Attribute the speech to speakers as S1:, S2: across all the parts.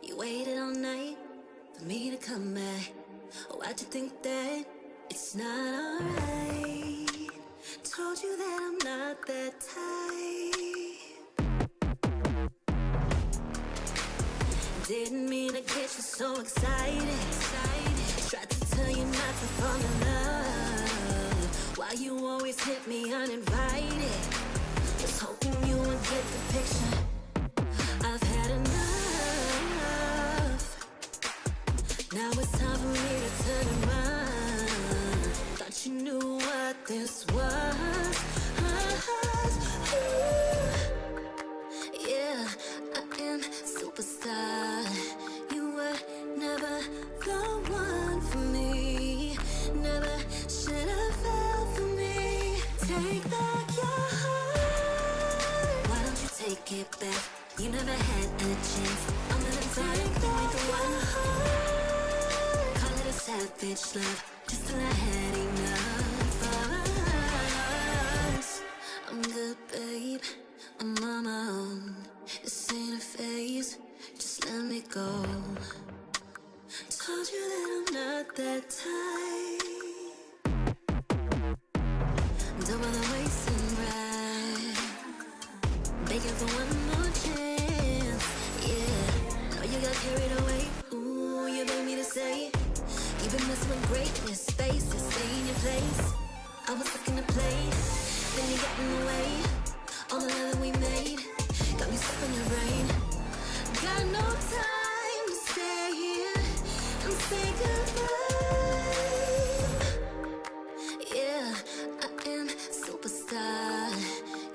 S1: You waited all night for me to come back. Why'd you think that it's not alright? Told you that I'm not that type. Didn't mean to get you so excited. Tried to tell you not to fall in love. Why you always hit me uninvited? Was hoping you would get the picture. I've had enough. Now it's time for me to turn around. Thought you knew what this was. Yeah, I am superstar. You were never the one for me. Never should have fell for me. Take back your heart. Why don't you take it back? You never had a chance. I'm gonna take back the one heart. Call it a savage love, just till I had enough of us. I'm good, babe. I'm on my own. This ain't a phase. Just let me go. Told you that I'm not that type. Don't bother wasting breath. Begging for one more chance. Yeah, know you got carried away. Ooh, you made me to say you've been messing with greatness. Faces, stay in your place. I was looking to play, then you got in the way. All the love that we made got me stuck in your brain. Got no time to stay here and say goodbye. Yeah, I am superstar.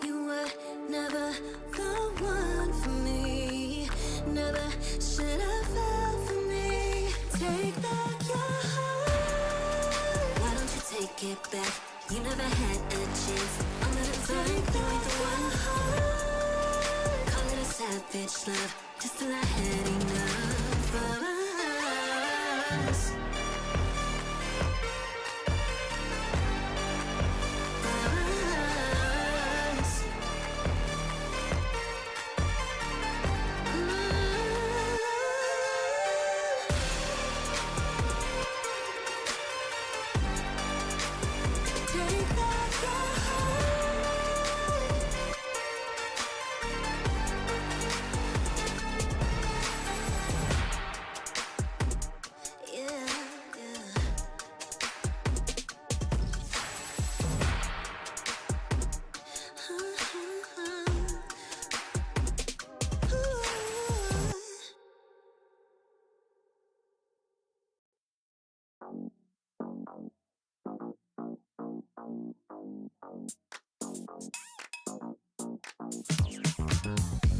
S1: You were never the one for me. Never should have fell for me. Take back your heart. Why don't you take it back? You never had a chance. I'm gonna take back the one heart. Call it a savage love, just till I had enough of us.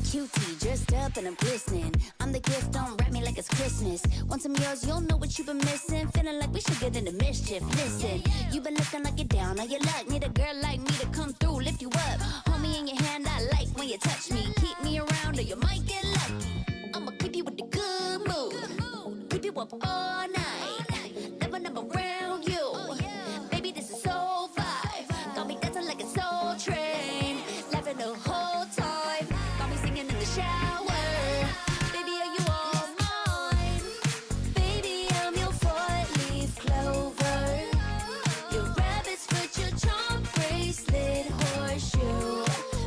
S2: Cutie, dressed up and I'm glistening. I'm the gift, don't wrap me like it's Christmas. Want some yours, you'll know what you've been missing. Feeling like we should get into mischief. Listen, you've been looking like you're down on your luck. Need a girl like me to come through, lift you up. Hold me in your hand, I like when you touch me. Keep me around or you might get lucky. I'ma keep you with the good mood. Keep you up all night. Never, never around you. Baby, this is so vibe. Got me dancing like a soul train. Laughing the whole time. Got me singing in the shower. Baby, are you all mine? Baby, I'm your four-leaf clover. Your rabbit's foot, your charm bracelet, horseshoe.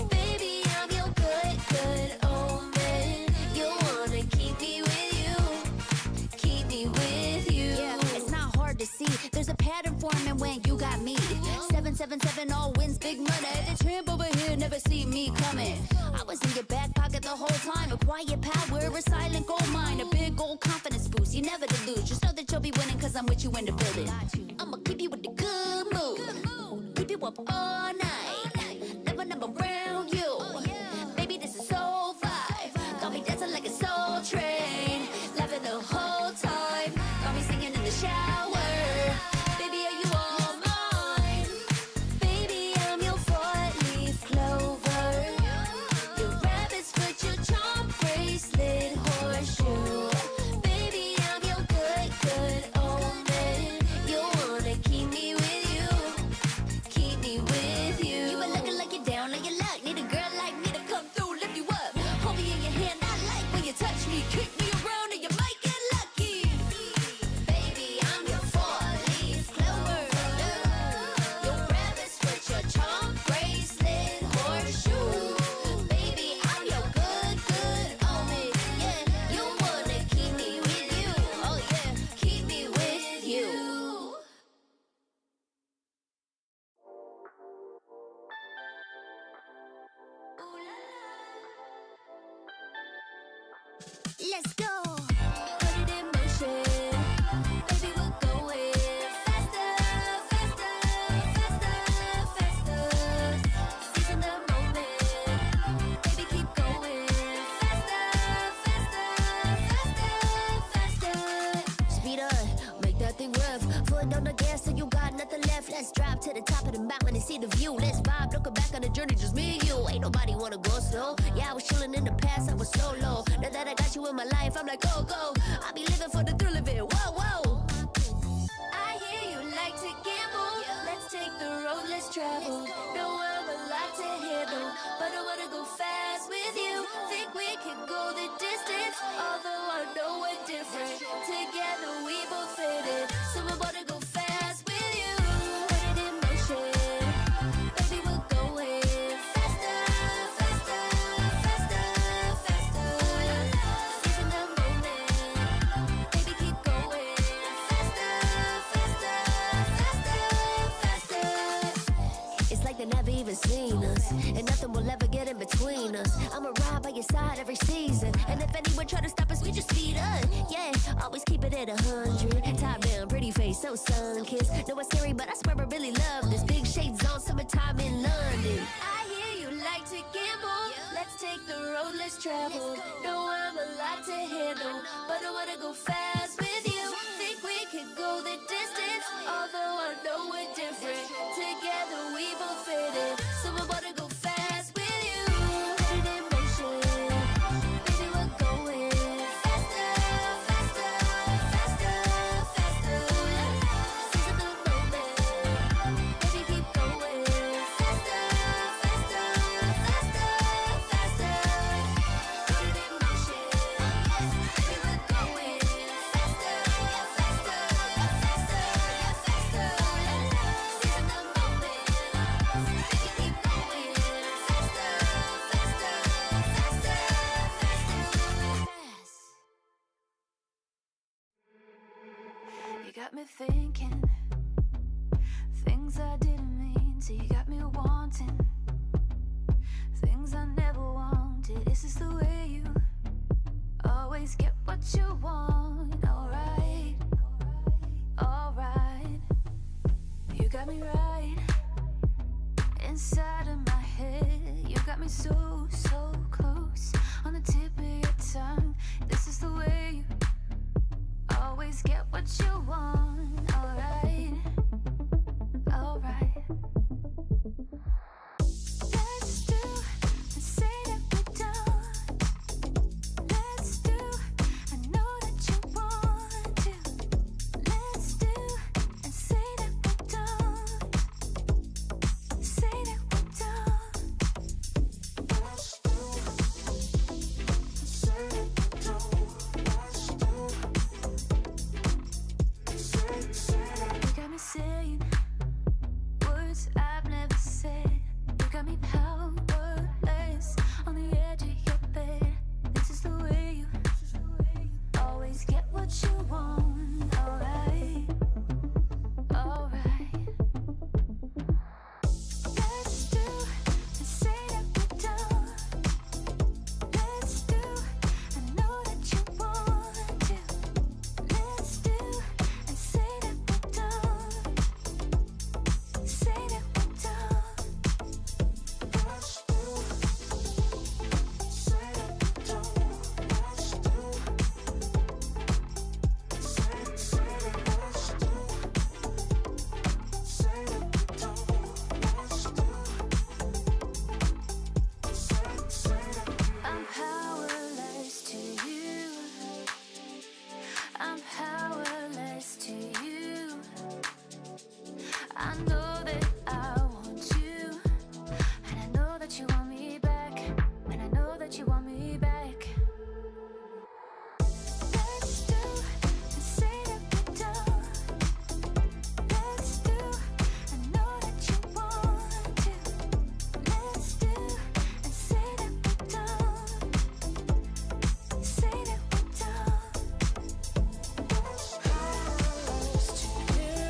S2: Baby, I'm your good, good omen. You wanna keep me with you. Keep me with you. Yeah, it's not hard to see. There's a pattern forming when you got me. 777 all wins, big money. The tramp over here never see me coming. I was in your back pocket the whole time. A quiet power, a silent gold mine. A big old confidence boost, you never delude. Just know that you'll be winning cause I'm with you in the building. I'ma keep you with the good mood. Keep you up all night. Never, never around you. Baby, this is so vibe. Got me dancing like a soul train. Laughing the whole time. Got me singing in the shower. Baby, are you all mine? Baby, I'm your four-leaf clover. Your rabbit's foot, your charm bracelet, horseshoe. Baby, I'm your good, good omen. You wanna keep me with you. Keep me with you. let's go. Put it in motion, baby, we're going faster, faster, faster, faster. Seizing the moment, baby, keep going faster, faster, faster, faster. Speed up, make that thing rough. Foot on the gas till you got nothing left. Let's drive to the top of the mountain and see the view. Let's vibe, looking back on the journey, just me and you. Ain't nobody wanna go slow. Yeah, I was chilling in the past, I was solo. Now that I got you in my life, I'm like, go, go. I be living for the thrill of it, whoa, whoa. I hear you like to gamble. Let's take the road, let's travel. Know I'm a lot to handle, but I wanna go fast with you. Think we can go the distance, although I know we're different. Together we both fit it, so I wanna go fast with you. Put it in motion, baby, we're going faster, faster, faster, faster. Seizing the moment, baby, keep going faster, faster, faster, faster. It's like they never even seen us, and nothing will ever get in between us. I'ma ride by your side every season, and if anyone try to stop us, we just speed up. Yeah, always keep it at 100. Top down, pretty face, so sun-kissed. Know it's scary, but I swear I really love this. Big shades on, summertime in London. I hear you like to gamble. Let's take the road, let's travel. Know I'm a lot to handle, but I wanna go fast with you. Think we could go the distance, although I know we're different. Together we both fit it, so I wanna go fast with you. Put it in motion, baby, we're going faster, faster, faster, faster. Seizing the moment, baby, keep going faster, faster, faster, faster. Put it in motion, baby, we're going faster, faster, faster, faster. Seizing the moment, baby, keep going faster, faster, faster, faster. You got me thinking things I didn't mean to. You got me wanting things I never wanted. Is this the way you always get what you want? Alright, alright. You got me right inside of my head. You got me so, so close on the tip of your tongue. This is the way you always get what you want. Alright, alright. Let's do and say that we're done. Let's do, I know that you want to. Let's do and say that we're done. Say that we're done. Let's do and say that we're done. Let's do. You got me saying words I've never said. You got me powerless on the edge of your bed. This is the way you always get what you want. Alright, alright. Let's do and say that we're done. Let's do, I know that you want to. Let's do and say that we're done. Say that we're done. Let's do, say that we're done. Let's do, say that let's do, say that we're done. Let's do, I'm powerless to you. I'm powerless to you. I know that I want you, and I know that you want me back, and I know that you want me back. Let's do and say that we're done. Let's do, I know that you want to. Let's do and say that we're done. Say that we're done. Powerless to you.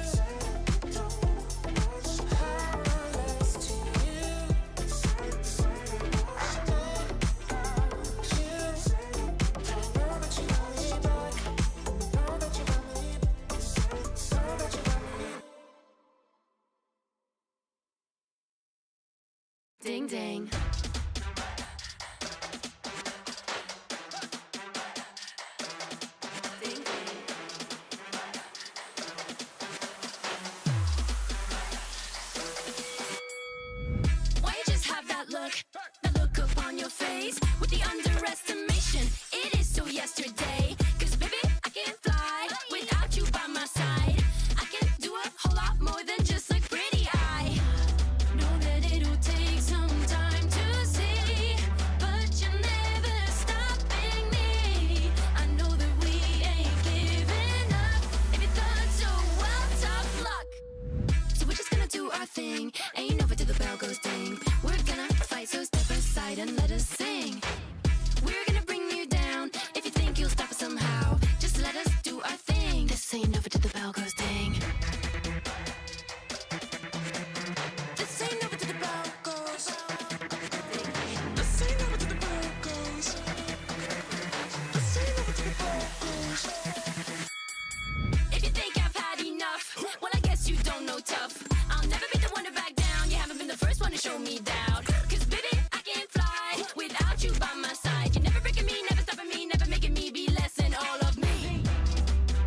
S1: Ding ding. Why you just have that look upon your face with the underestimation? It is so yesterday. 'Cause baby, I can fly without you by my side. I can do a whole lot more than just look pretty. I know that it'll take some time to see, but you're never stopping me. I know that we ain't giving up. If you thought so, well, tough luck. So we're just gonna do our thing. Ain't over till the bell goes ding. We're gonna fight, so step aside and let us sing. We're gonna bring you down. If you think you'll stop us somehow, just let us do our thing. This ain't over till the bell goes ding. This ain't over till the bell goes. This ain't over till the bell goes. This ain't over till the bell goes. If you think I've had enough, well, I guess you don't know tough. I'll never be the one to back down. You haven't been the first one to show me doubt. 'Cause baby, I can fly without you by my side. You're never breaking me, never stopping me, never making me be less than all of me.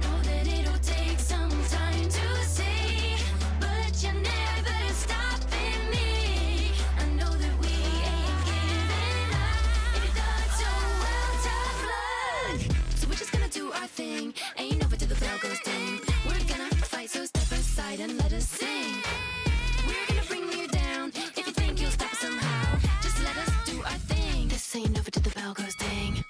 S1: Know that it'll take some time to see, but you're never stopping me. I know that we ain't giving up. If you thought so, well, tough luck. So we're just gonna do our thing. Ain't over till the bell goes ding. We're gonna fight, so step aside and let us sing. We're gonna bring you down. If you think you'll stop us somehow, just let us do our thing. This ain't over till the bell goes ding.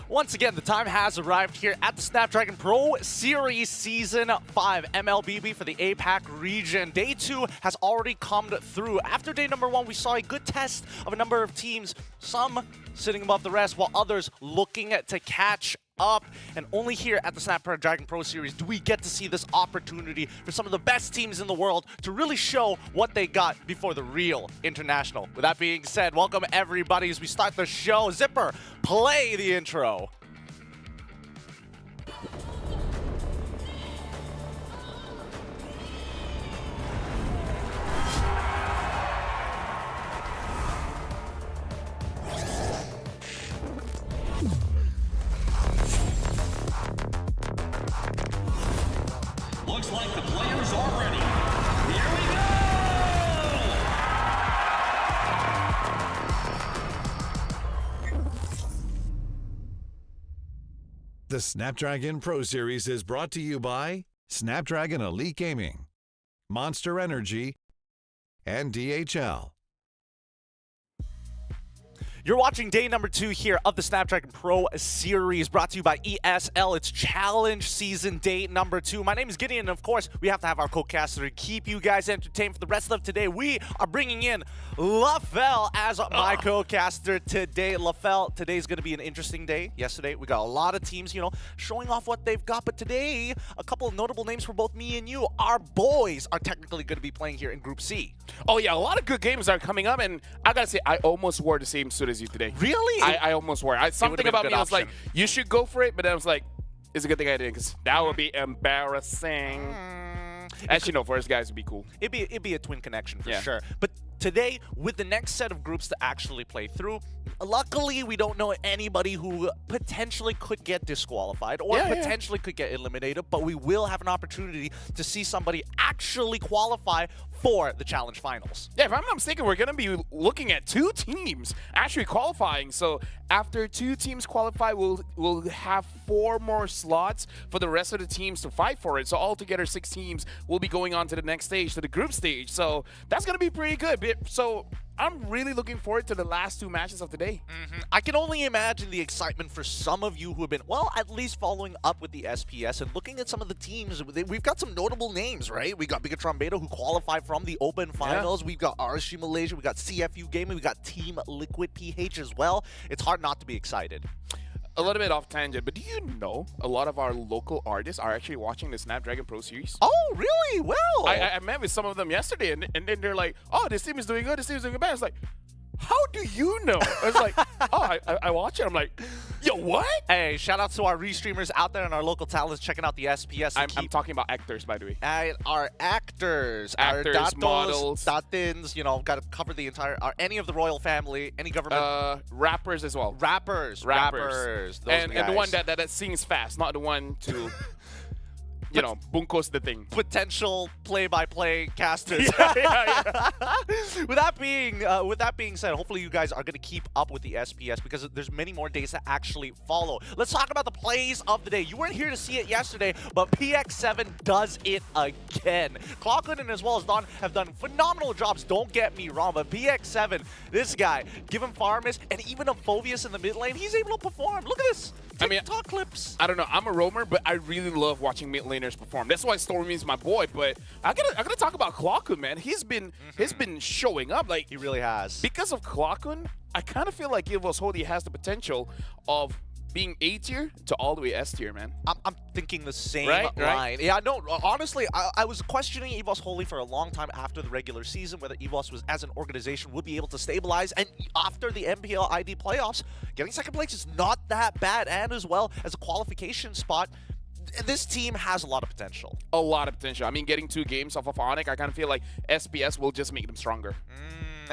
S3: Once again, the time has arrived here at the Snapdragon Pro Series Season 5 MLBB for the APAC region. Day 2 has already come through. After day number 1, we saw a good test of a number of teams, some sitting above the rest, while others looking to catch up. And only here at the Snapdragon Pro Series do we get to see this opportunity for some of the best teams in the world to really show what they got before the real international. With that being said, welcome everybody as we start the show. Zipper, play the intro.
S4: Looks like the players are ready. Here we go!
S5: The Snapdragon Pro Series is brought to you by Snapdragon Elite Gaming, Monster Energy, and DHL.
S3: You're watching day number 2 here of the Snapdragon Pro Series, brought to you by ESL. It's Challenge Season Day number 2. My name is Gideon, and of course, we have to have our co-caster to keep you guys entertained for the rest of today. We are bringing in LaFell as my co-caster today. LaFell, today's going to be an interesting day. Yesterday, we got a lot of teams, showing off what they've got, but today, a couple of notable names for both me and you. Our boys are technically going to be playing here in Group C.
S6: Oh, yeah, a lot of good games are coming up, and I got to say, I almost wore the same suit as you today.
S3: Really?
S6: I almost wore it. Something about me was like, you should go for it, but then I was like, it's a good thing I didn't, because that would be embarrassing. As you know, for us guys, it'd be cool.
S3: It'd be a twin connection for
S6: Yeah.
S3: sure. But today, with the next set of groups to actually play through, luckily we don't know anybody who potentially could get disqualified or
S6: Yeah, yeah.
S3: potentially could get eliminated, but we will have an opportunity to see somebody actually qualify for the challenge finals.
S6: Yeah, if I'm not mistaken, we're going to be looking at 2 teams actually qualifying. So after 2 teams qualify, we'll have 4 more slots for the rest of the teams to fight for it. So altogether, 6 teams will be going on to the next stage, to the group stage. So that's going to be pretty good. So I'm really looking forward to the last 2 matches of the day.
S3: I can only imagine the excitement for some of you who have been, well, at least following up with the SPS and looking at some of the teams. We've got some notable names, right? We got Bigatron Beta, who qualified from the Open Finals. We've got RSG Malaysia. We got CFU Gaming. We got Team Liquid PH as well. It's hard not to be excited.
S6: A little bit off tangent, but do you know a lot of our local artists are actually watching the Snapdragon Pro Series?
S3: Oh, really? Well,
S6: I met with some of them yesterday, and then they're like, oh, this team is doing good, this team is doing bad. It's like, how do you know? I was like, oh, I watch it. I'm like, yo, what?
S3: hey, shout out to our restreamers out there and our local talents checking out the SPS.
S6: I'm talking about actors, by the way.
S3: Our actors,
S6: Actors,
S3: our datos,
S6: models.
S3: datins, you know, got to cover the entire, any of the royal family, any government.
S6: Rappers as well.
S3: Rappers.
S6: Those
S3: And
S6: and the one that sings fast, not the one to, you know, bunkos the thing.
S3: potential play-by-play casters. With that being said, hopefully you guys are going to keep up with the SPS because there's many more days to actually follow. Let's talk about the plays of the day. You weren't here to see it yesterday, but PX7 does it again. Clockwood as well as Don have done phenomenal jobs, don't get me wrong, but PX7, this guy, given Farmus and even a Phobius in the mid lane, he's able to perform. Look at this.
S6: I mean,
S3: TikTok clips.
S6: I don't know. I'm a roamer, but I really love watching mid laners perform. That's why Stormy is my boy. But I gotta talk about Clockwood, man. He's been showing up. Like,
S3: He really has.
S6: because of Clockwood, I kind of feel like Evos Holy has the potential of being A tier to all the way S tier, man.
S3: I'm thinking the same
S6: Right?
S3: line. Yeah, no, honestly, I was questioning EVOS Holy for a long time after the regular season, whether EVOS was, as an organization, would be able to stabilize. And after the MPL ID playoffs, getting second place is not that bad. And as well as a qualification spot, this team has a lot of potential.
S6: A lot of potential. I mean, getting 2 games off of Onyx, I kind of feel like SPS will just make them stronger.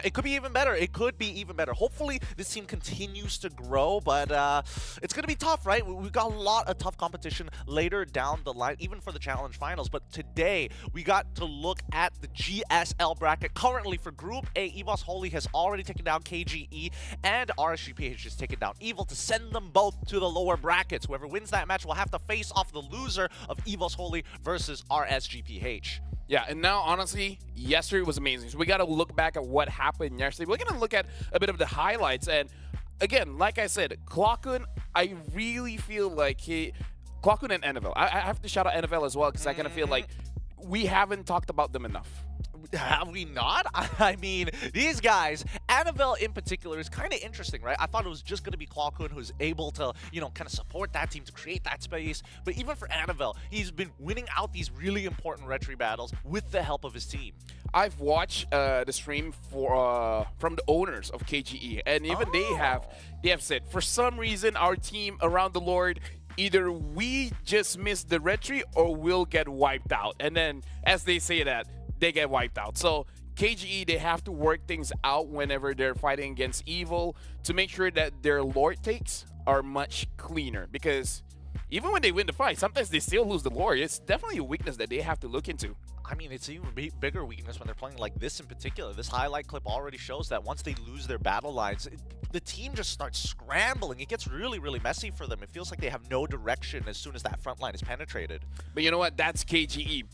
S3: It could be even better. It could be even better. Hopefully, this team continues to grow, but it's going to be tough, right? We've got a lot of tough competition later down the line, even for the Challenge Finals. But today, we got to look at the GSL bracket. Currently, for Group A, EVOS Holy has already taken down KGE, and RSGPH has taken down Evil to send them both to the lower brackets. Whoever wins that match will have to face off the loser of EVOS Holy versus RSGPH.
S6: Yeah, and now, honestly, yesterday was amazing. So we got to look back at what happened yesterday. We're going to look at a bit of the highlights. And again, like I said, Clockwood, I really feel like Clockwood and NFL. I have to shout out NFL as well because I kind of feel like we haven't talked about them enough.
S3: Have we not? I mean, these guys, Annabelle in particular, is kind of interesting, right? I thought it was just going to be Clockwood who's able to, you know, kind of support that team to create that space. But even for Annabelle, he's been winning out these really important retry battles with the help of his team.
S6: I've watched the stream from the owners of KGE, and even they have said, for some reason, our team around the Lord, either we just missed the retry or we'll get wiped out. And then, as they say that, they get wiped out. So KGE, they have to work things out whenever they're fighting against Evil to make sure that their Lord takes are much cleaner. Because even when they win the fight, sometimes they still lose the Lord. It's definitely a weakness that they have to look into.
S3: I mean, it's even bigger weakness when they're playing like this in particular. This highlight clip already shows that once they lose their battle lines, the team just starts scrambling. It gets really, really messy for them. It feels like they have no direction as soon as that front line is penetrated.
S6: But you know what? That's KGE.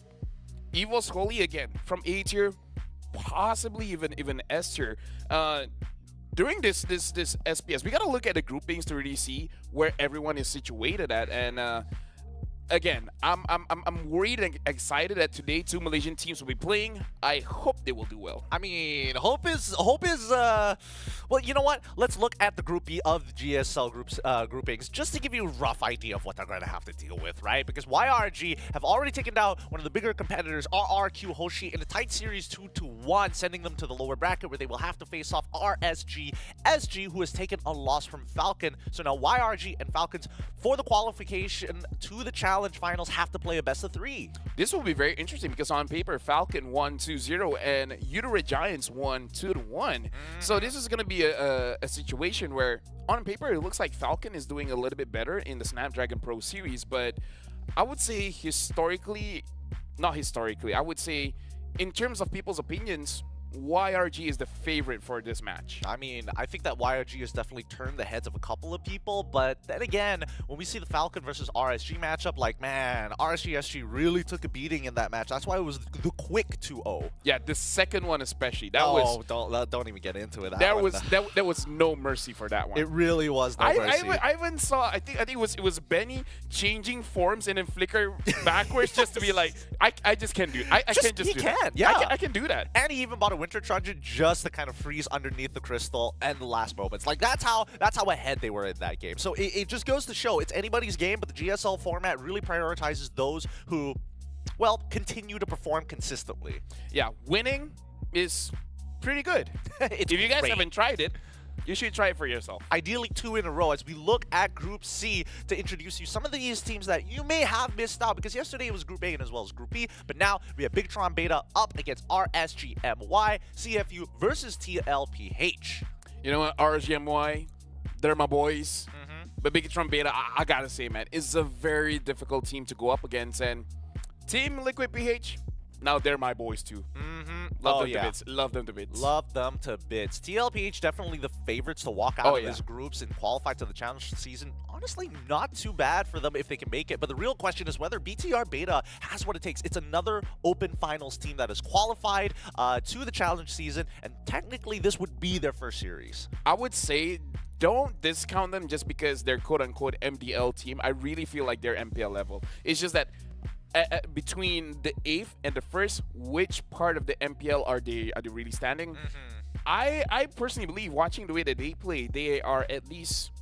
S6: EVOS Holy again from A tier, possibly even S tier. During this SPS, we gotta look at the groupings to really see where everyone is situated at. And again, I'm worried and excited that today 2 Malaysian teams will be playing. I hope they will do well.
S3: I mean, hope is well, you know what? Let's look at the Group B of the GSL groupings just to give you a rough idea of what they're going to have to deal with, right? Because YRG have already taken down one of the bigger competitors, RRQ Hoshi, in a tight series 2-1, sending them to the lower bracket where they will have to face off RSG SG, who has taken a loss from Falcon. So now YRG and Falcons for the qualification to the challenge challenge finals have to play a best of 3.
S6: This will be very interesting because on paper, Falcon won 2-0 and Udara Giants won 2-1. So this is going to be a situation where on paper, it looks like Falcon is doing a little bit better in the Snapdragon Pro Series, but I would say not historically, I would say in terms of people's opinions, YRG is the favorite for this match.
S3: I mean, I think that YRG has definitely turned the heads of a couple of people, but then again, when we see the Falcon versus RSG matchup, like, man, RSG really took a beating in that match. That's why it was the quick 2-0.
S6: Yeah, the second one especially.
S3: Don't even get into it.
S6: There was no mercy for that one.
S3: It really was no mercy.
S6: I even saw. I think it was Benny changing forms and then flicker backwards just to be like, I just can't do it. I can't just do that.
S3: Yeah,
S6: I can do that.
S3: And he even bought a Winter Truncheon just to kind of freeze underneath the crystal and the last moments. Like, that's how ahead they were in that game. So it just goes to show it's anybody's game, but the GSL format really prioritizes those who, well, continue to perform consistently.
S6: Yeah, winning is pretty good. If you guys haven't tried it, you should try it for yourself.
S3: Ideally 2 in a row as we look at Group C to introduce you some of these teams that you may have missed out, because yesterday it was Group A and as well as Group B, but now we have Bigatron Beta up against RSGMY, CFU versus TLPH.
S6: You know what, RSGMY, they're my boys. But Bigatron Beta, I gotta say, man, is a very difficult team to go up against, and Team Liquid PH, now they're my boys too. Love them to bits. Love them to bits.
S3: Love them to bits. TLPH definitely the favorites to walk out of these groups and qualify to the challenge season. Honestly, not too bad for them if they can make it. But the real question is whether BTR Beta has what it takes. It's another open finals team that is qualified to the challenge season, and technically this would be their first series.
S6: I would say don't discount them just because they're quote-unquote MDL team. I really feel like they're MPL level. It's just that between the 8th and the 1st, which part of the MPL are they really standing? I personally believe, watching the way that they play, they are at least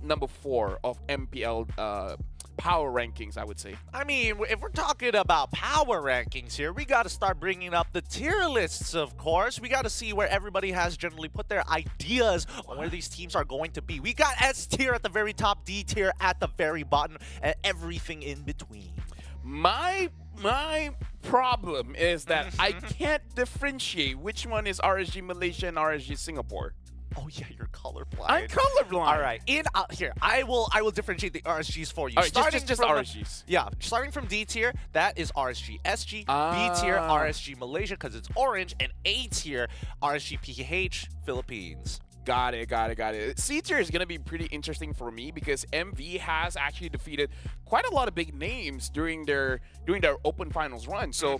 S6: number 4 of MPL power rankings, I would say.
S3: I mean, if we're talking about power rankings here, we got to start bringing up the tier lists, of course. We got to see where everybody has generally put their ideas on where these teams are going to be. We got S tier at the very top, D tier at the very bottom, and everything in between.
S6: My problem is that I can't differentiate which one is RSG Malaysia and RSG Singapore.
S3: Oh yeah, you're colorblind.
S6: I'm colorblind.
S3: All right, here I will differentiate the RSGs for you.
S6: All right, just
S3: from
S6: RSGs.
S3: Yeah, starting from D tier, that is RSG SG. B tier, RSG Malaysia because it's orange, and A tier, RSG PH Philippines.
S6: Got it. C tier is going to be pretty interesting for me because MV has actually defeated quite a lot of big names during their open finals run. So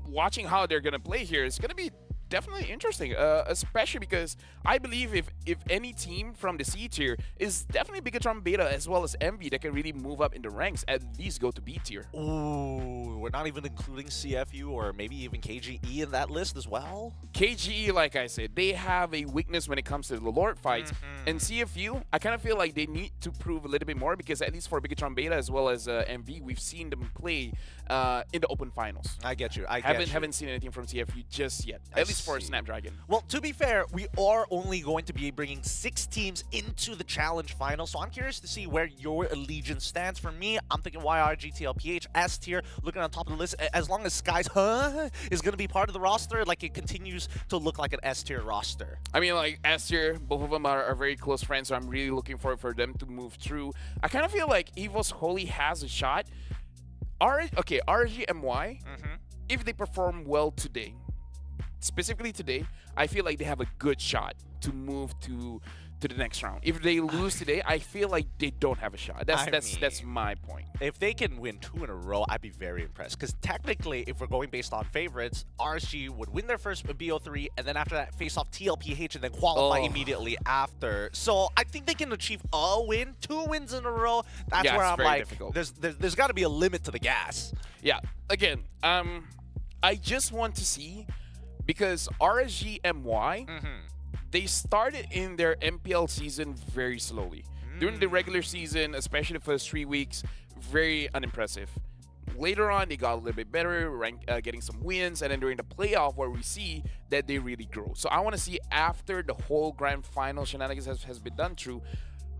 S6: watching how they're going to play here is going to be definitely interesting, especially because I believe if any team from the C tier is definitely Bigatron Beta as well as MV that can really move up in the ranks, at least go to B tier.
S3: Ooh, we're not even including CFU or maybe even KGE in that list as well?
S6: KGE, like I said, they have a weakness when it comes to the Lord fights. And CFU, I kind of feel like they need to prove a little bit more because at least for Bigatron Beta as well as MV, we've seen them play in the open finals.
S3: I get you.
S6: Haven't seen anything from CFU just yet, at least for Snapdragon.
S3: Well, to be fair, we are only going to be bringing 6 teams into the challenge final, so I'm curious to see where your allegiance stands. For me, I'm thinking YRG, TLPH, S tier, looking on top of the list. As long as Skies is going to be part of the roster, like it continues to look like an S tier roster.
S6: I mean, like S tier, both of them are very close friends, so I'm really looking for them to move through. I kind of feel like EVOS Holy has a shot. RSGMY, if they perform well today, specifically today, I feel like they have a good shot to move to the next round. If they lose today, I feel like they don't have a shot. That's my point.
S3: If they can win 2 in a row, I'd be very impressed. Because technically, if we're going based on favorites, RSG would win their first BO3, and then after that, face off TLPH and then qualify immediately after. So I think they can achieve a win, 2 wins in a row. That's where I'm like,
S6: difficult.
S3: There's got to be a limit to the gas.
S6: Yeah. Again, I just want to see, because RSGMY, they started in their MPL season very slowly. During the regular season, especially the first 3 weeks, very unimpressive. Later on, they got a little bit better, getting some wins, and then during the playoff where we see that they really grow. So I want to see after the whole grand final shenanigans has been done through,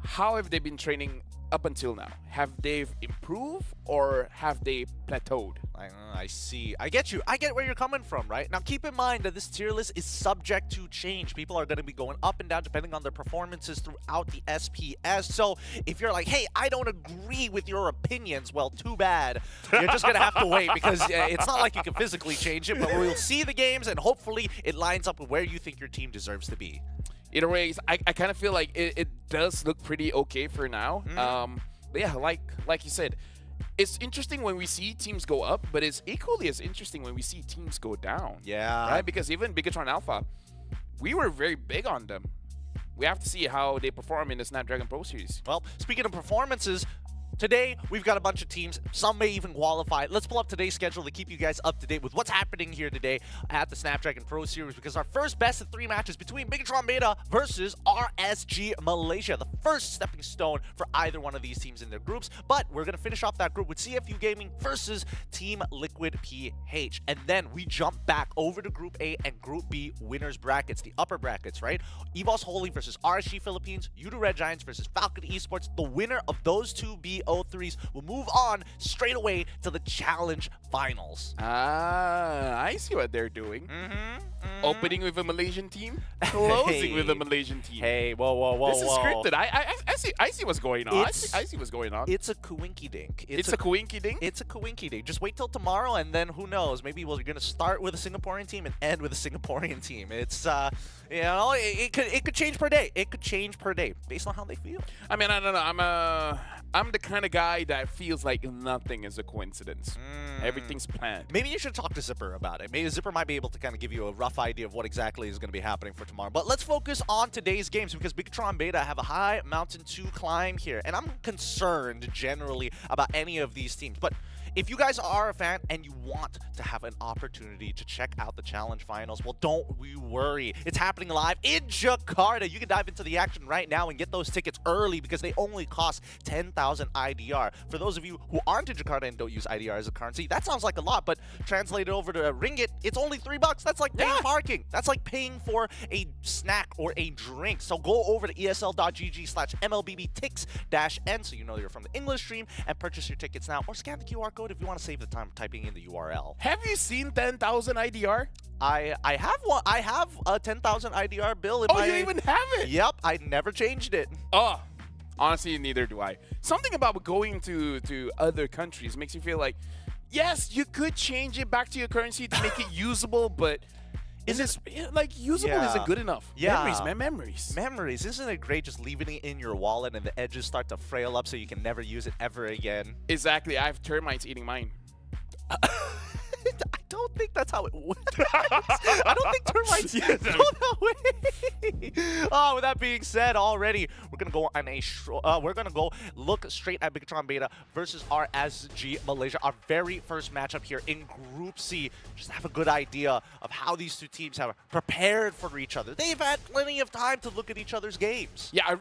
S6: how have they been training up until now? Have they improved or have they plateaued?
S3: I see. I get you. I get where you're coming from, right? Now, keep in mind that this tier list is subject to change. People are going to be going up and down depending on their performances throughout the SPS. So if you're like, hey, I don't agree with your opinions, well, too bad. You're just going to have to wait because it's not like you can physically change it, but we'll see the games and hopefully it lines up with where you think your team deserves to be.
S6: Either way, I kind of feel like it does look pretty okay for now. But yeah, like you said, it's interesting when we see teams go up, but it's equally as interesting when we see teams go down.
S3: Yeah.
S6: Right? Because even Bigatron Alpha, we were very big on them. We have to see how they perform in the Snapdragon Pro Series.
S3: Well, speaking of performances, today, we've got a bunch of teams. Some may even qualify. Let's pull up today's schedule to keep you guys up to date with what's happening here today at the Snapdragon Pro Series, because our first best of 3 matches between Bigatron Beta versus RSG Malaysia, the first stepping stone for either one of these teams in their groups. But we're going to finish off that group with CFU Gaming versus Team Liquid PH. And then we jump back over to Group A and Group B winners brackets, the upper brackets, right? EVOS Holy versus RSG Philippines, Udo Red Giants versus Falcon Esports. The winner of those two BO3s will move on straight away to the Challenge Finals.
S6: I see what they're doing. Opening with a Malaysian team, closing with a Malaysian team.
S3: Hey, whoa.
S6: This is scripted. I see what's going on. I see what's going on.
S3: It's a coinky dink.
S6: It's a coinky dink?
S3: It's a coinky dink. Just wait till tomorrow, and then who knows? Maybe we're going to start with a Singaporean team and end with a Singaporean team. It's, you know, it could change per day. It could change per day based on how they feel.
S6: I mean, I don't know. I'm the kind of guy that feels like nothing is a coincidence. Everything's planned.
S3: Maybe you should talk to Zipper about it. Maybe Zipper might be able to kind of give you a rough idea of what exactly is going to be happening for tomorrow. But let's focus on today's games because Bigatron Beta have a high mountain to climb here. And I'm concerned generally about any of these teams. But if you guys are a fan and you want to have an opportunity to check out the Challenge Finals, well, don't we worry. It's happening live in Jakarta. You can dive into the action right now and get those tickets early because they only cost 10,000 IDR. For those of you who aren't in Jakarta and don't use IDR as a currency, that sounds like a lot, but translated over to ringgit, it's only $3. That's like paying parking. That's like paying for a snack or a drink. So go over to esl.gg/MLBBTix-N so you know you're from the English stream and purchase your tickets now, or scan the QR code if you want to save the time typing in the URL.
S6: Have you seen 10,000 IDR?
S3: I have one. I have a 10,000 IDR bill in my...
S6: Oh, you even have it?
S3: Yep, I never changed it.
S6: Oh, honestly, neither do I. Something about going to other countries makes you feel like, yes, you could change it back to your currency to make it usable, but is this like usable isn't good enough?
S3: Yeah.
S6: Memories, man, memories.
S3: Memories. Isn't it great just leaving it in your wallet and the edges start to frail up so you can never use it ever again?
S6: Exactly. I have termites eating mine.
S3: I don't think that's how it works. I don't think termites go that way. Oh, with that being said, already we're gonna go on a look straight at Bigatron Beta versus RSG Malaysia, our very first matchup here in Group C. Just to have a good idea of how these two teams have prepared for each other. They've had plenty of time to look at each other's games.
S6: Yeah,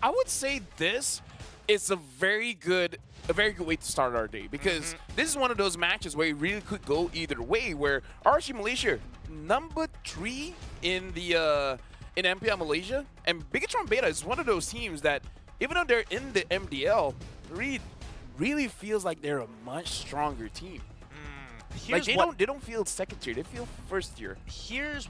S6: I would say this is a very good way to start our day because this is one of those matches where it really could go either way. Where RSG Malaysia, number 3 in the in MPL Malaysia, and Bigatron Beta is one of those teams that, even though they're in the MDL, really feels like they're a much stronger team. Like they don't feel second tier; they feel first tier.
S3: Here's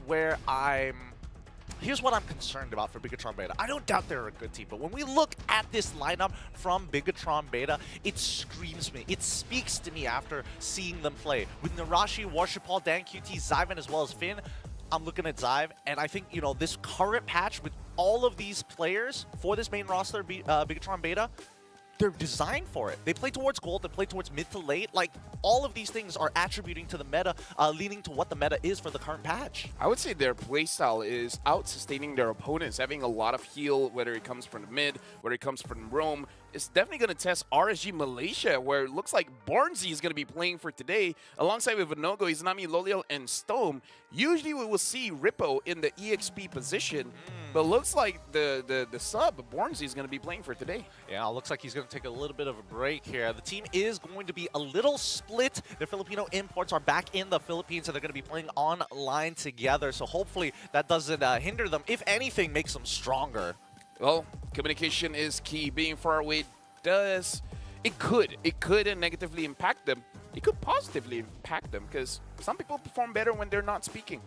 S3: what I'm concerned about for Bigatron Beta. I don't doubt they're a good team, but when we look at this lineup from Bigatron Beta, it screams me. It speaks to me after seeing them play. With Narashi, Warshipal, Dan QT, Zyvan, as well as Finn, I'm looking at Zyve, and I think, you know, this current patch with all of these players for this main roster, Bigatron Beta, they're designed for it. They play towards gold, they play towards mid to late. Like, all of these things are attributing to the meta, leaning to what the meta is for the current patch.
S6: I would say their playstyle is out-sustaining their opponents, having a lot of heal, whether it comes from the mid, whether it comes from roam. It's definitely going to test RSG Malaysia, where it looks like Bornzy is going to be playing for today, alongside with Vinogo, Izanami, Loliel, and Stome. Usually we will see Rippo in the EXP position, but looks like the sub, Bornzy, is going to be playing for today.
S3: Yeah, it looks like he's going to take a little bit of a break here. The team is going to be a little split. Their Filipino imports are back in the Philippines, so they're going to be playing online together. So hopefully that doesn't hinder them. If anything, makes them stronger.
S6: Well, communication is key. Being far away it could negatively impact them. It could positively impact them because some people perform better when they're not speaking.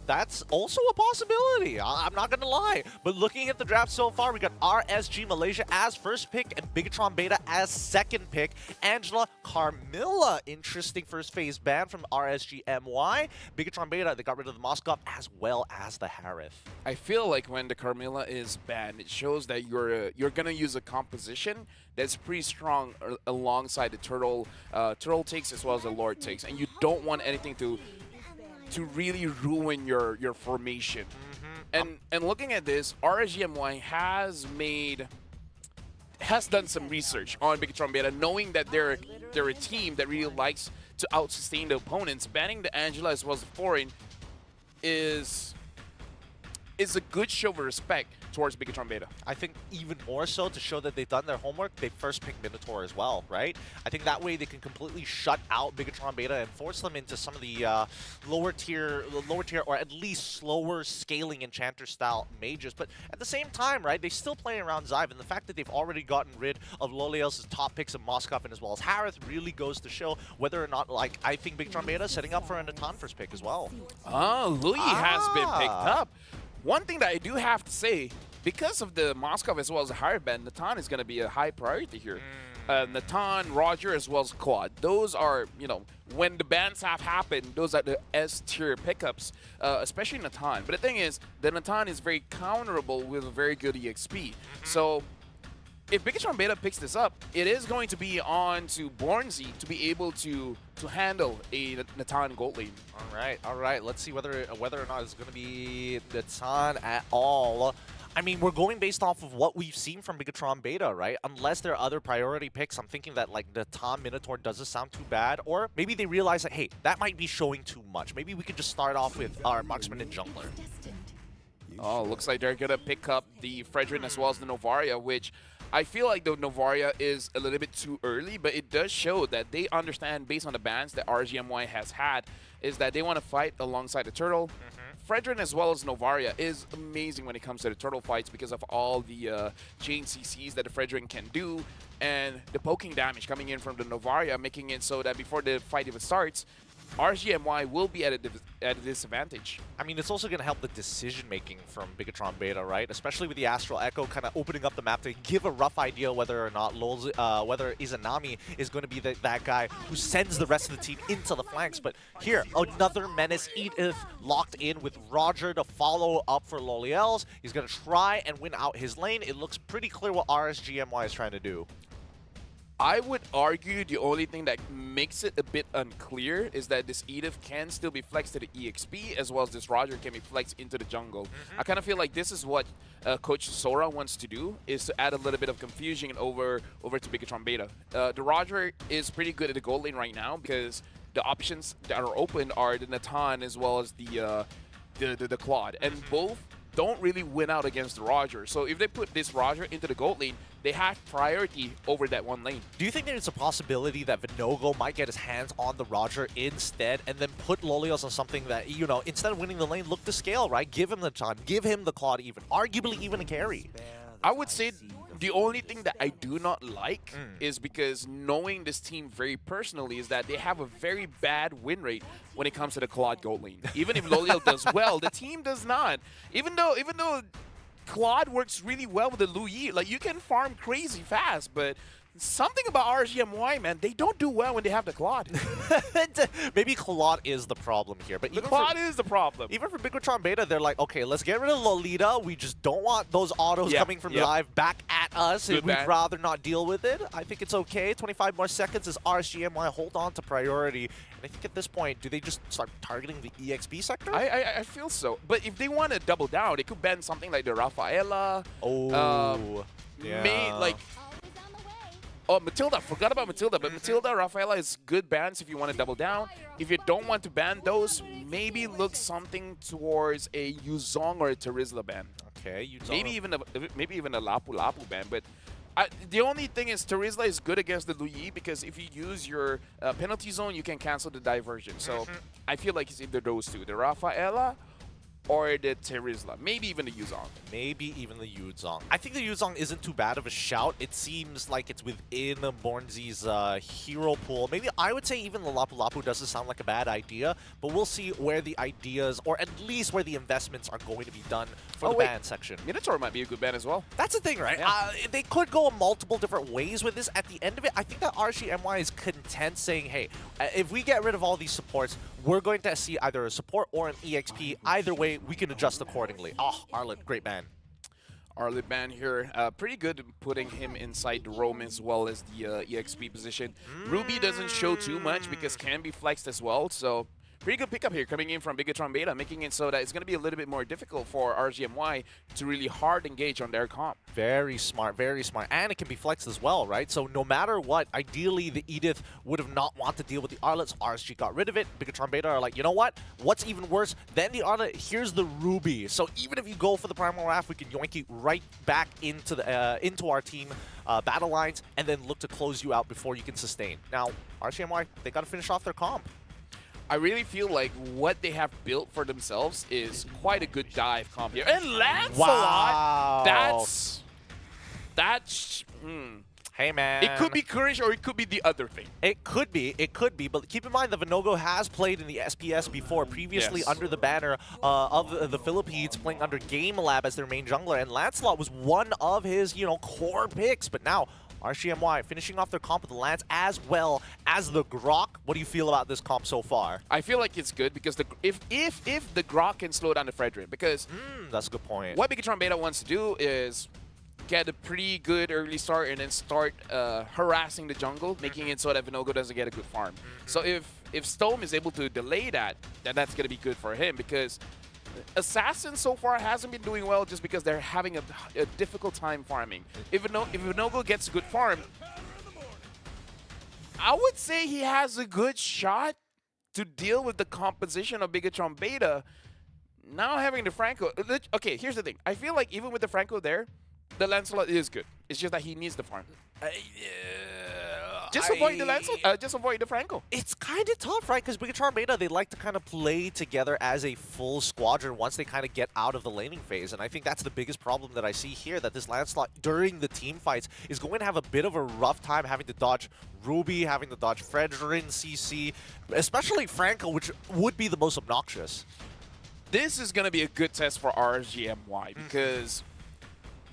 S3: That's also a possibility. I'm not going to lie. But looking at the draft so far, we got RSG Malaysia as first pick and Bigatron Beta as second pick. Angela Carmilla, interesting first phase ban from RSG MY. Bigatron Beta, they got rid of the Moskov as well as the Harith.
S6: I feel like when the Carmilla is banned, it shows that you're gonna use a composition that's pretty strong alongside the turtle takes as well as the Lord takes, and you don't want anything to really ruin your formation. And looking at this, RSGMY has done some research on Bigatron Beta, knowing that they're a team that really likes to out-sustain the opponents. Banning the Angela as well as the Foreign is a good show of respect towards Bigatron Beta.
S3: I think even more so to show that they've done their homework, they first picked Minotaur as well, right? I think that way they can completely shut out Bigatron Beta and force them into some of the lower tier or at least slower scaling Enchanter style mages. But at the same time, right, they still play around Zyve, and the fact that they've already gotten rid of Loliel's top picks of Moskov and as well as Harith really goes to show whether or not, like, I think Bigatron Beta is setting up for an Natan first pick as well.
S6: Oh, Louis has been picked up. One thing that I do have to say, because of the Moskov as well as the Harith ban, Natan is going to be a high priority here. Natan, Roger, as well as Quad. Those are, you know, when the bans have happened, those are the S-tier pickups, especially Natan. But the thing is, the Natan is very counterable with a very good EXP. So if Bigatron Beta picks this up, it is going to be on to Bornzy to be able to handle a Natan gold lane.
S3: All right. Let's see whether or not it's going to be Natan at all. I mean, we're going based off of what we've seen from Bigatron Beta, right? Unless there are other priority picks, I'm thinking that, like, Natan Minotaur doesn't sound too bad. Or maybe they realize that, hey, that might be showing too much. Maybe we could just start off with our Marksman and Jungler.
S6: Oh, looks like they're going to pick up the Fredrin as well as the Novaria, which I feel like the Novaria is a little bit too early, but it does show that they understand, based on the bans that RGMY has had, is that they want to fight alongside the Turtle. Fredrin as well as Novaria is amazing when it comes to the Turtle fights because of all the chain CCs that the Fredrin can do, and the poking damage coming in from the Novaria, making it so that before the fight even starts, RGMY will be at a disadvantage. I
S3: mean, it's also going to help the decision-making from Bigatron Beta, right? Especially with the Astral Echo kind of opening up the map to give a rough idea whether or not whether Izanami is going to be that guy who sends the rest of the team into the flanks. But here, another Menace Edith locked in with Roger to follow up for Loliel's. He's going to try and win out his lane. It looks pretty clear what RSGMY is trying to do.
S6: I would argue the only thing that makes it a bit unclear is that this Edith can still be flexed to the EXP as well as this Roger can be flexed into the jungle. I kind of feel like this is what Coach Sora wants to do, is to add a little bit of confusion over to Bigatron Beta. The Roger is pretty good at the gold lane right now because the options that are open are the Natan as well as the Claude, and both don't really win out against the Roger. So if they put this Roger into the gold lane, they have priority over that one lane.
S3: Do you think there's a possibility that Vinogo might get his hands on the Roger instead and then put Lolios on something that, you know, instead of winning the lane, look to scale, right? Give him the time, give him the Claude even, arguably even a carry.
S6: I would say the only thing that I do not like is because knowing this team very personally is that they have a very bad win rate when it comes to the Claude gold lane. Even if Loliel does well, the team does not. Even though Claude works really well with the Lu Yi, like, you can farm crazy fast, but something about RGMY, man, they don't do well when they have the Claude.
S3: Maybe Claude is the problem here. But
S6: the Claude is the problem.
S3: Even for Bigatron Beta, they're like, okay, let's get rid of Lolita. We just don't want those autos coming from live back at us. We'd rather not deal with it. I think it's okay. 25 more seconds as RSGMY hold on to priority. And I think at this point, do they just start targeting the EXP sector?
S6: I feel so. But if they want to double down, they could ban something like the Rafaela.
S3: Oh,
S6: Oh, Matilda. Forgot about Matilda. But Matilda, Rafaela is good bans if you want to double down. If you don't want to ban those, maybe look something towards a Yuzong or a Terizla ban.
S3: Okay, Yuzong.
S6: Maybe even a Lapu Lapu ban. But the only thing is Terizla is good against the Lu Yi because if you use your penalty zone, you can cancel the diversion. So I feel like it's either those two, the Rafaela or the Terizla, maybe even the Yuzong.
S3: Maybe even the Yuzong. I think the Yuzong isn't too bad of a shout. It seems like it's within Bornzi's hero pool. Maybe I would say even the Lapu Lapu doesn't sound like a bad idea, but we'll see where the ideas, or at least where the investments are going to be done for the ban section.
S6: Minotaur might be a good ban as well.
S3: That's the thing, right?
S6: Yeah.
S3: They could go multiple different ways with this. At the end of it, I think that RGMY is content saying, hey, if we get rid of all these supports, we're going to see either a support or an EXP. Either way, we can adjust accordingly. Oh, Arlet, great ban.
S6: Arlet ban here, pretty good in putting him inside the roam as well as the EXP position. Ruby doesn't show too much because can be flexed as well, so pretty good pickup here coming in from Bigatron Beta, making it so that it's going to be a little bit more difficult for RGMY to really hard engage on their comp.
S3: Very smart, and it can be flexed as well, right? So no matter what, ideally the Edith would have not want to deal with the Arlets. RSG got rid of it. Bigatron Beta are like, you know what? What's even worse than the Arlet? Here's the Ruby. So even if you go for the Primal Wrath, we can yoink you right back into the into our team battle lines, and then look to close you out before you can sustain. Now, RGMY, they got to finish off their comp.
S6: I really feel like what they have built for themselves is quite a good dive comp here. And Lancelot,
S3: wow.
S6: that's
S3: Hey, man.
S6: it could be Courage or it could be the other thing.
S3: It could be, but keep in mind that Vinogo has played in the SPS before, previously
S6: Yes.
S3: under the banner of the Philippines, playing under Game Lab as their main jungler, and Lancelot was one of his, core picks, but now RCMY finishing off their comp with the Lance as well as the Grok. What do you feel about this comp so far?
S6: I feel like it's good because if the Grok can slow down the Fredrin, because
S3: That's a good point.
S6: what Bigatron Beta wants to do is get a pretty good early start and then start harassing the jungle, making it so that Vinogo doesn't get a good farm. So if Stone is able to delay that, then that's going to be good for him, because Assassin so far hasn't been doing well just because they're having a difficult time farming. If Vinogo gets a good farm, I would say he has a good shot to deal with the composition of Bigatron Beta. Now having the Franco... Okay, here's the thing. I feel like even with the Franco there, the Lancelot is good. It's just that he needs the farm. Just avoid the Lancelot. Just avoid the Franco.
S3: It's kind of tough, right? Because Bigatron Beta, they like to kind of play together as a full squadron once they kind of get out of the laning phase. And I think that's the biggest problem that I see here, that this Lancelot during the team fights is going to have a bit of a rough time having to dodge Ruby, having to dodge Fredrin, CC, especially Franco, which would be the most obnoxious.
S6: This is going to be a good test for RSGMY because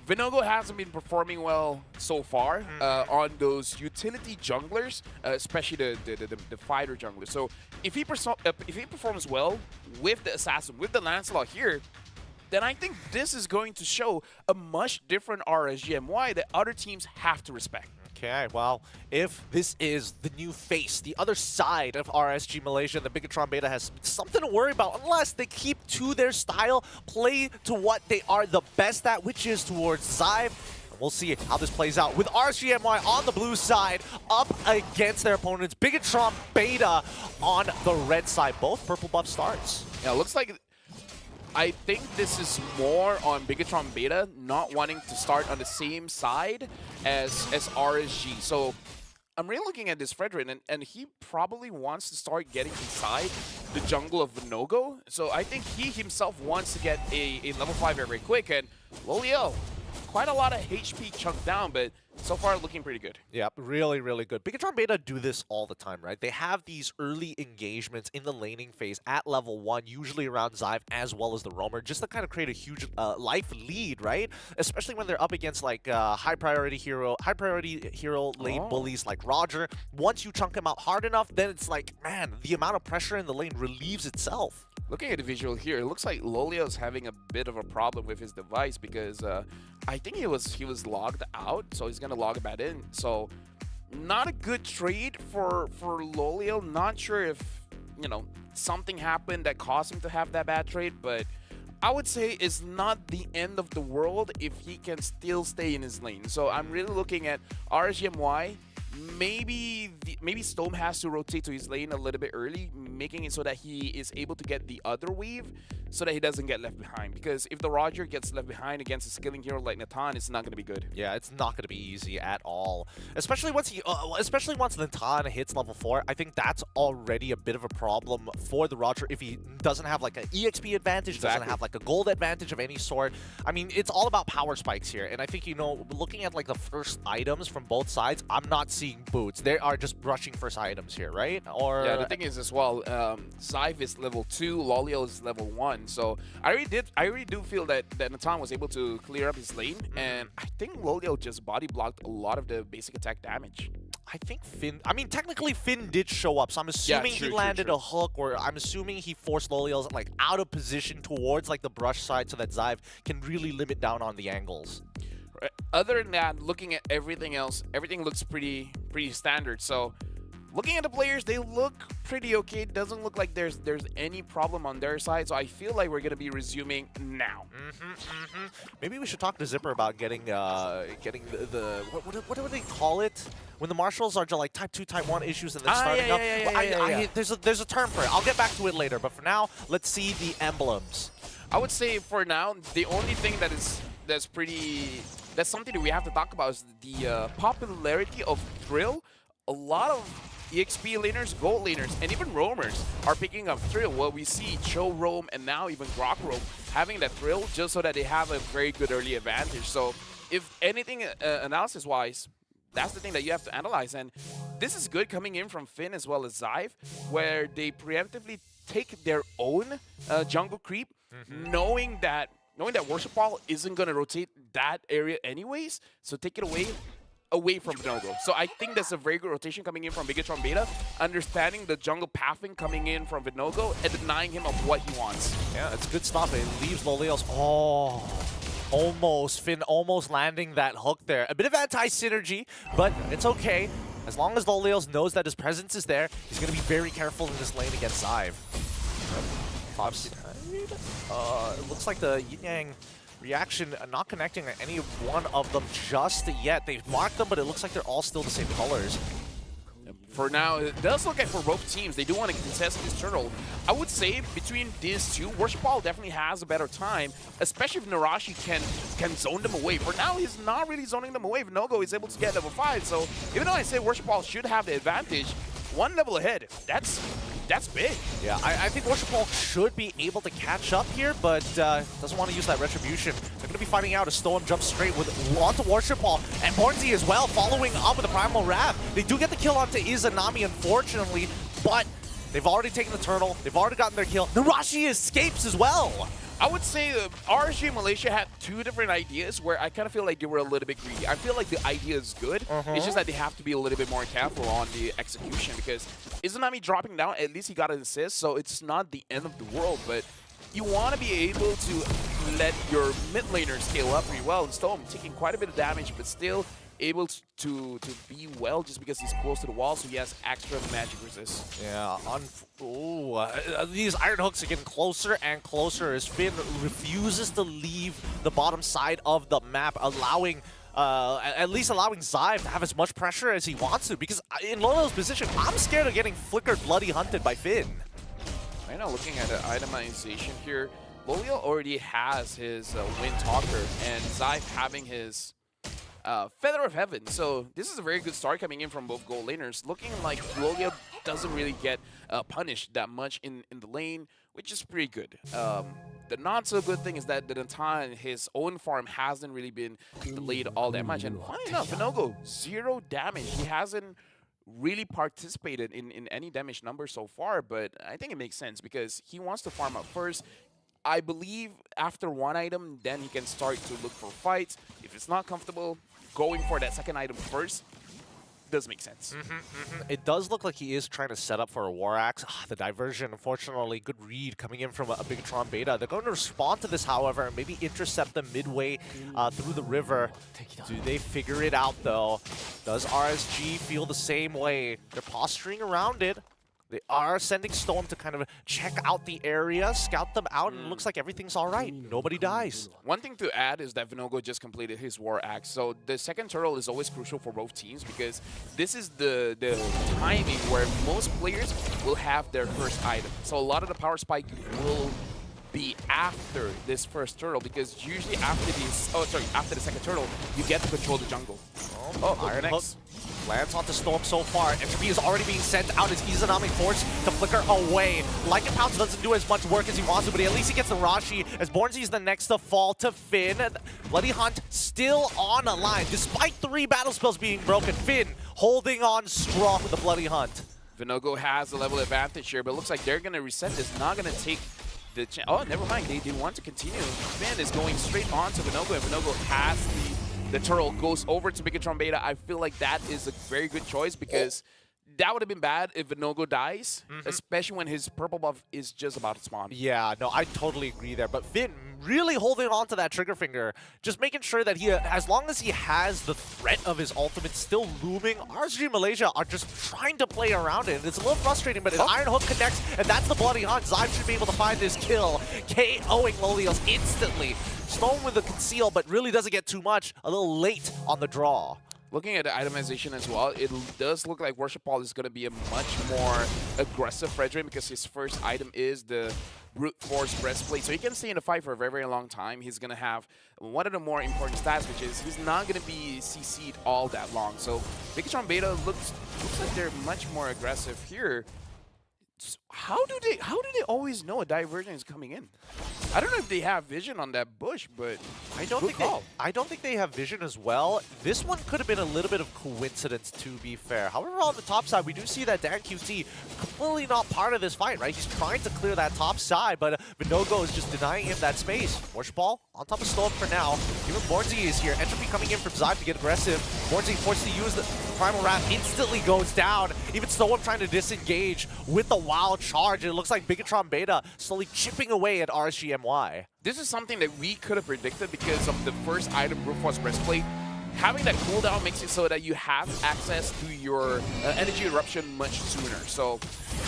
S6: Vinogo hasn't been performing well so far on those utility junglers, especially the fighter junglers. So if he performs well with the Assassin, with the Lancelot here, then I think this is going to show a much different RSGMY that other teams have to respect.
S3: Okay, well, if this is the new face, the other side of RSG Malaysia, the Bigatron Beta has something to worry about unless they keep to their style, play to what they are the best at, which is towards Xive. We'll see how this plays out with RCMY on the blue side up against their opponents. Bigatron Beta on the red side. Both purple buff starts.
S6: Yeah, it looks like... I think this is more on Bigatron Beta not wanting to start on the same side as RSG. So I'm really looking at this Fredrin, and he probably wants to start getting inside the jungle of Vinogo. So I think he himself wants to get a level 5 very quick. And Lolio, quite a lot of HP chunked down, but so far looking pretty good.
S3: Yep, really, really good. Bigatron Beta do this all the time, right? They have these early engagements in the laning phase at level 1, usually around Xive as well as the Roamer, just to kind of create a huge life lead, right? Especially when they're up against like high priority hero lane bullies like Roger. Once you chunk him out hard enough, then it's like, man, the amount of pressure in the lane relieves itself.
S6: Looking at the visual here, it looks like Lolio's having a bit of a problem with his device because I think he was logged out, so he's gonna log back in. So not a good trade for Lolio. Not sure if something happened that caused him to have that bad trade, but I would say it's not the end of the world if he can still stay in his lane. So I'm really looking at RSGMY. Maybe Stone has to rotate to his lane a little bit early, making it so that he is able to get the other wave so that he doesn't get left behind. Because if the Roger gets left behind against a skilling hero like Natan, it's not going to be good.
S3: Yeah, it's not going to be easy at all. Especially once Natan hits level 4, I think that's already a bit of a problem for the Roger if he doesn't have like an EXP advantage, doesn't have like a gold advantage of any sort. I mean, it's all about power spikes here. And I think, you know, looking at like the first items from both sides, I'm not seeing boots. They are just rushing first items here, right? Or
S6: yeah, the thing is as well, Zyve is level 2, Lolio is level 1. So I really do feel that Natan was able to clear up his lane, and I think Lolio just body blocked a lot of the basic attack damage.
S3: I think Finn, I mean, technically Finn did show up, so I'm assuming he landed a hook, or I'm assuming he forced Lolio's like out of position towards like the brush side so that Zyve can really limit down on the angles.
S6: Other than that, looking at everything else, everything looks pretty standard. So looking at the players, they look pretty okay. It doesn't look like there's any problem on their side. So I feel like we're going to be resuming now.
S3: Maybe we should talk to Zipper about getting the what do they call it? When the marshals are just like type 2, type 1 issues and then starting up. There's a term for it. I'll get back to it later. But for now, let's see the emblems.
S6: I would say for now, the only thing that's something that we have to talk about is the popularity of Thrill. A lot of EXP laners, gold laners, and even roamers are picking up Thrill. Well, we see Cho roam and now even Grok roam having that Thrill just so that they have a very good early advantage. So if anything, analysis-wise, that's the thing that you have to analyze. And this is good coming in from Finn as well as Zyve, where they preemptively take their own jungle creep, knowing that Worship Wall isn't going to rotate that area anyways, so take it away from Vinogo. So I think that's a very good rotation coming in from Bigatron Beta, understanding the jungle pathing coming in from Vinogo and denying him of what he wants.
S3: Yeah, it's good stuff. It leaves Lolio's... Finn almost landing that hook there. A bit of anti-synergy, but it's okay. As long as Lolio's knows that his presence is there, he's going to be very careful in this lane against Zyve. It looks like the Yin-Yang reaction not connecting at any one of them just yet. They've marked them, but it looks like they're all still the same colors.
S6: For now, it does look like for both teams, they do want to contest this turtle. I would say between these two, Worship Ball definitely has a better time, especially if Narashi can zone them away. For now, he's not really zoning them away. Vinogo is able to get level 5, so even though I say Worship Ball should have the advantage, one level ahead, that's big.
S3: Yeah, I think Worship Ball should be able to catch up here, but doesn't want to use that Retribution. They're going to be finding out as Storm jumps straight onto Worship Ball, and Bornzy as well, following up with the Primal Wrath. They do get the kill onto Izanami, unfortunately, but they've already taken the turtle. They've already gotten their kill. Narashi escapes as well.
S6: I would say RSG Malaysia had two different ideas where I kind of feel like they were a little bit greedy. I feel like the idea is good. It's just that they have to be a little bit more careful on the execution because Izanami dropping down, at least he got an assist, so it's not the end of the world, but you want to be able to let your mid laner scale up pretty well. And Storm taking quite a bit of damage, but still able to be well just because he's close to the wall, so he has extra magic resist.
S3: Yeah, these iron hooks are getting closer and closer as Finn refuses to leave the bottom side of the map, allowing at least allowing Zyve to have as much pressure as he wants to, because in Lolo's position, I'm scared of getting flickered bloody hunted by Finn.
S6: Right now, looking at the itemization here, Lolio already has his Wind Talker, and Zyve having his Feather of Heaven. So this is a very good start coming in from both gold laners. Looking like Lolio doesn't really get punished that much in the lane, which is pretty good. The not so good thing is that the Natan, his own farm, hasn't really been delayed all that much. And funny enough, Vinogo, 0 damage. He hasn't really participated in any damage numbers so far, but I think it makes sense because he wants to farm up first. I believe after one item, then he can start to look for fights. If it's not comfortable, going for that second item first does make sense.
S3: It does look like he is trying to set up for a War Axe. The diversion, unfortunately, good read coming in from a Bigatron Beta. They're going to respond to this, however, and maybe intercept them midway through the river. Do they figure it out, though? Does RSG feel the same way? They're posturing around it. They are sending Storm to kind of check out the area, scout them out, and it looks like everything's all right. Nobody dies.
S6: One thing to add is that Vinogo just completed his War Axe, so the second turtle is always crucial for both teams because this is the timing where most players will have their first item. So a lot of the power spike will be after this first turtle, because usually after after the second turtle, you get to control the jungle.
S3: Oh, Iron Hook lands onto Storm so far. Entropy is already being sent out as Izanami forced to flicker away. Like and Pounce doesn't do as much work as he wants to, but at least he gets the Rashi as Bornzy is the next to fall to Finn. Bloody Hunt still on a line, despite 3 battle spells being broken. Finn holding on strong with the Bloody Hunt.
S6: Vinogo has the level advantage here, but it looks like they're going to reset this, not going to take the chance. Oh, never mind. They want to continue. Finn is going straight on to Vinogo, and Vinogo has the turtle, goes over to Bigatron Beta. I feel like that is a very good choice, because that would have been bad if Vinogo dies, especially when his purple buff is just about to spawn.
S3: Yeah, no, I totally agree there. But Finn really holding on to that trigger finger, just making sure that he, as long as he has the threat of his ultimate still looming, RSG Malaysia are just trying to play around it. And it's a little frustrating, but an Iron Hook connects, and that's the Bloody Hunt. Zyme should be able to find this kill, KOing Lolios instantly. Stone with the conceal, but really doesn't get too much. A little late on the draw.
S6: Looking at the itemization as well, it does look like Worship Ball is going to be a much more aggressive Fredrin, because his first item is the Brute Force Breastplate. So he can stay in the fight for a very, very long time. He's going to have one of the more important stats, which is he's not going to be CC'd all that long. So Bigatron Beta looks like they're much more aggressive here. How do they always know a diversion is coming in? I don't know if they have vision on that bush, but
S3: I don't think they have vision as well. This one could have been a little bit of coincidence, to be fair. However, on the top side, we do see that Dan QT completely not part of this fight, right? He's trying to clear that top side, but Vinogo is just denying him that space. Worship Ball on top of Storm for now. Even Bornzy is here. Entropy coming in from Zyme to get aggressive. Bornzy forced to use the Primal Wrath, instantly goes down. Even Storm trying to disengage with the wild charge. It looks like Bigatron Beta slowly chipping away at RSGMY.
S6: This is something that we could have predicted because of the first item, Brute Force Breastplate. Having that cooldown makes it so that you have access to your energy eruption much sooner. So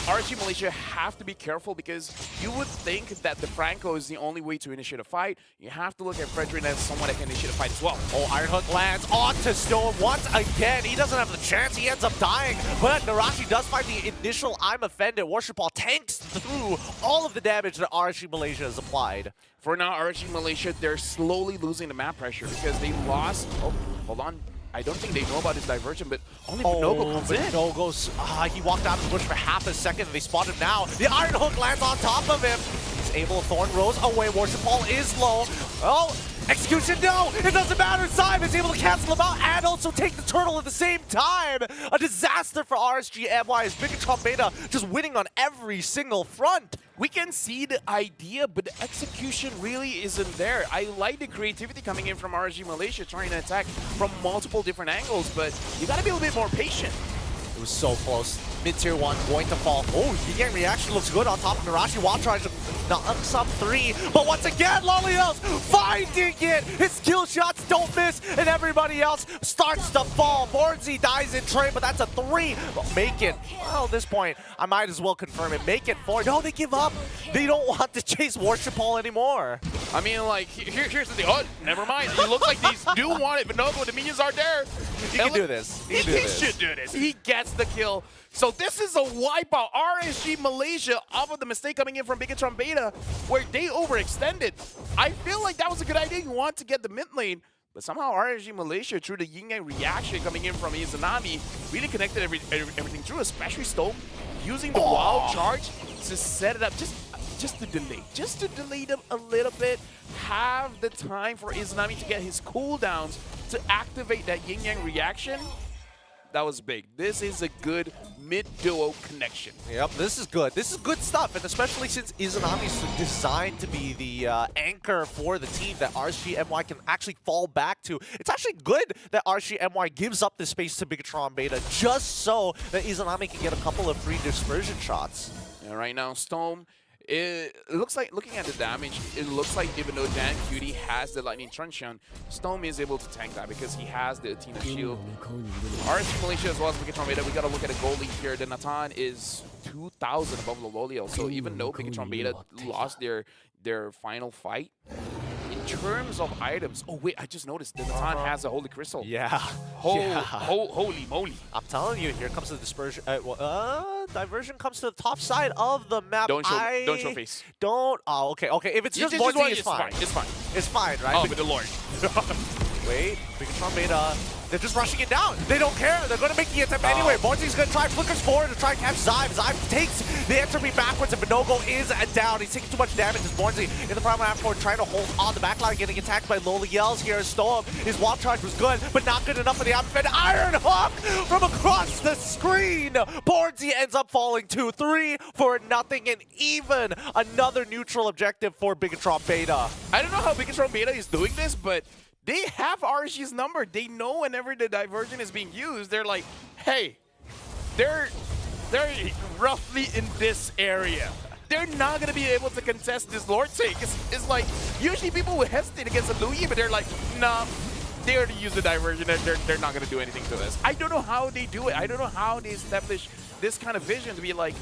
S6: RSG Malaysia have to be careful, because you would think that the Franco is the only way to initiate a fight. You have to look at Fredrin as someone that can initiate a fight as well.
S3: Oh, Iron Hook lands onto Stone once again. He doesn't have the chance. He ends up dying. But Narashi does find the initial I'm offended. Worship Ball tanks through all of the damage that RSG Malaysia has applied.
S6: For now, RSG Malaysia, they're slowly losing the map pressure because they lost. Oh, hold on. I don't think they know about his diversion, but only Vinogo comes in.
S3: Vinogo's, he walked out of the bush for half a second, and they spot him now. The Iron Hook lands on top of him. He's able to Thorn Rose away. Worship Ball is low. Oh, execution, no! It doesn't matter. Zyme is able to cancel him out and also take the turtle at the same time. A disaster for RSGMY as Bigatron Beta just winning on every single front.
S6: We can see the idea, but the execution really isn't there. I like the creativity coming in from RSG Malaysia, trying to attack from multiple different angles, but you gotta be a little bit more patient.
S3: It was so close. Mid-tier 1 going to fall. Oh, the game reaction looks good on top of Narashi. Wild tries to knock some 3. But once again, Lolios finding it. His skill shots don't miss, and everybody else starts to fall. Bornzy dies in trade, but that's a 3. But make it. Well, at this point, I might as well confirm it. Make it 4. No, they give up. They don't want to chase Worship Ball anymore.
S6: I mean, like, here's the thing. Oh, never mind. It looks like these do want it, but no, the minions are there.
S3: He can do this.
S6: He should do this. He gets the kill. So this is a wipeout. RSG Malaysia off of the mistake coming in from Bigatron Beta, where they overextended. I feel like that was a good idea. You want to get the mid lane, but somehow RSG Malaysia, through the yin-yang reaction coming in from Izanami, really connected everything through, especially Stone, using the wild charge to set it up just to delay them a little bit, have the time for Izanami to get his cooldowns to activate that yin-yang reaction. That was big. This is a good mid-duo connection.
S3: Yep, this is good. This is good stuff, and especially since Izanami is designed to be the anchor for the team that RSGMY can actually fall back to. It's actually good that RSGMY gives up the space to Bigatron Beta just so that Izanami can get a couple of free dispersion shots.
S6: And right now, Stone, it looks like, looking at the damage, it looks like even though Dan Cutie has the Lightning Truncheon, Stone is able to tank that because he has the Athena shield. RSG Malaysia as well as Bigatron Beta, we gotta look at the goal lead here. The Natan is 2,000 above Lololio, so even though Bigatron Beta lost their final fight, in terms of items, oh wait, I just noticed the Natan has a Holy Crystal.
S3: Yeah.
S6: Holy moly.
S3: I'm telling you, here comes the dispersion. diversion comes to the top side of the map.
S6: Don't show face.
S3: Don't. Oh, okay. Okay. If it's just
S6: one,
S3: Borzi, it's fine.
S6: It's fine.
S3: It's fine, right?
S6: Oh, but the Lord.
S3: Wait, Bigatron Beta. They're just rushing it down. They don't care. They're going to make the attempt anyway. Borzi's going to try, flickers forward to try and catch Zyve. Zyve takes the entry backwards, and Binogo is down. He's taking too much damage as Borzi in the primary half court trying to hold on the backline, getting attacked by Lola Yells here. Stoem, his wall charge was good, but not good enough for the outfit. Iron Hook from across the screen. Borzi ends up falling 2-3 for nothing, and even another neutral objective for Bigatron Beta.
S6: I don't know how Bigatron Beta is doing this, but they have RSG's number. They know whenever the diversion is being used, they're like, hey, they're roughly in this area. They're not going to be able to contest this Lord take. It's like, usually people would hesitate against a Louis, but they're like, nah, they already use the diversion. They're not going to do anything to us. I don't know how they do it. I don't know how they establish this kind of vision to be like,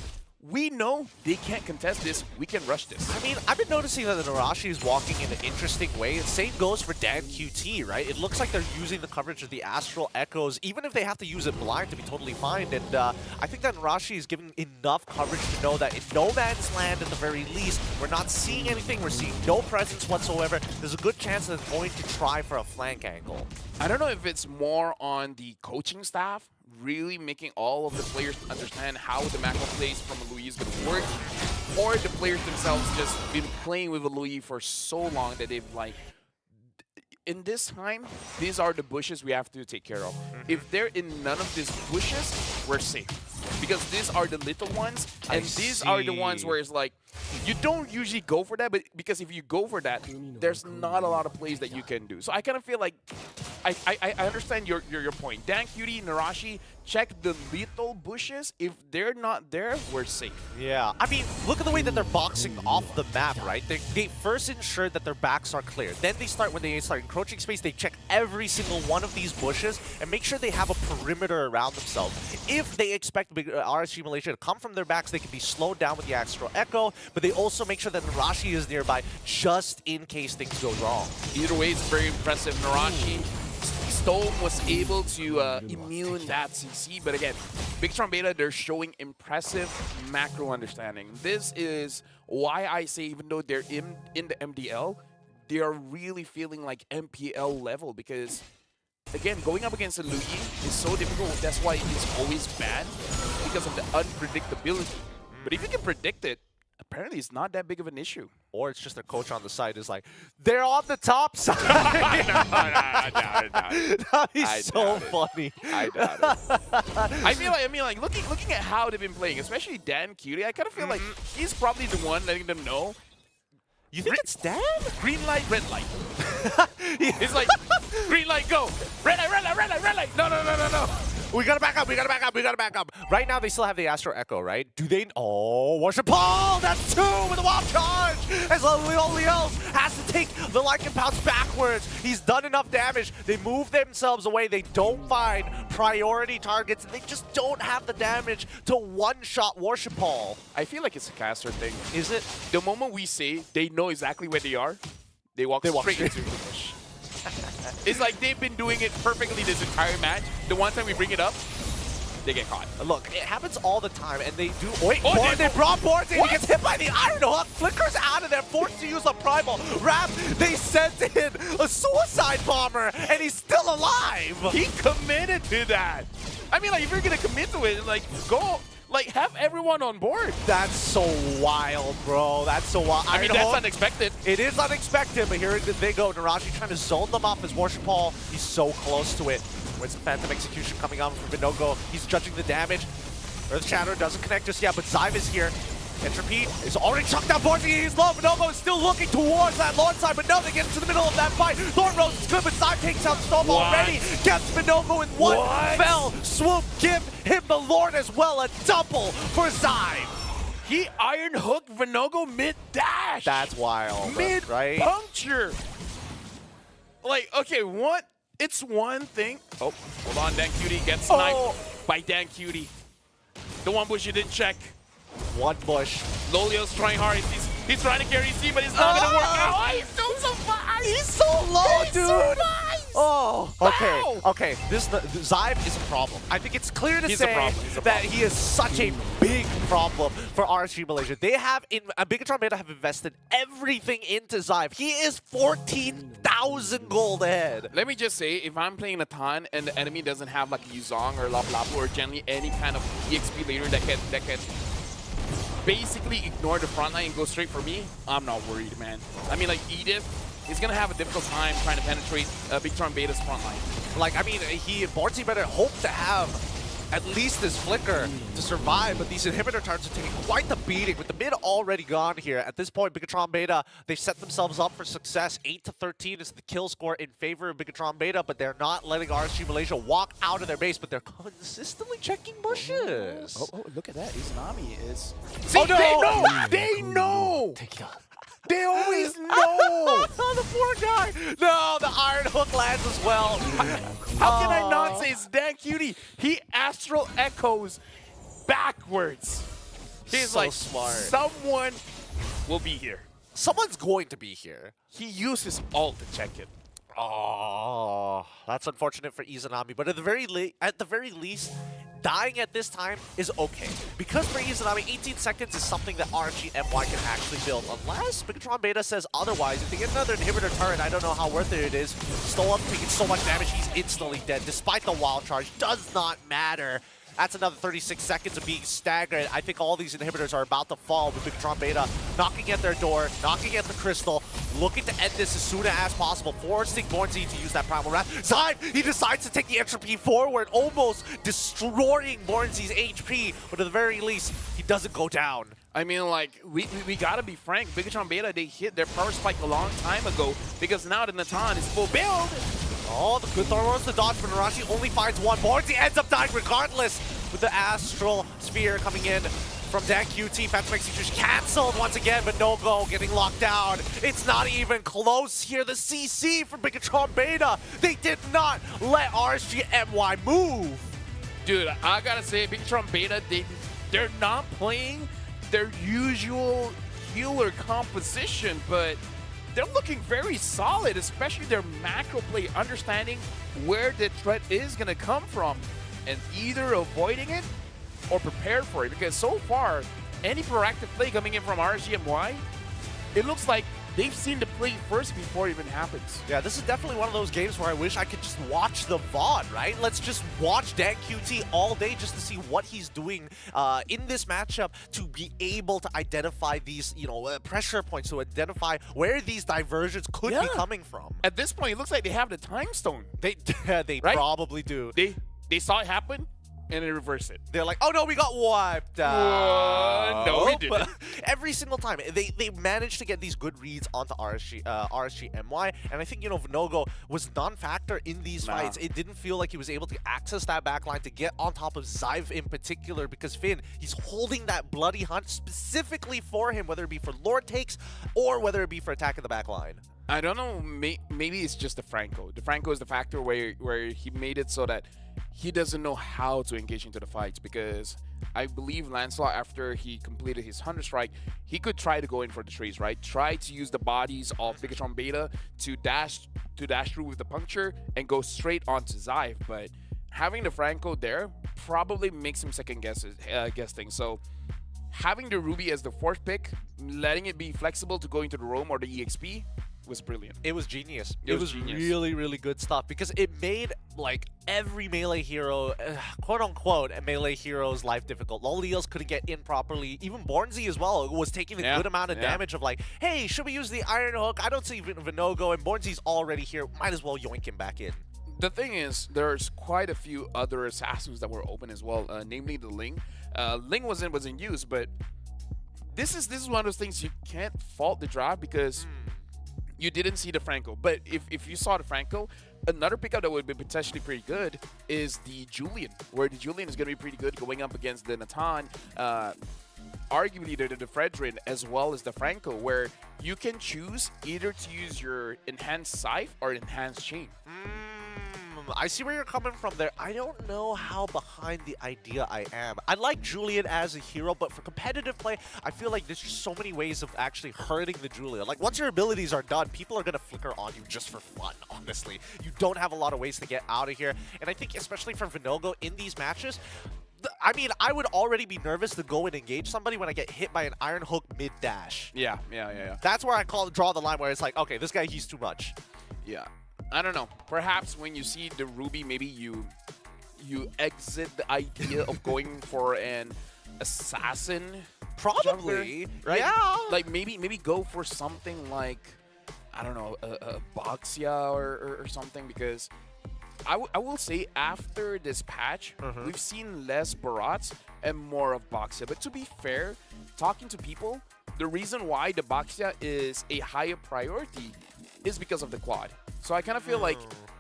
S6: we know they can't contest this. We can rush this.
S3: I mean, I've been noticing that the Narashi is walking in an interesting way. Same goes for Dan QT, right? It looks like they're using the coverage of the Astral Echoes, even if they have to use it blind to be totally fine. And I think that Narashi is giving enough coverage to know that in no man's land, at the very least, we're not seeing anything. We're seeing no presence whatsoever. There's a good chance that they're going to try for a flank angle.
S6: I don't know if it's more on the coaching staff really making all of the players understand how the macro plays from a Louis is going to work, or the players themselves just been playing with a Louis for so long that they've like, in this time, these are the bushes we have to take care of. If they're in none of these bushes, we're safe. Because these are the little ones, and these are the ones where it's like, you don't usually go for that, but because if you go for that, there's not a lot of plays that you can do. So I kind of feel like, I understand your point. Dan Cutie, Narashi, check the little bushes. If they're not there, we're safe.
S3: Yeah, I mean, look at the way that they're boxing off the map, right? They first ensure that their backs are clear. Then they start, when they start encroaching space, they check every single one of these bushes and make sure they have a perimeter around themselves. If they expect RSG Malaysia to come from their backs, they can be slowed down with the Astral Echo, but they also make sure that Narashi is nearby just in case things go wrong.
S6: Either way, it's very impressive. Narashi, Stoem was able to immune that CC, but again, Bigatron Beta, they're showing impressive macro understanding. This is why I say, even though they're in the MDL, they are really feeling like MPL level, because again, going up against a Louis is so difficult. That's why it's always bad, because of the unpredictability. But if you can predict it, apparently it's not that big of an issue.
S3: Or it's just their coach on the side is like, they're on the top side. That'd be so funny.
S6: I doubt it. I mean, like looking at how they've been playing, especially Dan Cutie, I kind of feel like he's probably the one letting them know.
S3: You think it's Dan?
S6: Green light, red light. It's like, green light, go. Red light, red light, red light, red light. No, no, no, no, no.
S3: We gotta back up, we gotta back up, we gotta back up. Right now, they still have the Astro Echo, right? Do they? Oh, Worship Paul! That's 2 with a wall charge! As Leos has to take the Lycan Pounce backwards. He's done enough damage. They move themselves away. They don't find priority targets, and they just don't have the damage to one-shot Worship Paul.
S6: I feel like it's a caster thing.
S3: Is it?
S6: The moment we say they know exactly where they are, they walk straight into the bush. It's like they've been doing it perfectly this entire match. The one time we bring it up, they get caught.
S3: Look, it happens all the time, and they do. Wait, they brought boards in. He gets hit by the Iron Hook, flickers out of there, forced to use a primal. Wrap, they sent in a suicide bomber, and he's still alive.
S6: He committed to that. I mean, like, if you're gonna commit to it, like, go. Like, have everyone on board.
S3: That's so wild, bro. That's so wild.
S6: I mean, that's unexpected.
S3: It is unexpected, but here they go. Narashi trying to zone them up as Worship Paul. He's so close to it. Where's the Phantom Execution coming on from Binogo? He's judging the damage. Earth Shatter doesn't connect just yet, but Zyve is here. Entropy is already chucked down Borzi. He's low. Binogo is still looking towards that Lord side, but no, they get into the middle of that fight. Thorn Rose is good, but Zyve takes out Storm already. Gets Binogo in one fell swoop. Give him the Lord as well. A double for Zyve.
S6: He Iron Hook Binogo mid-dash.
S3: That's wild, right?
S6: Mid-puncture. Like, okay, what? It's one thing. Oh, hold on. Dan Cutie gets sniped by Dan Cutie. The one bush you didn't check.
S3: One bush.
S6: Lolio's trying hard. He's trying to carry C, but it's not gonna work out. Oh, he's still survived.
S3: He's so low, dude.
S6: Survives.
S3: Oh, okay,
S6: Wow.
S3: okay. This Zyve is a problem. I think it's clear to
S6: He's a
S3: say
S6: problem. He's a
S3: that
S6: problem.
S3: he is such a big problem for RSG Malaysia. They have, Bigatron Beta have invested everything into Zyve. He is 14,000 gold ahead.
S6: Let me just say, if I'm playing a ton and the enemy doesn't have like Yuzong or Lapu or generally any kind of EXP laner that can basically ignore the front line and go straight for me, I'm not worried, man. I mean, like Edith is gonna have a difficult time trying to penetrate Bigatron Beta's front line.
S3: Like, I mean, Borzi better hope to have at least this flicker to survive, but these inhibitor turns are taking quite the beating with the mid already gone here. At this point, Bigatron Beta, they've set themselves up for success. 8-13 is the kill score in favor of Bigatron Beta, but they're not letting RSG Malaysia walk out of their base, but they're consistently checking bushes.
S6: Oh, look at that. Izanami is...
S3: Oh, no!
S6: They know! They know! They always know!
S3: The poor guy! No, the Iron Hook lands as well.
S6: How can I not say it's Dan Cutie? He astral echoes backwards. He's
S3: So
S6: like,
S3: smart.
S6: someone will be here.
S3: Someone's going to be here.
S6: He used his ult to check it.
S3: Oh, that's unfortunate for Izanami, but at the very least, dying at this time is okay. Because for Izanami, 18 seconds is something that RNG MY can actually build. Unless Bigatron Beta says otherwise. If they get another inhibitor turret, I don't know how worth it is. Stola taking so much damage, he's instantly dead. Despite the wild charge, does not matter. That's another 36 seconds of being staggered. I think all these inhibitors are about to fall with Bigatron Beta knocking at their door, knocking at the crystal, looking to end this as soon as possible, forcing Bornzy to use that Primal Wrath. Zyve, he decides to take the entropy forward, almost destroying Bornzy's HP, but at the very least, he doesn't go down.
S6: I mean, like, we gotta be frank. Bigatron Beta, they hit their power spike a long time ago because now the Natan is full build.
S3: Oh, the good throw runs the dodge, but Narashi only finds one. Bornzy ends up dying regardless with the Astral Sphere coming in from Dan QT. Phantom Execution canceled once again, but no go, getting locked down. It's not even close here. The CC from Bigatron Beta. They did not let RSG MY move.
S6: Dude, I gotta say, Bigatron Beta, they're not playing their usual healer composition, but they're looking very solid, especially their macro play, understanding where the threat is going to come from and either avoiding it or prepare for it. Because so far, any proactive play coming in from RSGMY, it looks like they've seen the play first before it even happens.
S3: Yeah, this is definitely one of those games where I wish I could just watch the VOD, right? Let's just watch Dan QT all day just to see what he's doing in this matchup to be able to identify these, pressure points, to identify where these diversions could be coming from.
S6: At this point, it looks like they have the time stone.
S3: They
S6: Right?
S3: probably do.
S6: They saw it happen and they reverse it.
S3: They're like, oh no, we got wiped out.
S6: No, we didn't.
S3: Every single time, they managed to get these good reads onto RSG MY, and I think, Vinogo was non-factor in these fights. It didn't feel like he was able to access that backline to get on top of Zyve in particular, because Finn, he's holding that bloody hunt specifically for him, whether it be for Lord takes or whether it be for attack in the backline.
S6: I don't know, maybe it's just the Franco. The Franco is the factor where he made it so that he doesn't know how to engage into the fights, because I believe Lancelot, after he completed his 100 strike, he could try to go in for the trees, right? Try to use the bodies of Bigatron Beta to dash through with the puncture and go straight onto Zyve, but having the Franco there probably makes him second guess things. So having the Ruby as the fourth pick, letting it be flexible to go into the roam or the EXP, was brilliant.
S3: It was genius.
S6: It was genius.
S3: Really, really good stuff, because it made like every melee hero, quote unquote, a melee hero's life difficult. Lolios couldn't get in properly. Even Bornzy as well was taking a good amount of damage of like, hey, should we use the Iron Hook? I don't see Vinogo, and Bornzy's already here. Might as well yoink him back in.
S6: The thing is, there's quite a few other assassins that were open as well, namely the Ling. Ling was in use, but this is one of those things you can't fault the draft because you didn't see the Franco. But if you saw the Franco, another pickup that would be potentially pretty good is the Julian, where the Julian is going to be pretty good going up against the Natan, arguably the Fredrin, as well as the Franco, where you can choose either to use your enhanced Scythe or enhanced Chain.
S3: I see where you're coming from there. I don't know how behind the idea I am. I like Julian as a hero, but for competitive play, I feel like there's just so many ways of actually hurting the Julian. Like, once your abilities are done, people are going to flicker on you just for fun, honestly. You don't have a lot of ways to get out of here. And I think, especially for Vinogo in these matches, I mean, I would already be nervous to go and engage somebody when I get hit by an Iron Hook mid-dash.
S6: Yeah.
S3: That's where I draw the line where it's like, okay, this guy, he's too much.
S6: Yeah. I don't know. Perhaps when you see the Ruby, maybe you exit the idea of going for an assassin.
S3: Probably,
S6: jungler, right?
S3: Yeah.
S6: Like maybe go for something like, I don't know, a Boxia or something, because I will say after this patch, we've seen less Barats and more of Boxia. But to be fair, talking to people, the reason why the Boxia is a higher priority is because of the quad. So I kind of feel like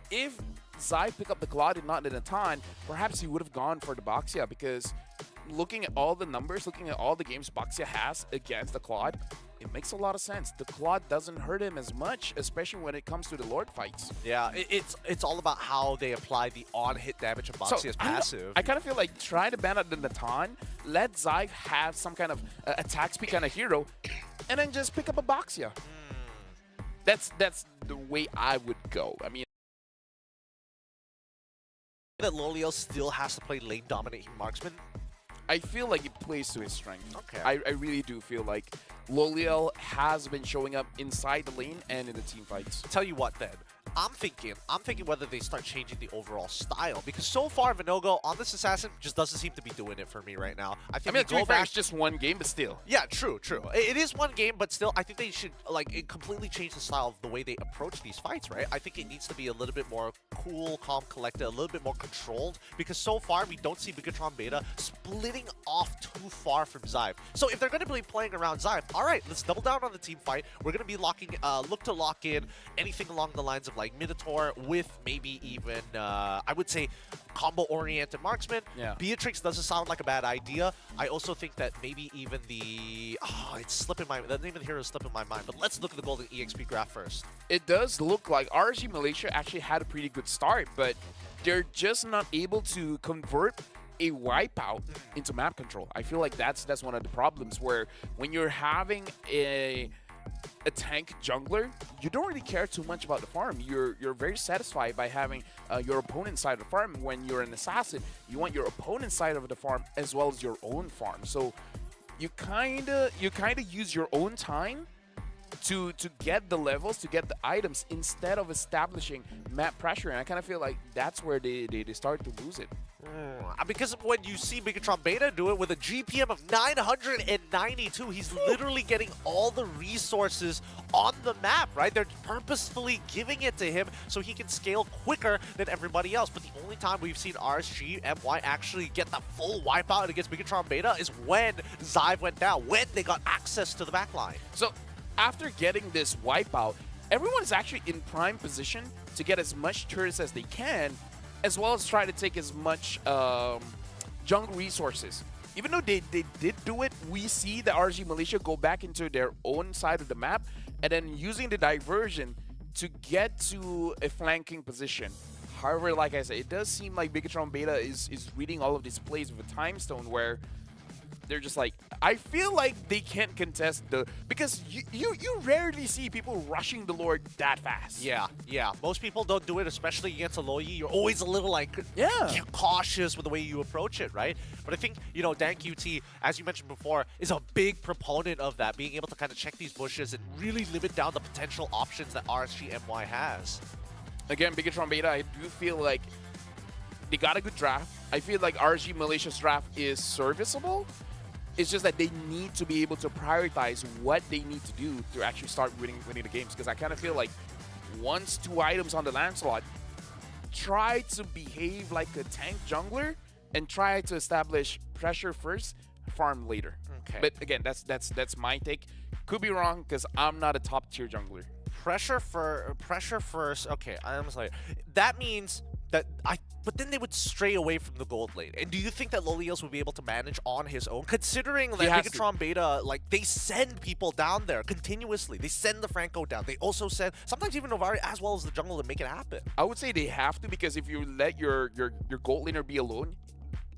S6: if Zai picked up the quad and not the Natan, perhaps he would have gone for the Boxia, because looking at all the numbers, looking at all the games Boxia has against the quad, it makes a lot of sense. The quad doesn't hurt him as much, especially when it comes to the Lord fights.
S3: Yeah, it's all about how they apply the on-hit damage of Boxia's passive.
S6: I kind of feel like try to ban out the Natan, let Zai have some kind of attack speed kind of hero, and then just pick up a Boxia. That's the way I would go. I mean,
S3: that Loliel still has to play lane dominating marksman.
S6: I feel like it plays to his strength.
S3: Okay.
S6: I really do feel like Loliel has been showing up inside the lane and in the team fights.
S3: Tell you what then, I'm thinking whether they start changing the overall style, because so far Vinogo on this assassin just doesn't seem to be doing it for me right now. I
S6: I
S3: think
S6: mean,
S3: we go back.
S6: it's just one game, but still.
S3: Yeah, true. It is one game, but still, I think they should completely change the style of the way they approach these fights, right? I think it needs to be a little bit more cool, calm, collected, a little bit more controlled, because so far we don't see Bigatron Beta splitting off too far from Zyve. So if they're going to be playing around Zyve, all right, let's double down on the team fight. We're going to be look to lock in anything along the lines of like Minotaur with maybe even, I would say, combo-oriented marksman.
S6: Yeah.
S3: Beatrix doesn't sound like a bad idea. I also think that maybe even the name of the hero is slipping my mind, but let's look at the golden EXP graph first.
S6: It does look like RSG Malaysia actually had a pretty good start, but they're just not able to convert a wipeout into map control. I feel like that's one of the problems, where when you're having a tank jungler, you don't really care too much about the farm. You're very satisfied by having your opponent's side of the farm. When you're an assassin, you want your opponent's side of the farm as well as your own farm. So you kinda use your own time to get the levels, to get the items, instead of establishing map pressure. And I kind of feel like that's where they start to lose it.
S3: Because when you see Bigatron Beta do it with a GPM of 992, he's literally getting all the resources on the map, right? They're purposefully giving it to him so he can scale quicker than everybody else. But the only time we've seen RSG MY actually get the full wipeout against Bigatron Beta is when Zyve went down, when they got access to the backline.
S6: So after getting this wipeout, everyone is actually in prime position to get as much turrets as they can, as well as try to take as much jungle resources. Even though they did do it, we see the RSG Malaysia go back into their own side of the map and then using the diversion to get to a flanking position. However, like I said, it does seem like Bigatron Beta is reading all of these plays with a time stone, where they're just like, I feel like they can't contest because you rarely see people rushing the Lord that fast.
S3: Yeah. Most people don't do it, especially against a Loyi. You're always a little cautious with the way you approach it, right? But I think, Dan QT, as you mentioned before, is a big proponent of that, being able to kind of check these bushes and really limit down the potential options that RSG MY has.
S6: Again, Bigatron Beta, I do feel like they got a good draft. I feel like RSG Malaysia's draft is serviceable. It's just that they need to be able to prioritize what they need to do to actually start winning the games. Because I kind of feel like once 2 items on the Lancelot, try to behave like a tank jungler and try to establish pressure first, farm later.
S3: Okay.
S6: But again, that's my take. Could be wrong because I'm not a top tier jungler.
S3: Pressure first. Okay, I'm sorry. That means that but then they would stray away from the gold lane. And do you think that Lolios would be able to manage on his own? Considering that
S6: has to.
S3: Megatron Beta, like, they send people down there continuously. They send the Franco down. They also send, sometimes even Novari as well as the jungle to make it happen.
S6: I would say they have to, because if you let your gold laner be alone,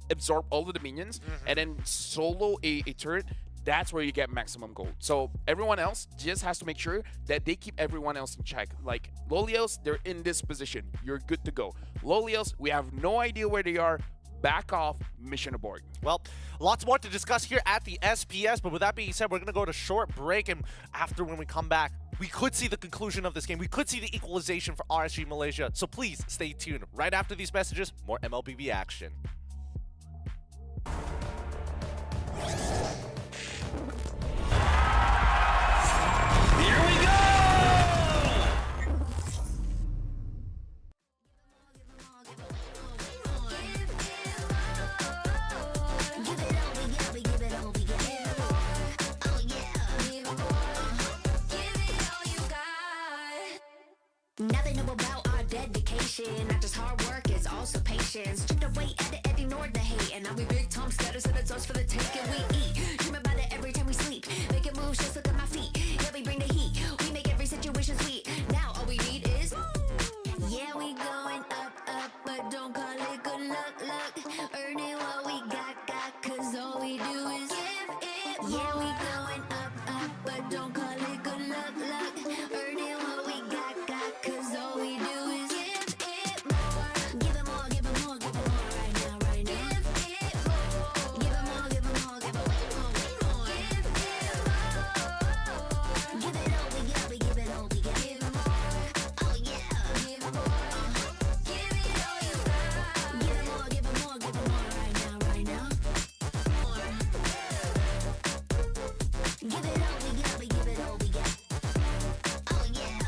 S6: absorb all of the minions, and then solo a turret, that's where you get maximum gold. So everyone else just has to make sure that they keep everyone else in check. Like Lolios, they're in this position. You're good to go. Lolios, we have no idea where they are. Back off, mission abort.
S3: Well, lots more to discuss here at the SPS, but with that being said, we're going to go to short break, and after, when we come back, we could see the conclusion of this game. We could see the equalization for RSG Malaysia. So please stay tuned. Right after these messages, more MLBB action.
S4: Here we go!
S2: Now they know about our dedication. Not just hard work, it's also patience. Chipped away at it and ignored the hate. And now we big time status and it's us for the taking. We eat, dream about it every time we sleep. Making moves, just look at my feet. Yeah, we bring the heat. We make every situation sweet. Now all we need is, yeah, we going up, but don't call it good luck. Earning what we got, cause all we do is give it. Yeah, we going up, but don't call it good luck. Earning what we got, cause all we do is give it more. Give it more, give it more, give it more right now. Give it more. Give it more, give it more, give it more. Give it all we got, we give it all we got. Give it more. Oh yeah. Give it more. Give it all you got. Give it more, give it more, give it more right now. More. Give it all we got, we give it all we got. Oh yeah.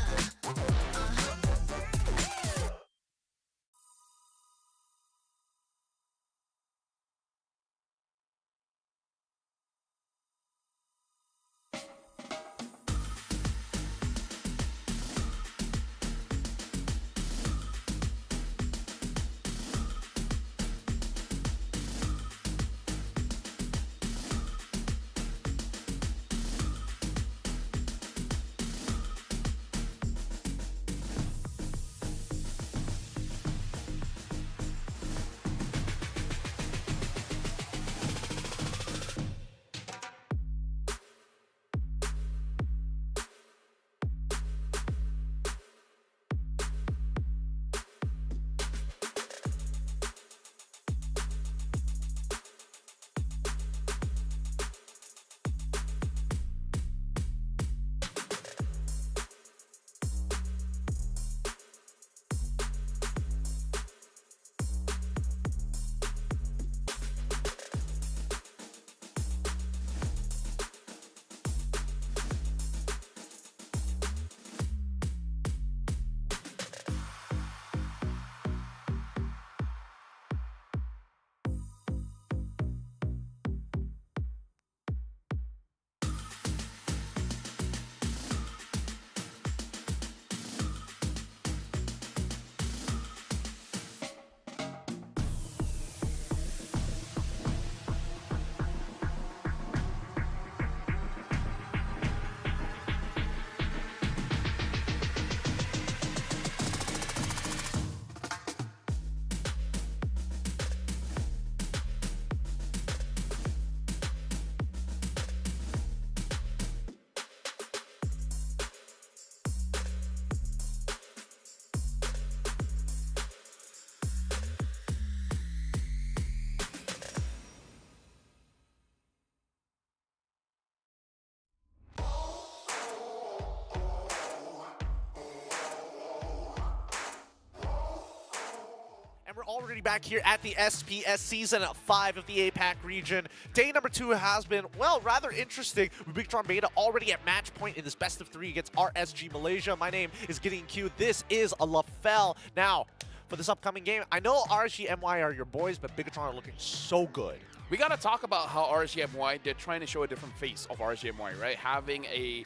S3: And we're already back here at the SPS Season 5 of the APAC region. Day number 2 has been, well, rather interesting. With Megatron Beta already at match point in this best of 3 against RSG Malaysia. My name is Gideon Q. This is a LaFell. Now, for this upcoming game, I know RSG MY are your boys, but Megatron are looking so good.
S6: We got to talk about how RSGMY, they're trying to show a different face of RSGMY, right? Having a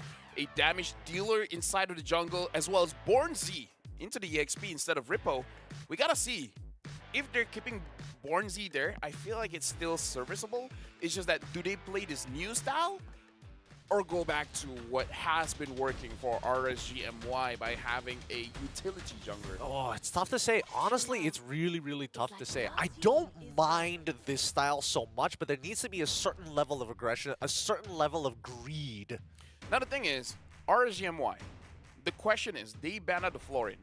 S6: damage dealer inside of the jungle, as well as Born Z into the EXP instead of Rippo. We got to see if they're keeping Bornz there, I feel like it's still serviceable. It's just that do they play this new style or go back to what has been working for RSGMY by having a utility jungler?
S3: Oh, it's tough to say. Honestly, it's really, really tough to say. I don't mind this style so much, but there needs to be a certain level of aggression, a certain level of greed.
S6: Now the thing is, RSGMY, the question is, they ban out the Florin.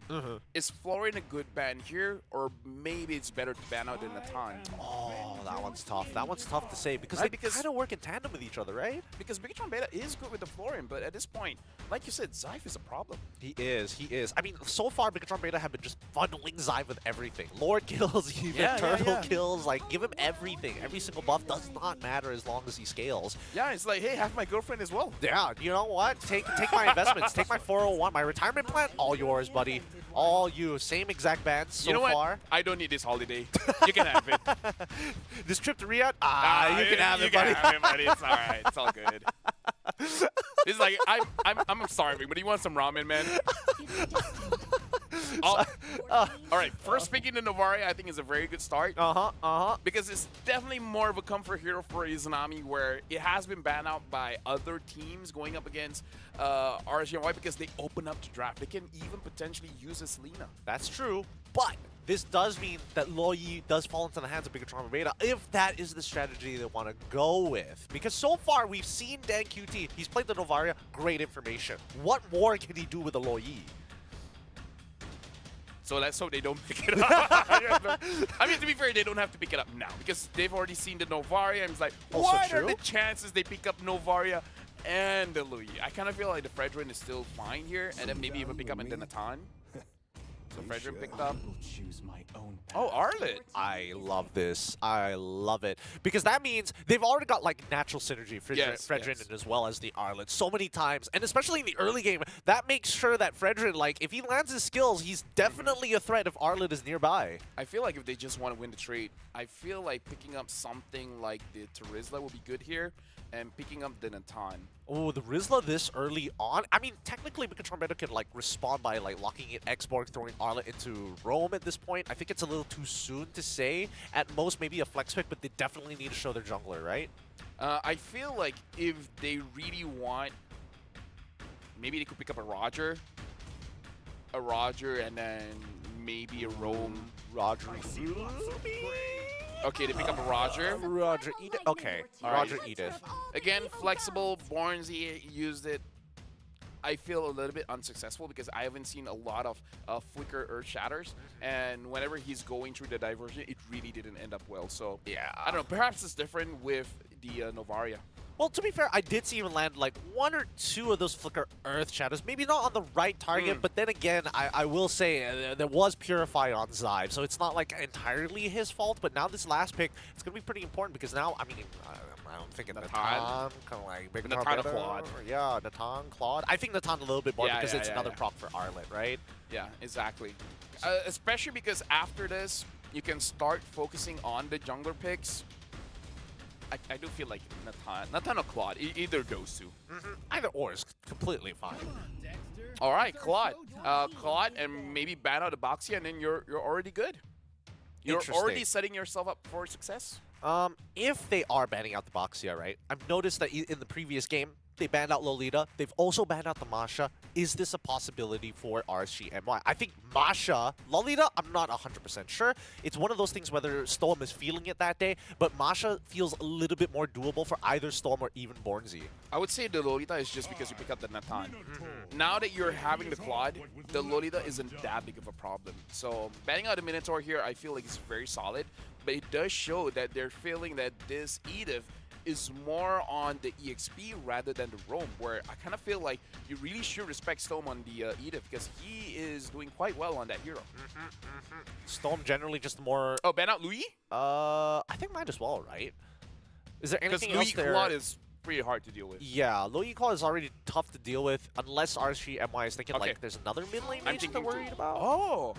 S6: Is Florin a good ban here, or maybe it's better to ban out than Natan?
S3: Oh, that one's tough. That one's tough to say because
S6: Right,
S3: they
S6: because-
S3: kind of work in tandem with each other, right?
S6: Because Bigatron Beta is good with the Florin, but at this point, like you said, Zyve is a problem.
S3: He is, he is. I mean, so far, Bigatron Beta have been just bundling Zyve with everything. Lord kills, even Turtle kills, like, give him everything. Every single buff does not matter as long as he scales.
S6: Yeah, it's like, hey, have my girlfriend as well.
S3: Yeah, you know what? Take my investments, take my 401, my retirement plan, all yours, buddy. All you. Same exact bans so
S6: You know what?
S3: far.
S6: I don't need this holiday. You can have it.
S3: This trip to Riyadh? You can have it,
S6: you
S3: buddy.
S6: can have it, buddy. It's all right. It's all good. It's like I'm starving, but you want some ramen, man? All right, first picking the Novaria, I think is a very good start. Because it's definitely more of a comfort hero for Izanami, where it has been banned out by other teams going up against RSGMY because they open up to draft. They can even potentially use a Selena.
S3: That's true, but this does mean that Loyi does fall into the hands of Bigatron Beta if that is the strategy they want to go with. Because so far, we've seen Dan QT. He's played the Novaria, great information. What more can he do with the Loyi?
S6: So let's hope they don't pick it up. I mean, to be fair, they don't have to pick it up now because they've already seen the Novaria and it's like,
S3: Also
S6: what are
S3: true.
S6: the chances they pick up Novaria and the Louis? I kind of feel like the Fredrin is still fine here and then maybe even pick up a Natan. So Fredrin picked up. Oh, Arlet.
S3: I love this. I love it. Because that means they've already got like natural synergy, Fredrin and as well as the Arlet so many times. And especially in the early game, that makes sure that Fredrin, like, if he lands his skills, he's definitely a threat if Arlet is nearby.
S6: I feel like if they just want to win the trade, I feel like picking up something like the Terizla would be good here. And picking up the Natan.
S3: Oh, the Rizla this early on? I mean, technically, Bigatron Beta could, like, respond by, like, locking in Xborg, throwing Arlet into Rome at this point. I think it's a little too soon to say. At most, maybe a flex pick, but they definitely need to show their jungler, right?
S6: I feel like if they really want, maybe they could pick up a Roger, and then maybe a Rome.
S3: Roger.
S6: Okay, they pick up a Roger.
S3: Roger Edith. Okay, Roger Edith.
S6: Again, flexible. Bornz used it. I feel a little bit unsuccessful because I haven't seen a lot of Flicker Earth Shatters. And whenever he's going through the diversion, it really didn't end up well. So,
S3: Yeah.
S6: I don't know. Perhaps it's different with the Novaria.
S3: Well, to be fair, I did see him land like 1 or 2 of those Flicker Earth Shadows. Maybe not on the right target, but then again, I will say there was Purify on Zyve, so it's not like entirely his fault. But now this last pick, it's going to be pretty important because now, I mean, I'm thinking Natan, kind of like Big
S6: Natan Claude.
S3: Yeah, Natan, Claude. I think Natan a little bit more because it's another prop for Arlet, right?
S6: Yeah, exactly. Especially because after this, you can start focusing on the jungler picks. I do feel like Natan or Claude, either those two.
S3: Either or is completely fine.
S6: All right, Claude. Claude and maybe ban out the Boxia and then you're already good. You're already setting yourself up for success.
S3: If they are banning out the Boxia, right? I've noticed that in the previous game, they banned out Lolita. They've also banned out the Masha. Is this a possibility for RSGMY? I think Masha, Lolita, I'm not 100% sure. It's one of those things whether Storm is feeling it that day, but Masha feels a little bit more doable for either Storm or even Bornz.
S6: I would say the Lolita is just because you pick up the Natan. Now that you're having the Claude, the Lolita isn't that big of a problem. So banning out the Minotaur here, I feel like it's very solid, but it does show that they're feeling that this Edith is more on the EXP rather than the Roam, where I kind of feel like you really should respect Storm on the Edith because he is doing quite well on that hero.
S3: Storm generally just more...
S6: Oh, ban out Louis?
S3: I think might as well, right? Is there anything
S6: Because
S3: else
S6: Louis
S3: there?
S6: Claude is pretty hard to deal with.
S3: Yeah, Louis Claude is already tough to deal with unless RSGMY is thinking like there's another mid lane mage they're worried about.
S6: Oh,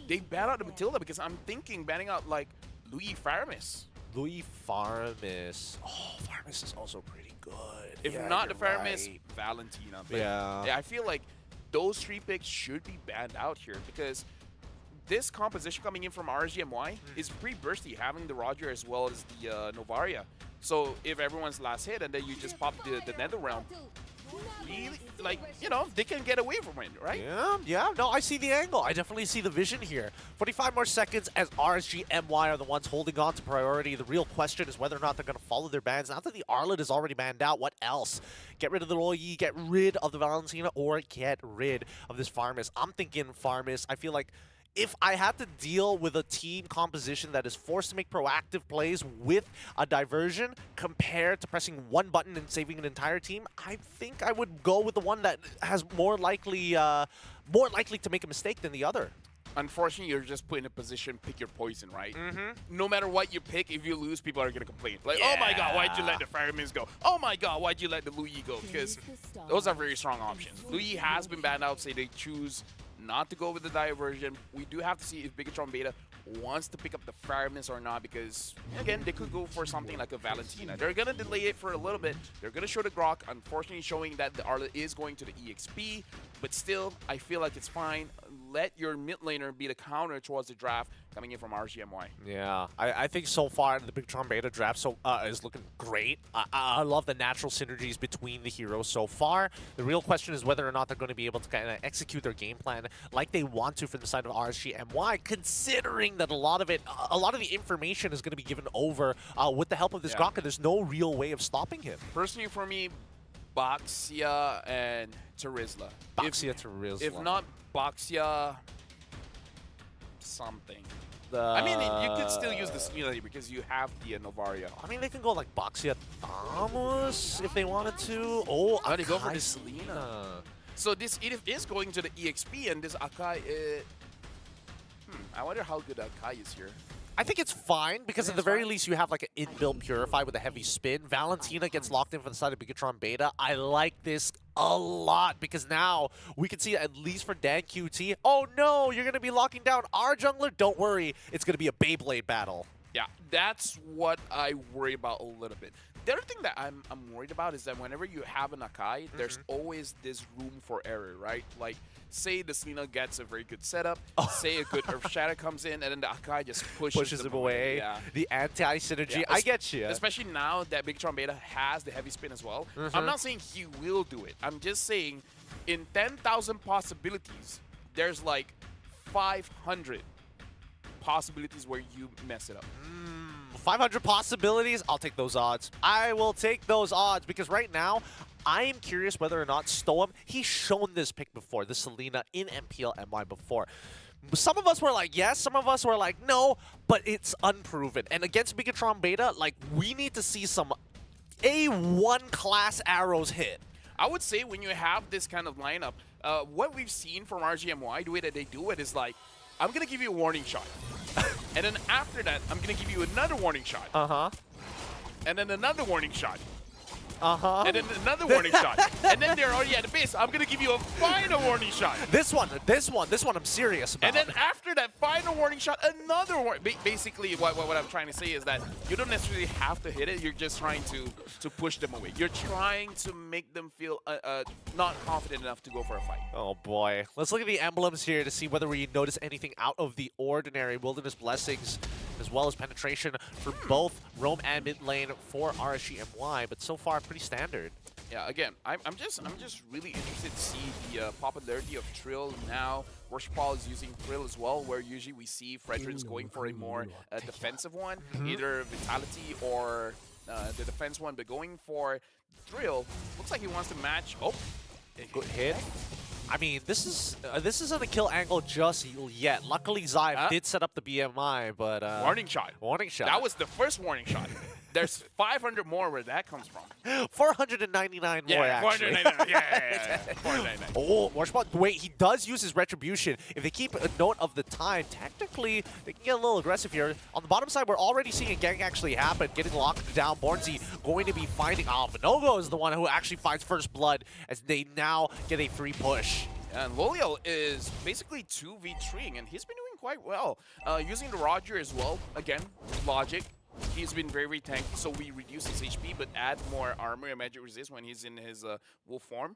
S6: they ban out the Matilda because I'm thinking banning out like Louis Faramis.
S3: Louis Farmis. Oh, Farmis is also pretty good.
S6: If
S3: Yeah,
S6: not the
S3: you're
S6: Faramis,
S3: right.
S6: Valentina. But
S3: Yeah.
S6: I feel like those 3 picks should be banned out here because this composition coming in from RGMY is pretty bursty, having the Roger as well as the Novaria. So if everyone's last hit and then you just pop the Nether Realm, really, like, you know, they can get away from it, right?
S3: Yeah, no, I see the angle. I definitely see the vision here. 45 more seconds as RSG MY are the ones holding on to priority. The real question is whether or not they're going to follow their bans. Now that the Arlet is already banned out, what else? Get rid of the Roy, get rid of the Valentina, or get rid of this Farmus. I'm thinking Farmus. I feel like if I had to deal with a team composition that is forced to make proactive plays with a diversion compared to pressing one button and saving an entire team, I think I would go with the one that has more likely to make a mistake than the other.
S6: Unfortunately, you're just put in a position, pick your poison, right? No matter what you pick, if you lose, people are going to complain. Like, oh my god, why'd you let the Firemans go? Oh my god, why'd you let the Luyi go? Because those are very strong options. Luyi has been banned out, say they choose not to go with the diversion. We do have to see if Bigatron Beta wants to pick up the Firemans or not, because, again, they could go for something like a Valentina. They're going to delay it for a little bit. They're going to show the Grok, unfortunately showing that the Arlet is going to the EXP, but still, I feel like it's fine. Let your mid laner be the counter towards the draft coming in from RGMY.
S3: Yeah, I think so far the Bigatron Beta draft is looking great. I love the natural synergies between the heroes so far. The real question is whether or not they're going to be able to kind of execute their game plan like they want to from the side of RSGMY, considering that a lot of the information is going to be given over with the help of this Grok, and there's no real way of stopping him.
S6: Personally, for me, Baxia and Terizla.
S3: Terizla.
S6: If not Baxia, something. I mean, you could still use the Snapdragon because you have the Novaria.
S3: I mean, they can go like Baxia Thamus if they wanted to. Oh,
S6: they go for the Selena. So this is going to the EXP, and this Akai. I wonder how good Akai is here.
S3: I think it's fine, because at the very least you have like an inbuilt Purify with a heavy spin. Valentina gets locked in for the side of Bigatron Beta. I like this a lot, because now we can see, at least for Dan QT, oh no, you're going to be locking down our jungler. Don't worry, it's going to be a Beyblade battle.
S6: Yeah, that's what I worry about a little bit. The other thing that I'm worried about is that whenever you have an Akai, there's always this room for error, right? Like, say the Selena gets a very good setup, say a good Earth Shatter comes in, and then the Akai just pushes him away. Yeah.
S3: The anti-synergy, yeah. I get you.
S6: Especially now that Bigatron Beta has the heavy spin as well. I'm not saying he will do it. I'm just saying in 10,000 possibilities, there's like 500 possibilities where you mess it up.
S3: 500 possibilities, I'll take those odds. I will take those odds, because right now, I am curious whether or not Stoem, he's shown this pick before, the Selena in MPL MY before. Some of us were like, yes, some of us were like, no, but it's unproven. And against Bigatron Beta, like, we need to see some A1 class arrows hit.
S6: I would say when you have this kind of lineup, what we've seen from RGMY, the way that they do it is like, I'm going to give you a warning shot. And then after that, I'm going to give you another warning shot. And then another warning shot. And then another warning shot. And then they're already at the base. I'm going to give you a final warning shot.
S3: This one I'm serious about.
S6: And then after that final warning shot, another warning. Basically, what I'm trying to say is that you don't necessarily have to hit it. You're just trying to push them away. You're trying to make them feel not confident enough to go for a fight.
S3: Oh boy. Let's look at the emblems here to see whether we notice anything out of the ordinary. Wilderness Blessings, as well as penetration for both Roam and mid lane for RSGMY, but so far pretty standard.
S6: Yeah, again, I'm just really interested to see the popularity of Trill now. Worshipal is using Trill as well, where usually we see Fredrin's going for a more defensive one, either Vitality or the defense one, but going for Trill, looks like he wants to match. Oh,
S3: good hit. I mean, this isn't a kill angle just yet. Luckily, Zyve did set up the BMI, but
S6: warning shot.
S3: Warning shot.
S6: That was the first warning shot. There's 500 more where that comes from.
S3: 499 more, actually.
S6: 499. Yeah. 499.
S3: Oh, Worshipal. Wait, he does use his retribution. If they keep a note of the time, technically, they can get a little aggressive here. On the bottom side, we're already seeing a gank actually happen, getting locked down. Bornzy going to be finding... Vinogo is the one who actually finds first blood as they now get a free push.
S6: And Lolio is basically 2v3ing, and he's been doing quite well. Using the Roger as well. Again, logic. he's been very, very tanky, so we reduce his HP, but add more armor and magic resist when he's in his wolf form.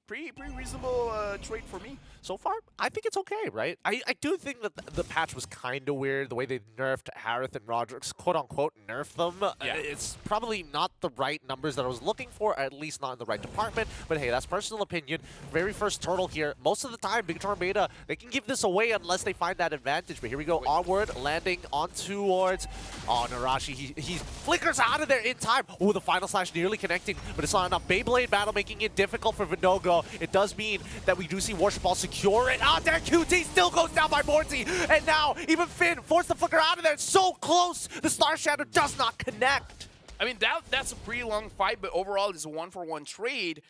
S6: Pretty reasonable trade for me.
S3: So far, I think it's okay, right? I do think that the patch was kind of weird, the way they nerfed Harith and Roderick's, quote-unquote, nerf them.
S6: Yeah.
S3: It's probably not the right numbers that I was looking for, at least not in the right department. But hey, that's personal opinion. Very first turtle here. Most of the time, Bigatron Beta, they can give this away unless they find that advantage. But here we go, onward, landing on towards... Oh, Narashi, he flickers out of there in time. Oh, the final slash nearly connecting, but it's not enough. Beyblade battle making it difficult for Vinogo. It does mean that we do see Worship Ball secure it. Ah, there QT still goes down by Morty. And now, even Finn forced the flicker out of there. It's so close. The Star Shadow does not connect.
S6: I mean, that's a pretty long fight, but overall, it's a 1-for-1 trade.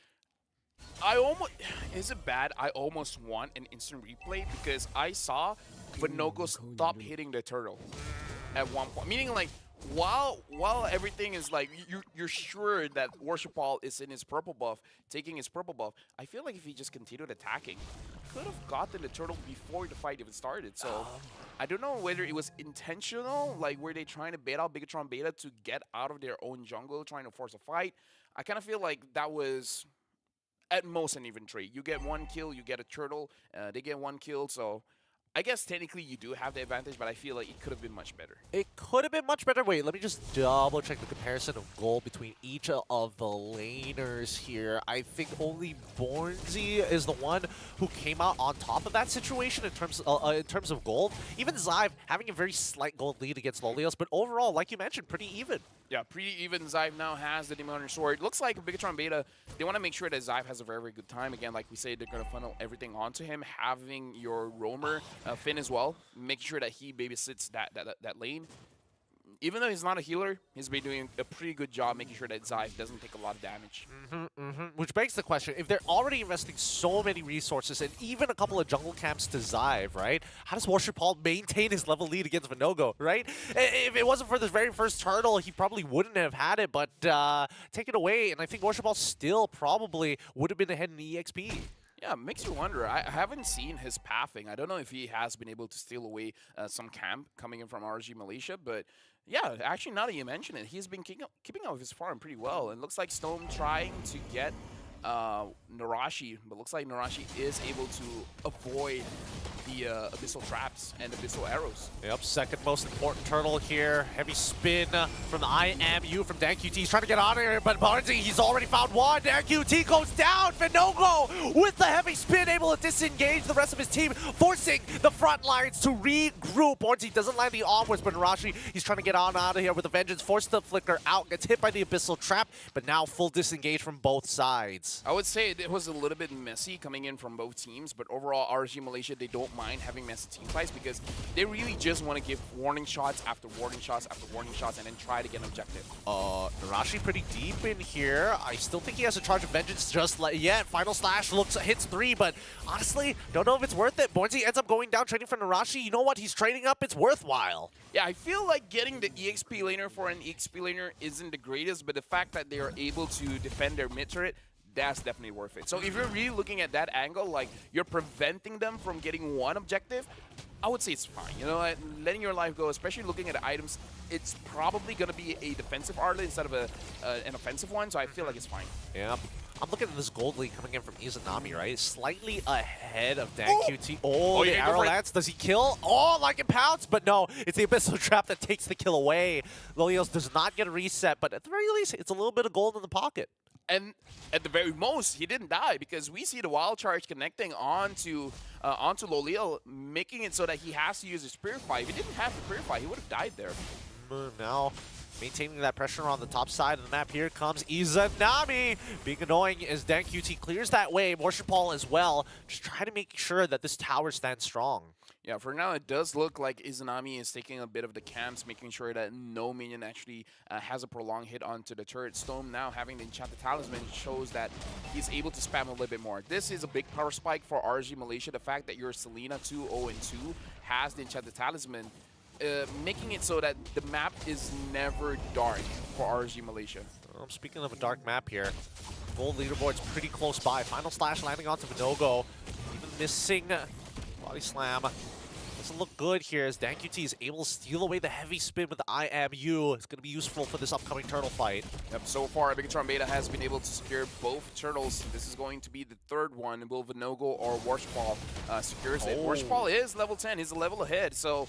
S6: Is it bad? I almost want an instant replay because I saw Vinogo stop hitting the turtle at one point. Meaning, like, while everything is like, you're sure that Worship Ball is in his purple buff, taking his purple buff, I feel like if he just continued attacking, could have gotten the turtle before the fight even started. So I don't know whether it was intentional, like were they trying to bait out Bigatron Beta to get out of their own jungle, trying to force a fight. I kind of feel like that was at most an even trade. You get one kill, you get a turtle, they get one kill, so I guess technically you do have the advantage, but I feel like it could have been much better.
S3: It could have been much better. Wait, let me just double check the comparison of gold between each of the laners here. I think only Bornzy is the one who came out on top of that situation in terms of gold. Even Zyve having a very slight gold lead against Lolios, but overall, like you mentioned, pretty even.
S6: Yeah, pretty even. Zyve now has the Demon Sword. Looks like Bigatron Beta, they want to make sure that Zyve has a very, very good time. Again, like we say, they're going to funnel everything onto him. Having your roamer, Finn as well, make sure that he babysits that lane. Even though he's not a healer, he's been doing a pretty good job making sure that Zyve doesn't take a lot of damage.
S3: Which begs the question, if they're already investing so many resources and even a couple of jungle camps to Zyve, right? How does Worship Ball maintain his level lead against Vinogo, right? If it wasn't for this very first turtle, he probably wouldn't have had it, but take it away, and I think Worship Ball still probably would have been ahead in the EXP.
S6: Yeah, it makes you wonder. I haven't seen his pathing. I don't know if he has been able to steal away some camp coming in from RG Malaysia, but yeah, actually, now that you mention it, he's been keeping up with his farm pretty well. It looks like Stone trying to get Narashi, but looks like Narashi is able to avoid the Abyssal Traps and Abyssal Arrows.
S3: Yep, second most important turtle here. Heavy spin from the IMU from DanQT. He's trying to get out of here, but Barnzy, he's already found one. DanQT goes down. Vinogo with the heavy spin, able to disengage the rest of his team, forcing the front lines to regroup. Barnzy doesn't land the onwards, but Narashi, he's trying to get on out of here with a vengeance. Forced the flicker out, gets hit by the Abyssal Trap, but now full disengage from both sides.
S6: I would say it was a little bit messy coming in from both teams, but overall, RG Malaysia, they don't mind having messy team fights because they really just want to give warning shots after warning shots after warning shots and then try to get an objective.
S3: Narashi pretty deep in here. I still think he has a charge of vengeance just like yet. Final slash hits 3, but honestly, don't know if it's worth it. Bornzy ends up going down trading for Narashi. You know what? He's trading up. It's worthwhile.
S6: Yeah, I feel like getting the EXP laner for an EXP laner isn't the greatest, but the fact that they are able to defend their mid turret, that's definitely worth it. So if you're really looking at that angle, like you're preventing them from getting one objective, I would say it's fine. You know, letting your life go, especially looking at the items, it's probably going to be a defensive Arla instead of an offensive one, so I feel like it's fine.
S3: Yeah. I'm looking at this gold lead coming in from Izanami, right? Slightly ahead of DanQT. Oh, the arrow lance. Does he kill? Oh, like it pounce, but no. It's the Abyssal Trap that takes the kill away. Lolios does not get a reset, but at the very least, it's a little bit of gold in the pocket.
S6: And at the very most, he didn't die because we see the wild charge connecting onto Loliel, making it so that he has to use his Purify. If he didn't have the Purify, he would have died there.
S3: Now, maintaining that pressure on the top side of the map. Here comes Izanami. Being annoying as DanQT clears that way. Worship Ball as well. Just trying to make sure that this tower stands strong.
S6: Yeah, for now, it does look like Izanami is taking a bit of the camps, making sure that no minion actually has a prolonged hit onto the turret. Stone now having the Enchanted Talisman shows that he's able to spam a little bit more. This is a big power spike for RG Malaysia. The fact that your Selena 2-0-2 has the Enchanted Talisman, making it so that the map is never dark for RG Malaysia.
S3: Speaking of a dark map here, gold leaderboard's pretty close by. Final slash landing onto Vinogo. Even missing body slam. doesn't look good here as DanQT is able to steal away the heavy spin with the IMU. It's going to be useful for this upcoming turtle fight.
S6: Yep, so far, Bigatron Beta has been able to secure both turtles. This is going to be the third one. Will Vinogo or Warshball secures it? Warshball is level 10. He's a level ahead. So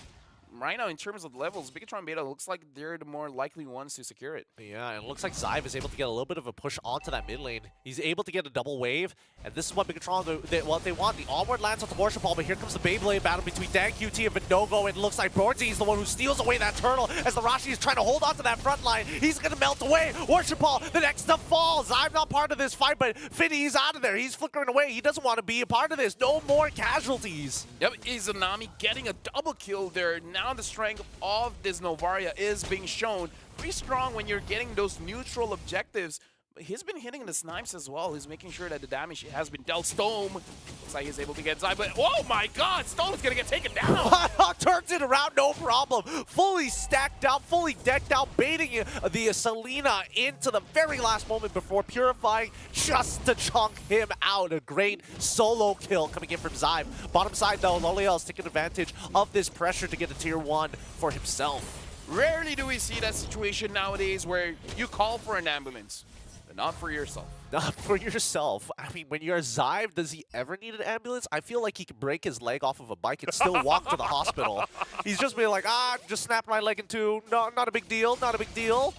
S6: right now, in terms of levels, Bigatron Beta looks like they're the more likely ones to secure it.
S3: Yeah, and it looks like Xive is able to get a little bit of a push onto that mid lane. He's able to get a double wave, and this is what Bigatron, what they want. The onward lands on the Worship Ball, but here comes the Beyblade battle between DanQT and Vinogo, and it looks like Borzi is the one who steals away that turtle as the Rashi is trying to hold on to that front line. He's going to melt away. Worship Ball, the next to fall. Xive not part of this fight, but Finny's out of there. He's flickering away. He doesn't want to be a part of this. No more casualties.
S6: Yep, Izanami getting a double kill there. Now the strength of this Novaria is being shown. Pretty strong when you're getting those neutral objectives. But he's been hitting the snipes as well. He's making sure that the damage has been dealt. Stone looks like he's able to get Xive, but oh my god, Stone is gonna get taken down.
S3: Turns it around, no problem. Fully stacked out, fully decked out, baiting the Selena into the very last moment before purifying just to chunk him out. A great solo kill coming in from Xive. Bottom side though, Loliel is taking advantage of this pressure to get a tier 1 for himself.
S6: Rarely do we see that situation nowadays where you call for an ambulance, but not for yourself.
S3: Not for yourself. I mean, when you're Xive, does he ever need an ambulance? I feel like he can break his leg off of a bike and still walk to the hospital. He's just being like, just snapped my leg in two. No, not a big deal, not a big deal.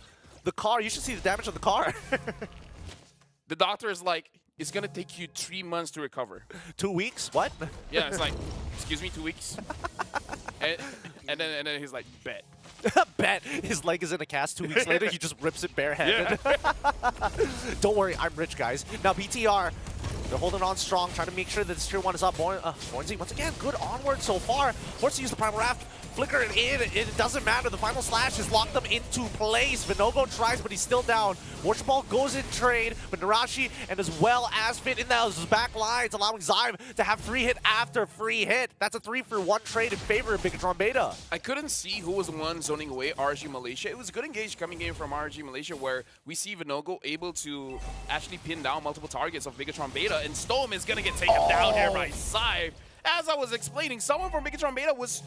S3: The car, you should see the damage on the car.
S6: The doctor is like, it's gonna take you 3 months to recover.
S3: 2 weeks? What?
S6: Yeah, it's like, excuse me, 2 weeks? and then he's like, bet.
S3: Bet his leg is in a cast. 2 weeks later, he just rips it barehanded. Yeah. Don't worry, I'm rich, guys. Now, BTR, they're holding on strong, trying to make sure that this tier 1 is up. Bornzy, once again, good onward so far. Forced to use the Primal Raft. Flicker it in, it doesn't matter. The final slash has locked them into place. Vinogo tries, but he's still down. Worship Ball goes in trade, but Narashi and as well as Fit in those back lines, allowing Xive to have free hit after free hit. That's a 3-for-1 trade in favor of Bigatron Beta.
S6: I couldn't see who was the one zoning away RG Malaysia. It was a good engage coming in from RG Malaysia where we see Vinogo able to actually pin down multiple targets of Bigatron Beta, and Storm is going to get taken down here by Xive. As I was explaining, someone from Bigatron Beta was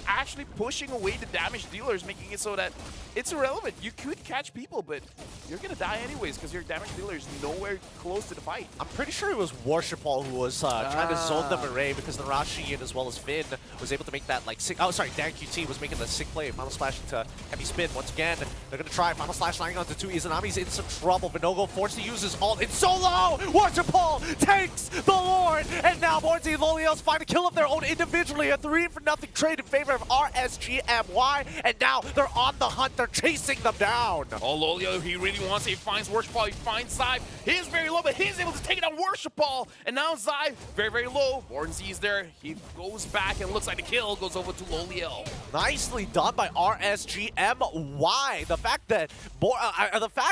S6: actually pushing away the damage dealers, making it so that it's irrelevant. You could catch people, but you're going to die anyways because your damage dealer is nowhere close to the fight.
S3: I'm pretty sure it was Worship Ball who was trying to zone the array because Narashi and as well as Finn was able to make that like sick. Oh, sorry, DanQT was making the sick play. Final Slash into heavy spin. Once again, they're going to try Final Slash lying onto 2. Izanami's in some trouble. Vinogo forced to use his ult. It's solo! Worship Ball takes the Lord! And now Borzi and Loliel's find a kill of their own individually. A 3-for-0 trade in favor of RSGMY. And now they're on the hunt. They're chasing them down.
S6: Oh, Loliel, he really wants it. He finds Worship Ball. He finds Xive. He is very low, but he's able to take it on Worship Ball. And now Xive, very, very low. Bornzy is there. He goes back and looks like the kill goes over to Loliel.
S3: Nicely done by RSGMY. The fact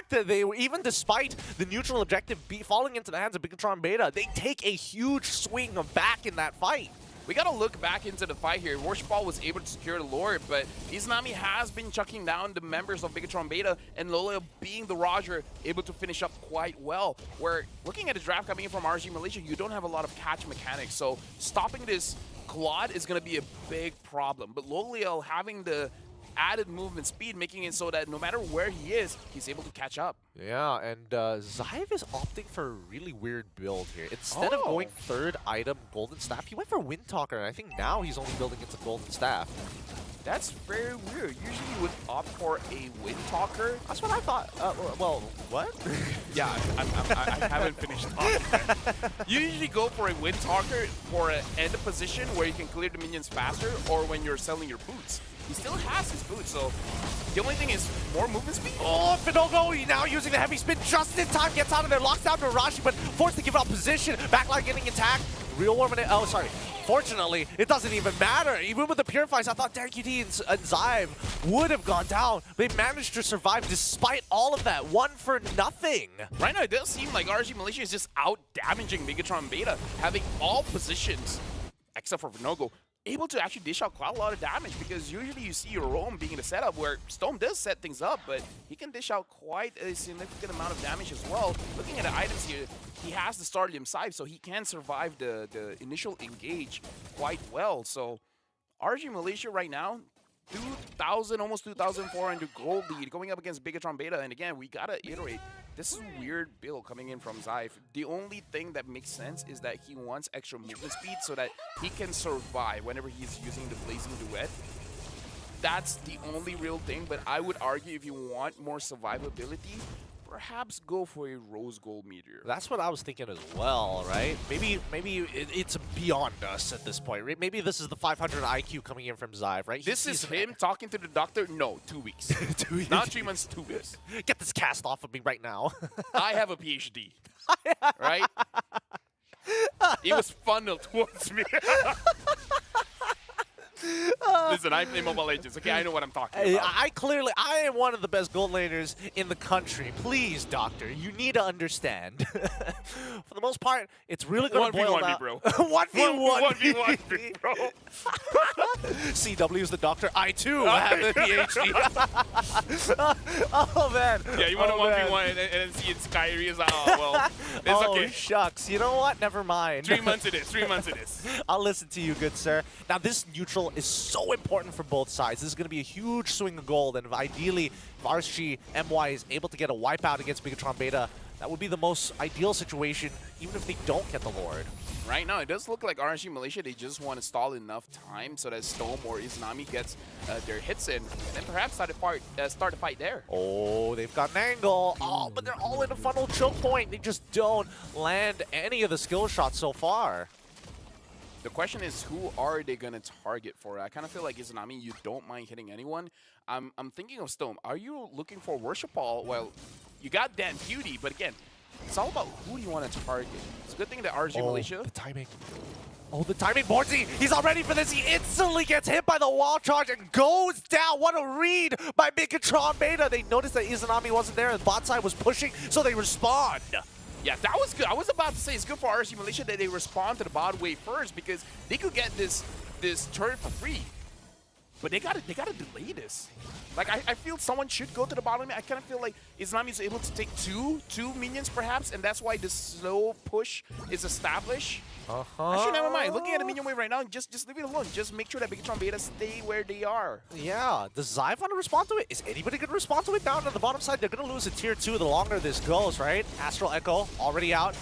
S3: that they were, even despite the neutral objective falling into the hands of Bigatron Beta, they take a huge swing back in that fight.
S6: We gotta look back into the fight here. Worship Ball was able to secure the Lord, but Izanami has been chucking down the members of Bigatron Beta, and Lola, being the Roger, able to finish up quite well. Where, looking at the draft coming in from RG Malaysia, you don't have a lot of catch mechanics, so stopping this Claude is gonna be a big problem. But Loliel having the added movement speed, making it so that no matter where he is, he's able to catch up.
S3: Yeah, and Xive is opting for a really weird build here. Instead of going 3rd item Golden Staff, he went for Wind Talker, and I think now he's only building into Golden Staff.
S6: That's very weird. Usually you would opt for a Wind Talker.
S3: That's what I thought. Well, what?
S6: Yeah, I haven't finished talking. You usually go for a Wind Talker for an end position where you can clear the minions faster, or when you're selling your boots. He still has his boots, so the only thing is more movement speed.
S3: Oh, Vinogo now using the heavy spin just in time, gets out of there, locks down to Narashi, but forced to give up position. Backline getting attacked. Real warm in it. Oh, sorry. Fortunately, it doesn't even matter. Even with the Purifies, I thought DanQT and Xive would have gone down. They managed to survive despite all of that. 1 for nothing.
S6: Right now, it does seem like RG Malaysia is just out-damaging Bigatron Beta, having all positions, except for Vinogo, able to actually dish out quite a lot of damage, because usually you see your Rome being in a setup where Storm does set things up, but he can dish out quite a significant amount of damage as well. Looking at the items here, he has the Stardom Scythe, so he can survive the initial engage quite well. So RG Malaysia right now, 2,000, almost 2,400 gold lead going up against Bigatron Beta. And again, we gotta iterate. This is a weird build coming in from Zyve. The only thing that makes sense is that he wants extra movement speed so that he can survive whenever he's using the Blazing Duet. That's the only real thing, but I would argue if you want more survivability, perhaps go for a Rose Gold Meteor.
S3: That's what I was thinking as well, right? Maybe it's beyond us at this point. Right? Maybe this is the 500 IQ coming in from Zyve, right?
S6: This is him talking to the doctor? No, 2 weeks.
S3: 2 weeks.
S6: Not 3 months, 2 weeks.
S3: Get this cast off of me right now.
S6: I have a PhD, right? It was funneled towards me. Listen, I play Mobile Legends. Okay, I know what I'm talking about.
S3: I am one of the best gold laners in the country. Please, doctor, you need to understand. For the most part, it's really going to boil
S6: 1v1 me,
S3: down.
S6: bro.
S3: 1v1
S6: me, bro.
S3: CW is the doctor. I too have a PhD. Oh man.
S6: Yeah, you want
S3: Oh,
S6: to
S3: man.
S6: 1v1 and then see it's Kyrie is like, oh, well, it's
S3: Oh
S6: okay.
S3: shucks. You know what? Never mind.
S6: 3 months it is, 3 months it is.
S3: I'll listen to you, good sir. Now, this neutral is so important for both sides. This is going to be a huge swing of gold, and ideally, if RSG MY is able to get a wipeout against Bigatron Beta, that would be the most ideal situation, even if they don't get the Lord.
S6: Right now, it does look like RNG Malaysia, they just want to stall enough time so that Storm or Izanami gets their hits in, and then perhaps start the fight there.
S3: Oh, they've got an angle. Oh, but they're all in a funnel choke point. They just don't land any of the skill shots so far.
S6: The question is, who are they going to target for? I kind of feel like Izanami, you don't mind hitting anyone. I'm thinking of Stone. Are you looking for Worship Ball? Well, you got Dan Beauty, but again, it's all about who do you want to target. It's a good thing that RG Malaysia.
S3: The timing. Oh, the timing. Borzi, he's all ready for this. He instantly gets hit by the wall charge and goes down. What a read by Bigatron Beta. They noticed that Izanami wasn't there and the bot side was pushing, so they respond.
S6: Yeah, that was good. I was about to say it's good for RSG Malaysia that they respond to the bot wave first because they could get this turret for free. But they gotta delay this. Like I feel someone should go to the bottom. I kind of feel like Izanami is able to take two minions perhaps, and that's why the slow push is established. Actually, never mind. Looking at the minion wave right now, just leave it alone. Just make sure that Bigatron Beta stay where they are.
S3: Yeah, does Zyve want to respond to it? Is anybody going to respond to it? Down on the bottom side, they're going to lose a tier 2 the longer this goes, right? Astral Echo already out.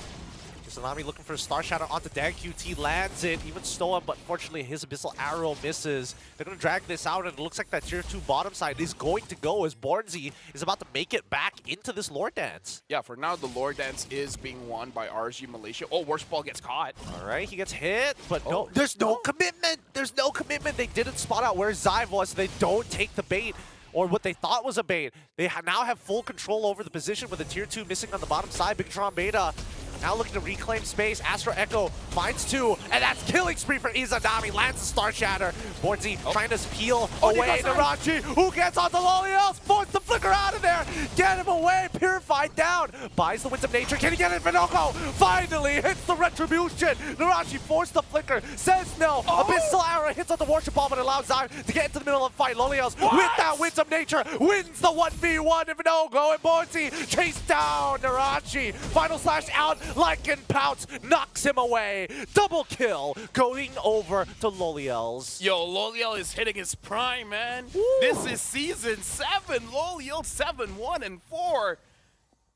S3: Izanami looking for a Star Shadow onto Dan QT, lands it, even Stoa, but unfortunately his Abyssal Arrow misses. They're going to drag this out, and it looks like that tier 2 bottom side is going to go as Bornzy is about to make it back into this Lord Dance.
S6: Yeah, for now, the Lord Dance is being won by RSG Malaysia. Oh, Worship Ball gets caught.
S3: All right, he gets hit, but no, there's no commitment. There's no commitment. They didn't spot out where Zyve was, so they don't take the bait. Or what they thought was a bait. They now have full control over the position with the tier 2 missing on the bottom side. Bigatron Beta now looking to reclaim space. Astro Echo finds 2, and that's killing spree for Izanami. Lands the Star Shatter. Bornzy trying to peel away. Narachi, who gets onto Lolios, forced the flicker out of there. Get him away. Purified down. Buys the Winds of Nature. Can he get it? Vinoco finally hits the Retribution. Narachi forced the flicker. Says no. Abyssal Arrow hits on the Worship Ball, but allows Zyve to get into the middle of the fight. Lolios with that Winds of Nature wins the 1v1. Vinoco and Bornzy chase down Narachi. Final slash out. Lycan Pounce knocks him away. Double kill going over to Loliels.
S6: Yo, Loliel is hitting his prime, man.
S3: Woo.
S6: This is season 7. Loliel 7-1-4.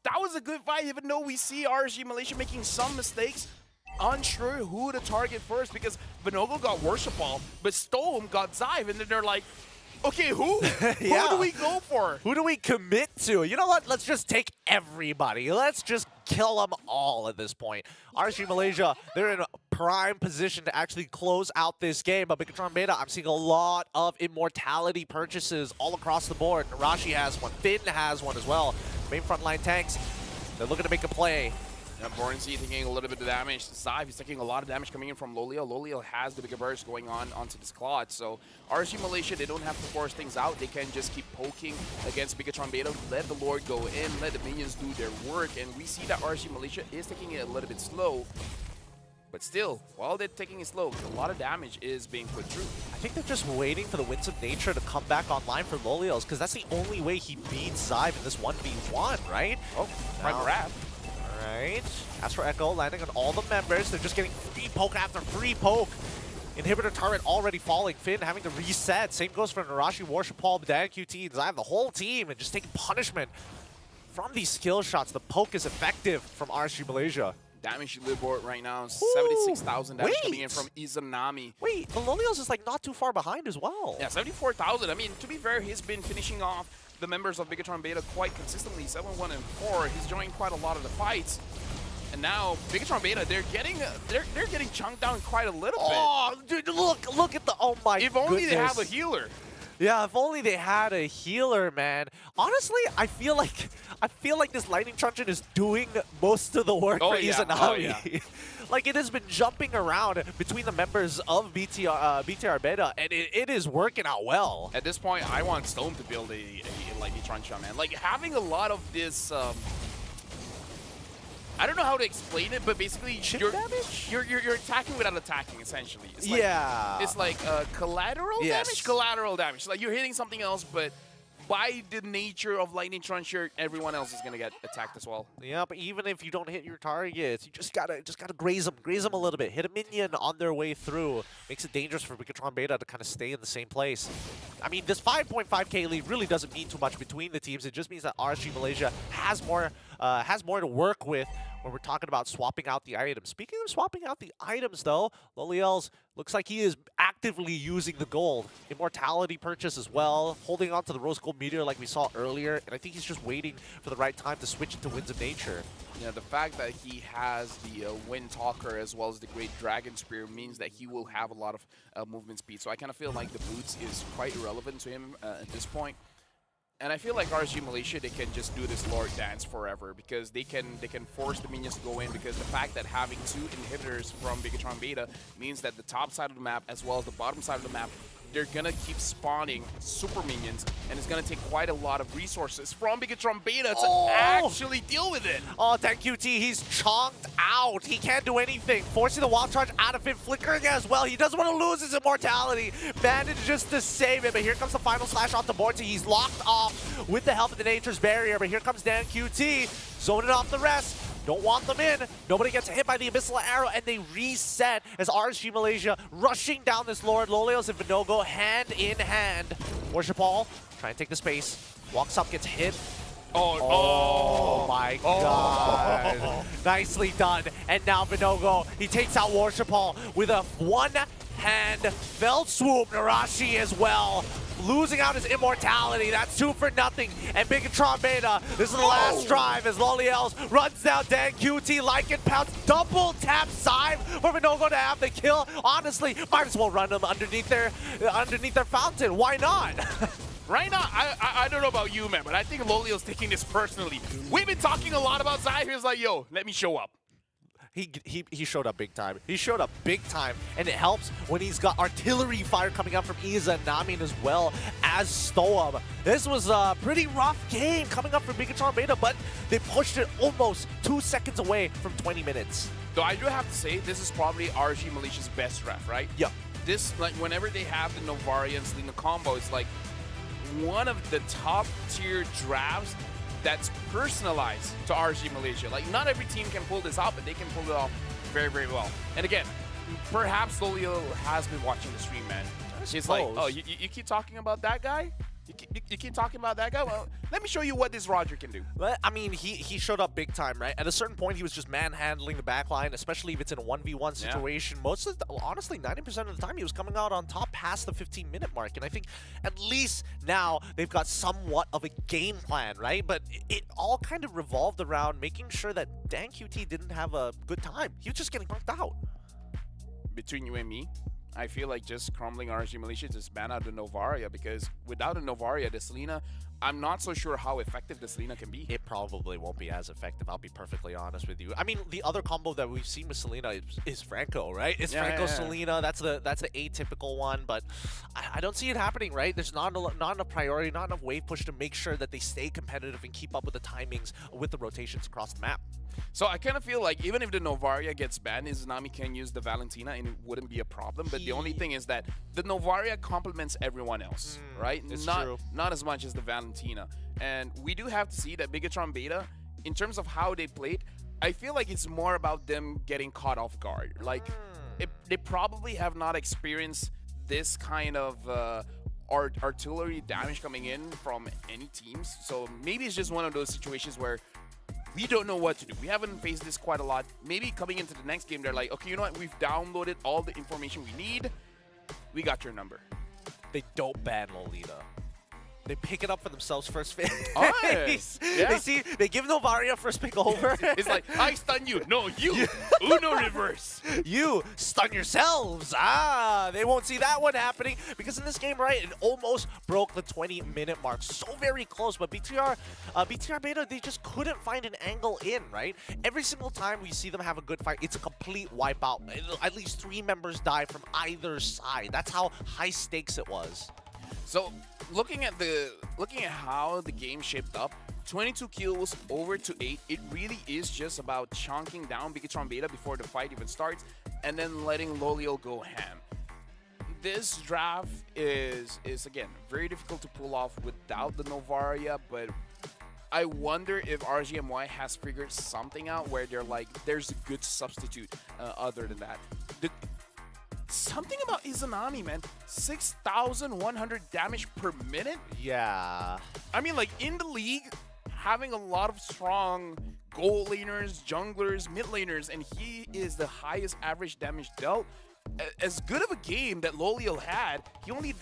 S6: That was a good fight, even though we see RSG Malaysia making some mistakes. Unsure who to target first because Vinogo got Worship Ball, but Storm got Zyve, and then they're like, okay, who?
S3: Yeah.
S6: Who do we go for?
S3: Who do we commit to? You know what? Let's just take everybody. Let's just kill them all at this point. RSG Malaysia, they're in a prime position to actually close out this game. But Bigatron Beta, I'm seeing a lot of immortality purchases all across the board. Narashi has one. Finn has one as well. Main frontline tanks, they're looking to make a play.
S6: And Bornzy taking a little bit of damage. Zyve is taking a lot of damage coming in from Loliel. Loliel has the bigger burst going on onto this Claude. So RSG Malaysia, they don't have to force things out. They can just keep poking against Bigatron Beta. Let the Lord go in. Let the minions do their work. And we see that RSG Malaysia is taking it a little bit slow. But still, while they're taking it slow, a lot of damage is being put through.
S3: I think they're just waiting for the Winds of Nature to come back online for Loliels, because that's the only way he beats Zyve in this 1v1, right?
S6: Oh, prime grab.
S3: Right. Astro Echo landing on all the members. They're just getting free poke after free poke. Inhibitor turret already falling. Finn having to reset. Same goes for Narashi, Warshapal, Dan, QT, Zion, the whole team, and just taking punishment from these skill shots. The poke is effective from RSG Malaysia.
S6: Damage leaderboard right now, 76,000 damage coming in
S3: wait.
S6: from Izanami.
S3: Wait, the Lolios is like not too far behind as well.
S6: Yeah, 74,000. I mean, to be fair, he's been finishing off the members of Bigatron Beta quite consistently, 7-1 and 4. He's joined quite a lot of the fights. And now Bigatron Beta, they're getting chunked down quite a little bit.
S3: Oh, dude, look at the, oh my
S6: If only
S3: goodness.
S6: they have a healer.
S3: Yeah, if only they had a healer, man. Honestly, I feel like this Lightning Truncheon is doing most of the work for Izanami.
S6: Oh, yeah.
S3: Like, it has been jumping around between the members of BTR Beta, and it is working out well.
S6: At this point, I want Stone to build a Lightning Truncheon, man. Like, having a lot of this... I don't know how to explain it, but basically you're attacking without attacking, essentially. It's like, it's like collateral damage? Collateral damage. Like, you're hitting something else, but by the nature of Lightning Truncheon, everyone else is gonna get attacked as well.
S3: Yeah, but even if you don't hit your targets, you just gotta graze them a little bit. Hit a minion on their way through. Makes it dangerous for Bigatron Beta to kind of stay in the same place. I mean, this 5.5k lead really doesn't mean too much between the teams. It just means that RSG Malaysia has more to work with when we're talking about swapping out the items. Speaking of swapping out the items, though, Loliels looks like he is actively using the gold. Immortality purchase as well, holding on to the Rose Gold Meteor like we saw earlier, and I think he's just waiting for the right time to switch into Winds of Nature.
S6: Yeah, the fact that he has the Wind Talker as well as the Great Dragon Spear means that he will have a lot of movement speed. So I kind of feel like the boots is quite irrelevant to him at this point. And I feel like RSG Malaysia, they can just do this Lord Dance forever because they can force the minions to go in, because the fact that having 2 inhibitors from Bigatron Beta means that the top side of the map as well as the bottom side of the map, they're gonna keep spawning super minions, and it's gonna take quite a lot of resources from Bigatron Beta to actually deal with it.
S3: Oh, thank QT, he's chonked out. He can't do anything. Forcing the wild charge out of him, flickering as well. He doesn't want to lose his immortality. Bandage just to save it, but here comes the final slash off the board. So he's locked off with the help of the Nature's Barrier, but here comes Dan QT, zoning off the rest. Don't want them in. Nobody gets hit by the Abyssal Arrow, and they reset as RSG Malaysia rushing down this Lord. Lolios and Vinogo hand in hand. Warshapal trying to take the space. Walks up, gets hit. Oh my god. Nicely done. And now Vinogo, he takes out Warshapal with a one-hand fell swoop. Narashi as well, losing out his immortality. That's 2 for nothing. And Bigatron Beta, this is the last drive as Loliels runs down Dan QT, Lycan pounce, double tap side for Vinogo to have the kill. Honestly, might as well run them underneath their fountain. Why not?
S6: Right now, I don't know about you, man, but I think Loliel's taking this personally. We've been talking a lot about Zai. He's like, yo, let me show up.
S3: He showed up big time. He showed up big time, and it helps when he's got artillery fire coming up from Izanami as well as Stoam. This was a pretty rough game coming up for Bigatron Beta, but they pushed it almost 2 seconds away from 20 minutes.
S6: Though I do have to say, this is probably RSG Malaysia's best ref, right?
S3: Yep.
S6: This, like, whenever they have the Novaria and Selena combo, it's like one of the top tier drafts that's personalized to RSG Malaysia. Like, not every team can pull this off, but they can pull it off very, very well. And again, perhaps Lolio has been watching the stream, man. She's like, oh, you keep talking about that guy? You keep talking about that guy? Well, let me show you what this Roger can do.
S3: But, I mean, he showed up big time, right? At a certain point, he was just manhandling the backline, especially if it's in a 1v1 situation. Most of the, honestly, 90% of the time, he was coming out on top past the 15-minute mark. And I think at least now they've got somewhat of a game plan, right? But it all kind of revolved around making sure that Dan QT didn't have a good time. He was just getting knocked out.
S6: Between you and me, I feel like just crumbling RSG Malaysia just ban out the Novaria, because without a Novaria, the Selena, I'm not so sure how effective the Selena can be.
S3: It probably won't be as effective, I'll be perfectly honest with you. I mean, the other combo that we've seen with Selena is Franco, right? It's Franco Selena, that's the atypical one, but I don't see it happening, right? There's not enough priority, not enough wave push to make sure that they stay competitive and keep up with the timings with the rotations across the map.
S6: So I kind of feel like even if the Novaria gets banned, Izanami can use the Valentina and it wouldn't be a problem. But the only thing is that the Novaria complements everyone else, right?
S3: It's
S6: true. Not as much as the Valentina. And we do have to see that Bigatron Beta, in terms of how they played, I feel like it's more about them getting caught off guard. Like, they probably have not experienced this kind of artillery damage coming in from any teams. So maybe it's just one of those situations where we don't know what to do. We haven't faced this quite a lot. Maybe coming into the next game, they're like, okay, you know what? We've downloaded all the information we need. We got your number.
S3: They don't ban Lolita. They pick it up for themselves first pick.
S6: Oh, yeah.
S3: They give Novaria first pick over.
S6: It's like, I stun you. No, you. Uno reverse.
S3: You stun yourselves. They won't see that one happening because in this game, right, it almost broke the 20-minute mark. So very close, but BTR Beta, they just couldn't find an angle in, right? Every single time we see them have a good fight, it's a complete wipeout. At least 3 members die from either side. That's how high stakes it was.
S6: So looking at how the game shaped up, 22 kills over to 8. It really is just about chunking down Bigatron Beta before the fight even starts, and then letting Loliel go ham. This draft is again very difficult to pull off without the Novaria, but I wonder if RGMY has figured something out where they're like, there's a good substitute other than that. Something about Izanami, man. 6,100 damage per minute?
S3: Yeah.
S6: I mean, like, in the league, having a lot of strong goal laners, junglers, mid laners, and he is the highest average damage dealt. As good of a game that Loliel had, he only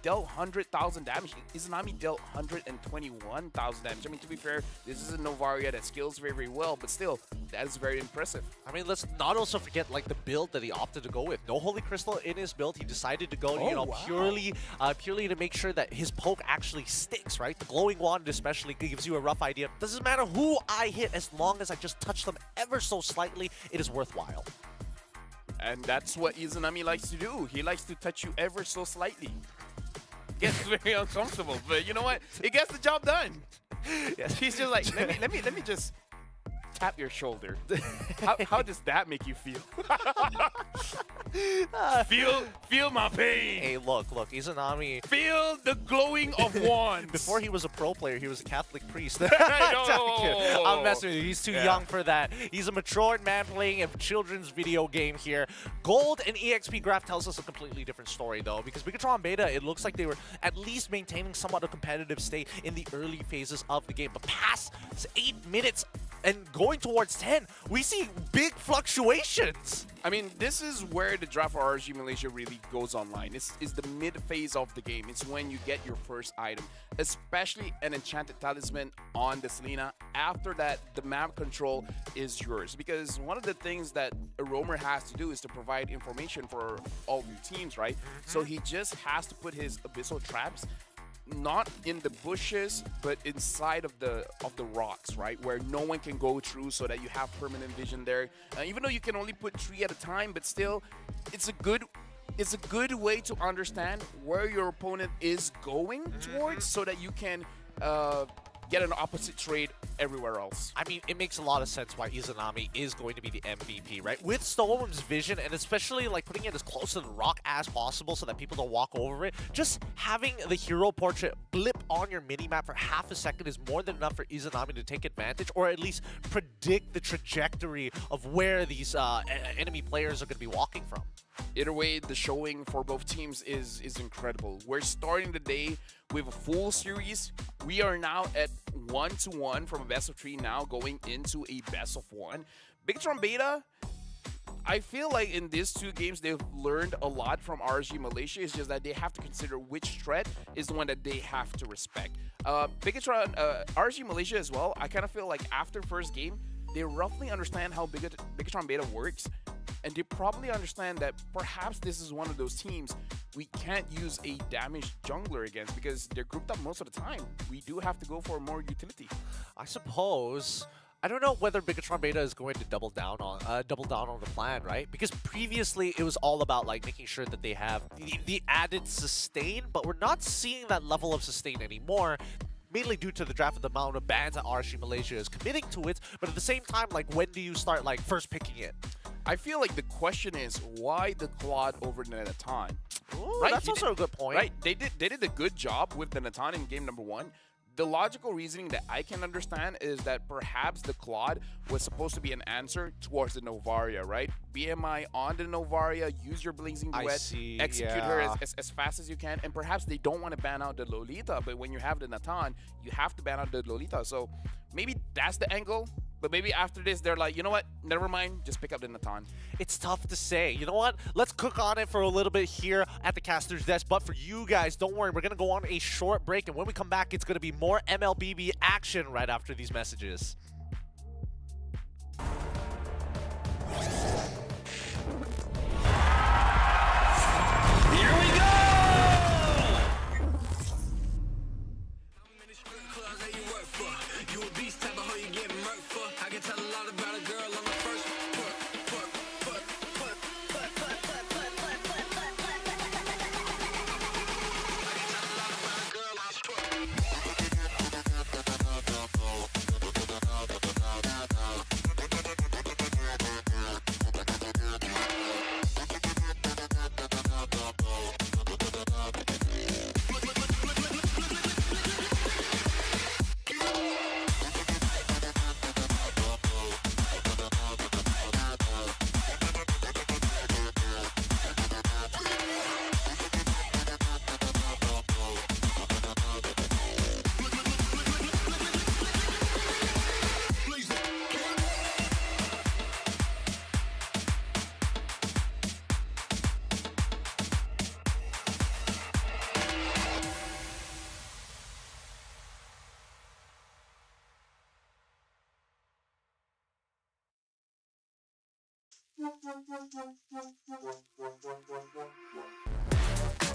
S6: dealt 100,000 damage. Izanami dealt 121,000 damage. I mean, to be fair, this is a Novaria that scales very, very well, but still, that is very impressive.
S3: I mean, let's not also forget like the build that he opted to go with. No Holy Crystal in his build. He decided to go, purely to make sure that his poke actually sticks, right? The glowing wand especially gives you a rough idea. Doesn't matter who I hit, as long as I just touch them ever so slightly, it is worthwhile.
S6: And that's what Izanami likes to do. He likes to touch you ever so slightly. Gets very uncomfortable, but you know what? It gets the job done. Yes. He's just like, let me just tap your shoulder. How does that make you feel? Feel my pain.
S3: Hey, look, Izanami.
S6: Feel the glowing of wands.
S3: Before he was a pro player, he was a Catholic priest.
S6: I know.
S3: I'm messing with you. He's too young for that. He's a matured man playing a children's video game here. Gold and EXP Graph tells us a completely different story, though, because Bigatron Beta, it looks like they were at least maintaining somewhat a competitive state in the early phases of the game. But past 8 minutes and going towards 10, we see big fluctuations.
S6: I mean, this is where the draft for RG Malaysia really goes online. It's the mid phase of the game. It's when you get your first item, especially an Enchanted Talisman on the Selena. After that, the map control is yours. Because one of the things that a roamer has to do is to provide information for all of your teams, right? So he just has to put his abyssal traps not in the bushes, but inside of the rocks, right, where no one can go through, so that you have permanent vision there. Even though you can only put 3 at a time, but still, it's a good way to understand where your opponent is going towards, so that you can get an opposite trade everywhere else.
S3: I mean, it makes a lot of sense why Izanami is going to be the MVP, right? With Storm's vision, and especially like putting it as close to the rock as possible so that people don't walk over it, just having the hero portrait blip on your minimap for half a second is more than enough for Izanami to take advantage, or at least predict the trajectory of where these enemy players are going to be walking from.
S6: Either way, the showing for both teams is incredible. We're starting the day with a full series. We are now at 1-1 from a best of 3 now going into a best of 1. Bigatron Beta, I feel like in these 2 games they've learned a lot from RG Malaysia. It's just that they have to consider which threat is the one that they have to respect. RG Malaysia as well, I kind of feel like after first game, they roughly understand how Bigatron Beta works. And they probably understand that perhaps this is one of those teams we can't use a damaged jungler against because they're grouped up most of the time. We do have to go for more utility.
S3: I suppose. I don't know whether Bigatron Beta is going to double down on the plan, right? Because previously it was all about like making sure that they have the added sustain, but we're not seeing that level of sustain anymore. Mainly due to the draft of the amount of bans that RG Malaysia is committing to it, but at the same time, like, when do you start like first picking it?
S6: I feel like the question is why the Claude over the Natan?
S3: Ooh, right? That's also a good point.
S6: Right, they did a good job with the Natan in game number 1. the logical reasoning that I can understand is that perhaps the Claude was supposed to be an answer towards the Novaria, right? BMI on the Novaria, use your Blazing Duet, execute her as fast as you can, and perhaps they don't want to ban out the Lolita, but when you have the Natan, you have to ban out the Lolita. So maybe that's the angle. But maybe after this, they're like, you know what? Never mind. Just pick up the Natan.
S3: It's tough to say. You know what? Let's cook on it for a little bit here at the caster's desk. But for you guys, don't worry. We're going to go on a short break. And when we come back, it's going to be more MLBB action right after these messages.
S4: Here we go!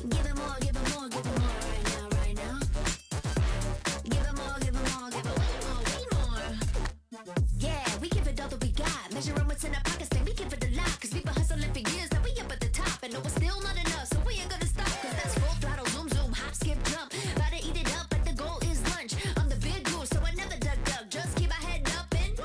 S2: Give it more, give it more, give it more right now, right now. Give it more, give it more, give it way more. Yeah, we give it all that we got. Measuring what's in our pockets, then we give it a lot. Cause we've been hustling for years, now we up at the top. And no, it's still not enough, so we ain't gonna stop. Cause that's full throttle, zoom, zoom, hop, skip, jump. About to eat it up, but the goal is lunch. I'm the big goose, so I never duck, duck. Just keep my head up and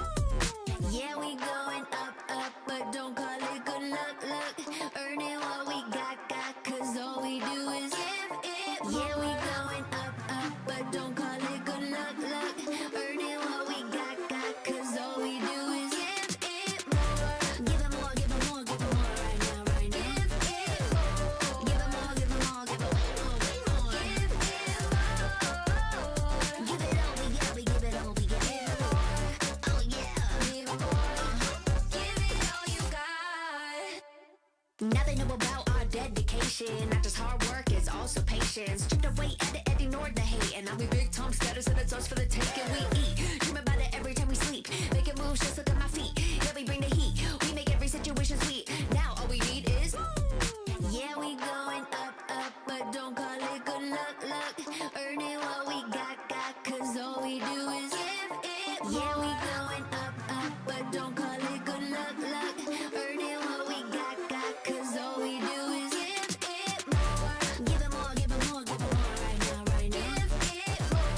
S2: yeah, we going up, up, but don't call it good luck, luck. Earning what we got, cause all we do is give it more. Yeah, we going up, up, but don't call it good luck, luck. Earning what we got, cause all we do is give it more. Give it more, give it more, give it more right now, right now. Give it more, give it more, give it more, give it way more. Give it all, we got, we give it all, we got. Oh yeah, give it more. Give it all you got. Now they know about our dedication. Not just hard work, it's also patience. Chipped away at it and ignored the hate. And now we big Tom status and it's us for the taking. We eat, dream about it every time we sleep. Making moves, just look at my feet. Yeah, we bring the heat. We make every situation sweet. Now all we need is yeah, we going up, up, but don't call it good luck, luck. Earning what we got, cause all we do is give it more. Yeah, we going up, up, but don't call it good luck, luck. Earning what we got, cause all we do is give it more. Give it more, give it more, give it more right now, right now. Give it more.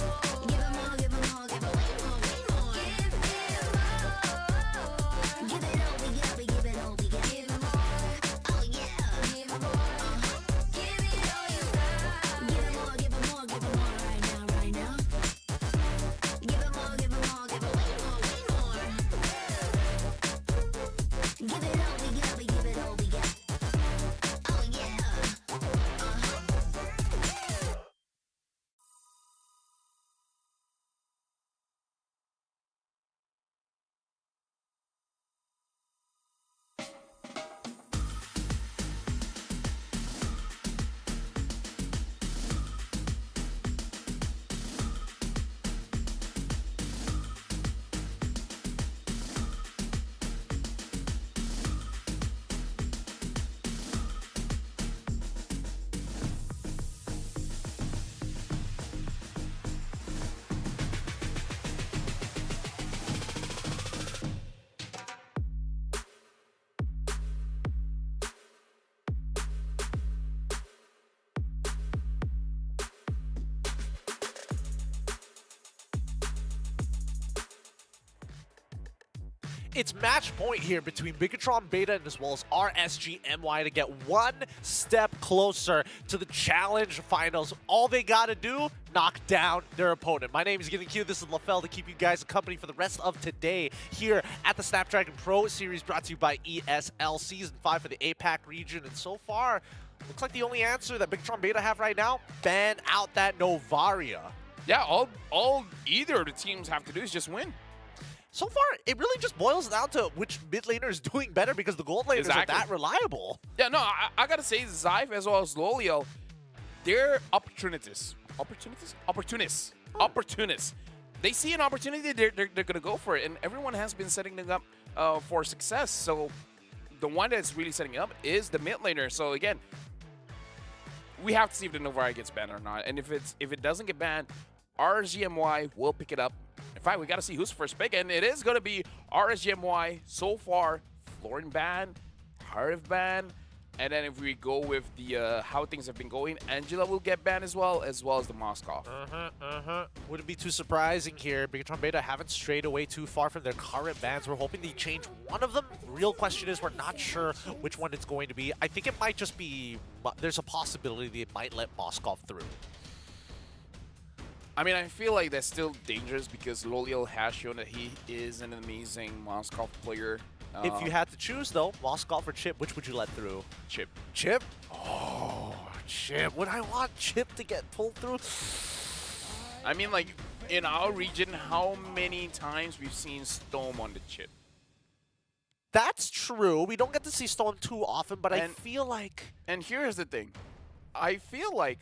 S2: Give it more, give it more, give it way more, way more. Give it more.
S3: It's match point here between Bigatron Beta and as well as RSGMY to get one step closer to the challenge finals. All they gotta do, knock down their opponent. My name is Giving Q. This is LaFell to keep you guys company for the rest of today here at the Snapdragon Pro Series, brought to you by ESL Season 5 for the APAC region. And so far, looks like the only answer that Bigatron Beta have right now, ban out that Novaria.
S6: Yeah, all either of the teams have to do is just win.
S3: So far, it really just boils down to which mid laner is doing better because the gold laners are that reliable.
S6: Yeah, no, I gotta say, Zyve as well as Lolio, they're opportunists. They see an opportunity, they're gonna go for it, and everyone has been setting them up for success. So the one that's really setting it up is the mid laner. So again, we have to see if the Novaria gets banned or not, and if it doesn't get banned, RSGMY will pick it up. In fact, we got to see who's first pick, and it is going to be RSGMY so far. Florin ban, Harif ban, and then if we go with the how things have been going, Angela will get banned as well as the Moscow.
S3: Wouldn't be too surprising here. Bigatron Beta haven't strayed away too far from their current bans. We're hoping they change one of them. Real question is we're not sure which one it's going to be. I think it might just be, there's a possibility they might let Moscow through.
S6: I mean, I feel like that's still dangerous because Loliel has shown that he is an amazing Moscow player.
S3: If you had to choose, though, Moscow or Chip, which would you let through?
S6: Chip.
S3: Chip? Oh, Chip. Would I want Chip to get pulled through?
S6: I mean, like, in our region, how many times we've seen Storm on the Chip?
S3: That's true. We don't get to see Storm too often, but I feel like...
S6: And here's the thing. I feel like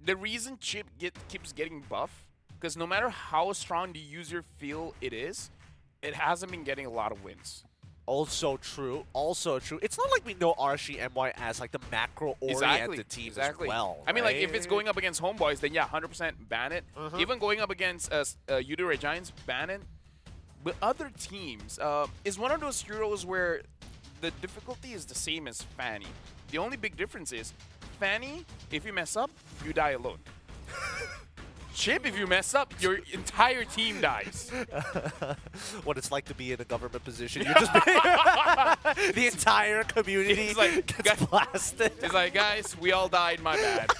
S6: the reason Chip keeps getting buff, because no matter how strong the user feel it is, it hasn't been getting a lot of wins.
S3: Also true. Also true. It's not like we know RSGMY as like the macro-oriented team as well.
S6: I mean, like, if it's going up against Homeboys, then yeah, 100% ban it. Even going up against Udare Giants, ban it. But other teams, is one of those heroes where the difficulty is the same as Fanny. The only big difference is, Fanny, if you mess up, you die alone. Chip, if you mess up, your entire team dies.
S3: What it's like to be in a government position. You just the entire community gets blasted.
S6: It's like, guys, we all died, my bad.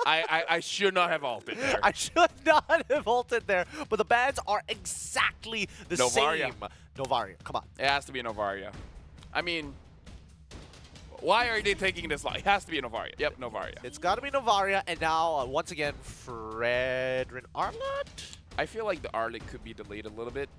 S6: I should not have ulted there.
S3: I should not have ulted there. But the bans are exactly the same. Novaria, come on.
S6: It has to be a Novaria. I mean, why are they taking this long? It has to be a Novaria. Yep, Novaria.
S3: It's got to be Novaria, and now, once again, Fredrin Arlott?
S6: I feel like the Arlott could be delayed a little bit.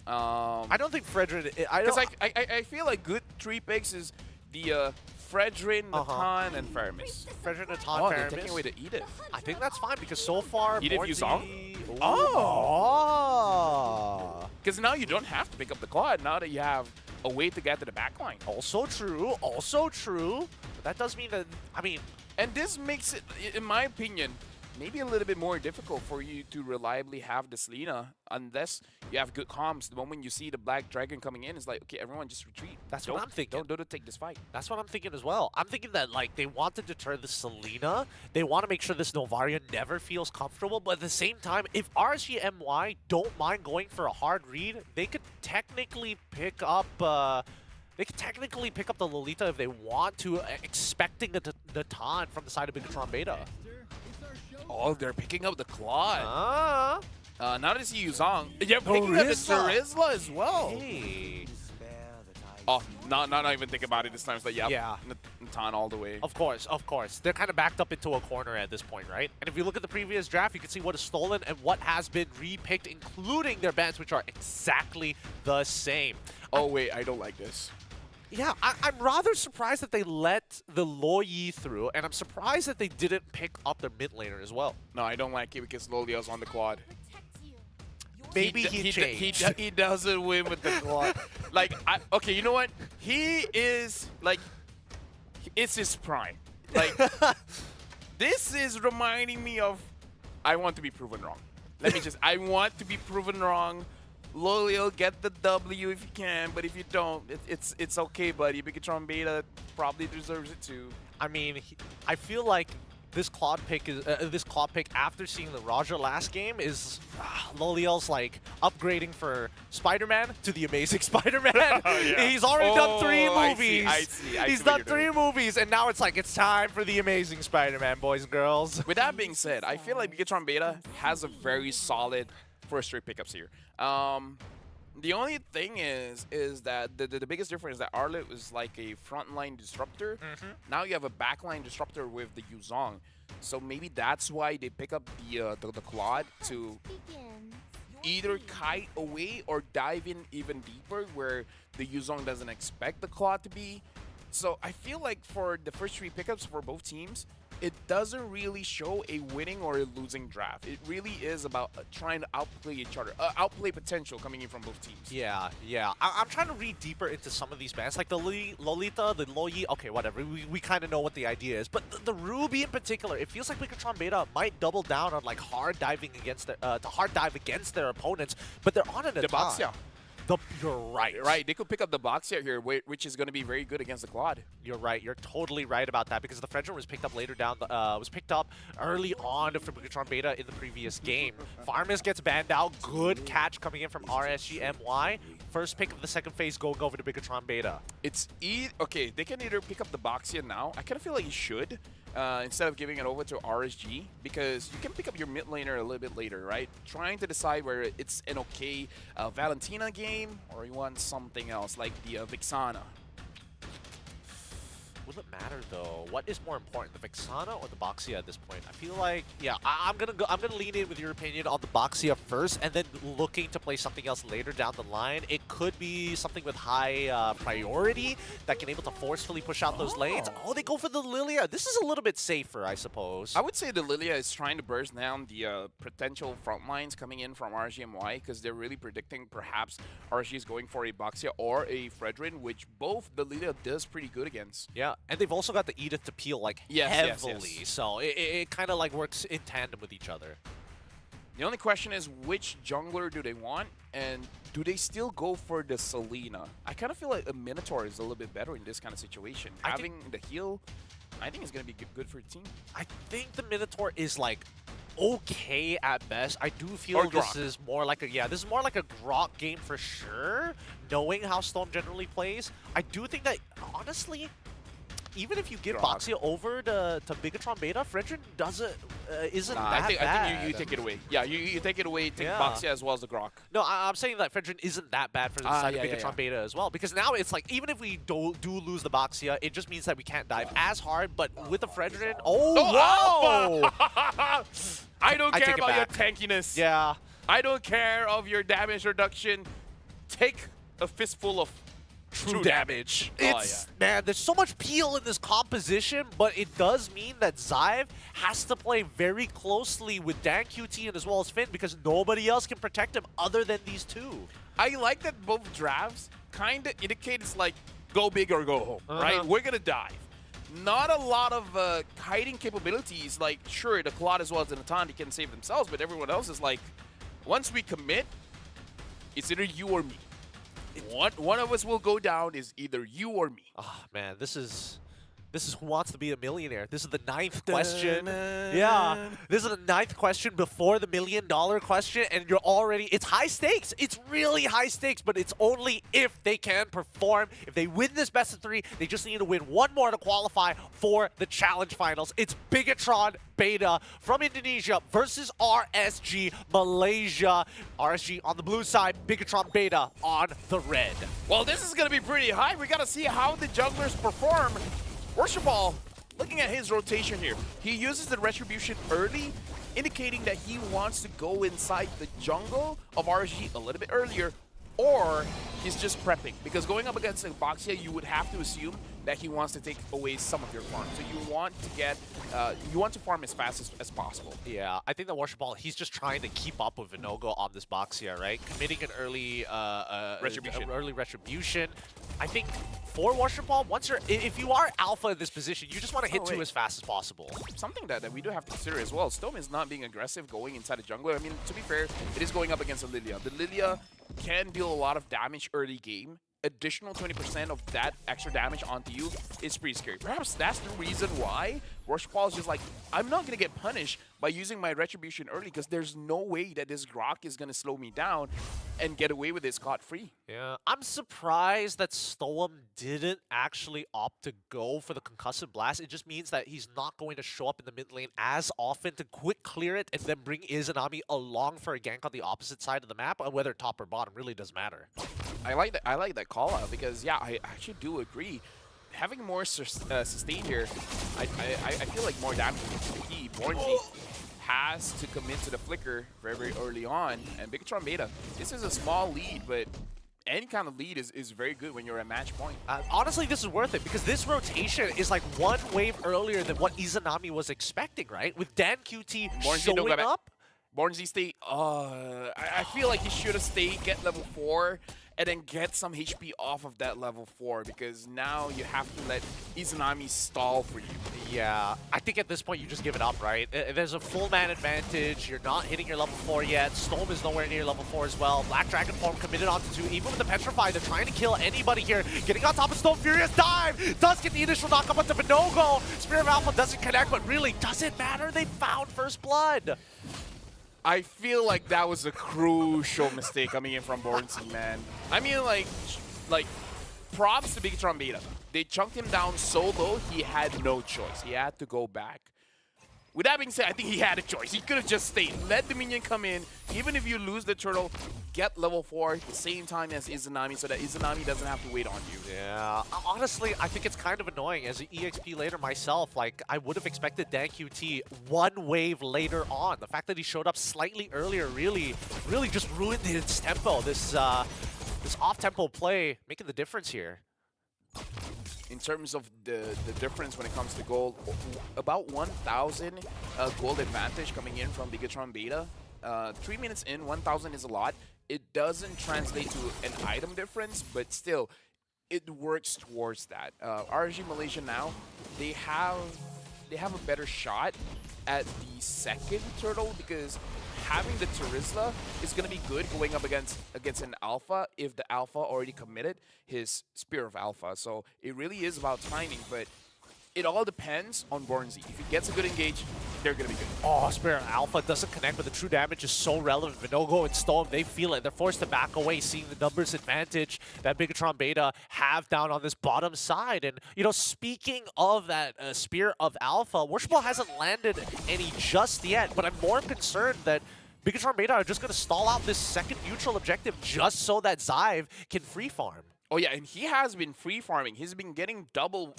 S3: I don't think Fredrin...
S6: Because I feel like good 3 picks is the Fredrin, Natan, and Faramis.
S3: Fredrin, Natan,
S6: Faramis.
S3: They're
S6: taking away the Edith.
S3: I think that's fine, because so far...
S6: Edith Yuzong?
S3: Oh!
S6: Because now you don't have to pick up the quad, now that you have a way to get to the backline.
S3: Also true, also true. But that does mean that, I mean...
S6: And this makes it, in my opinion, maybe a little bit more difficult for you to reliably have the Selena unless you have good comms. The moment you see the Black Dragon coming in, it's like, okay, everyone just retreat.
S3: That's what I'm thinking.
S6: Don't take this fight.
S3: That's what I'm thinking as well. I'm thinking that, like, they want to deter the Selena. They want to make sure this Novaria never feels comfortable. But at the same time, if RSGMY don't mind going for a hard read, they could technically pick up... They can technically pick up the Lolita if they want to, expecting a Natan from the side of Bigatron Beta.
S6: Oh, they're picking up the Claude. Now that it's Yuzong. They're picking up the Terizla as well.
S3: Hey.
S6: Oh, not even think about it this time. It's like, yeah. Natan all the way.
S3: Of course, of course. They're kind of backed up into a corner at this point, right? And if you look at the previous draft, you can see what is stolen and what has been repicked, including their bans, which are exactly the same.
S6: Oh, wait, I don't like this.
S3: Yeah, I'm rather surprised that they let the Loyi through, and I'm surprised that they didn't pick up their mid laner as well.
S6: No, I don't like it because Lolio's on the quad.
S3: Maybe he changed.
S6: He doesn't win with the quad. Like, okay, you know what? He is, like, it's his prime. Like, this is reminding me of, I want to be proven wrong. I want to be proven wrong. Lolio, get the W if you can, but if you don't, it's okay, buddy. Bigatron Beta probably deserves it too.
S3: I mean, I feel like this Claude pick is this Claude pick after seeing the Raja last game is Loliel's like upgrading for Spider-Man to the Amazing Spider-Man.
S6: Yeah.
S3: He's already done 3
S6: I
S3: movies.
S6: see
S3: He's
S6: what
S3: done
S6: you're
S3: 3
S6: doing.
S3: movies, and now it's like it's time for the Amazing Spider-Man, boys and girls.
S6: With that being said, I feel like Bigatron Beta has a very solid first 3 pickups here. The only thing is that the biggest difference is that Arlet was like a frontline disruptor. Now you have a backline disruptor with the Yuzong. So maybe that's why they pick up the Claude to either kite away or dive in even deeper where the Yuzong doesn't expect the Claude to be. So I feel like for the first 3 pickups for both teams, it doesn't really show a winning or a losing draft. It really is about trying to outplay each other, outplay potential coming in from both teams.
S3: Yeah. I'm trying to read deeper into some of these bans, like the Lolita, the Loyi. Okay, whatever. We kind of know what the idea is, but the Ruby in particular, it feels like Bigatron Beta might double down on like hard diving against their to hard dive against their opponents, but they're on an attack.
S6: Baxia.
S3: You're right.
S6: Right, they could pick up the Baxia here, which is going to be very good against the Claude.
S3: You're right. You're totally right about that because the Fredrin was picked up later down. Was picked up early on from Bigatron Beta in the previous game. Farmis gets banned out. Good catch coming in from RSGMY. First pick of the second phase going over to Bigatron Beta.
S6: It's okay. They can either pick up the Baxia now. I kind of feel like you should. Instead of giving it over to RSG, because you can pick up your mid laner a little bit later, right? Trying to decide where it's an okay Valentina game or you want something else like the Vixana.
S3: Will it matter though? What is more important, the Vixana or the Baxia at this point? I feel like, yeah, I'm gonna lean in with your opinion on the Baxia first, and then looking to play something else later down the line. It could be something with high priority that can able to forcefully push out those lanes. Oh, they go for the Lilia. This is a little bit safer, I suppose.
S6: I would say the Lilia is trying to burst down the potential front lines coming in from RGMY because they're really predicting perhaps RG is going for a Baxia or a Fredrin, which both the Lilia does pretty good against.
S3: Yeah, and they've also got the Edith to peel like heavily, so it kind of like works in tandem with each other.
S6: The only question is which jungler do they want, and do they still go for the Selena? I kind of feel like a Minotaur is a little bit better in this kind of situation. Having the heal, I think is going to be good for the team.
S3: I think the Minotaur is like okay at best. I do feel this is more like a this is more like a Grok game for sure. Knowing how Storm generally plays, I do think that honestly, even if you give Baxia over to Bigatron Beta, Fredrin isn't that bad.
S6: I think you take it away. Yeah, you take it away, take Baxia as well as the Grok.
S3: No, I'm saying that Fredrin isn't that bad for the side of Bigatron Beta as well. Because now it's like, even if we do lose the Baxia, it just means that we can't dive as hard. But with the Fredrin, whoa!
S6: I don't care about your tankiness.
S3: Yeah.
S6: I don't care of your damage reduction. Take a fistful of true damage.
S3: Man, there's so much peel in this composition, but it does mean that Xive has to play very closely with Dan QT and as well as Finn because nobody else can protect him other than these two.
S6: I like that both drafts kind of indicate it's like go big or go home, right? We're gonna dive. Not a lot of hiding capabilities. Like, sure, the Claude as well as the Natan, they can save themselves, but everyone else is like, once we commit, it's either you or me. One of us will go down is either you or me.
S3: Oh, man, this is Who Wants to Be a Millionaire. This is the 9th question. Yeah, this is the 9th question before the $1 million question, and you're already, it's high stakes. It's really high stakes, but it's only if they can perform. If they win this best of 3, they just need to win one more to qualify for the challenge finals. It's Bigatron Beta from Indonesia versus RSG Malaysia. RSG on the blue side, Bigatron Beta on the red.
S6: Well, this is going to be pretty high. We got to see how the junglers perform. Worship Ball, looking at his rotation here, he uses the Retribution early, indicating that he wants to go inside the jungle of RSG a little bit earlier, or he's just prepping. Because going up against Baxia, you would have to assume that he wants to take away some of your farm. So you want to get, you want to farm as fast as possible.
S3: Yeah, I think that Worship Ball, he's just trying to keep up with Vinogo on this Baxia, right? Committing an early retribution. I think for Worship Ball, if you are alpha in this position, you just want to hit 2 as fast as possible.
S6: Something that we do have to consider as well. Stone is not being aggressive going inside the jungler. I mean, to be fair, it is going up against a Lilia. The Lilia can deal a lot of damage early game additional 20% of that extra damage onto you is pretty scary. Perhaps that's the reason why Worshipball is just like, I'm not going to get punished by using my Retribution early because there's no way that this Grok is going to slow me down and get away with it scot-free.
S3: Yeah, I'm surprised that Stoem didn't actually opt to go for the Concussive Blast. It just means that he's not going to show up in the mid lane as often to quick clear it and then bring Izanami along for a gank on the opposite side of the map. Whether top or bottom really does matter.
S6: I like that call out because, yeah, I actually do agree. Having more sustain here, I feel like more damage is the key. Bornzy has to commit to the flicker very, very early on, and Bigatron Beta, this is a small lead, but any kind of lead is very good when you're at match point.
S3: Honestly, this is worth it because this rotation is like one wave earlier than what Izanami was expecting, right? With Dan QT showing up.
S6: Bornzy stay, I feel like he should have stayed, get level 4, and then get some HP off of that level 4 because now you have to let Izanami stall for you.
S3: Yeah, I think at this point you just give it up, right? There's a full man advantage. You're not hitting your level 4 yet. Storm is nowhere near level 4 as well. Black Dragon form committed onto 2. Even with the Petrify, they're trying to kill anybody here. Getting on top of Storm, Furious dive! Does get the initial knock up onto Vinogo. Spirit of Alpha doesn't connect, but really doesn't matter. They found first blood.
S6: I feel like that was a crucial mistake coming in from Bornzy, man. I mean, like props to Bigatron Beta. They chunked him down so low, he had no choice. He had to go back. With that being said, I think he had a choice. He could have just stayed. Let the minion come in. Even if you lose the turtle, get level 4 at the same time as Izanami so that Izanami doesn't have to wait on you.
S3: Yeah, honestly, I think it's kind of annoying. As an EXP later myself, like, I would have expected Dan QT one wave later on. The fact that he showed up slightly earlier really just ruined his tempo. This off-tempo play making the difference here.
S6: In terms of the difference when it comes to gold, about 1,000 gold advantage coming in from Bigatron Beta. 3 minutes in, 1,000 is a lot. It doesn't translate to an item difference, but still, it works towards that. RG Malaysia now, they have a better shot at the second turtle because having the Terizla is going to be good going up against an Alpha if the Alpha already committed his Spear of Alpha. So it really is about timing, but it all depends on Bornzy. If he gets a good engage, they're going to be good.
S3: Oh, Spirit of Alpha doesn't connect, but the true damage is so relevant. Vinogo and Storm, they feel it. They're forced to back away, seeing the numbers advantage that Bigatron Beta have down on this bottom side. And, you know, speaking of that Spear of Alpha, Worshipball hasn't landed any just yet, but I'm more concerned that Bigatron Beta are just going to stall out this second neutral objective just so that Xive can free farm.
S6: Oh yeah, and he has been free farming. He's been getting double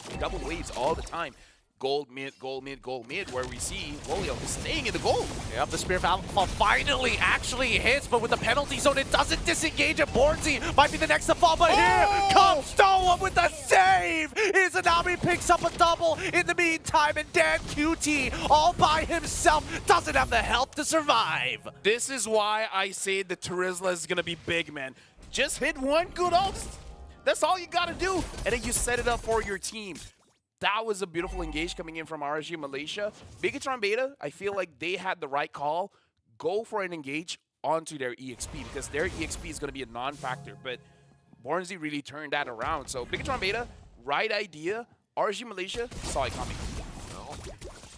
S6: waves all the time. Gold mid, gold mid, gold mid, where we see Wolio is staying in the gold.
S3: Yep, the Spear of Alpha finally actually hits, but with the penalty zone, it doesn't disengage. And Bornzy might be the next to fall, but here comes Stoem with the save! Izanami picks up a double in the meantime, and Dan QT, all by himself, doesn't have the health to survive.
S6: This is why I say the Terizla is going to be big, man. Just hit one good ult. That's all you got to do, and then you set it up for your team. That was a beautiful engage coming in from RSG Malaysia. Bigatron Beta, I feel like they had the right call. Go for an engage onto their EXP because their EXP is going to be a non-factor. But Bornzy really turned that around. So Bigatron Beta, right idea. RSG Malaysia saw it coming.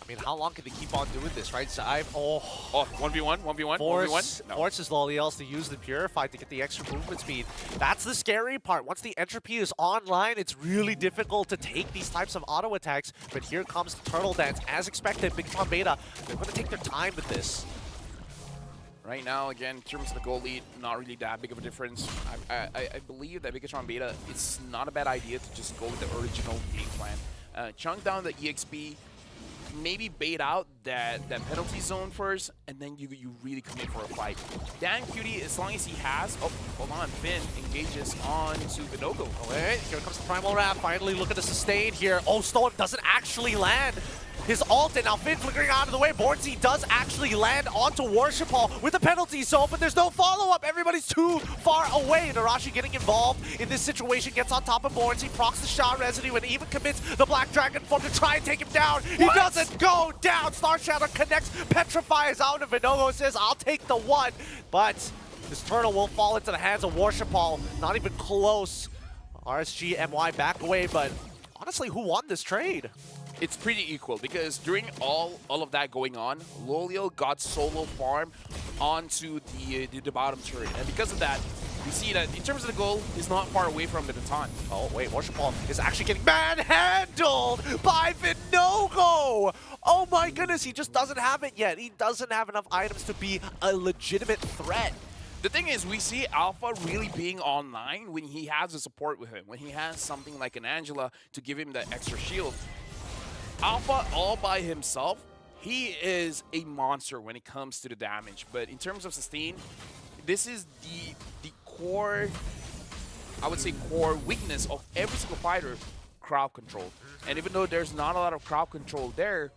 S3: I mean, how long can they keep on doing this, right? Xive,
S6: 1v1, 1v1,
S3: Force
S6: 1v1. No.
S3: forces Loliels to use the Purify to get the extra movement speed. That's the scary part. Once the entropy is online, it's really difficult to take these types of auto attacks. But here comes the Turtle Dance. As expected, Bigatron Beta, they're going to take their time with this.
S6: Right now, again, in terms of the goal lead, not really that big of a difference. I believe that Bigatron Beta, it's not a bad idea to just go with the original game plan. Chunk down the EXP, maybe bait out that penalty zone first, and then you really commit for a fight. Dan QT, as long as he has... Oh, hold on. Finn engages on to Vinogo.
S3: Oh, wait, here comes the Primal Wrath. Finally looking to sustain here. Oh, Stoem doesn't actually land his ult, and now Finn flickering out of the way. Bornzy does actually land onto Worship Hall with the penalty zone, but there's no follow-up. Everybody's too far away. Narashi getting involved in this situation, gets on top of Bornzy, procs the shot residue, and even commits the Black Dragon form to try and take him down. He doesn't go down. Star Shadow connects, petrifies out, and Vinogo says, I'll take the one. But this turtle will fall into the hands of Worship Hall. Not even close RSG, MY back away, but honestly, who won this trade?
S6: It's pretty equal because during all of that going on, Lolio got solo farm onto the bottom turret. And because of that, we see that in terms of the goal, he's not far away from it at the time.
S3: Oh, wait, Worshipball is actually getting manhandled by Vinogo! Oh my goodness, he just doesn't have it yet. He doesn't have enough items to be a legitimate threat.
S6: The thing is, we see Alpha really being online when he has the support with him, when he has something like an Angela to give him that extra shield. Alpha all by himself, he is a monster when it comes to the damage. But in terms of sustain, this is the core, I would say core weakness of every single fighter, crowd control. And even though there's not a lot of crowd control there,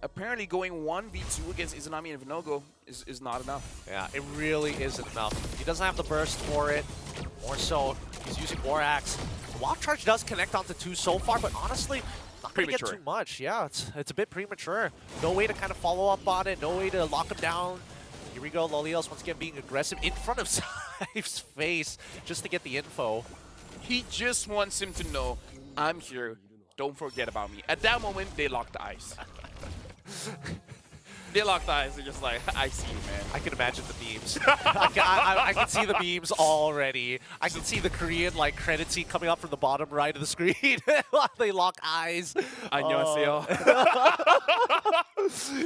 S6: apparently going 1v2 against Izanami and Vinogo is not enough.
S3: Yeah, it really isn't enough. He doesn't have the burst for it. More so, he's using War Axe. The Wild Charge does connect onto 2 so far, but honestly, not going to get too much. Yeah, it's a bit premature. No way to kind of follow up on it. No way to lock him down. Here we go, Lolios once again being aggressive in front of Sife's face just to get the info.
S6: He just wants him to know, I'm here, don't forget about me. At that moment, they locked eyes. They locked eyes. They're just like, I see you, man.
S3: I can imagine the memes. I can see the memes already. I can see the Korean like credit scene coming up from the bottom right of the screen while they lock eyes.
S6: 안녕하세요.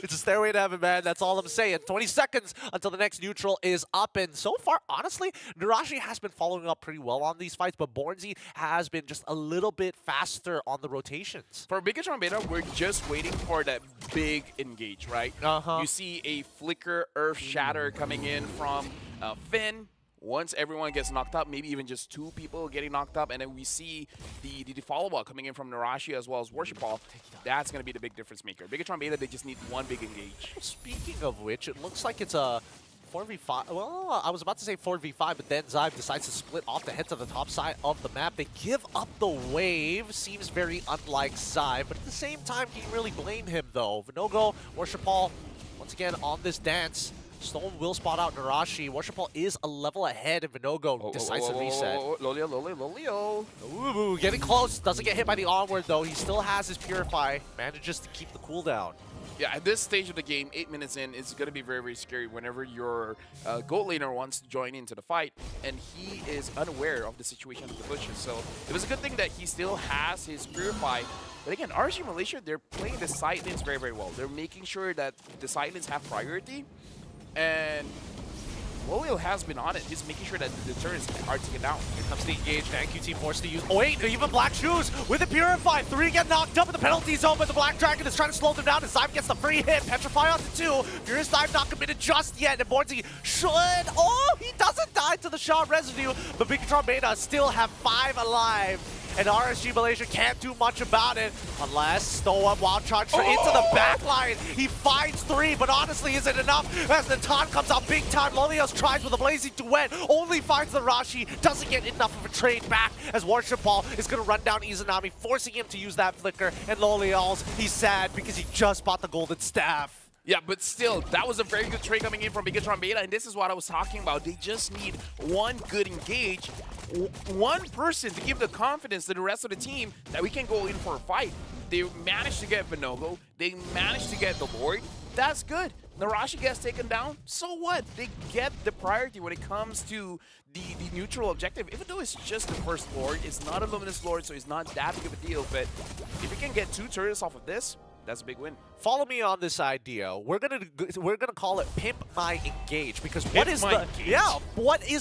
S3: It's a stairway to heaven, man. That's all I'm saying. 20 seconds until the next neutral is up. And so far, honestly, Narashi has been following up pretty well on these fights, but Bornzy has been just a little bit faster on the rotations.
S6: For Bigatron Beta, we're just waiting for that big engage, right? You see a flicker Earth Shatter coming in from Finn. Once everyone gets knocked up, maybe even just 2 people getting knocked up, and then we see the follow-up coming in from Narashi as well as Worship Ball. That's going to be the big difference maker. Bigatron Beta, they just need one big engage.
S3: Speaking of which, it looks like it's a 4v5. Well, I was about to say 4v5, but then Zybe decides to split off to head to the top side of the map. They give up the wave. Seems very unlike Zybe, but at the same time, can you really blame him, though? Vinogo, Worship Ball, once again on this dance. Stone will spot out Narashi. Worship Ball is a level ahead, and Vinogo decides to reset.
S6: Lolio.
S3: Ooh, getting close. Doesn't get hit by the onward, though. He still has his Purify. Manages to keep the cooldown.
S6: Yeah, at this stage of the game, 8 minutes in, it's going to be very, very scary whenever your gold laner wants to join into the fight, and he is unaware of the situation of the bushes. So it was a good thing that he still has his Purify. But again, RSG Malaysia, they're playing the side lanes very, very well. They're making sure that the side lanes have priority, and Lolio has been on it. He's making sure that the turrets are taken down.
S3: Here comes the engage. QT forced to use. Oh, wait, even Black Shoes with the Purify. 3 get knocked up in the penalty zone, but the Black Dragon is trying to slow them down, and Zybe gets the free hit. Petrify onto 2. Furious Dive not committed just yet, and Bornzy should. Oh, he doesn't die to the shot residue, but Bigatron Beta still have 5 alive. And RSG Malaysia can't do much about it unless Stow up Wild Charge into the back line. He finds 3, but honestly, is it enough? As the taunt comes out big time, Lolios tries with a blazing duet, only finds the Rashi, doesn't get enough of a trade back as Worship Ball is going to run down Izanami, forcing him to use that flicker. And Lolios, he's sad because he just bought the golden staff.
S6: Yeah, but still, that was a very good trade coming in from Bigatron Beta, and this is what I was talking about. They just need one good engage, one person to give the confidence to the rest of the team that we can go in for a fight. They managed to get Vinogo. They managed to get the Lord. That's good. Narashi gets taken down. So what? They get the priority when it comes to the neutral objective. Even though it's just the first Lord, it's not a Luminous Lord, so it's not that big of a deal. But if we can get 2 turrets off of this, that's a big win.
S3: Follow me on this idea. We're gonna call it Pimp My Engage, because what is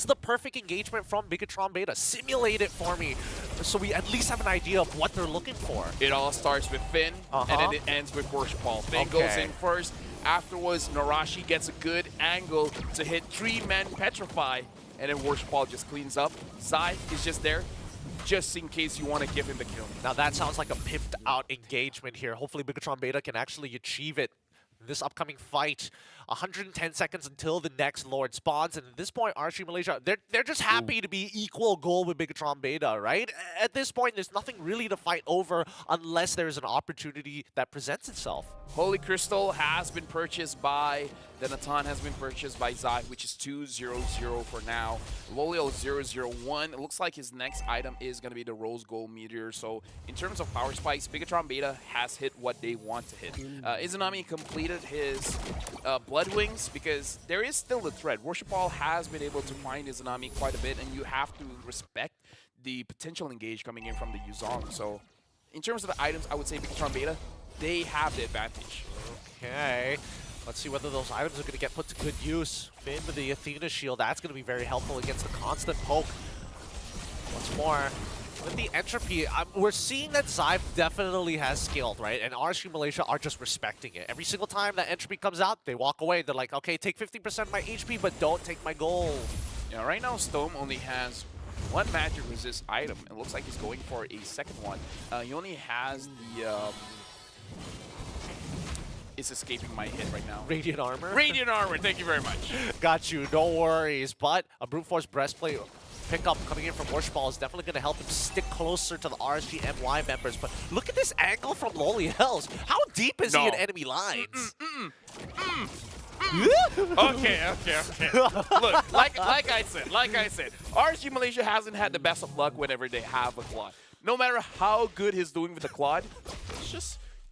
S3: the perfect engagement from Bigatron Beta? Simulate it for me, so we at least have an idea of what they're looking for.
S6: It all starts with Finn, and then it ends with Worship Ball. Finn goes in first. Afterwards, Narashi gets a good angle to hit 3-man Petrify, and then Worship Ball just cleans up. Zai is just there, just in case you want to give him the kill.
S3: Now that sounds like a pimped out engagement here. Hopefully Bigatron Beta can actually achieve it in this upcoming fight. 110 seconds until the next Lord spawns, and at this point, RSG Malaysia, they're just happy to be equal goal with Bigatron Beta, right? At this point, there's nothing really to fight over unless there's an opportunity that presents itself.
S6: Holy Crystal has been purchased by The Natan has been purchased by Zai, which is 2-0-0 for now. Lolio 0-0-1. It looks like his next item is going to be the Rose Gold Meteor. So in terms of power spikes, Bigatron Beta has hit what they want to hit. Izanami completed his Blood Wings because there is still the threat. Worship Ball has been able to find Izanami quite a bit, and you have to respect the potential engage coming in from the Yuzong. So in terms of the items, I would say Bigatron Beta, they have the advantage.
S3: Okay. Let's see whether those items are going to get put to good use. Finn with the Athena shield, that's going to be very helpful against the constant poke. What's more, with the entropy, we're seeing that Zyve definitely has skilled, right? And RSG Malaysia are just respecting it. Every single time that entropy comes out, they walk away. They're like, okay, take 50% of my HP, but don't take my gold.
S6: Yeah, right now Stone only has one magic resist item. It looks like he's going for a second one. He only has the... It's escaping my head right now.
S3: Radiant armor?
S6: Radiant armor, thank you very much.
S3: Got you, no worries. But a Brute Force Breastplate pickup coming in from Worship Ball is definitely going to help him stick closer to the RSG MY members. But look at this angle from Loli Hells. How deep is he in enemy lines?
S6: Okay. Look, like I said, RSG Malaysia hasn't had the best of luck whenever they have a Claude. No matter how good he's doing with the Claude,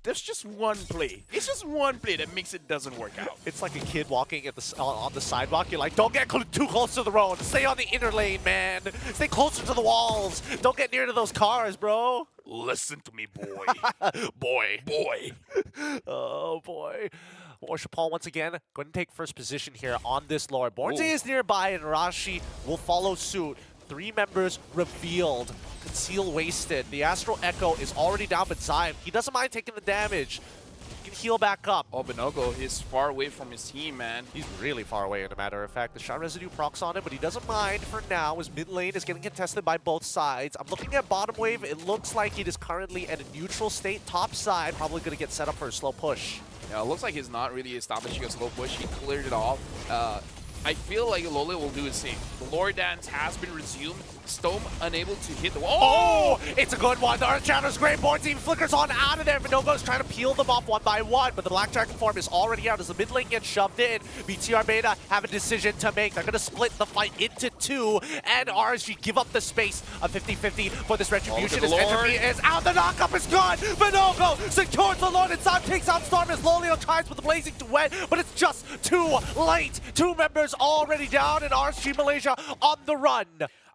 S6: there's just one play. It's just one play that makes it doesn't work out.
S3: It's like a kid walking at on the sidewalk. You're like, don't get too close to the road. Stay on the inner lane, man. Stay closer to the walls. Don't get near to those cars, bro.
S6: Listen to me, boy. boy.
S3: Oh, boy. Worship Paul once again going to take first position here on this Lord. Bornze is nearby, and Rashi will follow suit. 3 members revealed. Conceal wasted. The Astral Echo is already down, but Zyme, he doesn't mind taking the damage. He can heal back up.
S6: Oh, Binogo, he's far away from his team, man.
S3: He's really far away, as a matter of fact. The Shine Residue procs on him, but he doesn't mind for now. His mid lane is getting contested by both sides. I'm looking at bottom wave. It looks like it is currently at a neutral state. Top side, probably going to get set up for a slow push.
S6: Yeah, it looks like he's not really establishing a slow push. He cleared it all. I feel like Lole will do the same. The Lore Dance has been resumed. Stone unable to hit the wall.
S3: Oh, it's a good one. The Earth Chatter's great. Board team flickers on out of there. Vinogo's trying to peel them off one by one, but the Black Dragon form is already out as the mid lane gets shoved in. BTR Beta have a decision to make. They're going to split the fight into 2, and RSG give up the space of 50-50 for this Retribution. As Entropy is out. The knockup is gone. Vinogo secures the Lord inside, takes out Storm as Lolio tries with the Blazing Duet, but it's just too late. 2 members already down, and RSG Malaysia on the run.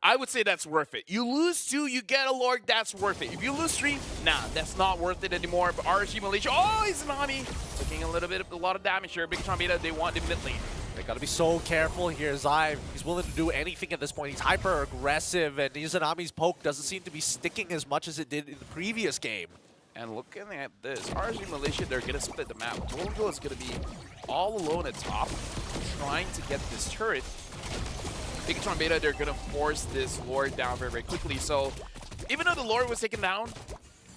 S6: I would say that's worth it. You lose 2, you get a Lord, that's worth it. If you lose 3, nah, that's not worth it anymore. But RSG Malaysia, oh, Izanami taking a lot of damage here. Bigatron Beta, they want the mid lane.
S3: They gotta be so careful here. Zyme, he's willing to do anything at this point. He's hyper aggressive, and Izanami's poke doesn't seem to be sticking as much as it did in the previous game.
S6: And looking at this, RSG Malaysia, they're gonna split the map. Togo is gonna be all alone at top, trying to get this turret. Bigatron Beta, they're gonna force this Lord down very, very quickly. So even though the Lord was taken down,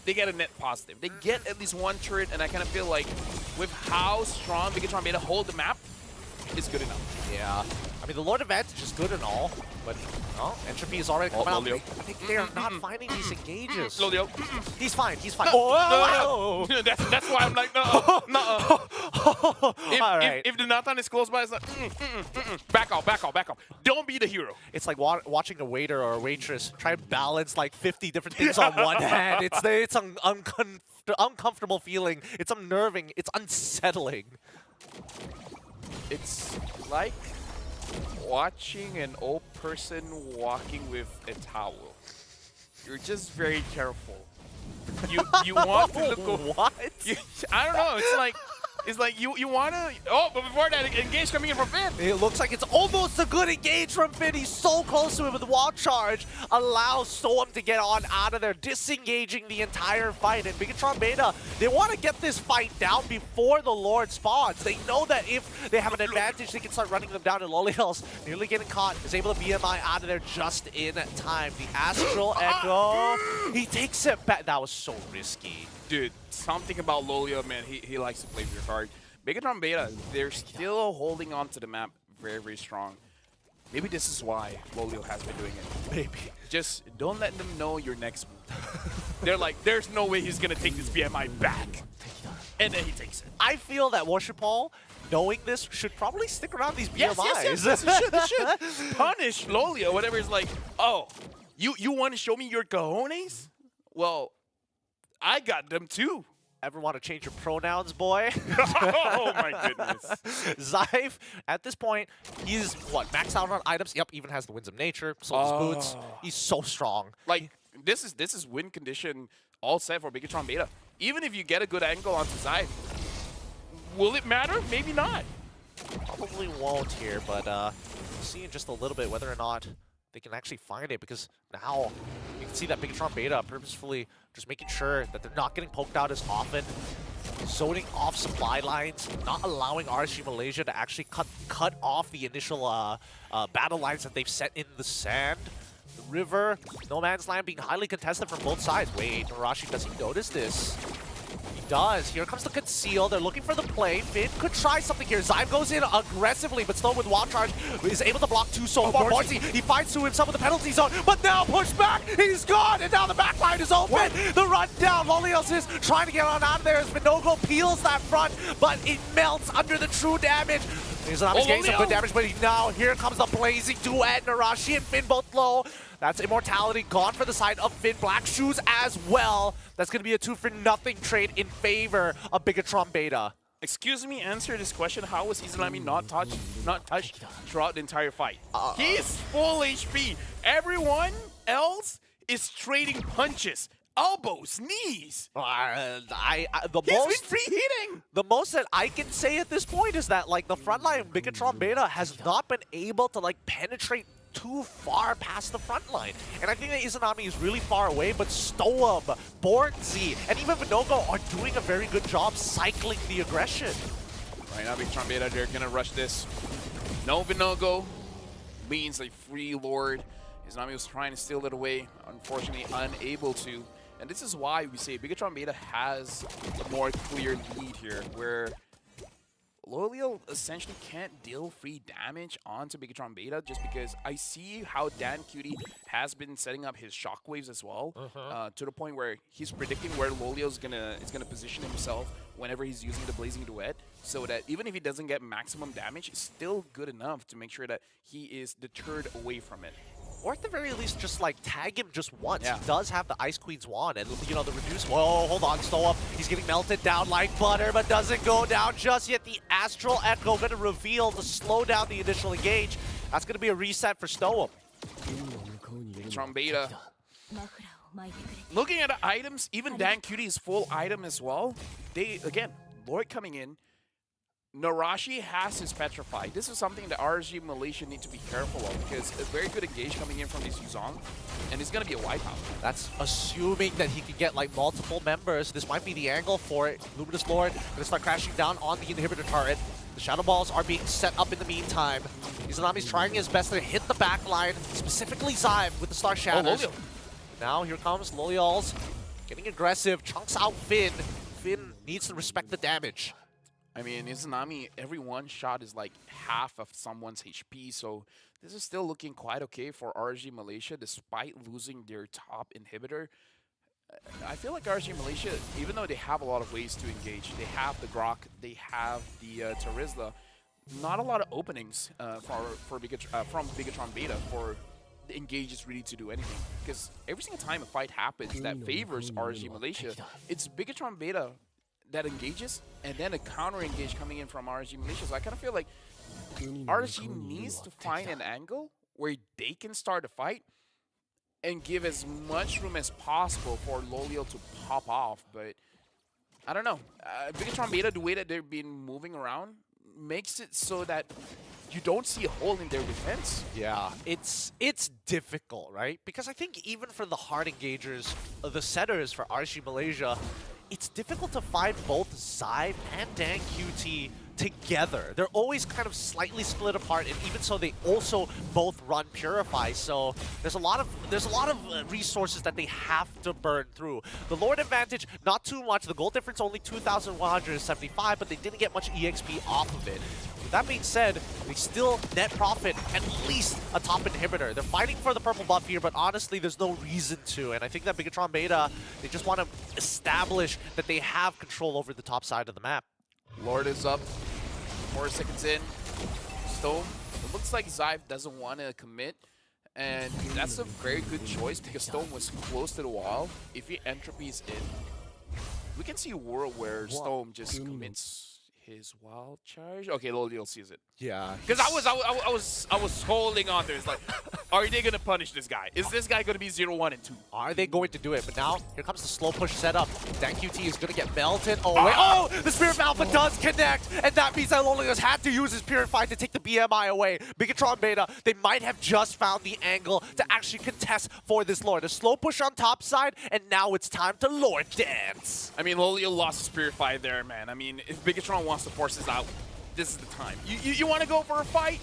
S6: they get a net positive. They get at least 1 turret, and I kind of feel like with how strong Bigatron Beta hold the map, it's good enough.
S3: Yeah. I mean, the Lord advantage is good and all, but Entropy is already coming out. I think they're not finding these engages.
S6: Lolio.
S3: He's fine. He's fine.
S6: Oh, no. That's why I'm like, no. If the Nathan is close by, it's like, back off. Don't be the hero.
S3: It's like watching a waiter or a waitress try and balance like 50 different things on one hand. It's an uncomfortable feeling. It's unnerving. It's unsettling.
S6: It's like watching an old person walking with a towel. You're just very careful. You want to look.
S3: What?
S6: I don't know. It's like you want to. Oh, but before that, engage coming in from Finn.
S3: It looks like it's almost a good engage from Finn. He's so close to it with the wall charge. Allows Storm to get on out of there, disengaging the entire fight. And Bigatron Beta, they want to get this fight down before the Lord spawns. They know that if they have an advantage, they can start running them down. And Lolly Hills, nearly getting caught, is able to BMI out of there just in time. The Astral Echo, he takes it back. That was so risky.
S6: Dude, something about Lolio, man, he likes to play very hard. Bigatron Beta, they're still holding on to the map very, very strong. Maybe this is why Lolio has been doing it.
S3: Maybe.
S6: Just don't let them know your next move. They're like, there's no way he's going to take this BMI back. And then he takes it.
S3: I feel that Worship Hall, knowing this, should probably stick around these
S6: Yes,
S3: BMIs.
S6: yes, they should punish Lolio, whatever. It's like, oh, you want to show me your cojones? Well, I got them too.
S3: Ever want to change your pronouns, boy?
S6: Oh my goodness.
S3: Zyve, at this point, he's what, maxed out on items? Yep, even has the Winds of Nature, so his boots. He's so strong.
S6: Like, this is win condition all set for Bigatron Beta. Even if you get a good angle onto Zyve, will it matter? Maybe not.
S3: Probably won't here, but we'll see in just a little bit whether or not they can actually find it, because now you can see that Bigatron Beta purposefully just making sure that they're not getting poked out as often, zoning off supply lines, not allowing RSG Malaysia to actually cut off the initial battle lines that they've set in the sand. The river, no man's land being highly contested from both sides. Wait, Narashi, does he notice this? He does. Here comes the conceal. They're looking for the play. Finn could try something here. Zyme goes in aggressively, but still with Wild Charge is able to block two so far. Morty, he finds to himself with the penalty zone, but now pushed back. He's gone, and now the back line is open. What? The run down. Lolios is trying to get on out of there as Minogo peels that front, but it melts under the true damage. He's getting some good damage, but now here comes the blazing duet. Narashi and Finn both low. That's Immortality gone for the side of Finn. Black Shoes as well. That's going to be a 2-for-0 trade in favor of Bigatron Beta.
S6: Excuse me, answer this question. How was Izanami not touched throughout the entire fight? He's full HP. Everyone else is trading punches, elbows, knees. He's been free hitting.
S3: The most that I can say at this point is that like the frontline of Bigatron Beta has not been able to like penetrate too far past the front line. And I think that Izanami is really far away, but Stoem, Bornzy, and even Vinogo are doing a very good job cycling the aggression.
S6: Right now, Bigatron Beta, they're gonna rush this. No Vinogo means a free Lord. Izanami was trying to steal it away, unfortunately unable to. And this is why we say Bigatron Beta has a more clear lead here, where Lolio essentially can't deal free damage onto Bigatron Beta just because I see how Dan Cutie has been setting up his shockwaves as well, to the point where he's predicting where Lolio is gonna position himself whenever he's using the Blazing Duet, so that even if he doesn't get maximum damage, it's still good enough to make sure that he is deterred away from it.
S3: Or at the very least, just like tag him just once.
S6: Yeah.
S3: He does have the Ice Queen's wand, and you know the reduce. Whoa, hold on, Stoem. He's getting melted down like butter, but doesn't go down just yet. The Astral Echo going to reveal to slow down the initial engage. That's going to be a reset for Stoem.
S6: Bigatron Beta. Looking at the items, even Dan Cutie is full item as well. They again, Lord coming in. Narashi has his Petrify. This is something that RSG Malaysia need to be careful of, because a very good engage coming in from this Yuzong, and it's going to be a wipeout.
S3: That's assuming that he can get like multiple members. This might be the angle for it. Luminous Lord going to start crashing down on the inhibitor turret. The Shadow Balls are being set up in the meantime. Izanami's trying his best to hit the back line, specifically Zyme with the Star Shatters. Now here comes Lolials getting aggressive, chunks out Finn. Finn needs to respect the damage.
S6: I mean, Izanami, every one shot is like half of someone's HP, so this is still looking quite okay for RSG Malaysia despite losing their top inhibitor. I feel like RSG Malaysia, even though they have a lot of ways to engage, they have the Grok, they have the Terizla, not a lot of openings from Bigatron Beta for the engages really to do anything. Because every single time a fight happens that favors RSG Malaysia, it's Bigatron Beta that engages, and then a counter engage coming in from RSG Malaysia. So I kind of feel like RSG needs to find an angle where they can start a fight and give as much room as possible for Lolio to pop off. But I don't know. Bigatron Beta, the way that they've been moving around, makes it so that you don't see a hole in their defense.
S3: Yeah, it's difficult, right? Because I think even for the hard engagers, the setters for RSG Malaysia, it's difficult to find both Zyme and Dan QT together. They're always kind of slightly split apart, and even so, they also both run Purify. So there's a lot of resources that they have to burn through. The Lord advantage, not too much. The gold difference only 2,175, but they didn't get much EXP off of it. That being said, they still net profit at least a top inhibitor. They're fighting for the purple buff here, but honestly, there's no reason to. And I think that Bigatron Beta, they just want to establish that they have control over the top side of the map.
S6: Lord is up. 4 seconds in. Stone, it looks like Zyve doesn't want to commit. And that's a very good choice because Stone was close to the wall. If he Entropy's in, we can see a world where Stone just commits his wild charge. Okay, Loliel sees it.
S3: Yeah.
S6: Because I was holding on to it. It's like, are they gonna punish this guy? Is this guy gonna be 0, 1, and 2?
S3: Are they going to do it? But now, here comes the slow push setup. DanQT is going to get melted. Oh, wait. Oh, the Spirit of Alpha does connect. And that means that Lolios had to use his Purify to take the BMI away. Bigatron Beta, they might have just found the angle to actually contest for this Lord. A slow push on top side, and now it's time to Lord dance.
S6: I mean, Loliel lost his Purify there, man. I mean, if Bigatron wants to force this out, this is the time. You want to go for a fight?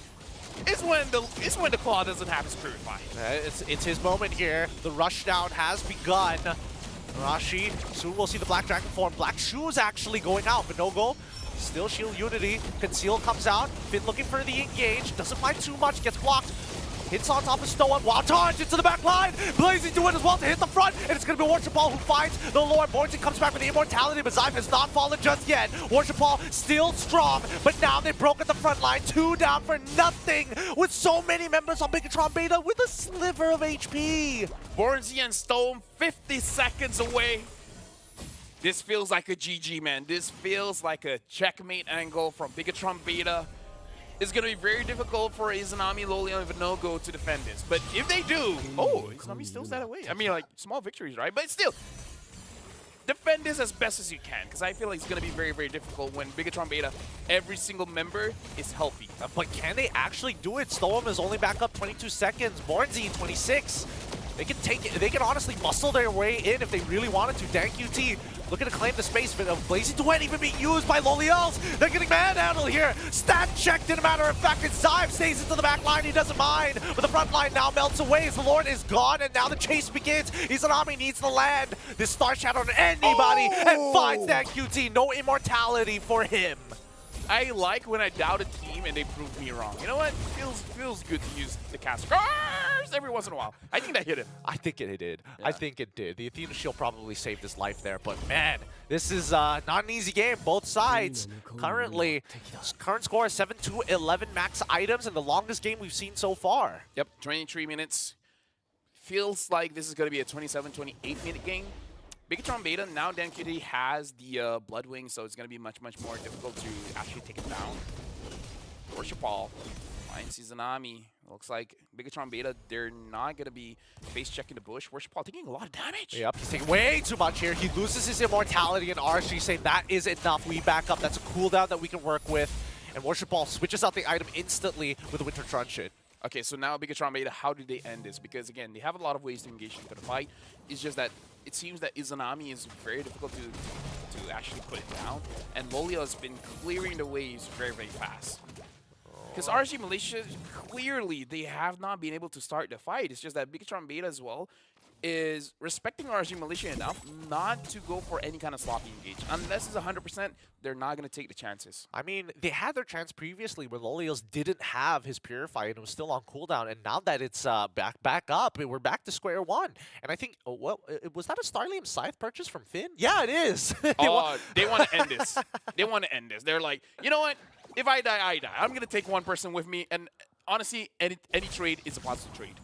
S6: It's when the Claw doesn't have his Purify.
S3: It's his moment here. The rushdown has begun. Rashi, soon we'll see the Black Dragon form. Black Shoes actually going out, but no go. Still Shield Unity. Conceal comes out. Finn looking for the engage. Doesn't find too much. Gets blocked. Hits on top of Stoa. Wow, charge into the back line. Blazing to it as well to hit the front. And it's going to be Worship Ball who finds the Lord. Morton comes back with the immortality, but Zyve has not fallen just yet. Worship Ball still strong, but now they've broken the front line. 2 down for nothing with so many members on Bigatron Beta with a sliver of HP.
S6: Bornzy and Stone 50 seconds away. This feels like a GG, man. This feels like a checkmate angle from Bigatron Beta. It's going to be very difficult for Izanami, Loliel, and no-go to defend this. But if they do, Izanami steals that away. I mean, like, small victories, right? But still, defend this as best as you can, because I feel like it's going to be very, very difficult when Bigatron Beta, every single member is healthy.
S3: But can they actually do it? Storm is only back up 22 seconds. Bornzy 26. They can take it. They can honestly muscle their way in if they really wanted to. DanQT looking to claim the space, but Blazing Duet even being used by Loliels. They're getting manhandled here. Stat checked, in a matter of fact, and Zyve stays into the back line. He doesn't mind, but the front line now melts away as the Lord is gone, and now the chase begins. Izanami needs to land this Star Shadow on anybody and finds DanQT. No immortality for him.
S6: I like when I doubt a team and they prove me wrong. You know what? Feels good to use the cast scars every once in a while. I think that hit him.
S3: I think it did.
S6: Yeah.
S3: I think it did. The Athena Shield probably saved his life there, but man, this is not an easy game. Both sides currently, current score is 7-11 max items, and the longest game we've seen so far.
S6: Yep, 23 minutes. Feels like this is going to be a 27, 28-minute game. Bigatron Beta, now DanQT has the Blood Wing, so it's going to be much, much more difficult to actually take it down. Worship Ball finds Izanami. Looks like Bigatron Beta, they're not going to be face-checking the bush. Worship Ball taking a lot of damage.
S3: Yep, he's taking way too much here. He loses his immortality, and RSG saying that is enough. We back up. That's a cooldown that we can work with. And Worship Ball switches out the item instantly with the Winter Truncheon.
S6: Okay, so now Bigatron Beta, how do they end this? Because again, they have a lot of ways to engage into the fight. It's just that it seems that Izanami is very difficult to actually put it down, and Loliel has been clearing the waves very, very fast. Because RG Militia, clearly, they have not been able to start the fight. It's just that Bigatron Beta as well is respecting RG Militia enough not to go for any kind of sloppy engage. Unless it's 100%, they're not going to take the chances.
S3: I mean, they had their chance previously where Lolios didn't have his Purify and it was still on cooldown, and now that it's back up, we're back to square one. And I think, was that a Starlium Scythe purchase from Finn? Yeah, it is.
S6: They want to end this. They want to end this. They're like, you know what? If I die, I die. I'm going to take one person with me, and honestly, any trade is a positive trade.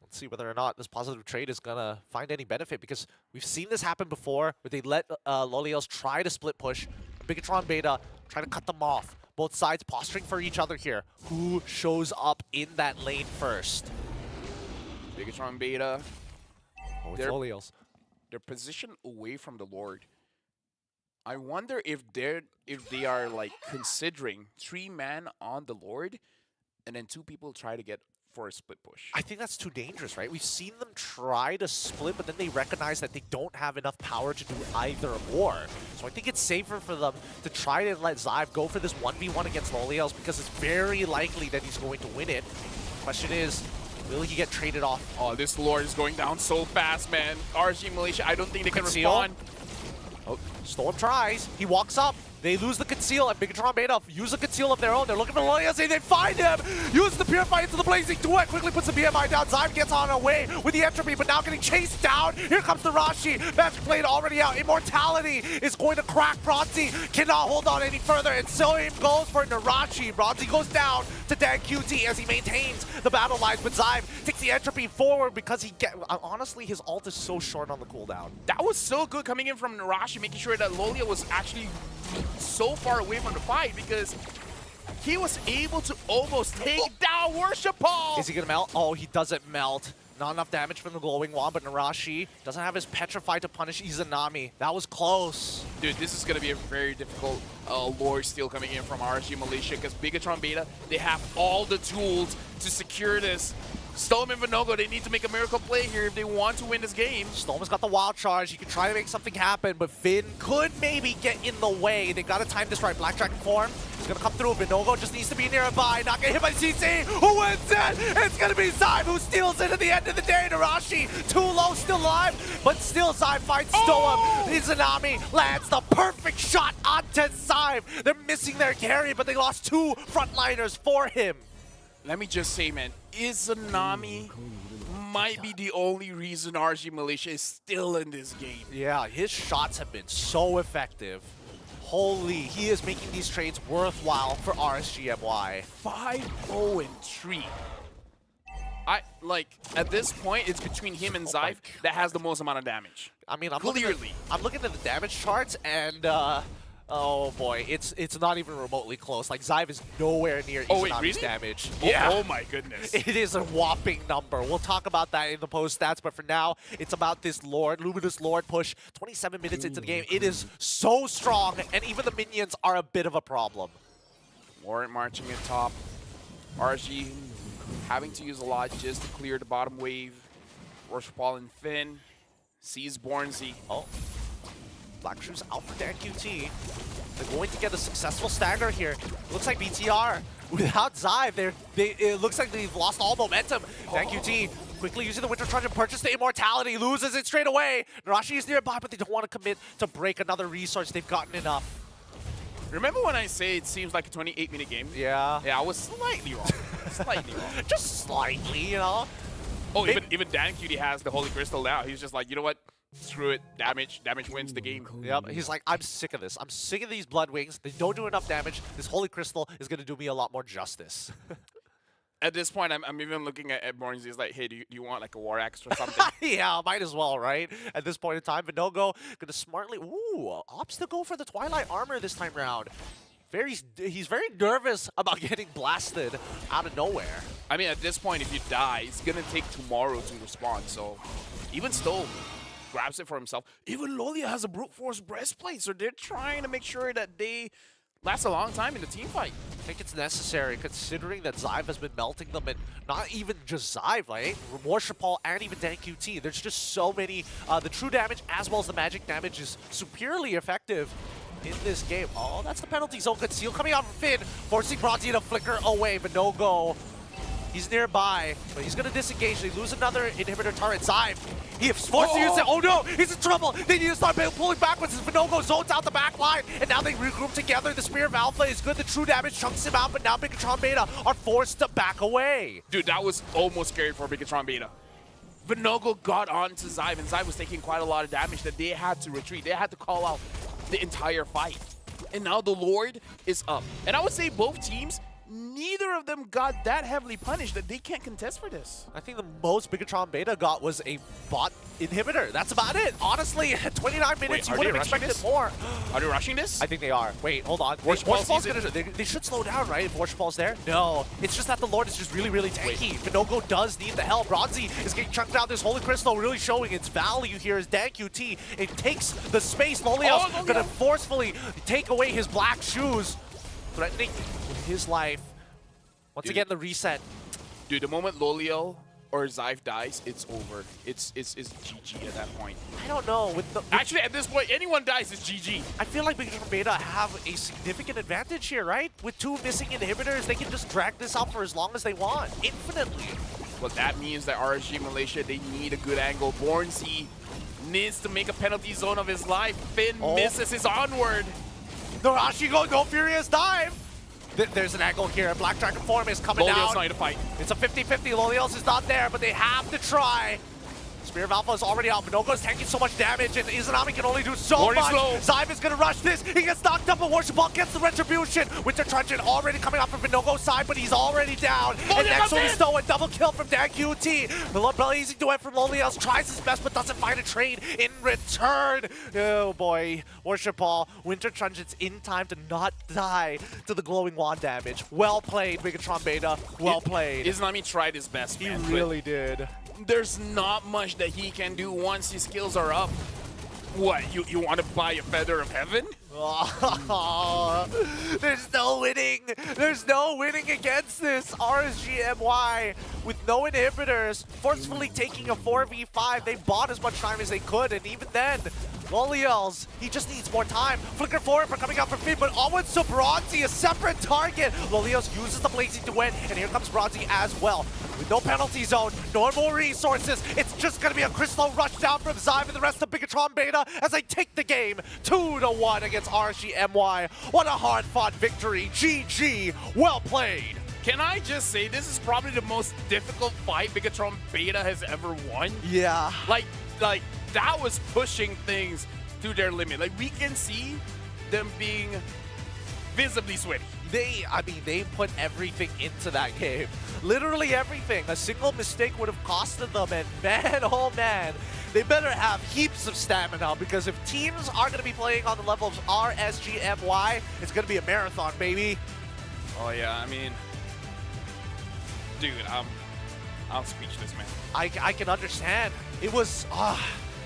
S3: Let's see whether or not this positive trade is going to find any benefit, because we've seen this happen before where they let Lolios try to split push. Bigatron Beta try to cut them off. Both sides posturing for each other here. Who shows up in that lane first?
S6: Bigatron Beta.
S3: Oh, it's Lolios.
S6: They're positioned away from the Lord. I wonder if they are like considering 3-man on the Lord and then 2 people try to get for a split push.
S3: I think that's too dangerous, right? We've seen them try to split, but then they recognize that they don't have enough power to do either or. So I think it's safer for them to try to let Zyve go for this 1v1 against Loliels, because it's very likely that he's going to win it. Question is, will he get traded off?
S6: Oh, this Lord is going down so fast, man. RG Militia, I don't think they can respond.
S3: Oh, Storm tries. He walks up. They lose the conceal, and Bigatron Beta use the conceal of their own. They're looking for Loyalty. They find him. Use the Purify into the Blazing Duet. Quickly puts the BMI down. Zyme gets on her way with the Entropy, but now getting chased down. Here comes the Rashi. Magic Blade already out. Immortality is going to crack Bronzy. Cannot hold on any further, and so aim goes for Narashi. Bronzy goes down to Dan QT as he maintains the battle lines, but Zyme takes the Entropy forward because honestly, his ult is so short on the cooldown.
S6: That was so good coming in from Narashi, making sure that Lolia was actually so far away from the fight because he was able to almost take down Worship Ball.
S3: Is he gonna melt? Oh, he doesn't melt. Not enough damage from the glowing wand, but Narashi doesn't have his Petrify to punish Izanami. That was close.
S6: Dude, this is going to be a very difficult lore steal coming in from RSG Malaysia because Bigatron Beta, they have all the tools to secure this. Storm and Vinogo, they need to make a miracle play here if they want to win this game.
S3: Storm's got the wild charge. He can try to make something happen, but Finn could maybe get in the way. They got to time this right. Black Dragon form. He's going to come through. Vinogo just needs to be nearby. Not get hit by CC. Who wins it? It's going to be Zyme who steals it at the end of the day. Narashi, too low, still alive, but still Zyme fights Stoa. Izanami lands the perfect shot onto Zyme. They're missing their carry, but they lost 2 frontliners for him.
S6: Let me just say, man, Izanami might be the only reason RSG Malaysia is still in this game.
S3: Yeah, his shots have been so effective. Holy, he is making these trades worthwhile for RSGMY.
S6: 5-0-3. At this point, it's between him and Zyve that has the most amount of damage.
S3: I mean, I'm looking at the damage charts, and oh boy, it's not even remotely close. Like, Zyve is nowhere near Izanami's damage.
S6: Oh my goodness.
S3: It is a whopping number. We'll talk about that in the post stats, but for now, it's about this Lord, Luminous Lord push. 27 minutes into the game, it is so strong, and even the minions are a bit of a problem.
S6: Warrant marching at top. RSG having to use a lot just to clear the bottom wave. Worship Ball and Finn sees Bornzy.
S3: Oh. Black Shoes out for Dan QT. They're going to get a successful stagger here. Looks like BTR, without Zyve, it looks like they've lost all momentum. Dan QT quickly using the Winter Trudge and purchase the Immortality, loses it straight away. Narashi is nearby, but they don't want to commit to break another resource. They've gotten enough.
S6: Remember when I say it seems like a 28-minute game?
S3: Yeah.
S6: Yeah, I was slightly wrong. Slightly wrong.
S3: Just slightly, you know?
S6: Oh, even Dan QT has the Holy Crystal now. He's just like, you know what? Screw it. Damage wins the game.
S3: Yep. He's like, I'm sick of this. I'm sick of these Blood Wings. They don't do enough damage. This Holy Crystal is going to do me a lot more justice.
S6: At this point, I'm even looking at Bornzy. He's like, hey, do you want like a War Axe or something?
S3: Yeah, might as well, right? At this point in time, Vinogo gonna smartly, opts to go for the Twilight Armor this time round. He's very nervous about getting blasted out of nowhere.
S6: I mean, at this point, if you die, it's gonna take tomorrow to respond. So even Stowe grabs it for himself. Even Lolia has a Brute Force breastplate, so they're trying to make sure that they last a long time in the team fight.
S3: I think it's necessary, considering that Zyve has been melting them, and not even just Zyve, right? Worship Ball and even Dan QT. There's just so many. The true damage as well as the magic damage is superiorly effective in this game. Oh, that's the penalty zone conceal coming out from Finn, forcing Bronzy to flicker away, but no go. He's nearby, but he's going to disengage. They lose another inhibitor turret. Zyve, he is forced to use it. Oh no, he's in trouble. They need to start pulling backwards as Vinogo zones out the back line, and now they regroup together. The Spear of Alpha is good. The true damage chunks him out, but now Bigatron Beta are forced to back away.
S6: Dude, that was almost scary for Bigatron Beta. Vinogo got onto Zyve, and Zyve was taking quite a lot of damage that they had to retreat. They had to call out the entire fight. And now the Lord is up. And I would say both teams, neither of them got that heavily punished that they can't contest for this.
S3: I think the most Bigatron Beta got was a bot inhibitor. That's about it. Honestly, at 29 minutes, you would have expected more.
S6: Are they rushing this?
S3: I think they are. Wait, hold on.
S6: Worship Ball's
S3: they should slow down, right, if Worship Ball's there? No. It's just that the Lord is just really, really tanky. Vinogo does need the help. Bronzy is getting chunked out. This Holy Crystal really showing its value here as Dan QT. It takes the space. Lolia's gonna forcefully take away his black shoes, threatening with his life. Once again, the reset.
S6: Dude, the moment Lolio or Zyve dies, it's over. It's GG at that point.
S3: I don't know.
S6: Actually, at this point, anyone dies is GG.
S3: I feel like Bigatron Beta have a significant advantage here, right? With 2 missing inhibitors, they can just drag this out for as long as they want, infinitely.
S6: Well, that means that RSG Malaysia, they need a good angle. Bornzy needs to make a penalty zone of his life. Finn misses his onward.
S3: Narashi go, no furious dive. There's an angle here. Black Dragon form is coming
S6: Loliel's
S3: down.
S6: not to fight.
S3: It's a 50-50. Lolios is not there, but they have to try. Spear of Alpha is already out. Minogo is tanking so much damage, and Izanami can only do so
S6: Lord is
S3: much.
S6: low.
S3: Zyve is going to rush this. He gets knocked up, but Worship Ball gets the retribution. Winter Truncheon already coming out from Minogo's side, but he's already down. And next one is Stow, a double kill from Dan QT. Blazing duet from Lolios tries his best, but doesn't find a trade in return. Oh boy. Worship Ball. Winter Truncheon's in time to not die to the glowing wand damage. Well played, Bigatron Beta. Well played.
S6: Izanami tried his best,
S3: He
S6: man.
S3: really did.
S6: There's not much that he can do once his skills are up. What, you want to buy a Feather of Heaven?
S3: Oh, there's no winning. There's no winning against this. RSGMY with no inhibitors, forcefully taking a 4v5. They bought as much time as they could, and even then, Loliels, he just needs more time. Flicker forward for coming out from feed, but onwards to Bronzy, a separate target. Loliels uses the Blazing Duet, and here comes Bronzy as well. With no penalty zone, normal resources, it's just gonna be a Crystal rush down from Zyve and the rest of Bigatron Beta as they take the game 2-1 against RSGMY. What a hard-fought victory. GG, well played.
S6: Can I just say, this is probably the most difficult fight Bigatron Beta has ever won?
S3: Yeah.
S6: Like that was pushing things to their limit. Like, we can see them being visibly sweaty.
S3: They put everything into that game. Literally everything. A single mistake would have costed them, and man, oh man, they better have heaps of stamina, because if teams are going to be playing on the level of RSGMY, it's going to be a marathon, baby.
S6: Oh yeah, I mean, dude, I'm speechless, man.
S3: I can understand. It was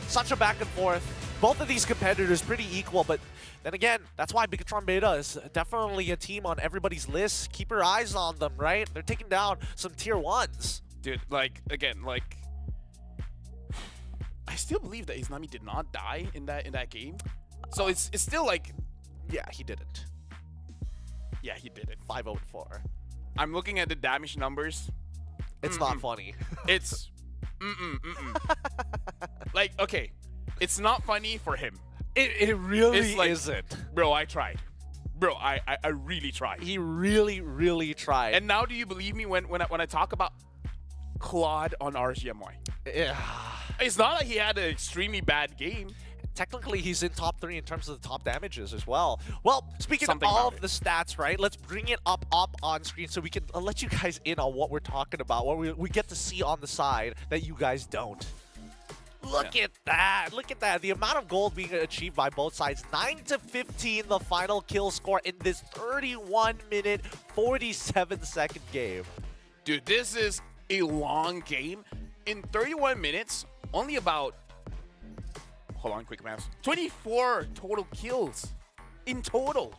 S3: such a back and forth. Both of these competitors pretty equal, but then again, that's why Bigatron Beta is definitely a team on everybody's list. Keep your eyes on them, right? They're taking down some tier 1s.
S6: Dude, like, again, like, I still believe that Izanami did not die in that game. So it's still like,
S3: Yeah, he didn't.
S6: yeah, he did it.
S3: 5-0-4.
S6: I'm looking at the damage numbers.
S3: It's not funny.
S6: It's like, okay, it's not funny for him.
S3: It really
S6: It's like,
S3: isn't.
S6: Bro, I tried. Bro, I really tried.
S3: He really, really tried.
S6: And now do you believe me when I talk about Claude on RSGMY?
S3: Yeah.
S6: It's not like he had an extremely bad game.
S3: Technically, he's in top 3 in terms of the top damages as well. Well, speaking
S6: Something
S3: of all
S6: about
S3: of the stats, right, let's bring it up on screen so we can let you guys in on what we're talking about, what we get to see on the side that you guys don't. Look at that. Look at that. The amount of gold being achieved by both sides. 9-15, the final kill score in this 31-minute, 47-second game.
S6: Dude, this is a long game. In 31 minutes, only about, hold on, quick math, 24 total kills in total.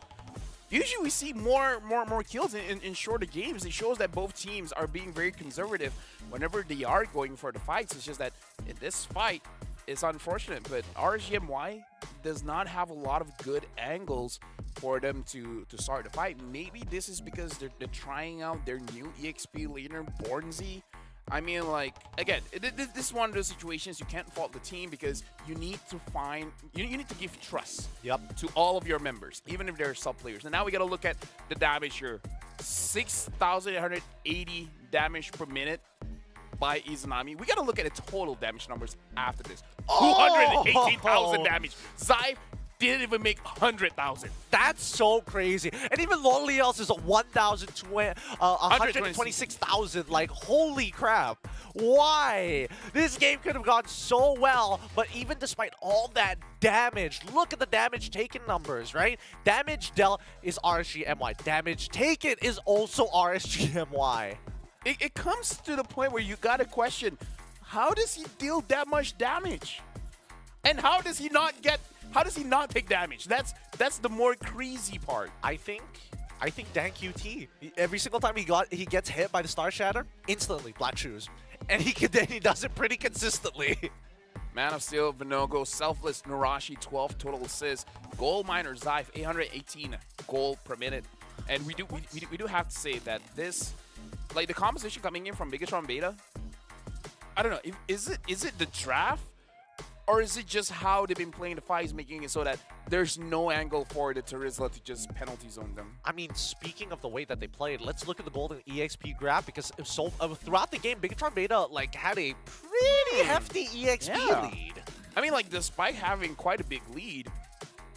S6: Usually we see more kills in shorter games. It shows that both teams are being very conservative whenever they are going for the fights. It's just that in this fight, it's unfortunate, but RSGMY does not have a lot of good angles for them to start the fight. Maybe this is because they're trying out their new EXP laner, Bornzy. I mean, like, again, this is one of those situations you can't fault the team, because you need to find, you need to give trust to all of your members, even if they're sub players. And now we got to look at the damage here. 6,880 damage per minute by Izanami. We got to look at the total damage numbers after this. 218,000 damage. Zyve didn't even make 100,000.
S3: That's so crazy. And even Loliels is a 126,000. Like, holy crap. Why? This game could have gone so well, but even despite all that damage, look at the damage taken numbers, right? Damage dealt is RSGMY. Damage taken is also RSGMY.
S6: It comes to the point where you got to question, how does he deal that much damage? And how does he not take damage? That's the more crazy part.
S3: I think Dan QT, every single time he gets hit by the Star Shatter, instantly black shoes. And he does it pretty consistently.
S6: Man of Steel, Vinogo, Selfless, Narashi, 12 total assists. Gold Miner, Zyve, 818 gold per minute. And we do have to say that this, like, the composition coming in from Bigatron Beta, I don't know, is it the draft, Or is it just how they've been playing the fights, making it so that there's no angle for the Terizla to just penalty zone them?
S3: I mean, speaking of the way that they played, let's look at the golden EXP graph because throughout the game, Bigatron Beta like had a pretty hefty EXP lead.
S6: I mean, like, despite having quite a big lead,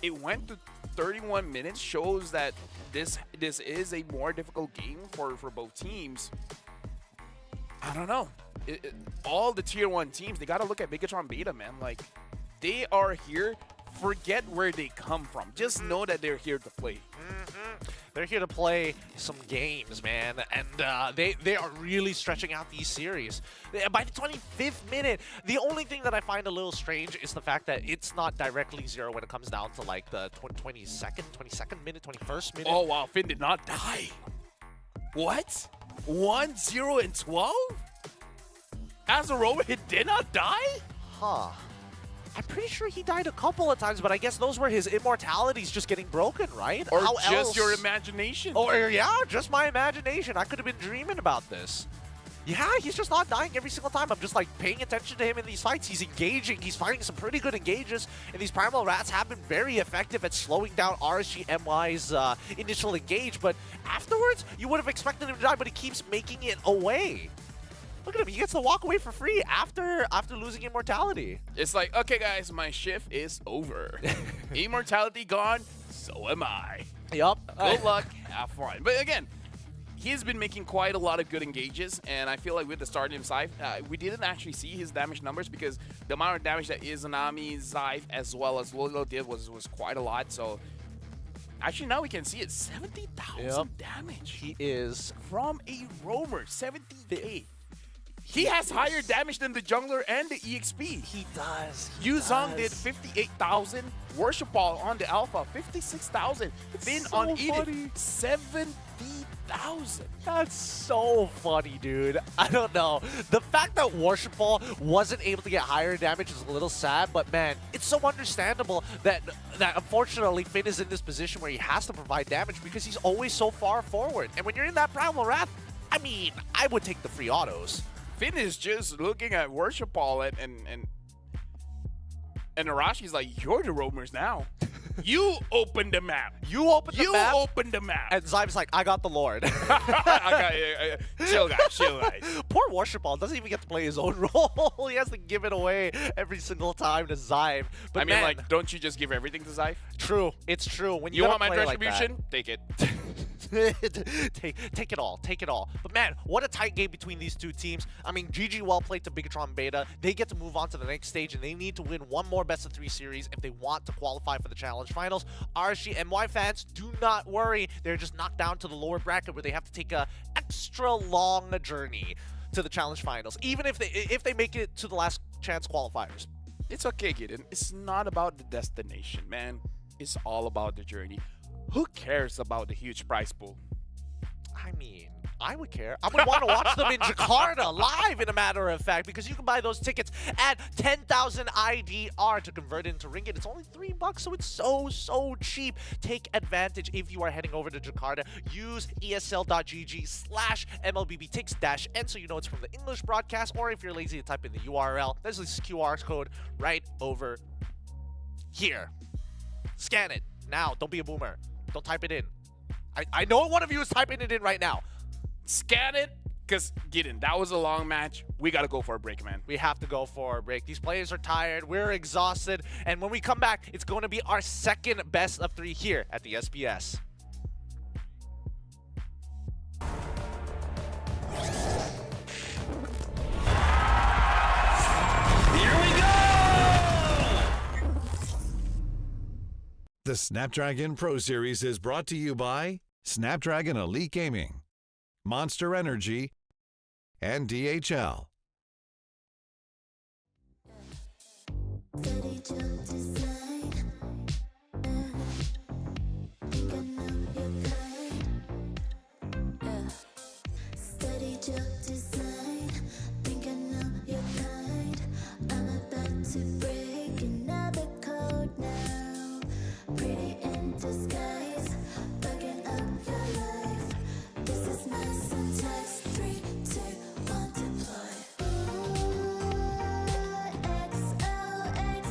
S6: it went to 31 minutes, shows that this is a more difficult game for both teams. I don't know. All the tier 1 teams, they got to look at Bigatron Beta, man. Like, they are here. Forget where they come from. Just know that they're here to play.
S3: They're here to play some games, man, and they are really stretching out these series. By the 25th minute, the only thing that I find a little strange is the fact that it's not directly 0 when it comes down to like the 22nd minute, 21st minute.
S6: Oh, wow. Finn did not die. What? 1, 0, and 12? As a robot, he did not die?
S3: Huh. I'm pretty sure he died a couple of times, but I guess those were his immortalities just getting broken, right?
S6: Or
S3: How
S6: just
S3: else?
S6: your imagination?
S3: Or, yeah, just my imagination. I could have been dreaming about this. Yeah, he's just not dying every single time. I'm just, like, paying attention to him in these fights. He's engaging. He's fighting some pretty good engages. And these Primal Rats have been very effective at slowing down RSGMY's initial engage. But afterwards, you would have expected him to die, but he keeps making it away. Look at him. He gets to walk away for free after losing immortality.
S6: It's like, okay, guys, my shift is over. Immortality gone, so am I.
S3: Yup.
S6: Good luck. Have fun. But again, he's been making quite a lot of good engages, and I feel like with the Stardom Zyve, we didn't actually see his damage numbers because the amount of damage that Izanami, Zyve, as well as Lolo did was quite a lot. So actually now we can see it, 70,000 damage.
S3: He is
S6: From a roamer, 70k. He has higher damage than the jungler and the EXP.
S3: He does.
S6: Yuzong did 58,000. Worship Ball on the Alpha, 56,000. Finn
S3: so
S6: on Edith,
S3: funny.
S6: 70,000.
S3: That's so funny, dude. I don't know. The fact that Worship Ball wasn't able to get higher damage is a little sad, but man, it's so understandable that unfortunately Finn is in this position where he has to provide damage because he's always so far forward. And when you're in that Primal Wrath, I mean, I would take the free autos.
S6: Finn is just looking at Worship Ball and Arashi's like, you're the roamers now. You opened the map.
S3: You opened the map.
S6: You opened the map.
S3: And Zyme's like, I got the Lord.
S6: Chill, guys. Chill, guys.
S3: Poor Worship Ball doesn't even get to play his own role. He has to give it away every single time to Zyme. But
S6: I mean,
S3: man,
S6: like, don't you just give everything to Zyve?
S3: True. It's true. When
S6: You
S3: you
S6: want my
S3: play
S6: retribution?
S3: Like
S6: Take it.
S3: take it all. Take it all. But man, what a tight game between these two teams. I mean, GG well played to Bigatron Beta. They get to move on to the next stage, and they need to win one more best of 3 series if they want to qualify for the Challenge Finals. RSGMY fans, do not worry. They're just knocked down to the lower bracket where they have to take a extra long journey to the Challenge Finals, even if they make it to the last chance qualifiers.
S6: It's okay, Gideon. It's not about the destination, man. It's all about the journey. Who cares about the huge prize pool?
S3: I mean, I would care. I would want to watch them in Jakarta live, in a matter of fact, because you can buy those tickets at 10,000 IDR to convert it into ringgit. It's only $3, so it's so cheap. Take advantage if you are heading over to Jakarta. Use esl.gg/MLBBTix-N so you know it's from the English broadcast, or if you're lazy to type in the URL, there's this QR code right over here. Scan it now. Don't be a boomer. Don't type it in. I know one of you is typing it in right now.
S6: Scan it, because, Gideon, that was a long match. We got to go for a break, man.
S3: We have to go for a break. These players are tired. We're exhausted. And when we come back, it's going to be our second best of 3 here at the SPS.
S4: Here we go!
S5: The Snapdragon Pro Series is brought to you by Snapdragon Elite Gaming, Monster Energy, and DHL.
S1: Steady jump design. Think I know your kind. Steady jump design. Think I know your kind. I'm about to break another code now. Pretty in disguise. Bugging up your life. This is my syntax. 3, 2, 1, deploy. XOXO.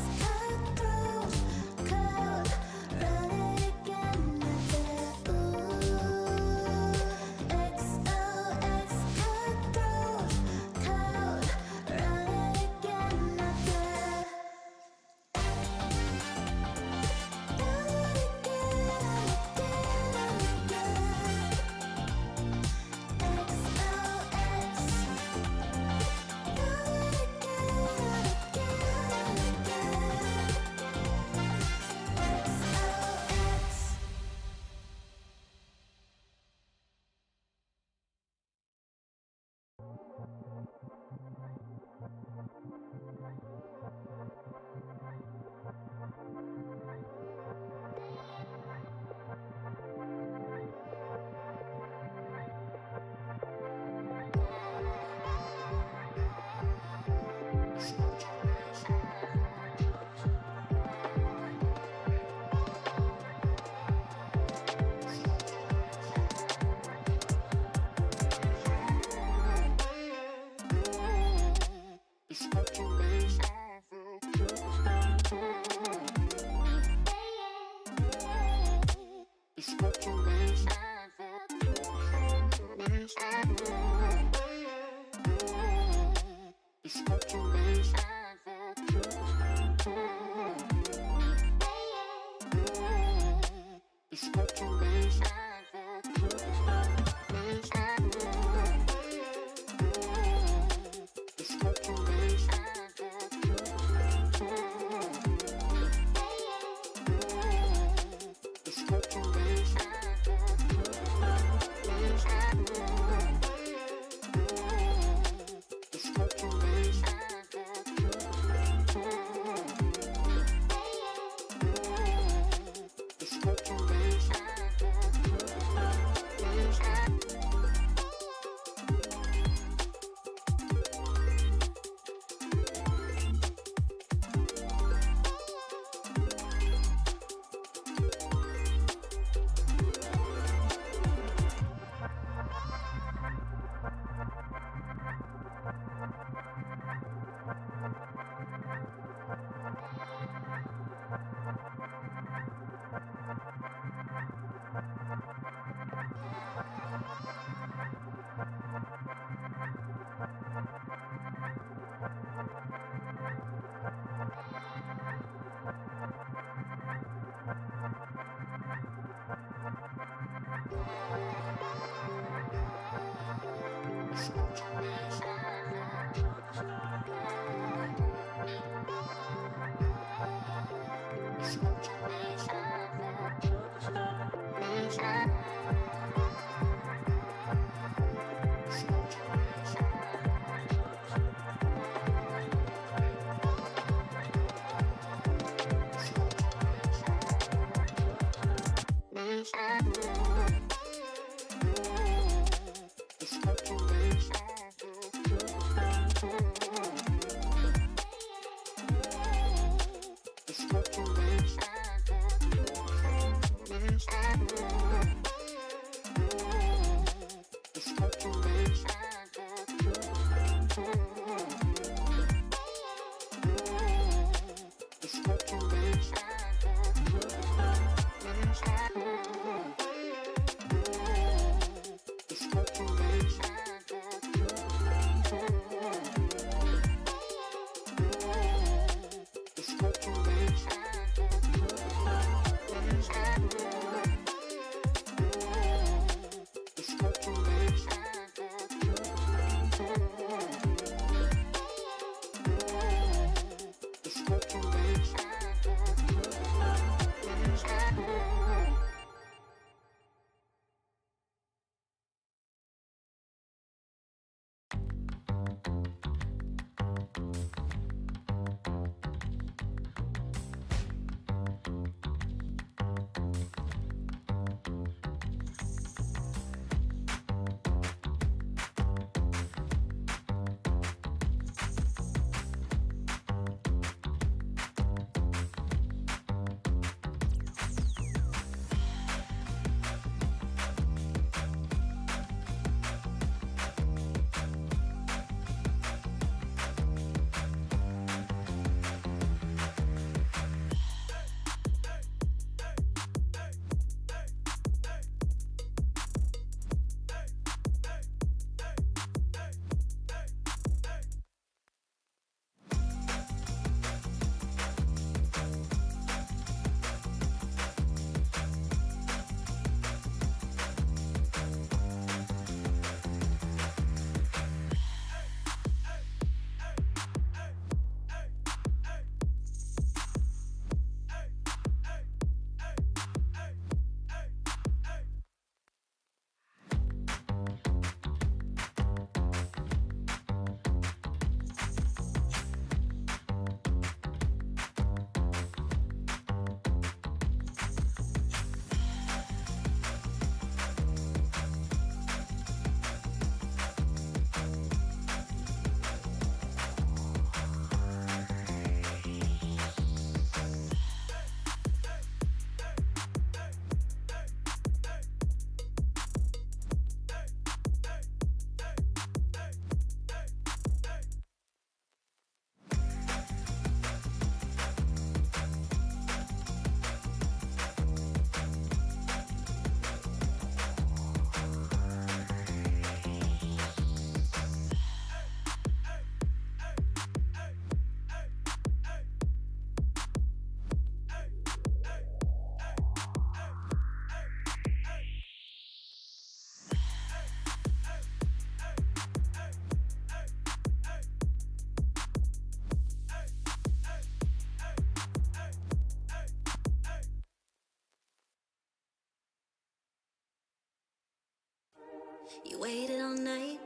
S1: You waited all night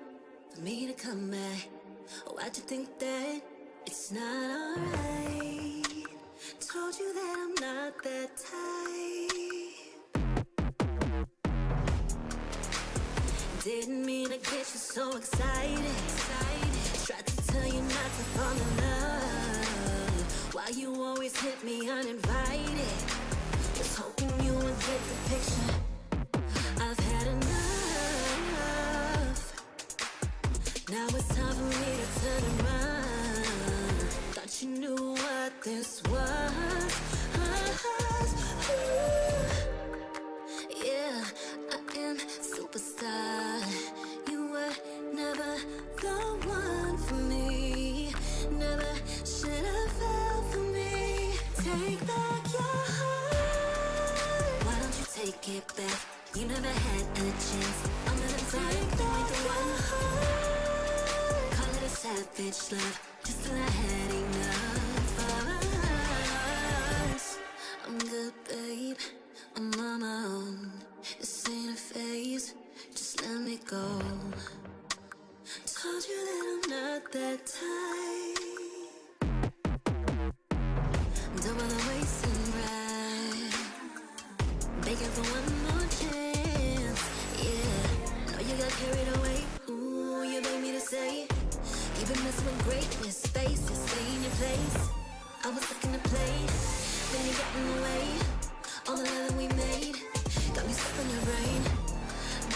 S1: for me to come back. Why'd you think that it's not alright? Told you that I'm not that type. Didn't mean to get you so excited. Tried to tell you not to fall in love. Why you always hit me uninvited? Was hoping you would get the picture. I've had enough. Now it's time for me to turn around. Thought you knew what this was. Yeah, I am superstar. You were never the one for me. Never should have fell for me. Take back your heart. Why don't you take it back? You never had a chance. I'm gonna take back your heart. Call it a savage love, just till I had enough of us. I'm good, babe. I'm on my own. This ain't a phase. Just let me go. Told you that I'm not that type. Don't bother wasting breath. Begging for one more chance. Yeah, know you got carried away. Ooh, you made me to say you've been messing with greatness. Spaces, stay in your place. I was looking to play, then you got in the way. All the love that we made got me stuck in your brain.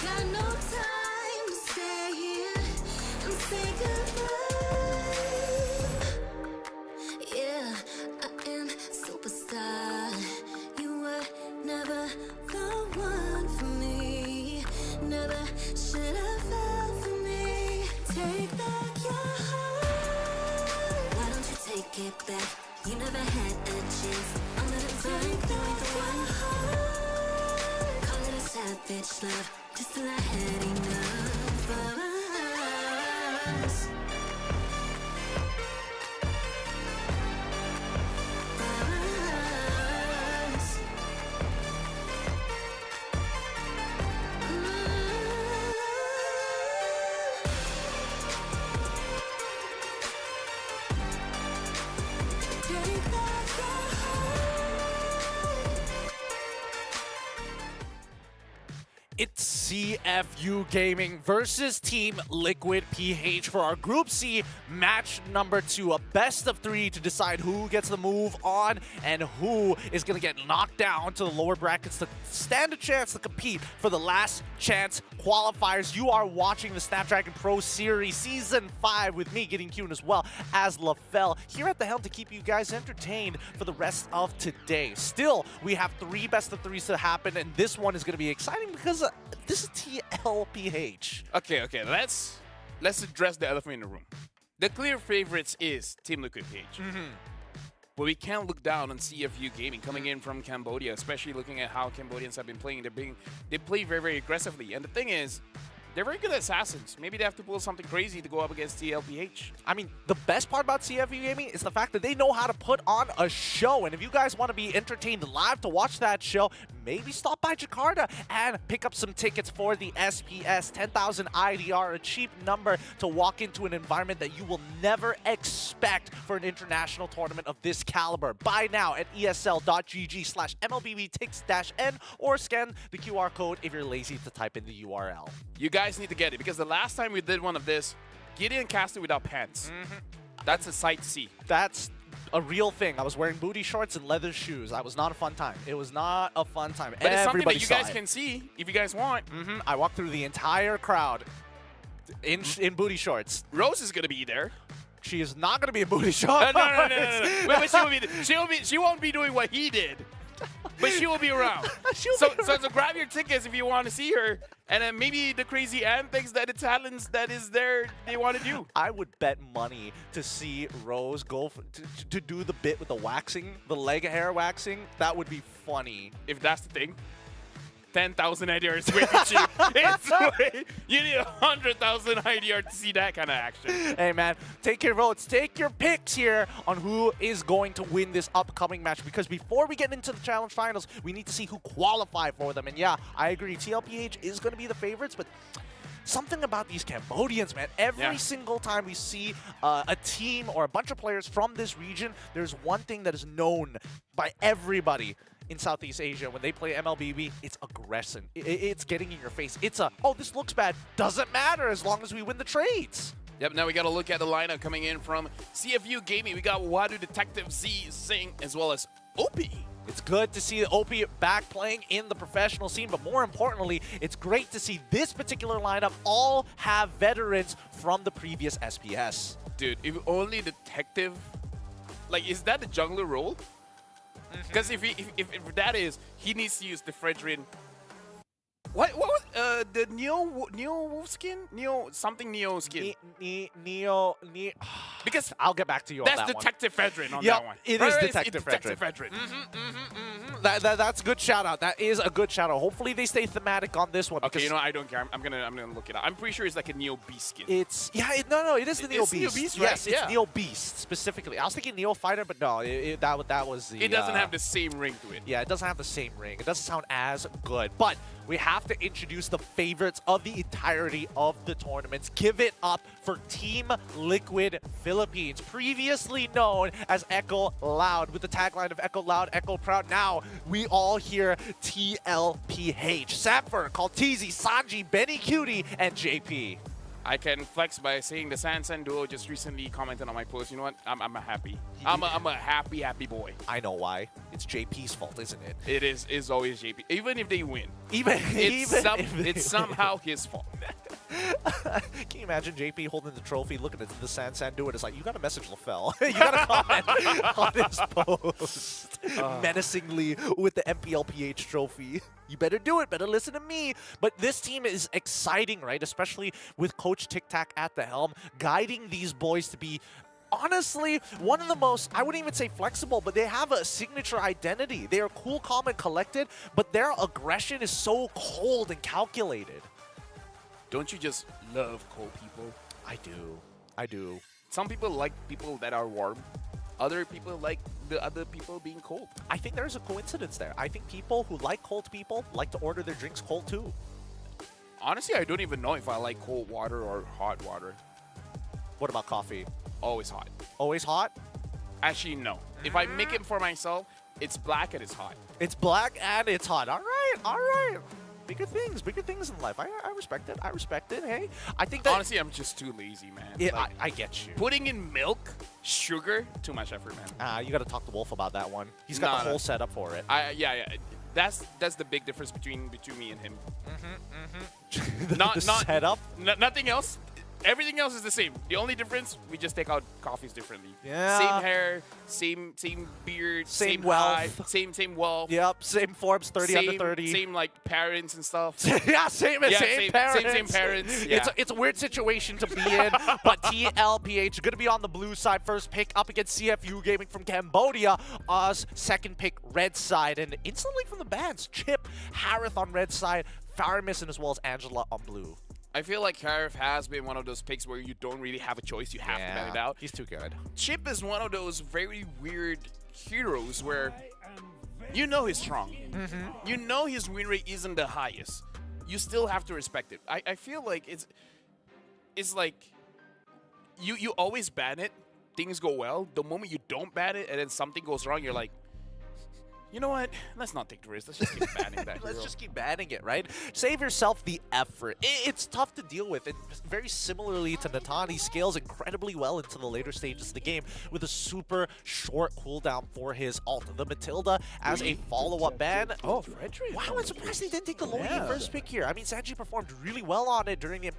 S1: Got no time to stay here and say goodbye. Yeah, I am superstar. You were never Take back your heart. Why don't you take it back? You never had a chance. I'm gonna take back your heart. Call it a savage love, just till I had enough of us.
S3: It's CFU Gaming versus Team Liquid PH for our Group C match number 2. A best of 3 to decide who gets the move on and who is going to get knocked down to the lower brackets to stand a chance to compete for the last chance qualifiers. You are watching the Snapdragon Pro Series Season 5 with me, Getting Cute, as well as LaFell here at the helm to keep you guys entertained for the rest of today. Still, we have 3 best of 3s to happen, and this one is going to be exciting because this is TLPH.
S6: Okay, let's address the elephant in the room. The clear favorites is Team Liquid PH. But we can't look down on CFU Gaming coming in from Cambodia, especially looking at how Cambodians have been playing. They play very, very aggressively. And the thing is, they're very good assassins. Maybe they have to pull something crazy to go up against TLPH.
S3: I mean, the best part about CFU Gaming is the fact that they know how to put on a show. And if you guys want to be entertained live to watch that show, maybe stop by Jakarta and pick up some tickets for the SPS 10,000 IDR, a cheap number to walk into an environment that you will never expect for an international tournament of this caliber. Buy now at esl.gg/MLBBTix-N or scan the QR code if you're lazy to type in the URL.
S6: You guys need to get it because the last time we did one of this, Gideon cast it without pants. That's a sight to see.
S3: That's a real thing. I was wearing booty shorts and leather shoes. That was not a fun time. It was not a fun time.
S6: But it's something that
S3: Everybody
S6: you
S3: saw
S6: guys
S3: it.
S6: can see if you guys want.
S3: I walked through the entire crowd in booty shorts.
S6: Rose is gonna be there.
S3: She is not going to be in booty shorts.
S6: No. Wait, but she won't be doing what he did. But she will be around. So grab your tickets if you want to see her, and then maybe the crazy antics that the talents that is there they want to do.
S3: I would bet money to see Rose go to do the bit with the waxing, the leg hair waxing. That would be funny.
S6: If that's the thing. 10,000 IDR is way too cheap. It's way, you need 100,000 IDR to see that kind of action.
S3: Hey man, take your votes, take your picks here on who is going to win this upcoming match, because before we get into the challenge finals, we need to see who qualify for them. And yeah, I agree, TLPH is going to be the favorites, but something about these Cambodians, man. Every single time we see a team or a bunch of players from this region, there's one thing that is known by everybody in Southeast Asia. When they play MLBB, it's aggression. It's getting in your face. It's oh, this looks bad. Doesn't matter as long as we win the trades.
S6: Yep, now we got to look at the lineup coming in from CFU Gaming. We got Wadu Detective Z Singh as well as Opie.
S3: It's good to see Opie back playing in the professional scene, but more importantly, it's great to see this particular lineup all have veterans from the previous SPS.
S6: Dude, if only Detective, like, is that the jungler role? Because if that is, he needs to use the Fredrin. What was the Neo skin? Neo skin.
S3: Neo.
S6: Because
S3: I'll get back to you on that one.
S6: That's Detective Fredrin on
S3: Yep,
S6: that one.
S3: it is Detective Fredrin. That's a good shout out. That is a good shout out. Hopefully they stay thematic on this one.
S6: Okay, you know, I don't care. I'm gonna look it up. I'm pretty sure it's like a Neo Beast skin.
S3: It's no, it is the Neo
S6: It's
S3: Beast.
S6: Neo Beast,
S3: Yes,
S6: right?
S3: it's
S6: Yeah.
S3: Neo Beast specifically. I was thinking Neo Fighter, but no, that was the.
S6: It doesn't have the same ring to it.
S3: Yeah, it doesn't have the same ring. It doesn't sound as good. But we have to introduce the favorites of the entirety of the tournaments. Give it up for Team Liquid Philippines, previously known as Echo Loud, with the tagline of Echo Loud, Echo Proud. Now we all hear TLPH. Sapphire, Kaltizi, Sanji, Benny Cutie, and JP.
S6: I can flex by saying the Sansan duo just recently commented on my post. You know what? I'm happy. I'm a happy boy.
S3: I know why. It's JP's fault, isn't it?
S6: It is always JP. Even if they win,
S3: Even
S6: it's
S3: if they
S6: somehow his fault.
S3: Can you imagine JP holding the trophy, looking at the San do it? It's like, you got to message LaFell. You got to comment on his post menacingly with the MPLPH trophy. You better do it. Better listen to me. But this team is exciting, right? Especially with Coach Tic Tac at the helm, guiding these boys to be honestly one of the most, I wouldn't even say flexible, but they have a signature identity. They are cool, calm, and collected, but their aggression is so cold and calculated.
S6: Don't you just love cold people?
S3: I do. I do.
S6: Some people like people that are warm. Other people like the other people being cold.
S3: I think there's a coincidence there. I think people who like cold people like to order their drinks cold too.
S6: Honestly, I don't even know if I like cold water or hot water.
S3: What about coffee?
S6: Always hot.
S3: Always hot?
S6: Actually, no. If I make it for myself, it's black and it's hot.
S3: It's black and it's hot. All right, all right. Bigger things in life. I respect it. I respect it. Hey, I think that
S6: Honestly, I'm just too lazy, man.
S3: yeah,
S6: Like,
S3: I get you.
S6: putting in milk, sugar, too much effort, man.
S3: You got to talk to Wolf about that one. He's got the whole setup for it.
S6: Yeah. That's the big difference between me and him.
S3: The setup.
S6: Nothing else. Everything else is the same. The only difference, we just take out coffees differently.
S3: Yeah.
S6: Same hair, same beard,
S3: Same
S6: height,
S3: wealth.
S6: same wealth.
S3: Yep. Same Forbes 30
S6: same,
S3: under 30.
S6: Same like parents and stuff.
S3: Yeah, same
S6: same
S3: parents.
S6: Same parents. Yeah.
S3: It's a weird situation to be in, but TLPH going to be on the blue side. First pick up against CFU Gaming from Cambodia. Oz second pick red side, and instantly from the bans, Chip Harith on red side, Faramis, and as well as Angela on blue.
S6: I feel like Harif has been one of those picks where you don't really have a choice. You have to ban it out.
S3: He's too good.
S6: Chip is one of those very weird heroes where you know he's strong. You know his win rate isn't the highest. You still have to respect it. I feel like it's like you always ban it. Things go well. The moment you don't ban it and then something goes wrong, you're like, you know what? Let's not take the risk. Let's just keep banning that
S3: Let's
S6: hero.
S3: just keep banning it, right? Save yourself the effort. It's tough to deal with, and very similarly to Natan, he scales incredibly well into the later stages of the game with a super short cooldown for his ult. The Matilda as a follow-up ban.
S6: Oh, Frederick.
S3: Wow, I'm surprised they didn't take the Loki first pick here. I mean, Sanji performed really well on it during the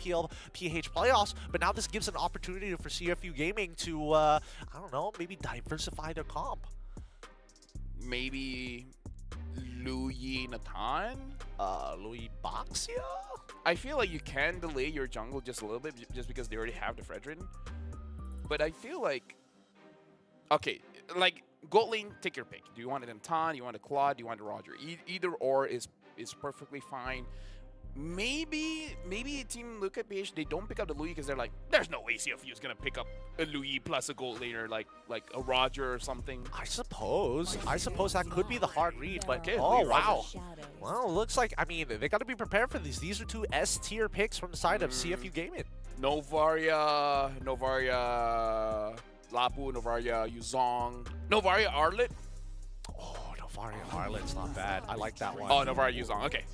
S3: PH playoffs, but now this gives an opportunity for CFU Gaming to, I don't know, maybe diversify their comp.
S6: Maybe Louis Nathan?
S3: Louis Boxia?
S6: I feel like you can delay your jungle just a little bit just because they already have the Fredrin. But I feel like, okay, like gold lane, take your pick. Do you want a Nathan? Do you want a Claude? Do you want a Roger? Either or is perfectly fine. Maybe a team look at PH, they don't pick up the Louis because they're like, there's no way CFU is gonna pick up a Louis plus a gold laner like a Roger or something.
S3: I suppose that could be the hard read, but
S6: Okay,
S3: oh
S6: Louis
S3: wow.
S6: Roger.
S3: Well, looks like, I mean, they got to be prepared for these. These are two S tier picks from the side of CFU Gaming.
S6: Novaria, Lapu, Novaria, Yuzong, Novaria Arlet.
S3: Oh, Novaria Harlan's not bad. I like that one.
S6: Oh, Novaria Yuzong. Okay.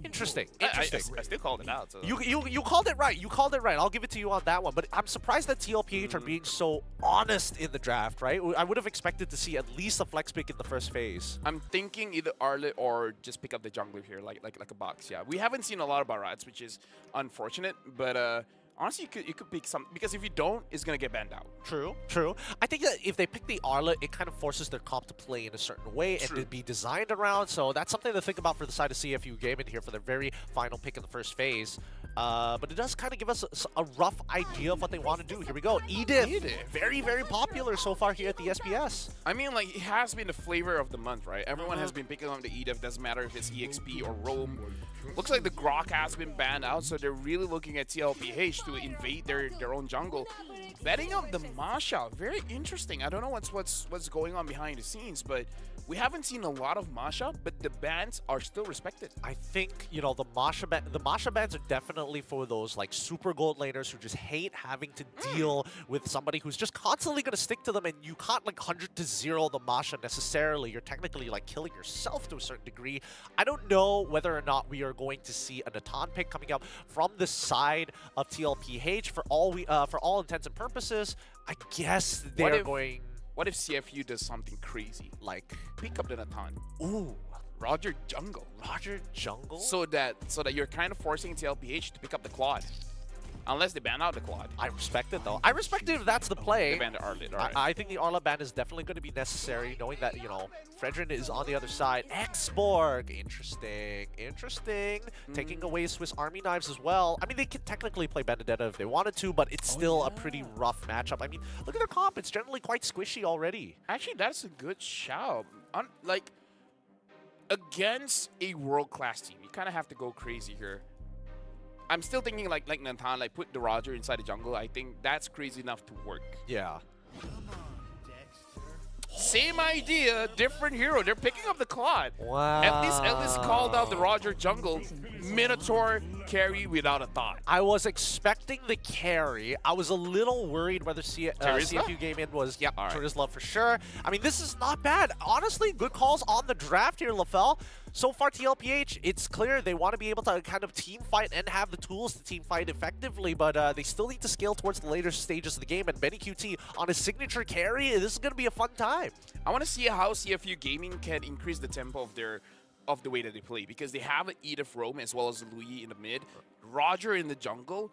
S3: Interesting.
S6: I still called it out. So.
S3: You called it right. You called it right. I'll give it to you on that one. But I'm surprised that TLPH are being so honest in the draft, right? I would have expected to see at least a flex pick in the first phase.
S6: I'm thinking either Arlet or just pick up the jungler here, like a box. Yeah, we haven't seen a lot of Barats, which is unfortunate. But honestly, you could pick some because if you don't, it's gonna get banned out.
S3: True. I think that if they pick the Arla, it kind of forces their comp to play in a certain way and to be designed around. So that's something to think about for the side of CFU Gaming here for their very final pick in the first phase. But it does kind of give us a rough idea of what they want to do. Here we go. Edith. Very, very popular so far here at the SPS.
S6: I mean, like, it has been the flavor of the month, right? Everyone has been picking on the Edith. Doesn't matter if it's EXP or Roam. Looks like the Grok has been banned out, so they're really looking at TLPH to invade their own jungle. Betting on the Masha, very interesting. I don't know what's going on behind the scenes, but we haven't seen a lot of Masha, but the bans are still respected.
S3: I think, you know, the Masha bans are definitely for those like super gold laners who just hate having to deal with somebody who's just constantly going to stick to them, and you can't like 100-0 the Masha necessarily. You're technically like killing yourself to a certain degree. I don't know whether or not we are going to see a Natan pick coming up from the side of TLPH. For all intents and purposes, I guess they're going.
S6: What if CFU does something crazy?
S3: Like
S6: Pick up the Natan.
S3: Ooh,
S6: Roger Jungle.
S3: Roger Jungle?
S6: So that you're kind of forcing TLPH to pick up the Claude. Unless they ban out the quad.
S3: I respect it though. I respect it if that's the play.
S6: They banned the Arlet, all right.
S3: I think the Arla ban is definitely going to be necessary, knowing that, you know, Fredrin is on the other side. Xborg, interesting, interesting. Taking away Swiss Army knives as well. I mean, they could technically play Benedetta if they wanted to, but it's still a pretty rough matchup. I mean, look at their comp. It's generally quite squishy already.
S6: Actually, that's a good shout. Like, against a world-class team, you kind of have to go crazy here. I'm still thinking like Nantan, like put the Roger inside the jungle. I think that's crazy enough to work.
S3: Yeah.
S6: Same idea, different hero. They're picking up the Claude.
S3: Wow.
S6: At least called out the Roger jungle. Minotaur carry without a thought.
S3: I was expecting the carry. I was a little worried whether CFU Game In was, yep,
S6: All right.
S3: Love for sure. I mean, this is not bad. Honestly, good calls on the draft here, LaFell. So far, TLPH, it's clear they want to be able to kind of team fight and have the tools to team fight effectively, but they still need to scale towards the later stages of the game. And Benny QT on his signature carry, this is going to be a fun time.
S6: I want to see how CFU Gaming can increase the tempo of the way that they play, because they have an Edith Rome as well as Louis in the mid, Roger in the jungle.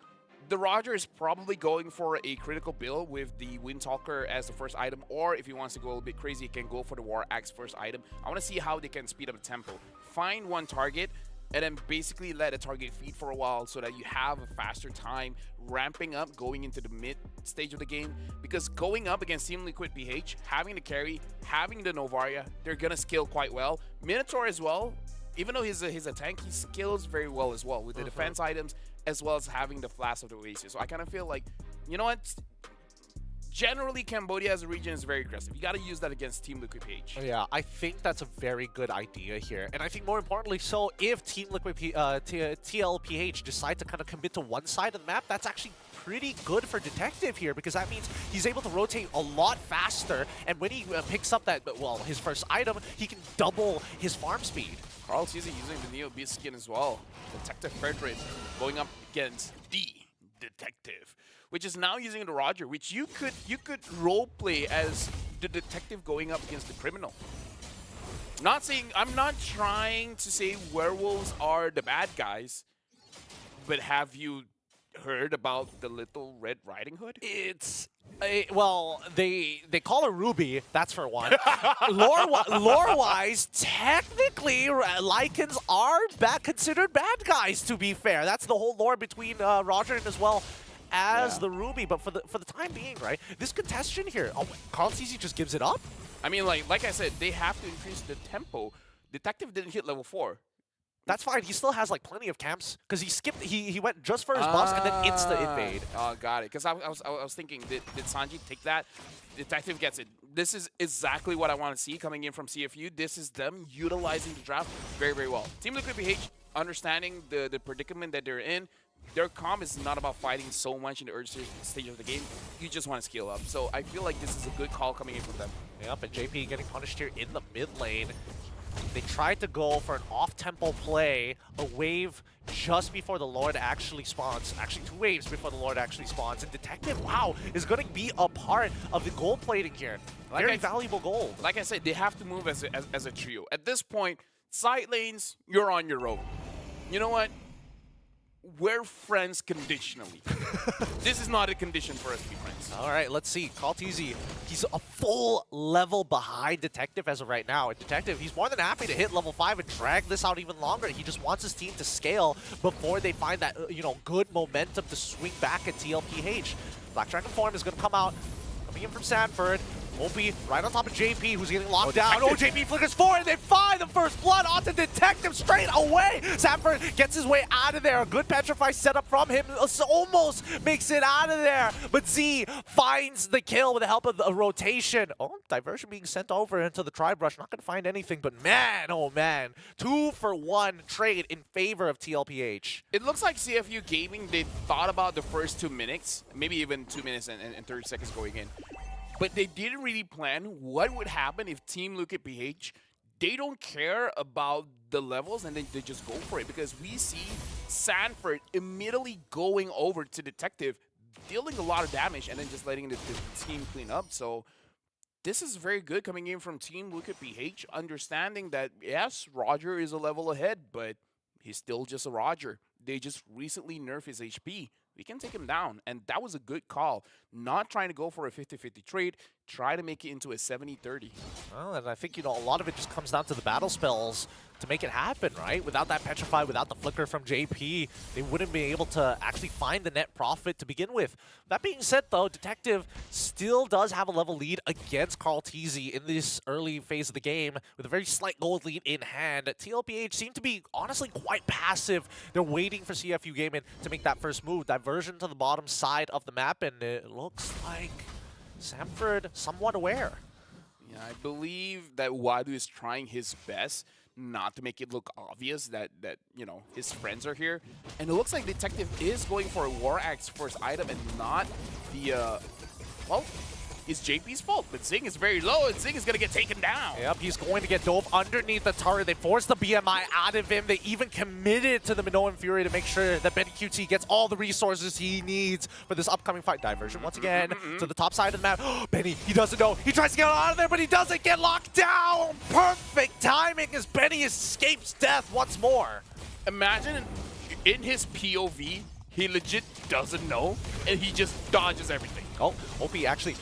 S6: The Roger is probably going for a critical build with the Windtalker as the first item, or if he wants to go a little bit crazy, he can go for the War Axe first item. I want to see how they can speed up the tempo. Find one target, and then basically let a target feed for a while so that you have a faster time ramping up going into the mid stage of the game. Because going up against Team Liquid PH, having the carry, having the Novaria, they're going to scale quite well. Minotaur as well, even though he's a tank, he scales very well as well with the defense items, as well as having the Flash of the Oasis. So I kind of feel like, you know what? Generally, Cambodia as a region is very aggressive. You got to use that against Team Liquid PH.
S3: Yeah, I think that's a very good idea here. And I think more importantly, so if Team Liquid TLPH decide to kind of commit to one side of the map, that's actually pretty good for Detective here, because that means he's able to rotate a lot faster. And when he picks up that, well, his first item, he can double his farm speed.
S6: Carl Cheesy using the Neo Beast skin as well. Detective Frederick going up against the Detective, which is now using the Roger, which you could role play as the Detective going up against the Criminal. I'm not trying to say werewolves are the bad guys, but have you heard about the Little Red Riding Hood?
S3: It's well, they call her Ruby. That's for one. Lore-wise, technically, Lycans are considered bad guys. To be fair, that's the whole lore between Roger and as well as the Ruby. But for the time being, right, this contestation here, Carl Ceesay just gives it up.
S6: I mean, like I said, they have to increase the tempo. Detective didn't hit level 4.
S3: That's fine. He still has like plenty of camps because he skipped. He went just for his buffs and then insta invade.
S6: Oh, got it. Because I was thinking, did Sanji take that? Detective gets it. This is exactly what I want to see coming in from CFU. This is them utilizing the draft very, very well. Team Liquid PH understanding the predicament that they're in. Their comp is not about fighting so much in the early stage of the game. You just want to scale up. So I feel like this is a good call coming in from them.
S3: Yep, and JP getting punished here in the mid lane. They tried to go for an off-tempo play, a wave just before the Lord actually spawns. Actually, 2 waves before the Lord actually spawns. And Detective, wow, is going to be a part of the gold plating here. Very valuable gold.
S6: Like I said, they have to move as a trio. At this point, side lanes, you're on your own. You know what? We're friends conditionally. This is not a condition for us to be friends.
S3: All right, let's see. Kaltizi, he's a full level behind Detective as of right now. And Detective, he's more than happy to hit level 5 and drag this out even longer. He just wants his team to scale before they find that, good momentum to swing back at TLPH. Black Dragon form is going to come out, coming in from Sanford. Opie right on top of JP, who's getting locked down. Oh, JP flickers forward, and they find the first blood onto Detective straight away. Sanford gets his way out of there. A good Petrify setup from him. Almost makes it out of there. But Z finds the kill with the help of a rotation. Oh, diversion being sent over into the Tribe Rush. Not going to find anything, but man, oh man. 2-for-1 trade in favor of TLPH.
S6: It looks like CFU Gaming, they thought about the first 2 minutes, maybe even 2 minutes and 30 seconds going in. But they didn't really plan what would happen if Team Liquid PH, they don't care about the levels and then they just go for it. Because we see Sanford immediately going over to Detective, dealing a lot of damage and then just letting the team clean up. So this is very good coming in from Team Liquid PH, understanding that, yes, Roger is a level ahead, but he's still just a Roger. They just recently nerfed his HP. we can take him down. And that was a good call. Not trying to go for a 50-50 trade, try to make it into a 70-30.
S3: Well, and I think, a lot of it just comes down to the battle spells to make it happen, right? Without that Petrify, without the Flicker from JP, they wouldn't be able to actually find the net profit to begin with. That being said, though, Detective still does have a level lead against Carl Teasy in this early phase of the game with a very slight gold lead in hand. TLPH seem to be, honestly, quite passive. They're waiting for CFU Gaming to make that first move. Diversion to the bottom side of the map, and it looks like Samford somewhat aware.
S6: Yeah, I believe that Wadu is trying his best not to make it look obvious that his friends are here. And it looks like Detective is going for a War Axe first item and not the, well, it's JP's fault. But Zing is very low and Zing is going to get taken down.
S3: Yep, he's going to get dove underneath the turret. They forced the BMI out of him. They even committed to the Minoan Fury to make sure that Benny QT gets all the resources he needs for this upcoming fight. Diversion once again to the top side of the map. Benny, he doesn't know. He tries to get out of there, but he doesn't get locked down. Perfect timing as Benny escapes death once more.
S6: Imagine in his POV, he legit doesn't know, and he just dodges everything.
S3: Oh, OP actually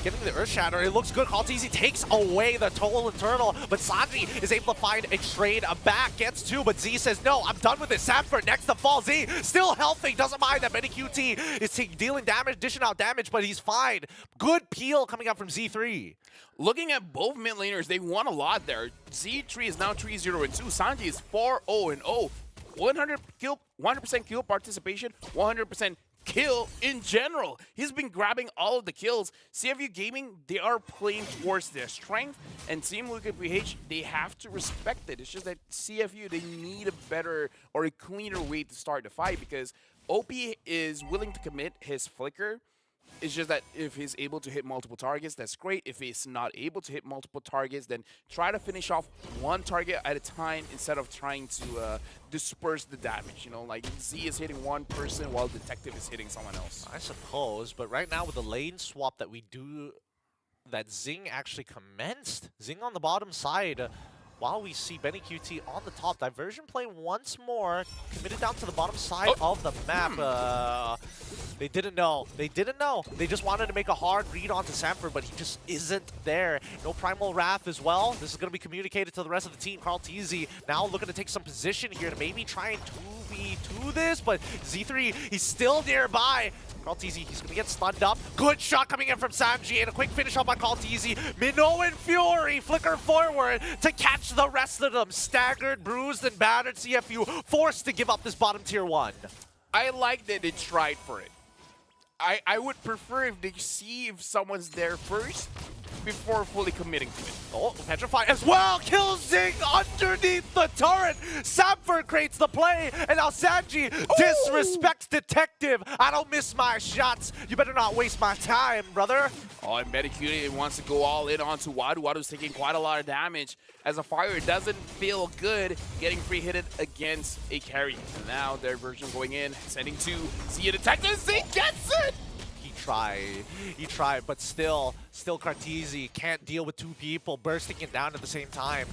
S3: getting the Earth Shatter. It looks good. Kaltizi takes away the Total Eternal, but Sanji is able to find a trade back. Gets two, but Z says, no, I'm done with this. Samford next to fall. Z still healthy. Doesn't mind that Benny QT is dealing damage, dishing out damage, but he's fine. Good peel coming up from Z3.
S6: Looking at both mid laners, they won a lot there. Z3 is now 3-0-2. Sanji is 4-0-0. 100% kill participation, 100% kill in general. He's been grabbing all of the kills. CFU Gaming, they are playing towards their strength, and Team Liquid PH, they have to respect it. It's just that CFU, they need a better or a cleaner way to start the fight because OP is willing to commit his Flicker. It's just that if he's able to hit multiple targets, that's great. If he's not able to hit multiple targets, then try to finish off one target at a time instead of trying to disperse the damage. Like Z is hitting one person while Detective is hitting someone else.
S3: I suppose, but right now with the lane swap that we do, that Zing actually commenced. Zing on the bottom side. While we see Benny QT on the top, diversion play once more, committed down to the bottom side of the map. They didn't know. They didn't know. They just wanted to make a hard read onto Samford, but he just isn't there. No Primal Wrath as well. This is going to be communicated to the rest of the team. Carl Teasy now looking to take some position here to maybe try and 2v2 this, but Z3, he's still nearby. Carl Teasy, he's going to get stunned up. Good shot coming in from Sanji, and a quick finish up on Carl Teasy. Minoan Fury flicker forward to catch the rest of them. Staggered, bruised, and battered CFU forced to give up this bottom tier 1.
S6: I like that they tried for it. I would prefer if they see if someone's there first before fully committing to it.
S3: Oh, Petrify as well! Kills Zing underneath the turret! Samford creates the play, and now Sanji disrespects Detective. I don't miss my shots. You better not waste my time, brother.
S6: Oh, and Medicute wants to go all in onto Wadu. Wadu's taking quite a lot of damage. As a fire, it doesn't feel good getting free-hitted against a carry. And now their version going in, sending to see a Detective. Zing gets it!
S3: He tried, but still Cartesi can't deal with two people bursting it down at the same time.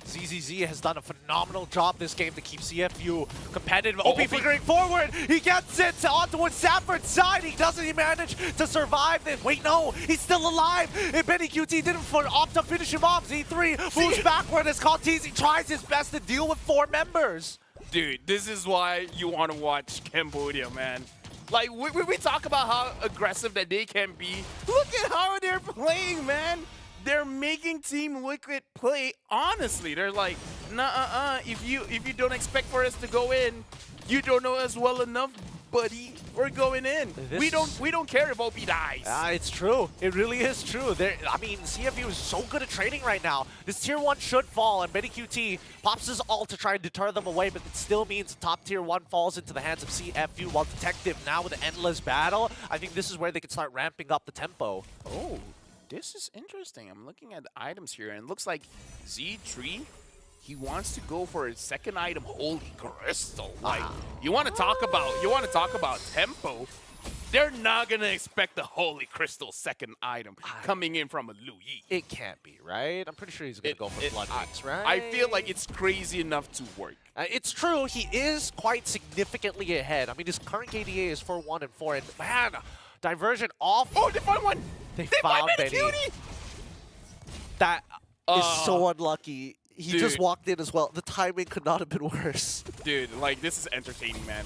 S3: ZZZ has done a phenomenal job this game to keep CFU competitive. OP flickering forward, he gets it onto Samford's side. He doesn't even manage to survive this. Wait, no, he's still alive. If Benny QT didn't opt to finish him off, Z3 moves backward as Cartesi tries his best to deal with 4 members.
S6: Dude, this is why you want to watch Cambodia, man. Like, we talk about how aggressive that they can be. Look at how they're playing, man. They're making Team Liquid play honestly. They're like, nah, if you don't expect for us to go in, you don't know us well enough, buddy. We're going in. We don't care if OP dies.
S3: It's true. It really is true. I mean, CFU is so good at trading right now. This tier 1 should fall, and Benny QT pops his ult to try and deter them away, but it still means the top tier 1 falls into the hands of CFU, while Detective now with an endless battle. I think this is where they can start ramping up the tempo.
S6: Oh, this is interesting. I'm looking at the items here, and it looks like Z3, he wants to go for his second item, Holy Crystal. Like, you want to talk about tempo. they're not going to expect the Holy Crystal second item coming in from a Lu Yi.
S3: It can't be, right? I'm pretty sure he's going to go for Blood Wings, right?
S6: I feel like it's crazy enough to work.
S3: It's true, he is quite significantly ahead. I mean, his current KDA is 4-1 and 4, and man, diversion off.
S6: Oh, they found one!
S3: They found Benny.
S6: Cutie!
S3: That is so unlucky. He
S6: dude.
S3: just walked in as well. The timing could not have been worse.
S6: Dude, like, this is entertaining, man.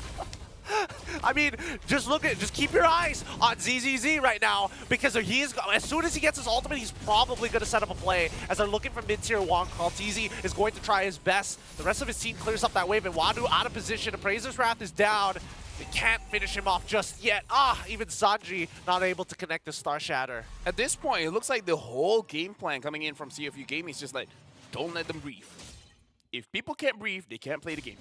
S3: I mean, just keep your eyes on ZZZ right now, because he is, as soon as he gets his ultimate, he's probably going to set up a play. As they're looking for mid-tier one, Kaltizi is going to try his best. The rest of his team clears up that wave, and Wadu out of position. Appraiser's Wrath is down. They can't finish him off just yet. Even Sanji not able to connect the Star Shatter.
S6: At this point, it looks like the whole game plan coming in from CFU Gaming is just like, don't let them breathe. If people can't breathe, they can't play the game.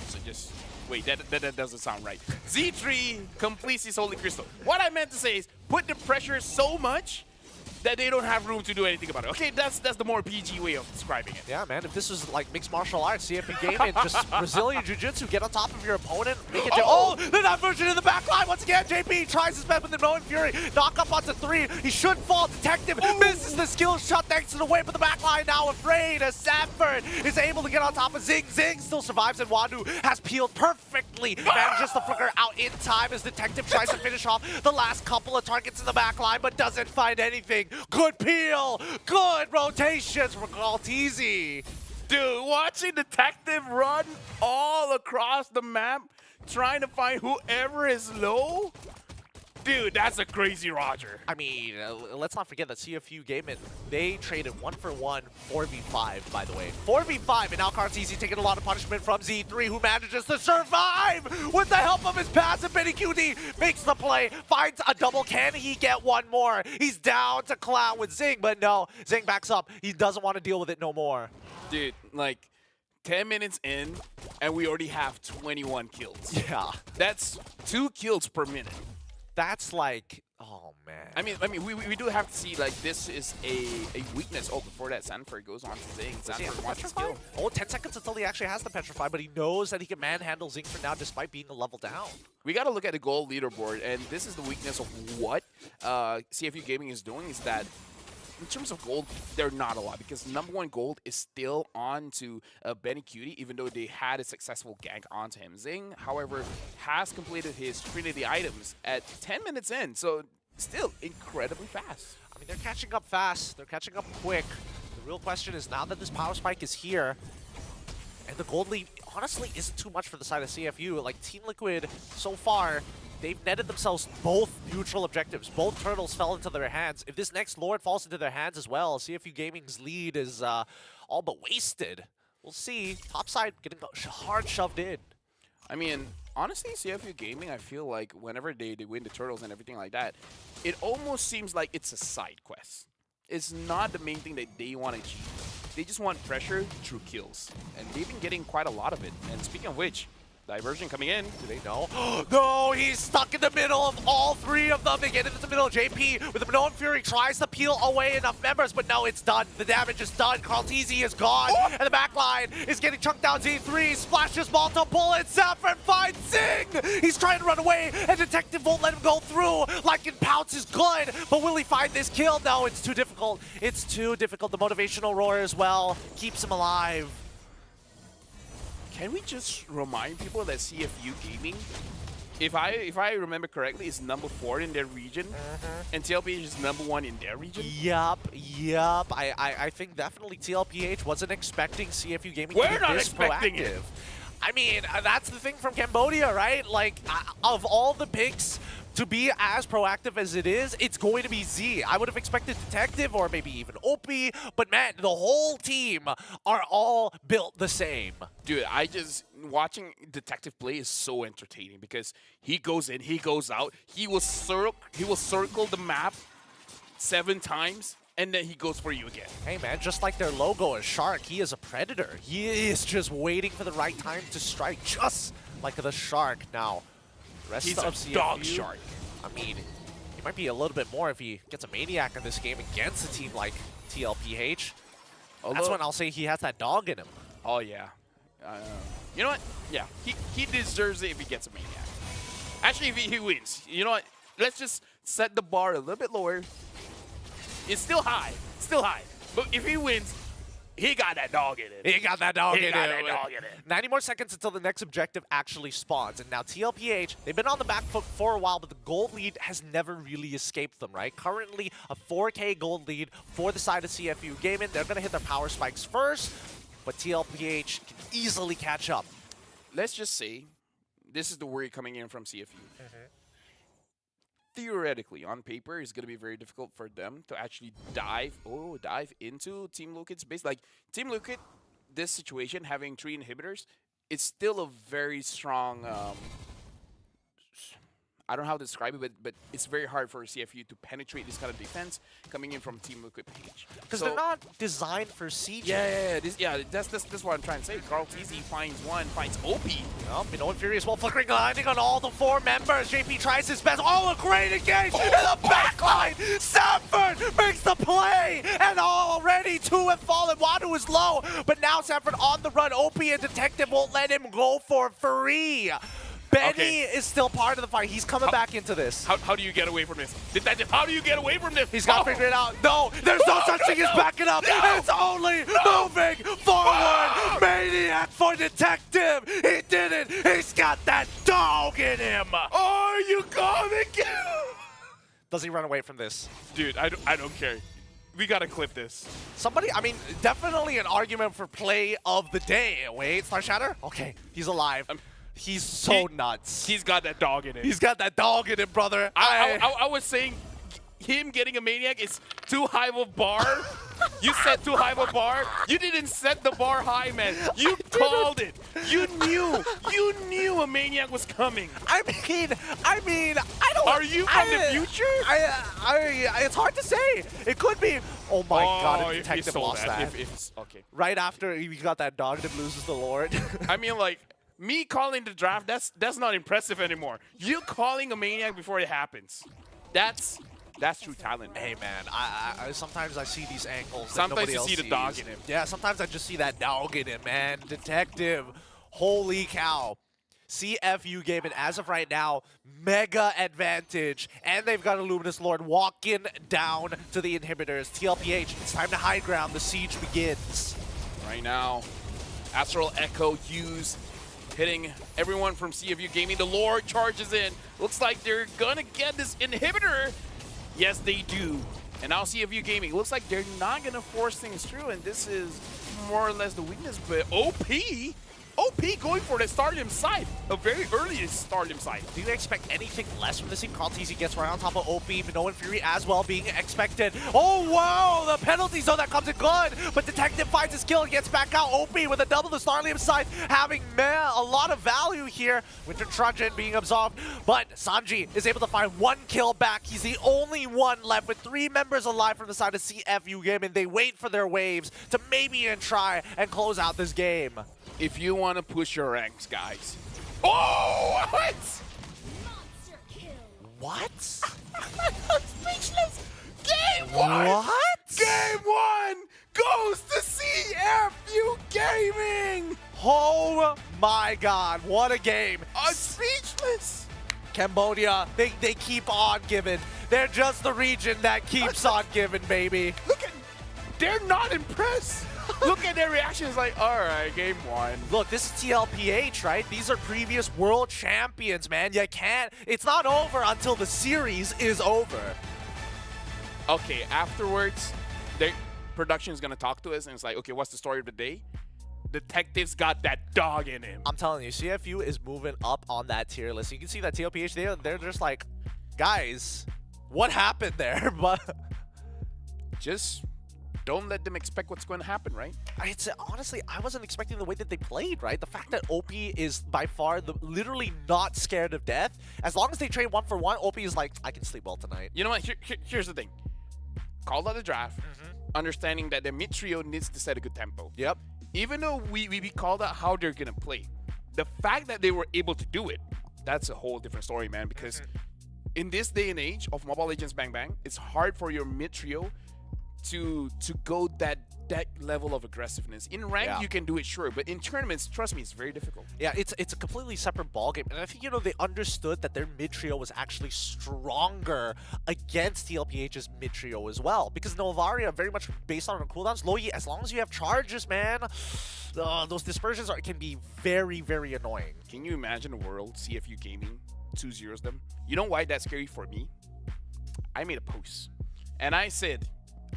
S6: So just... Wait, that doesn't sound right. Z3 completes his Holy Crystal. What I meant to say is put the pressure so much that they don't have room to do anything about it. Okay, that's the more PG way of describing it.
S3: Yeah, man, if this was like mixed martial arts, CFP Gaming, just Brazilian Jiu-Jitsu, get on top of your opponent, make it the diversion in the back line once again. JP tries his best with the Moen Fury, knock up onto 3. He should fall. Detective misses the skill shot thanks to the whip, but the back line now afraid as Sanford is able to get on top of Zing. Zing still survives, and Wadu has peeled perfectly. Manages to flicker out in time as Detective tries to finish off the last couple of targets in the back line, but doesn't find anything. Good peel, good rotations for Kaltizi.
S6: Dude, watching Detective run all across the map, trying to find whoever is low. Dude, that's a crazy Roger.
S3: I mean, let's not forget that CFU Gaming, they traded 1-for-1, 4v5, by the way. 4v5, and now Kaltizi taking a lot of punishment from Z3, who manages to survive with the help of his passive. Benny QD makes the play, finds a double. Can he get one more? He's down to Clown with Zing, but no, Zing backs up. He doesn't want to deal with it no more.
S6: Dude, like, 10 minutes in, and we already have 21 kills.
S3: Yeah.
S6: That's 2 kills per minute.
S3: That's like, oh man.
S6: I mean, we do have to see, like, this is a weakness. Oh, before that, Sanford goes on to Zing. Sanford wants to kill.
S3: Oh, 10 seconds until he actually has the Petrify, but he knows that he can manhandle Zing for now despite being a level down.
S6: We got to look at the gold leaderboard, and this is the weakness of what CFU Gaming is doing, is that in terms of gold, they're not a lot, because #1 gold is still on to Benny Cutie, even though they had a successful gank onto him. Zing, however, has completed his Trinity items at 10 minutes in, so still incredibly fast.
S3: I mean, they're catching up fast. They're catching up quick. The real question is, now that this power spike is here, and the gold lead honestly isn't too much for the side of CFU. Like, Team Liquid, so far, they've netted themselves both neutral objectives. Both turtles fell into their hands. If this next Lord falls into their hands as well, CFU Gaming's lead is all but wasted. We'll see. Topside getting hard shoved in.
S6: I mean, honestly, CFU Gaming, I feel like whenever they win the turtles and everything like that, it almost seems like it's a side quest. It's not the main thing that they want to achieve. They just want pressure through kills. And they've been getting quite a lot of it. And speaking of which, diversion coming in.
S3: Do they know? No, he's stuck in the middle of all 3 of them. They get into the middle. JP with the Minoan Fury tries to peel away enough members, but no, it's done. The damage is done. Kaltizi is gone. And the back line is getting chunked down. Z3 splashes multiple, and Saffron finds Zing. He's trying to run away, and Detective won't let him go through. Lycan Pounce is good, but will he find this kill? No, it's too difficult. It's too difficult. The motivational roar as well keeps him alive.
S6: Can we just remind people that CFU Gaming, if I remember correctly, is #4 in their region, and TLPH is #1 in their region?
S3: Yup. I think definitely TLPH wasn't expecting CFU Gaming
S6: We're
S3: to be
S6: not
S3: this
S6: expecting
S3: proactive.
S6: it.
S3: I mean, that's the thing from Cambodia, right? Like, of all the picks to be as proactive as it is, it's going to be Z. I would have expected Detective or maybe even Opie, but man, the whole team are all built the same.
S6: Dude, watching Detective play is so entertaining, because he goes in, he goes out, he will circle the map 7 times, and then he goes for you again.
S3: Hey man, just like their logo is Shark, he is a predator. He is just waiting for the right time to strike, just like the Shark. Now, rest
S6: He's
S3: of
S6: a
S3: CFU,
S6: dog shark.
S3: I mean, he might be a little bit more if he gets a Maniac in this game against a team like TLPH. That's when I'll say he has that dog in him.
S6: Oh yeah. You know what? Yeah, he deserves it if he gets a Maniac. Actually, if he wins, you know what? Let's just set the bar a little bit lower. It's still high. But if he wins, he got that dog in it.
S3: He got that dog
S6: He
S3: in
S6: got
S3: it.
S6: that dog in it.
S3: 90 more seconds until the next objective actually spawns. And now TLPH, they've been on the back foot for a while, but the gold lead has never really escaped them, right? Currently, a 4K gold lead for the side of CFU Gaming. They're going to hit their power spikes first, but TLPH can easily catch up.
S6: Let's just say this is the worry coming in from CFU. Theoretically, on paper, it's going to be very difficult for them to actually dive into Team Liquid's base. Like, Team Liquid, this situation, having 3 inhibitors, it's still a very strong... I don't know how to describe it, but it's very hard for CFU to penetrate this kind of defense coming in from Team Liquid page.
S3: Because they're not designed for siege.
S6: That's what I'm trying to say. Carl TZ finds one, finds OP.
S3: Well, you know what, Furious Wolf flickering landing on all the 4 members. JP tries his best. Oh, a great engage in the backline. Sanford makes the play, and already 2 have fallen. Wadu is low, but now Sanford on the run. OP and Detective won't let him go for free. Benny is still part of the fight. He's coming back into this.
S6: How do you get away from this? Detective, how do you get away from this?
S3: He's got to figure it out. No, there's no such thing as backing up. It's only moving forward. Maniac for Detective. He did it. He's got that dog in him.
S6: Are you coming?
S3: Does he run away from this?
S6: Dude, I don't care. We gotta clip this.
S3: Somebody, I mean, definitely an argument for play of the day. Wait, Star Shatter? Okay, he's alive. He's so nuts.
S6: He's got that dog in it.
S3: He's got that dog in him, brother.
S6: I was saying him getting a Maniac is too high of a bar. You set too high of a bar. You didn't set the bar high, man. You called it. You knew a Maniac was coming.
S3: I mean, I don't.
S6: Are you from the future?
S3: It's hard to say. It could be. Oh my God! If Detective lost that.
S6: Okay.
S3: Right after he got that dog that loses the Lord.
S6: I mean, like, me calling the draft, that's not impressive anymore. You calling a Maniac before it happens. That's true talent.
S3: Hey man, I sometimes I see these angles.
S6: Sometimes
S3: that
S6: you
S3: else
S6: see the
S3: sees.
S6: dog in him.
S3: Yeah, sometimes I just see that dog in him, man. Detective, holy cow. CFU Gaming, as of right now, mega advantage. And they've got a Luminous Lord walking down to the inhibitors. TLPH, it's time to high ground. The siege begins.
S6: Right now, Astral Echo used, hitting everyone from CFU Gaming. The Lord charges in. Looks like they're gonna get this inhibitor. Yes, they do. And now CFU Gaming, looks like they're not gonna force things through, and this is more or less the weakness, but OP going for the Stardom side, a very early Stardom side.
S3: Do you expect anything less from this team? Carl TZ gets right on top of OP, Minoa and Fury as well being expected. Oh wow, the penalty zone that comes in good, but Detective finds his kill and gets back out. OP with a double, the Starlium side having a lot of value here. Winter Trojan being absolved, but Sanji is able to find 1 kill back. He's the only one left with 3 members alive from the side of CFU Game, and they wait for their waves to maybe even try and close out this game.
S6: If you want to push your ranks, guys. Oh, what?
S3: What?
S6: Speechless. Game 1.
S3: What?
S6: Game 1 goes to CFU Gaming.
S3: Oh my God, what a game.
S6: Speechless.
S3: Cambodia, they keep on giving. They're just the region that keeps on giving, baby.
S6: Look at, they're not impressed. Look at their reactions like, all right, game 1.
S3: Look, this is TLPH, right? These are previous world champions, man. You can't, it's not over until the series is over.
S6: Okay, afterwards, their production is going to talk to us and it's like, okay, what's the story of the day? Detective's got that dog in him.
S3: I'm telling you, CFU is moving up on that tier list. You can see that TLPH, they're just like, guys, what happened there? But
S6: just don't let them expect what's going to happen, right?
S3: Honestly, I wasn't expecting the way that they played, right? The fact that OP is by far literally not scared of death. As long as they trade 1 for 1, OP is like, I can sleep well tonight.
S6: You know what? Here's the thing. Called out the draft, understanding that their mid trio needs to set a good tempo.
S3: Yep.
S6: Even though we called out how they're going to play, the fact that they were able to do it, that's a whole different story, man. Because in this day and age of Mobile Legends Bang Bang, it's hard for your mid trio to go that level of aggressiveness. In rank, you can do it, sure, but in tournaments, trust me, it's very difficult.
S3: Yeah, it's a completely separate ballgame. And I think, they understood that their mid-trio was actually stronger against TLPH's mid-trio as well. Because Novaria, very much based on her cooldowns, Loyi, as long as you have charges, man, those dispersions can be very, very annoying.
S6: Can you imagine a world CFU Gaming 2-0s them? You know why that's scary for me? I made a post, and I said,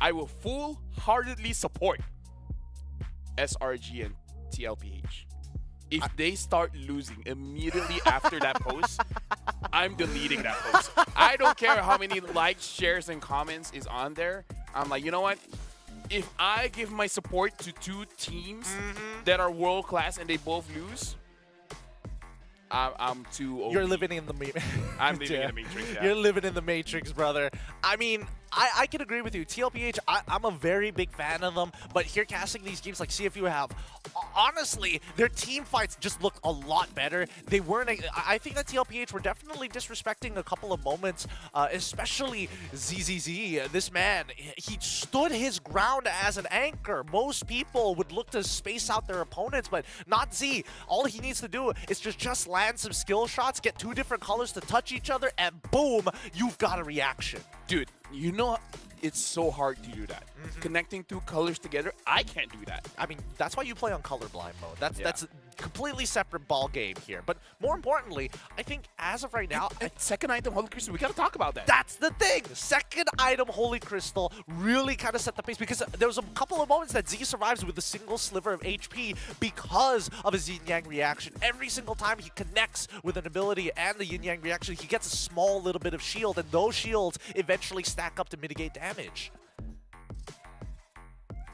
S6: I will full-heartedly support SRG and TLPH. If they start losing immediately after that post, I'm deleting that post. I don't care how many likes, shares, and comments is on there. I'm like, you know what? If I give my support to 2 teams that are world-class and they both lose, I'm too old.
S3: You're living in the matrix.
S6: I'm living in the matrix, yeah.
S3: You're living in the matrix, brother. I mean, I can agree with you. TLPH, I'm a very big fan of them, but here casting these games like CFU have, honestly, their team fights just looked a lot better. They weren't, I think that TLPH were definitely disrespecting a couple of moments, especially ZZZ. This man, he stood his ground as an anchor. Most people would look to space out their opponents, but not Z. All he needs to do is just land some skill shots, get 2 different colors to touch each other, and boom, you've got a reaction.
S6: Dude, you know it's so hard to do that. Connecting 2 colors together, I can't do that.
S3: I mean, that's why you play on colorblind mode. That's a completely separate ball game here. But more importantly, I think as of right now,
S6: second item, Holy Crystal, we got to talk about that.
S3: That's the thing. Second item, Holy Crystal, really kind of set the pace because there was a couple of moments that Z survives with a single sliver of HP because of his yin-yang reaction. Every single time he connects with an ability and the yin-yang reaction, he gets a small little bit of shield, and those shields eventually stack up to mitigate damage.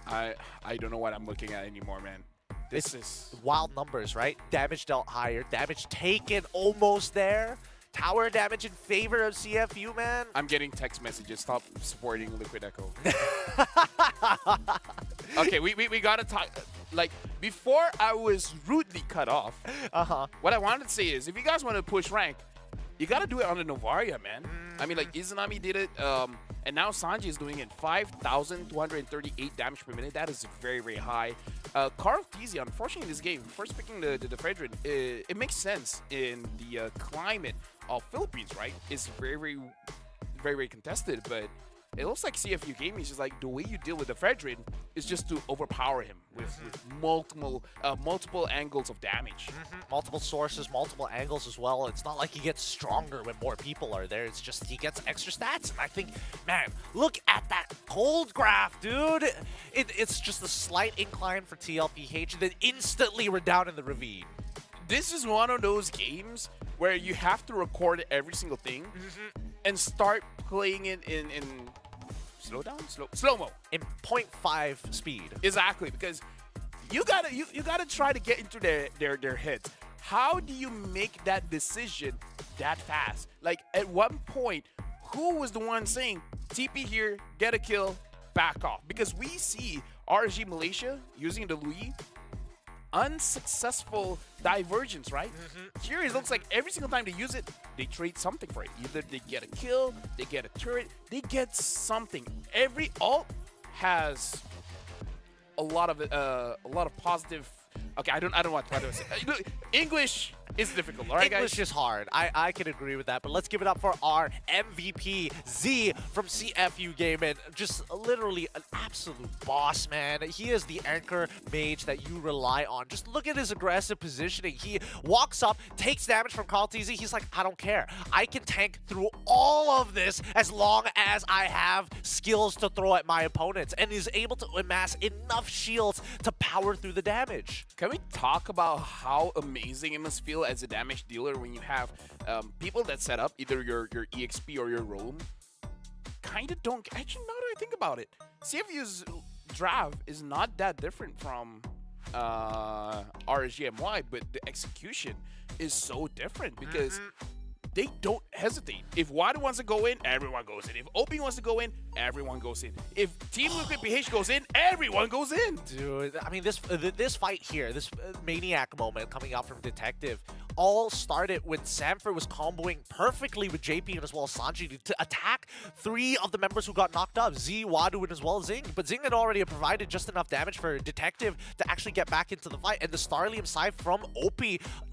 S6: I don't know what I'm looking at anymore, man. This is
S3: wild numbers, right? Damage dealt higher, damage taken almost there. Tower damage in favor of CFU, man.
S6: I'm getting text messages. Stop supporting Liquid Echo. Okay, we gotta talk. Like, before I was rudely cut off, what I wanted to say is, if you guys want to push rank, you gotta do it on the Novaria, man. I mean, like, Izanami did it, and now Sanji is doing it. 5,238 damage per minute. That is very, very high. Carl Tizia, unfortunately, in this game, first picking the Fredrin, it makes sense in the climate of Philippines, right? It's very, very, very, very contested, but it looks like CFU Gaming is just like, the way you deal with the Fredrin is just to overpower him with multiple angles of damage.
S3: Multiple sources, multiple angles as well. It's not like he gets stronger when more people are there. It's just he gets extra stats. And I think, man, look at that cold graph, dude. It's just a slight incline for TLPH, and then instantly we're down in the ravine.
S6: This is one of those games where you have to record every single thing and start playing it in slow-mo.
S3: In 0.5 speed.
S6: Exactly, because you gotta try to get into their heads. How do you make that decision that fast? Like, at one point, who was the one saying, TP here, get a kill, back off? Because we see RG Malaysia using the Louis, unsuccessful divergence, right? Here it looks like every single time they use it, they trade something for it. Either they get a kill, they get a turret, they get something. Every ult has a lot of positive. Okay, I don't want to say. Look, English is difficult, all right, guys?
S3: English is hard. I can agree with that, but let's give it up for our MVP, Z from CFU Gaming. Just literally an absolute boss, man. He is the anchor mage that you rely on. Just look at his aggressive positioning. He walks up, takes damage from Carl TZ. He's like, I don't care. I can tank through all of this as long as I have skills to throw at my opponents, and is able to amass enough shields to power through the damage.
S6: Can we talk about how amazing it must feel as a damage dealer when you have people that set up either your EXP or your roam? Kind of don't. Actually, now that I think about it, CFU's draft is not that different from RSGMY, but the execution is so different because they don't hesitate. If Wada wants to go in, everyone goes in. If OP wants to go in, everyone goes in. If Team Liquid PH goes in, everyone goes in.
S3: Dude, I mean, this fight here, this maniac moment coming out from Detective, all started when Sanford was comboing perfectly with JP and as well as Sanji to attack 3 of the members who got knocked up, Z, Wadu, and as well as Zing. But Zing had already provided just enough damage for Detective to actually get back into the fight. And the Starlium side from OP,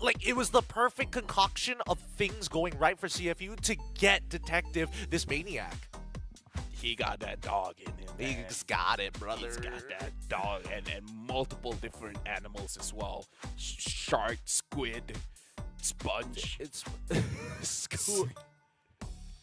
S3: like, it was the perfect concoction of things going right for CFU to get Detective this Maniac.
S6: He got that dog in him. Man.
S3: He's got it, brother.
S6: He's got that dog and multiple different animals as well. Shark, squid, sponge.
S3: It's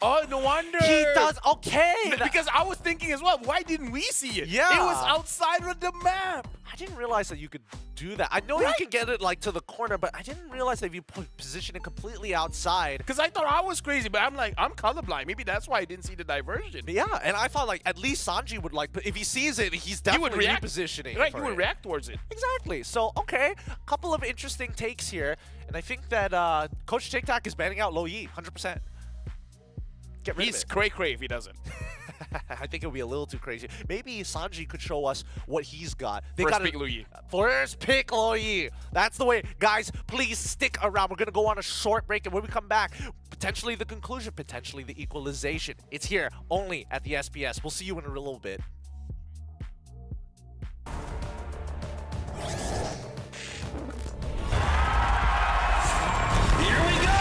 S6: Oh, no wonder.
S3: he does okay.
S6: Because I was thinking as well, why didn't we see it?
S3: Yeah.
S6: It was outside of the map.
S3: I didn't realize that you could do that. I know you can get it like to the corner, but I didn't realize that if you position it completely outside.
S6: Because I thought I was crazy, but I'm like, I'm colorblind. Maybe that's why I didn't see the diversion.
S3: Yeah, and I thought like at least Sanji would like, if he sees it, he's definitely
S6: react.
S3: repositioning.
S6: Right,
S3: for
S6: he would
S3: it.
S6: react towards it.
S3: Exactly. So, okay, a couple of interesting takes here. And I think that Coach TikTok is banning out Lo Yi, 100%. Get rid
S6: He's
S3: of it.
S6: cray-cray if he doesn't.
S3: I think it would be a little too crazy. Maybe Sanji could show us what he's got.
S6: First pick Lo Yi.
S3: First pick Lo Yi. That's the way. Guys, please stick around. We're going to go on a short break, and when we come back, potentially the conclusion, potentially the equalization. It's here only at the SPS. We'll see you in a little bit.
S4: Here we go!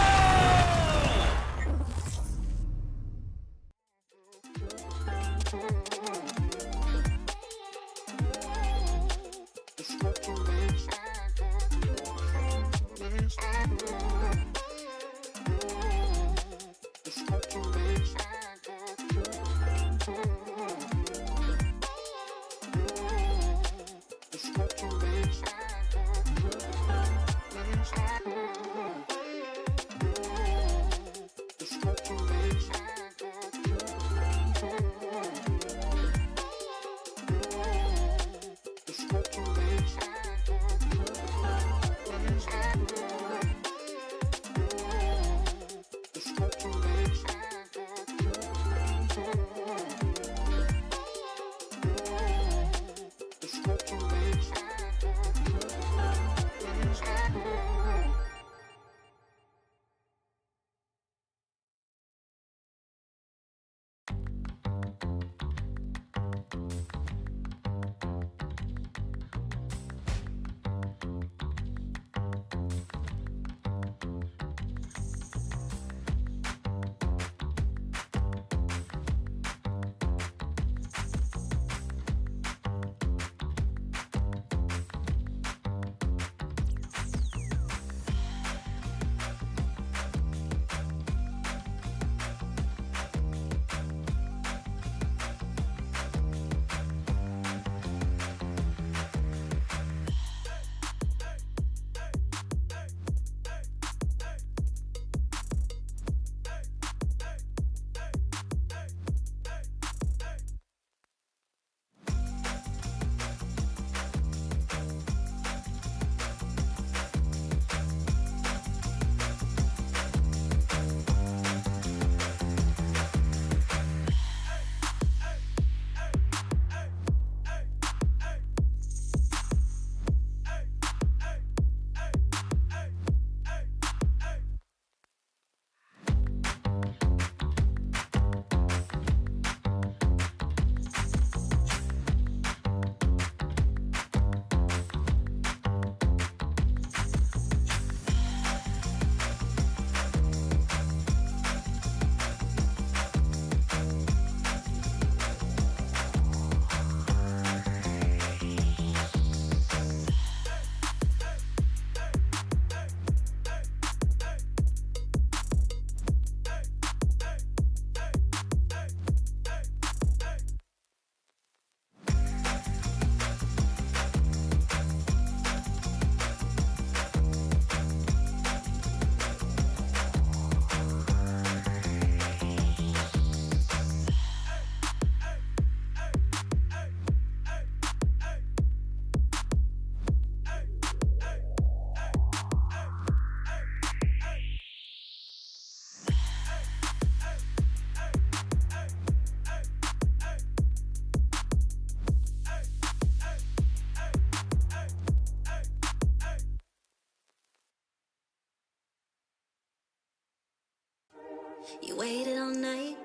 S1: You waited all night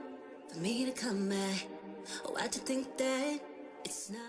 S1: for me to come back. Why'd you think that it's not?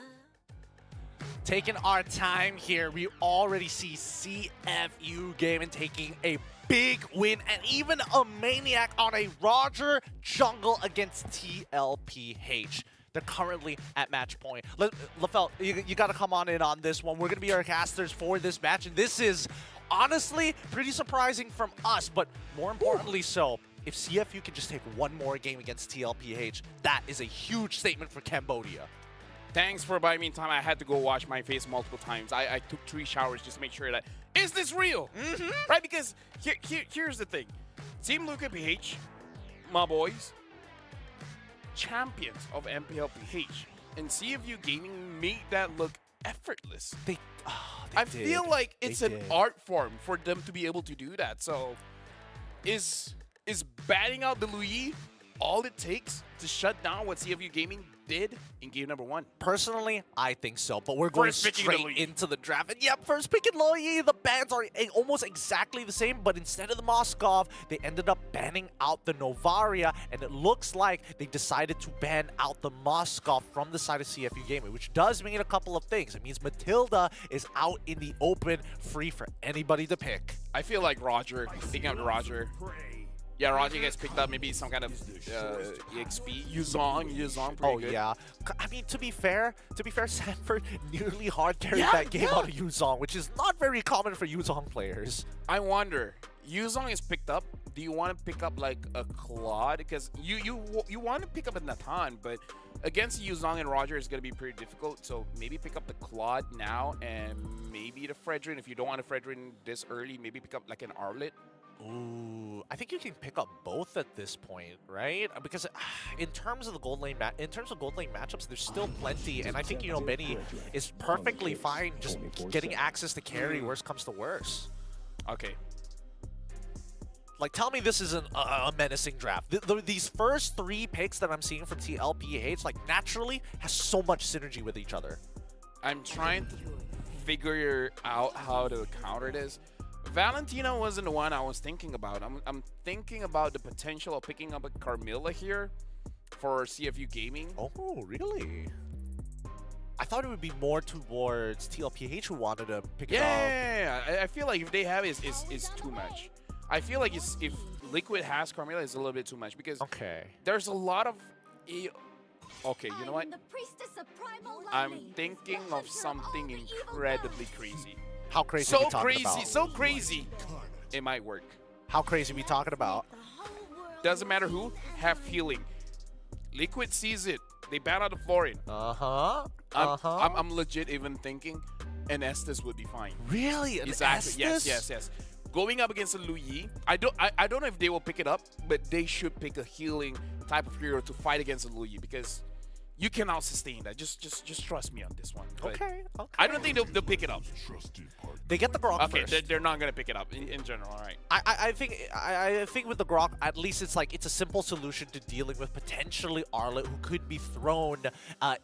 S3: Taking our time here, we already see CFU Gaming taking a big win and even a maniac on a Roger jungle against TLPH. They're currently at match point. LaFell, you got to come on in on this one. We're going to be our casters for this match, and this is honestly pretty surprising from us, but more importantly so, if CFU can just take one more game against TLPH, that is a huge statement for Cambodia.
S6: Thanks for buying me time. I had to go wash my face multiple times. I took 3 showers just to make sure that, is this real? Right? Because here's the thing. Team Luca PH, my boys, champions of MPLPH, and CFU Gaming made that look effortless. I feel like it's an art form for them to be able to do that. So is batting out the Louis all it takes to shut down what CFU Gaming did in game number 1?
S3: Personally, I think so, but we're going
S6: First picking
S3: straight into the draft. And yeah, first pick and Loyi, the bans are almost exactly the same, but instead of the Moskov, they ended up banning out the Novaria, and it looks like they decided to ban out the Moskov from the side of CFU Gaming, which does mean a couple of things. It means Matilda is out in the open, free for anybody to pick.
S6: I feel like Roger, thinking of Roger. Yeah, Roger gets picked up, maybe some kind of EXP. Yuzong, pretty good.
S3: Yeah. I mean, to be fair, Sanford nearly hard carried that game out of Yuzong, which is not very common for Yuzong players.
S6: I wonder, Yuzong is picked up. Do you want to pick up like a Claude? Because you want to pick up a Nathan, but against Yuzong and Roger is going to be pretty difficult. So maybe pick up the Claude now and maybe the Fredrin. If you don't want a Fredrin this early, maybe pick up like an Arlet.
S3: Ooh, I think you can pick up both at this point, right? Because in terms of the gold lane matchups, there's still plenty, and I think Benny is perfectly fine just getting access to carry. Worst comes to worst.
S6: Okay.
S3: Like, tell me this isn't a menacing draft. These first 3 picks that I'm seeing from TLPH, like, naturally has so much synergy with each other.
S6: I'm trying to figure out how to counter this. Valentina wasn't the one I was thinking about. I'm thinking about the potential of picking up a Carmilla here for CFU Gaming.
S3: Oh, really? I thought it would be more towards TLPH who wanted to pick it up.
S6: Yeah. I feel like if they have it, it's too much. I feel like if Liquid has Carmilla, it's a little bit too much because there's a lot of... Okay, you know what? I'm thinking of something incredibly crazy.
S3: How crazy are we talking about?
S6: So crazy. It might work.
S3: How crazy are we talking about?
S6: Doesn't matter who, have healing. Liquid sees it. They ban out the Florin. I'm legit even thinking an Estes would be fine.
S3: Really?
S6: Exactly. Yes. Going up against a Louis, I don't know if they will pick it up, but they should pick a healing type of hero to fight against a Louis because you cannot sustain that. Just trust me on this one. But
S3: okay.
S6: I don't think they'll pick it up.
S3: They get the Grok first.
S6: Okay, they're not gonna pick it up in general. All right.
S3: I think with the Grok, at least it's a simple solution to dealing with potentially Arlet, who could be thrown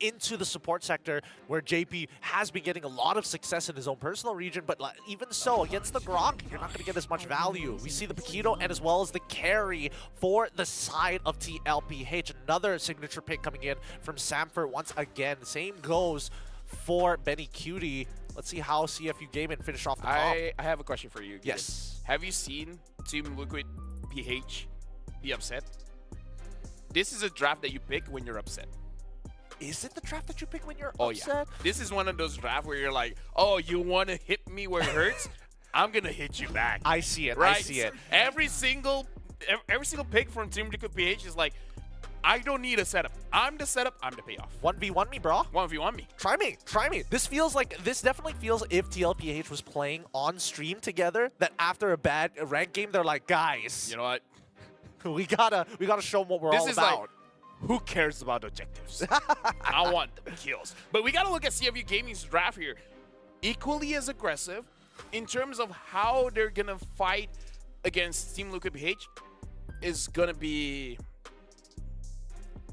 S3: into the support sector, where JP has been getting a lot of success in his own personal region. But even so, against the Grok, you're not gonna get as much value. We see the Paquito and as well as the carry for the side of TLPH. Another signature pick coming in from Samford once again. Same goes for Benny Cutie. Let's see how CFU Gaming finish off the top.
S6: I have a question for you.
S3: Yes.
S6: Have you seen Team Liquid PH be upset? This is a draft that you pick when you're upset.
S3: Is it the draft that you pick when you're upset?
S6: Yeah. This is one of those drafts where you're like, oh, you want to hit me where it hurts? I'm going to hit you back.
S3: I see it.
S6: Right?
S3: I see it.
S6: Every single pick from Team Liquid PH is like, I don't need a setup. I'm the setup. I'm the payoff.
S3: 1v1 me, bro.
S6: 1v1 me.
S3: Try me. This definitely feels if TLPH was playing on stream together, that after a bad rank game, they're like, guys,
S6: you know what?
S3: we gotta show them what we're all about.
S6: Like, who cares about objectives? I want the kills. But we gotta look at CFU Gaming's draft here. Equally as aggressive in terms of how they're gonna fight against Team Liquid PH is gonna be...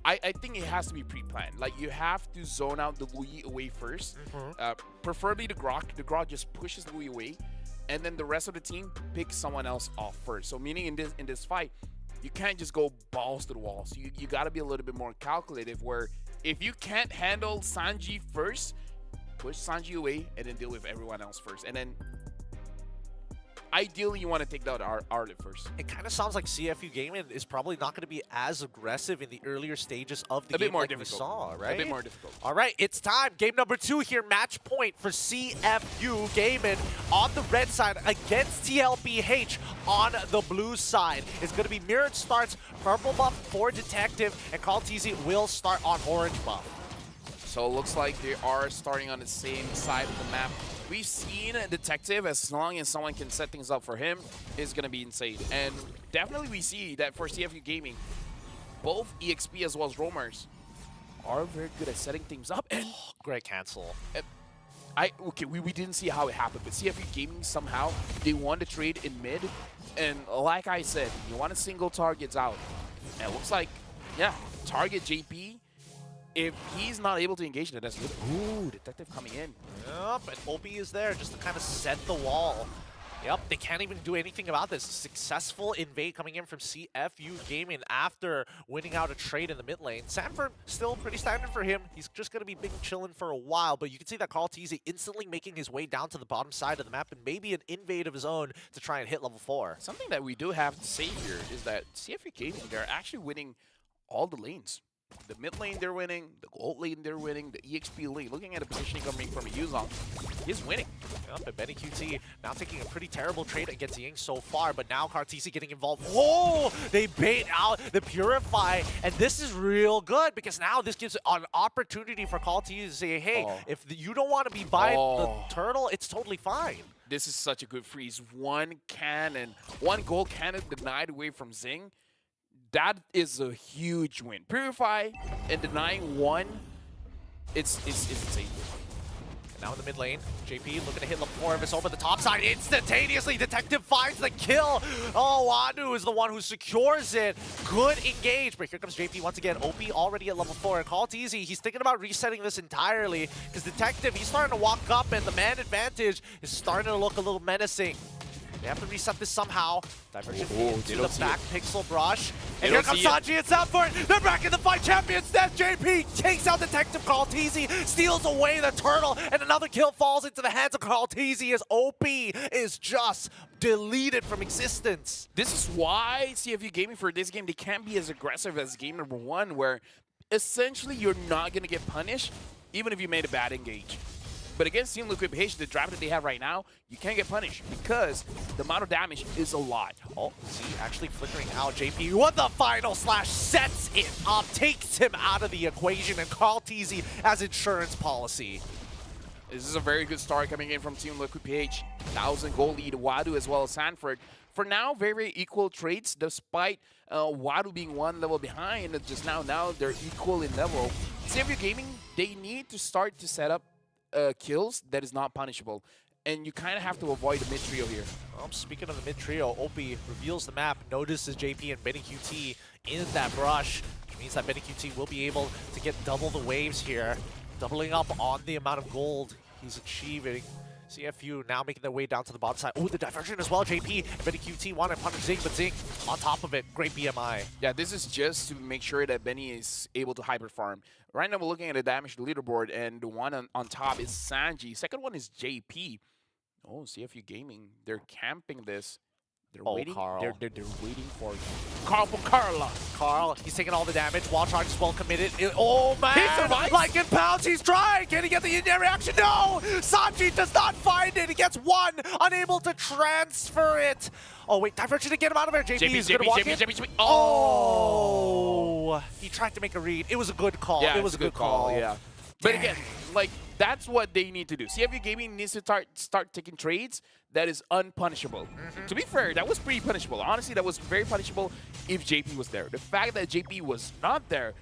S6: I think it has to be pre-planned. Like, you have to zone out the Louis away first. Preferably the Grok. The Grok just pushes Louis away. And then the rest of the team picks someone else off first. So meaning in this fight, you can't just go balls to the wall. So you got to be a little bit more calculative, where if you can't handle Sanji first, push Sanji away and then deal with everyone else first. And then ideally, you want to take down Arlet first.
S3: It kind of sounds like CFU Gaming is probably not going to be as aggressive in the earlier stages of the game
S6: A bit more
S3: like
S6: difficult.
S3: we saw, right?
S6: A bit more difficult.
S3: All right, it's time. Game number 2 here. Match point for CFU Gaming on the red side against TLBH on the blue side. It's going to be mirrored starts, purple buff for Detective, and Call TZ will start on orange buff.
S6: So it looks like they are starting on the same side of the map. We've seen a Detective, as long as someone can set things up for him, is going to be insane. And definitely we see that for CFU Gaming, both EXP as well as Roamers are very good at setting things up. And
S3: Great cancel.
S6: we didn't see how it happened, but CFU Gaming somehow, they won the trade in mid. And like I said, you want to single targets out. And it looks like, yeah, target JP. If he's not able to engage in it, that's good. Ooh, Detective coming in.
S3: Yep, and OP is there just to kind of set the wall. Yep, they can't even do anything about this. Successful invade coming in from CFU Gaming after winning out a trade in the mid lane. Sanford still pretty standard for him. He's just going to be big chilling for a while, but you can see that Call TZ instantly making his way down to the bottom side of the map and maybe an invade of his own to try and hit level 4.
S6: Something that we do have to say here is that CFU Gaming, they're actually winning all the lanes. The mid lane they're winning, the gold lane they're winning, the EXP lane. Looking at the positioning coming from Yuzong, he's winning.
S3: Yep, and Benny QT now taking a pretty terrible trade against Ying so far, but now Cartesi getting involved. Oh, they bait out the Purify, and this is real good because now this gives an opportunity for Call TZ to say, hey, if you don't want to be by the turtle, it's totally fine.
S6: This is such a good freeze. One gold cannon denied away from Zing. That is a huge win. Purify and denying one, it's insane.
S3: And now in the mid lane, JP looking to hit level 4 of his own, but the top side instantaneously. Detective finds the kill. Oh, Wadu is the one who secures it. Good engage, but here comes JP once again. OP already at level 4. Call TZ, he's thinking about resetting this entirely because Detective, he's starting to walk up and the man advantage is starting to look a little menacing. They have to reset this somehow. Diversion into the back pixel brush. And here comes Sanji and Sanford. They're back in the fight. Champion Steph. JP takes out Detective. Call TZ steals away the turtle. And another kill falls into the hands of Call TZ as OP is just deleted from existence.
S6: This is why CFU Gaming for this game, they can't be as aggressive as game number 1, where essentially you're not going to get punished even if you made a bad engage. But against Team Liquid PH, the draft that they have right now, you can't get punished because the amount of damage is a lot.
S3: Oh, Z actually flickering out. JP with the final slash sets it up, takes him out of the equation, and Call TZ as insurance policy.
S6: This is a very good start coming in from Team Liquid PH. 1,000 goal lead, Wadu as well as Sanford. For now, very, very equal trades, despite Wadu being 1 level behind. Just now they're equal in level. CFU Gaming, they need to start to set up kills that is not punishable, and you kind of have to avoid the mid trio here.
S3: Speaking of the mid trio, OP reveals the map, notices JP and Benny QT in that brush, which means that Benny QT will be able to get double the waves here, doubling up on the amount of gold he's achieving. CFU now making their way down to the bottom side. Oh, the diversion as well, JP. Benny QT wanted to punish Zing, but Zing on top of it. Great BMI.
S6: Yeah, this is just to make sure that Benny is able to hyper farm. Right now we're looking at the damage to the leaderboard, and the one on top is Sanji. Second one is JP. Oh, CFU Gaming, they're camping this. They're waiting.
S3: Carl.
S6: They're waiting for Carl from Carla.
S3: Carl, he's taking all the damage. Wall charge is well committed. Oh man!
S6: He survives.
S3: Like in pounds, he's trying. Can he get the in-air reaction? No! Sanji does not find it. He gets 1, unable to transfer it. Oh wait, diversion to get him out of there. JP is gonna walk in. Oh! He tried to make a read. It was a good call.
S6: Yeah,
S3: it was a good call.
S6: Yeah. But again, like, that's what they need to do. CFU Gaming needs to start taking trades that is unpunishable. To be fair, that was pretty punishable. Honestly, that was very punishable if JP was there. The fact that JP was not there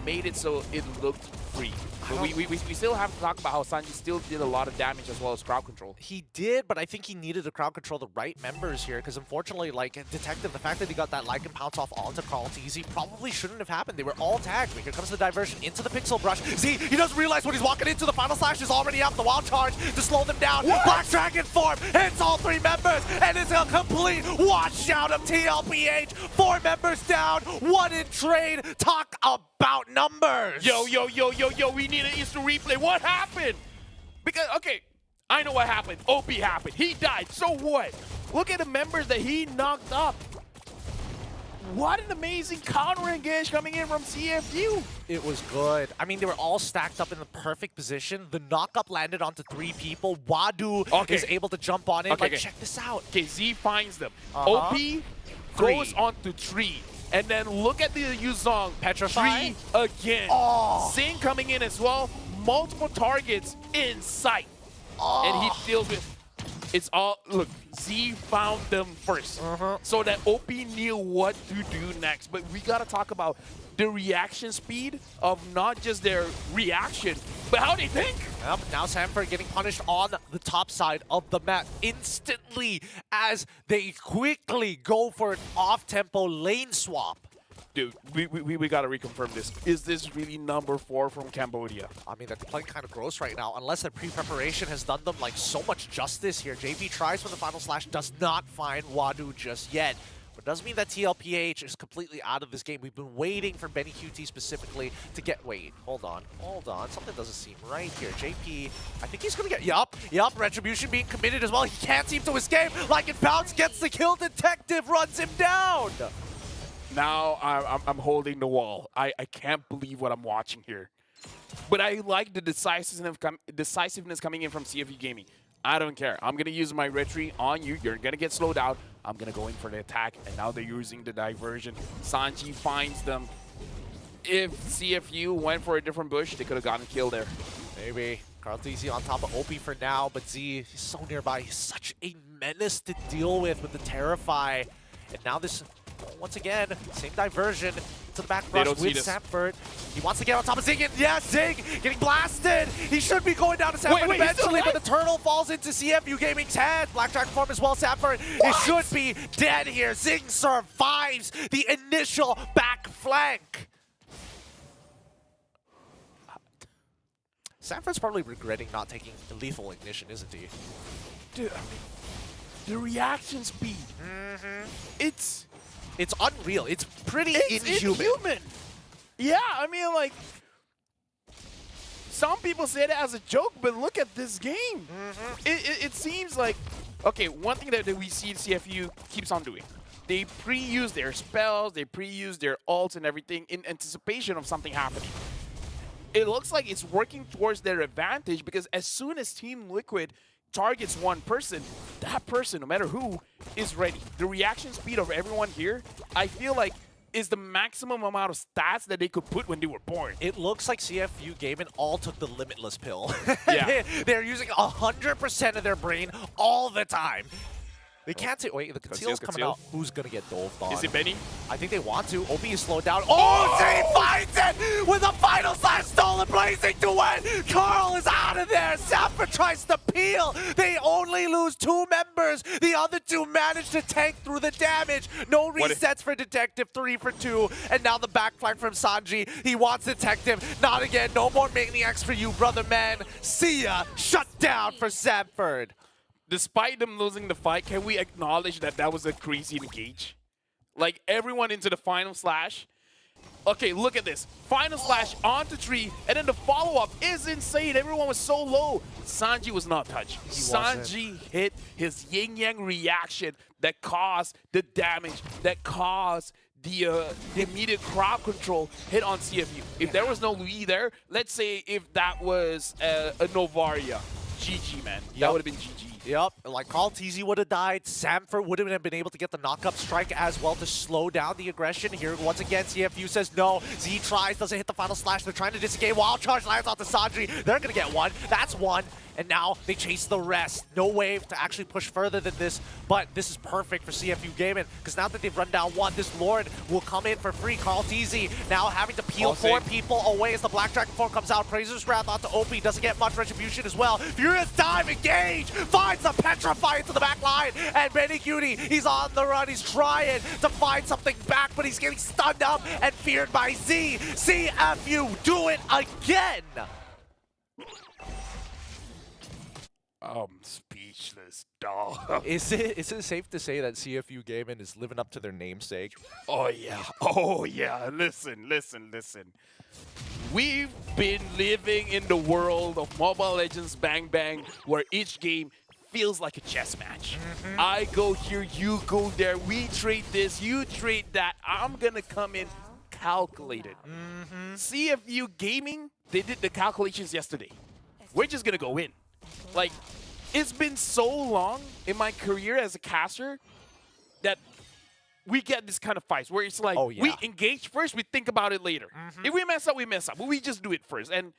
S6: made it so it looked free. But we still have to talk about how Sanji still did a lot of damage as well as crowd control.
S3: He did, but I think he needed to crowd control the right members here, because unfortunately, like Detective, the fact that he got that Lycan pounce off onto Carl TZ probably shouldn't have happened. They were all tagged. But here comes the diversion into the pixel brush. See, he doesn't realize when he's walking into the final side Slash is already up. The Wild Charge to slow them down. Black Dragon form hits all 3 members, and it's a complete washout of TLPH. 4 members down, 1 in trade. Talk about numbers.
S6: Yo, we need an instant replay. What happened? Because, okay, I know what happened. OP happened. He died. So what? Look at the members that he knocked up. What an amazing counter engage coming in from CFU.
S3: It was good. I mean, they were all stacked up in the perfect position. The knock-up landed onto 3 people. Wadu is able to jump on it. Like, check this out.
S6: Okay, Z finds them. OP goes on to 3. And then look at the Yuzong.
S3: Petrify.
S6: 3 again. Zing coming in as well. Multiple targets in sight. And he deals with... It's all, look, Z found them first. So that OP knew what to do next. But we gotta talk about the reaction speed of not just their reaction, but how they think.
S3: Yep, now Sanford getting punished on the top side of the map instantly as they quickly go for an off-tempo lane swap.
S6: Dude, we gotta reconfirm this. Is this really number 4 from Cambodia?
S3: I mean, they're playing kind of gross right now, unless their pre-preparation has done them like so much justice here. JP tries for the final slash, does not find Wadu just yet. But doesn't mean that TLPH is completely out of this game. We've been waiting for Benny QT specifically to get... Wait, hold on. Something doesn't seem right here. JP, I think he's gonna get... Yup, Retribution being committed as well. He can't seem to escape. Like it Bounce gets the kill. Detective runs him down.
S6: Now I'm holding the wall. I can't believe what I'm watching here. But I like the decisiveness coming in from CFU Gaming. I don't care. I'm going to use my retreat on you. You're going to get slowed out. I'm going to go in for the attack. And now they're using the diversion. Sanji finds them. If CFU went for a different bush, they could have gotten killed there.
S3: Maybe. KarlTzy on top of OP for now, but Z, he's so nearby. He's such a menace to deal with the Terrify. And now this... Once again, same diversion to the back brush with Sanford. He wants to get on top of Zing. Yes, Zing getting blasted. He should be going down to Sanford eventually, but the turtle falls into CFU Gaming's head. Black Dragon form as well, Sanford. He should be dead here. Zing survives the initial back flank. Sanford's probably regretting not taking the lethal ignition, isn't he?
S6: Dude, I mean, the reaction speed.
S3: It's unreal. It's pretty inhuman.
S6: Yeah, I mean, like, some people say that as a joke, but look at this game. It seems like, okay, one thing that we see CFU keeps on doing. They pre-use their spells, they pre-use their ults and everything in anticipation of something happening. It looks like it's working towards their advantage because as soon as Team Liquid targets one person, that person, no matter who, is ready. The reaction speed of everyone here, I feel like, is the maximum amount of stats that they could put when they were born.
S3: It looks like CFU Gaming all took the limitless pill.
S6: Yeah.
S3: They're using 100% of their brain all the time. They can't say, wait, the conceal's coming out. Who's going to get doved on?
S6: Is it Benny?
S3: I think they want to. OB is slowed down. Oh, Z finds it with a final slash stolen blazing to win. Karl is out of there. Sanford tries to peel. They only lose 2 members. The other 2 manage to tank through the damage. No resets for Detective, 3 for 2. And now the back flank from Sanji. He wants Detective. Not again. No more maniacs for you, brother man. See ya. Shut down for Sanford.
S6: Despite them losing the fight, can we acknowledge that that was a crazy engage? Like, everyone into the final slash. Okay, look at this. Final slash onto 3, and then the follow-up is insane. Everyone was so low. Sanji was not touched. Sanji hit his yin-yang reaction that caused the damage, that caused the immediate crowd control hit on CFU. If there was no Louis there, let's say if that was a Novaria, GG, man. That would have been GG.
S3: Yep, like KarlTzy would have died. Sanford wouldn't have been able to get the knock-up strike as well to slow down the aggression. Here, once again, CFU says no. Z tries, doesn't hit the final slash. They're trying to disengage. Wild Charge lands onto Sanji. They're going to get 1. That's 1. And now they chase the rest. No wave to actually push further than this, but this is perfect for CFU Gaming because now that they've run down 1, this Lord will come in for free. KarlTzy now having to peel 4 people away as the Black Dragon form comes out. Praisers Wrath onto OP, doesn't get much retribution as well. Furious Dive, engage, finds the Petrify into the back line, and Benny Cutie, he's on the run. He's trying to find something back, but he's getting stunned up and feared by Z. CFU do it again.
S6: Speechless, dog.
S3: Is it safe to say that CFU Gaming is living up to their namesake?
S6: Oh yeah. Listen. We've been living in the world of Mobile Legends Bang Bang, where each game feels like a chess match. I go here, you go there. We trade this, you trade that. I'm gonna come in calculated. CFU Gaming, they did the calculations yesterday. We're just gonna go in. Like, it's been so long in my career as a caster that we get this kind of fights where it's like, we engage first, we think about it later. If we mess up, we mess up. But we just do it first. And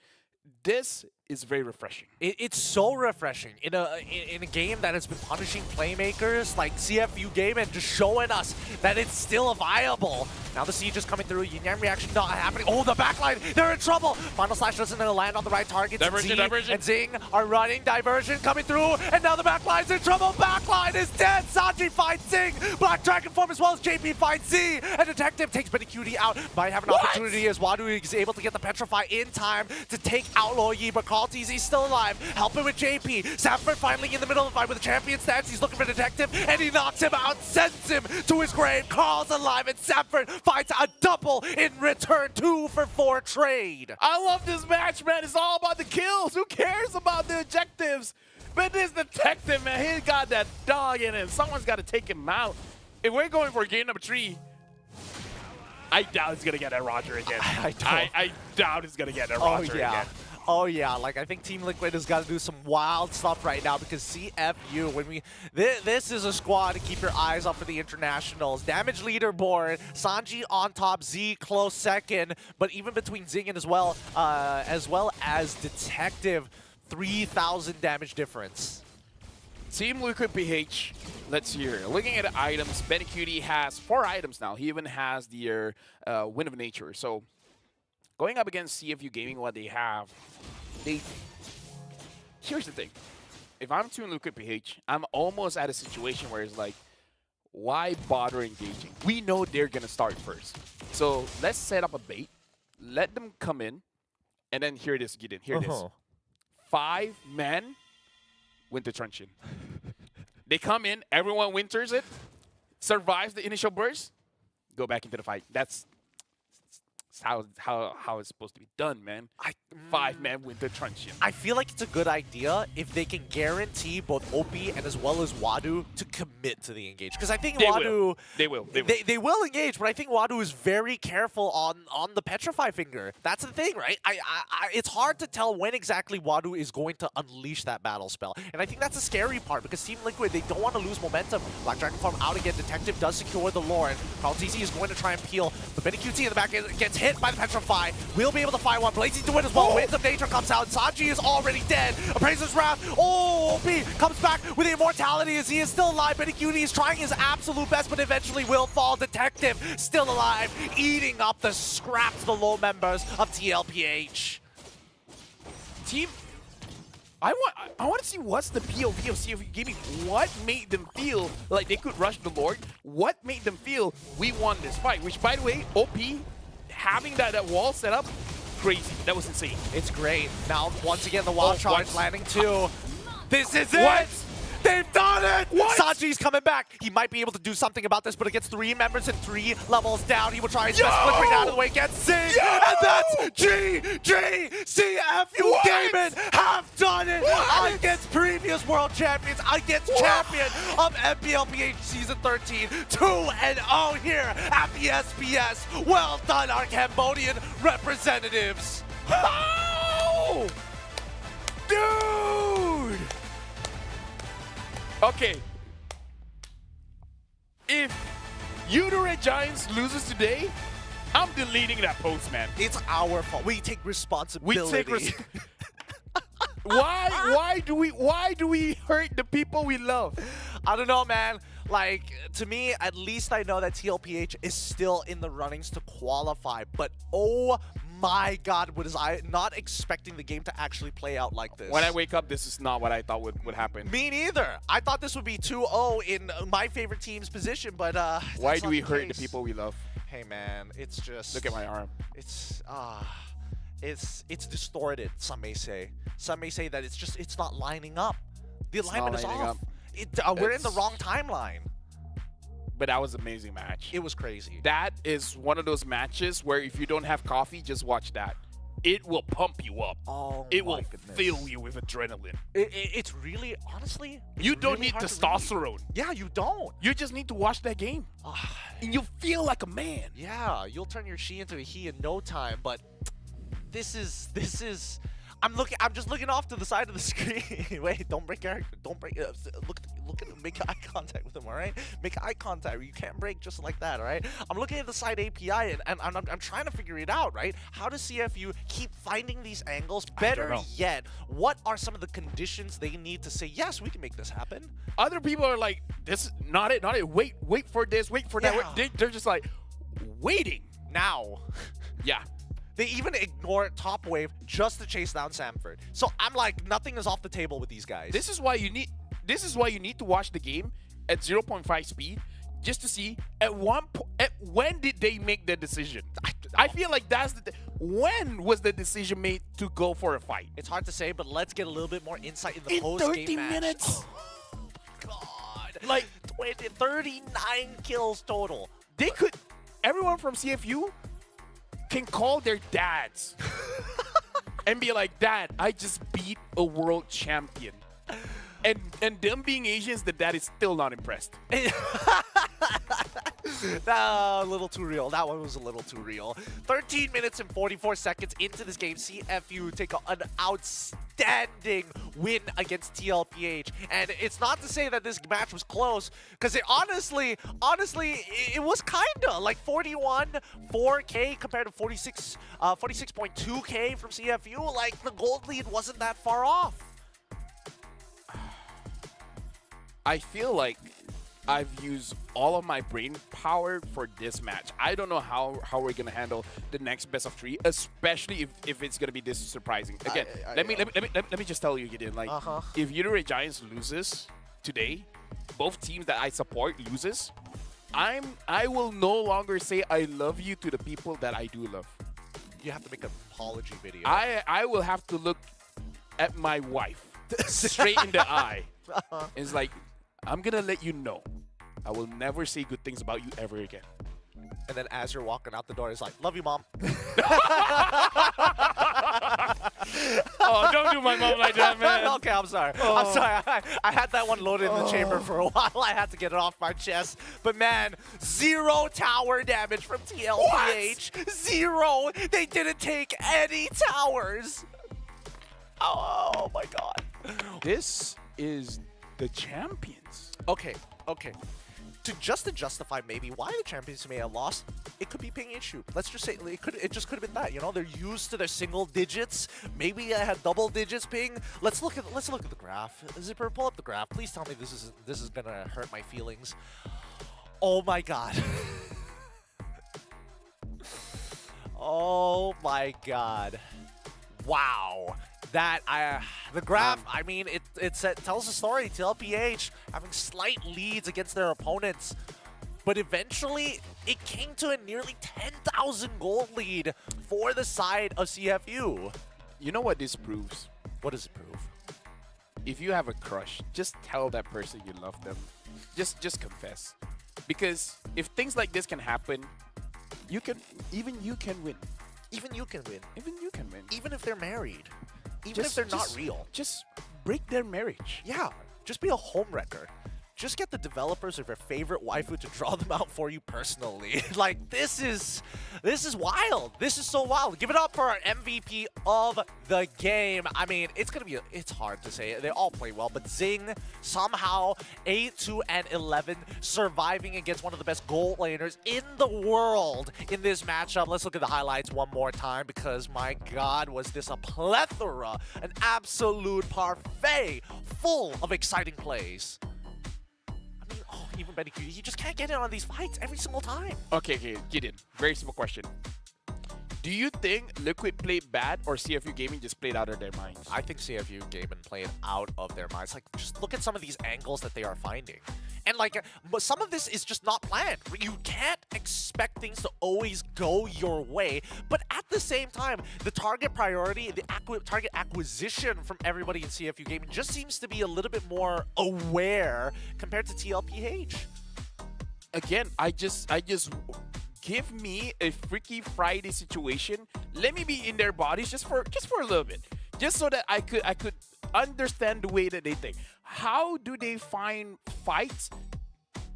S6: this is very refreshing.
S3: It's so refreshing in a game that has been punishing playmakers like CFU Gaming, just showing us that it's still viable. Now the siege is coming through. Yin Yang reaction not happening. Oh, the backline, they're in trouble. Final Slash doesn't land on the right target.
S6: Diversion.
S3: And Zing are running. Diversion coming through, and now the backline's in trouble. Backline is dead. Sanji finds Zing. Black Dragon form as well as JP finds Z. And Detective takes Betty Cutie out. Might have an opportunity as Wadu is able to get the Petrify in time to take out Loyi, but Carl TZ's still alive. Helping with JP. Sanford finally in the middle of the fight with the champion stance. He's looking for Detective, and he knocks him out, sends him to his grave. Carl's alive, and Sanford finds a double in return. 2 for 4 trade.
S6: I love this match, man. It's all about the kills. Who cares about the objectives? But this Detective, man, he got that dog in him. Someone's got to take him out. If we're going for game number 3, I doubt he's going to get that Roger again. I doubt he's going to get that Roger again.
S3: Oh yeah, like I think Team Liquid has got to do some wild stuff right now because CFU, this is a squad to keep your eyes up for the internationals. Damage leaderboard, Sanji on top, Z close second, but even between Zing and as well as Detective, 3,000 damage difference.
S6: Team Liquid PH, let's hear. Looking at the items, Benny Cutie has 4 items now. He even has the Wind of Nature. So going up against CFU Gaming, what they have, here's the thing. If I'm Team Liquid PH, I'm almost at a situation where it's like, why bother engaging? We know they're going to start first. So let's set up a bait, let them come in, and then here it is, get in. Here it is. 5 men Winter Truncheon. They come in, everyone winters it, survives the initial burst, go back into the fight. That's how it's supposed to be done, man. 5-man Winter Truncheon.
S3: I feel like it's a good idea if they can guarantee both OP and as well as Wadu to commit to the engage. Because I think
S6: They
S3: Wadu...
S6: will.
S3: They will engage, but I think Wadu is very careful on the Petrify finger. That's the thing, right? It's hard to tell when exactly Wadu is going to unleash that battle spell. And I think that's the scary part because Team Liquid, they don't want to lose momentum. Black Dragon Farm out again. Detective does secure the Lord. Carl TZ is going to try and peel. But Benny QT in the back gets hit by the Petrify. We'll be able to find one. Blazing to win as well. Winds of Nature comes out. Sanji is already dead. Appraiser's Wrath. Oh, OP comes back with the immortality as he is still alive. Benny Cutie is trying his absolute best, but eventually will fall. Detective still alive, eating up the scraps, the low members of TLPH.
S6: Team, I want to see what's the POV of CFU Gaming. What made them feel like they could rush the Lord? What made them feel we won this fight? Which, by the way, OP having that wall set up, crazy. That was insane.
S3: It's great. Now, once again, the wall charge landing too. This is
S6: What?
S3: it! They've done it!
S6: What?
S3: Sanji's coming back. He might be able to do something about this, but it gets 3 members and 3 levels down. He will try his best, flickering out of the way, gets Zing, and that's GG! CFU Gaming have done it against previous world champions, against champion of MPLPH Season 13, 2-0 here at the SPS. Well done, our Cambodian representatives.
S6: Oh! Dude! Okay. If Red Giants loses today, I'm deleting that post, man.
S3: It's our fault. We take responsibility.
S6: Why do we hurt the people we love?
S3: I don't know, man. Like, to me, at least I know that TLPH is still in the runnings to qualify. But oh my God, was I not expecting the game to actually play out like this.
S6: When I wake up, this is not what I thought would happen.
S3: Me neither. I thought this would be 2-0 in my favorite team's position, but
S6: why do we hurt the people we love?
S3: Hey man, it's just...
S6: Look at my arm.
S3: It's distorted, some may say. Some may say that it's not lining up. The alignment is
S6: lining
S3: off.
S6: up.
S3: We're in the
S6: It's-
S3: wrong timeline.
S6: But that was an amazing match.
S3: It was crazy.
S6: That is one of those matches where if you don't have coffee, just watch that. It will pump you up.
S3: Oh,
S6: It
S3: my
S6: will
S3: goodness.
S6: fill you with adrenaline.
S3: It's really, honestly, it's
S6: You don't
S3: really
S6: need
S3: hard to read.
S6: testosterone.
S3: Yeah, you don't.
S6: You just need to watch that game. And you feel like a man.
S3: Yeah, you'll turn your she into a he in no time, but this is I'm just looking off to the side of the screen. Wait, don't break make eye contact with him, all right? Make eye contact. You can't break just like that, all right? I'm looking at the side API and I'm trying to figure it out, right? How does CFU keep finding these angles? Better
S6: know.
S3: yet, what are some of the conditions they need to say, yes, we can make this happen?
S6: Other people are like, this is not it. Wait for this, wait for that.
S3: Yeah.
S6: They're just like, waiting.
S3: Now.
S6: Yeah.
S3: They even ignore top wave just to chase down Samford. So I'm like, nothing is off the table with these guys.
S6: This is why you need to watch the game at 0.5 speed just to see when did they make the decision. I feel like that's when was the decision made to go for a fight?
S3: It's hard to say, but let's get a little bit more insight in the
S6: In
S3: post-game
S6: 30
S3: match.
S6: minutes.
S3: Oh, God. Like 39 kills total.
S6: They could, everyone from CFU can call their dads and be like, Dad, I just beat a world champion. And them being Asians, the dad is still not impressed.
S3: A little too real. That one was a little too real. 13 minutes and 44 seconds into this game. CFU take an outstanding win against TLPH. And it's not to say that this match was close, because it honestly, it was kinda like 41.4K compared to 46.2K from CFU. Like, the gold lead wasn't that far off.
S6: I feel like I've used all of my brain power for this match. I don't know how we're gonna handle the next best of 3, especially if it's gonna be this surprising. Again, let me just tell you, Gideon. Like, if Udare Giants loses today, both teams that I support loses, I will no longer say I love you to the people that I do love.
S3: You have to make an apology video.
S6: I will have to look at my wife straight in the eye. It's like, I'm gonna let you know, I will never say good things about you ever again.
S3: And then as you're walking out the door, it's like, love you, Mom.
S6: Oh, don't do my mom like that, man.
S3: Okay, I'm sorry. I'm sorry. I had that one loaded in the chamber for a while. I had to get it off my chest. But man, 0 tower damage from TLPH. What? 0. They didn't take any towers. Oh my God.
S6: This is the champions.
S3: Okay. To justify maybe why the champions may have lost, it could be ping issue. Let's just say it just could have been that. You know, they're used to their single digits. Maybe it had double digits ping. Let's look at the graph. Zipper, pull up the graph. Please tell me this is gonna hurt my feelings. Oh my God. Oh my God. Wow. The graph, I mean, it tells the story. TLPH having slight leads against their opponents, but eventually it came to a nearly 10,000 gold lead for the side of CFU.
S6: You know what this proves?
S3: What does it prove?
S6: If you have a crush, just tell that person you love them. Just confess. Because if things like this can happen, even you can win.
S3: Even you can win.
S6: Even you can win.
S3: Even if they're married. Even if they're not real.
S6: Just break their marriage.
S3: Yeah, just be a homewrecker. Just get the developers of your favorite waifu to draw them out for you personally. Like, this is wild. This is so wild. Give it up for our MVP of the game. I mean, it's hard to say. They all play well, but Zing somehow 8-2 and 11, surviving against one of the best gold laners in the world in this matchup. Let's look at the highlights one more time, because my God, was this a plethora, an absolute parfait full of exciting plays. Even Benny Q, he just can't get in on these fights every single time.
S6: Okay, Gideon. Very simple question. Do you think Liquid played bad, or CFU Gaming just played out of their minds?
S3: I think CFU Gaming played out of their minds. Like, just look at some of these angles that they are finding. And like, but some of this is just not planned. You can't expect things to always go your way. But at the same time, the target priority, the target acquisition from everybody in CFU Gaming just seems to be a little bit more aware compared to TLPH.
S6: Again, I just give me a Freaky Friday situation. Let me be in their bodies just for a little bit, just so that I could understand the way that they think. How do they find fights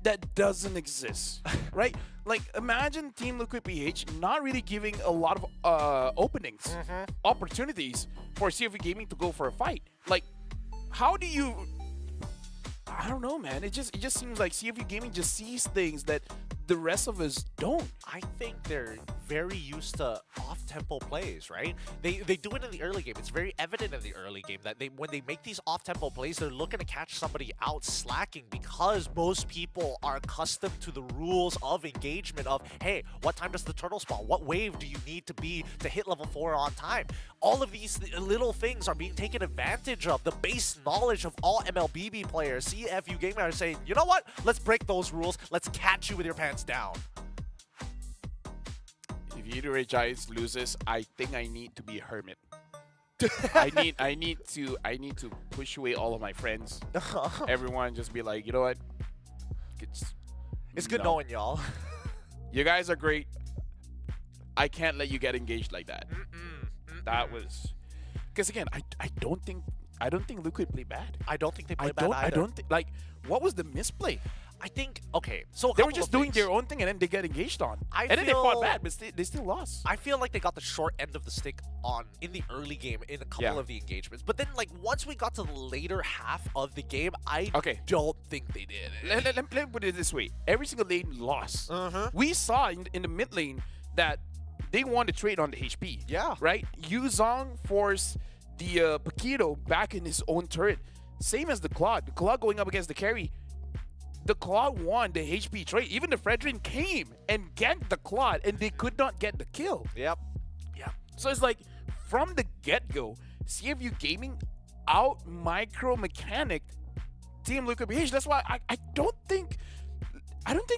S6: that doesn't exist, right? Like, imagine Team Liquid PH not really giving a lot of openings, opportunities for CFU Gaming to go for a fight. Like, how do you? I don't know, man. It just seems like CFU Gaming just sees things that the rest of us don't.
S3: I think they're very used to off-tempo plays, right? They do it in the early game. It's very evident in the early game that when they make these off-tempo plays, they're looking to catch somebody out slacking because most people are accustomed to the rules of engagement of, hey, what time does the turtle spawn? What wave do you need to be to hit level 4 on time? All of these little things are being taken advantage of. The base knowledge of all MLBB players, CFU Gaming, are saying, you know what? Let's break those rules. Let's catch you with your pants down.
S6: If Either Giants loses, I think I need to be a hermit. I need to push away all of my friends. Everyone just be like, you know what?
S3: It's good knowing y'all.
S6: You guys are great. I can't let you get engaged like that. That was because again, I don't think Liquid played bad.
S3: I don't think they played bad either.
S6: I don't think, like, what was the misplay?
S3: I think, okay, so
S6: they were just doing their own thing and then they get engaged on. Then they fought bad, but they still lost.
S3: I feel like they got the short end of the stick in the early game in a couple of the engagements. But then, like, once we got to the later half of the game, I don't think they did.
S6: Let me put it this way. Every single lane lost. We saw in the mid lane that they won the trade on the HP.
S3: Yeah.
S6: Right? Yuzong forced the Paquito back in his own turret. Same as the Claude. The Claude going up against the carry. The Claude won the HP trade. Even the Fredrin came and ganked the Claude, and they could not get the kill.
S3: Yep.
S6: So it's like, from the get-go, CFU Gaming out micro-mechanicked Team Liquid PH. That's why I don't think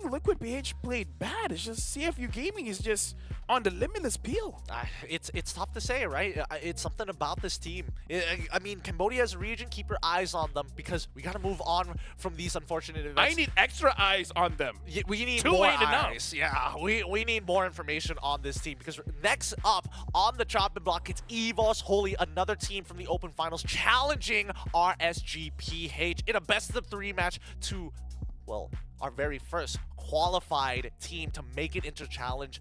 S6: Liquid PH played bad. It's just CFU Gaming is just on the limitless peel.
S3: It's tough to say, right? It's something about this team. I mean, Cambodia as a region, keep your eyes on them because we got to move on from these unfortunate events.
S6: I need extra eyes on them.
S3: We need
S6: Two
S3: more
S6: ain't
S3: eyes.
S6: enough.
S3: Yeah, we need more information on this team because next up on the chopping block, it's EVOS Holy, another team from the Open Finals, challenging RSGPH in a best-of-3 match to, well, our very first qualified team to make it into challenge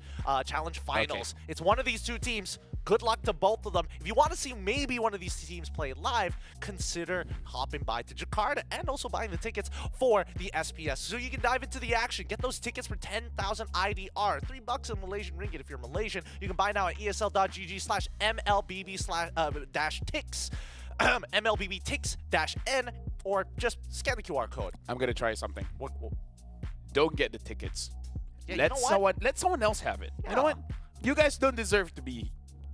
S3: finals.
S6: Okay.
S3: It's one of these two teams. Good luck to both of them. If you want to see maybe one of these teams play live, consider hopping by to Jakarta and also buying the tickets for the SPS so you can dive into the action. Get those tickets for 10,000 IDR, $3 in Malaysian ringgit if you're Malaysian. You can buy now at esl.gg/MLBB/-tix. MLBB Tix-N, or just scan the QR code.
S6: I'm gonna try something. Don't get the tickets.
S3: Yeah,
S6: let someone else have it.
S3: Yeah.
S6: You know what? You guys don't deserve to be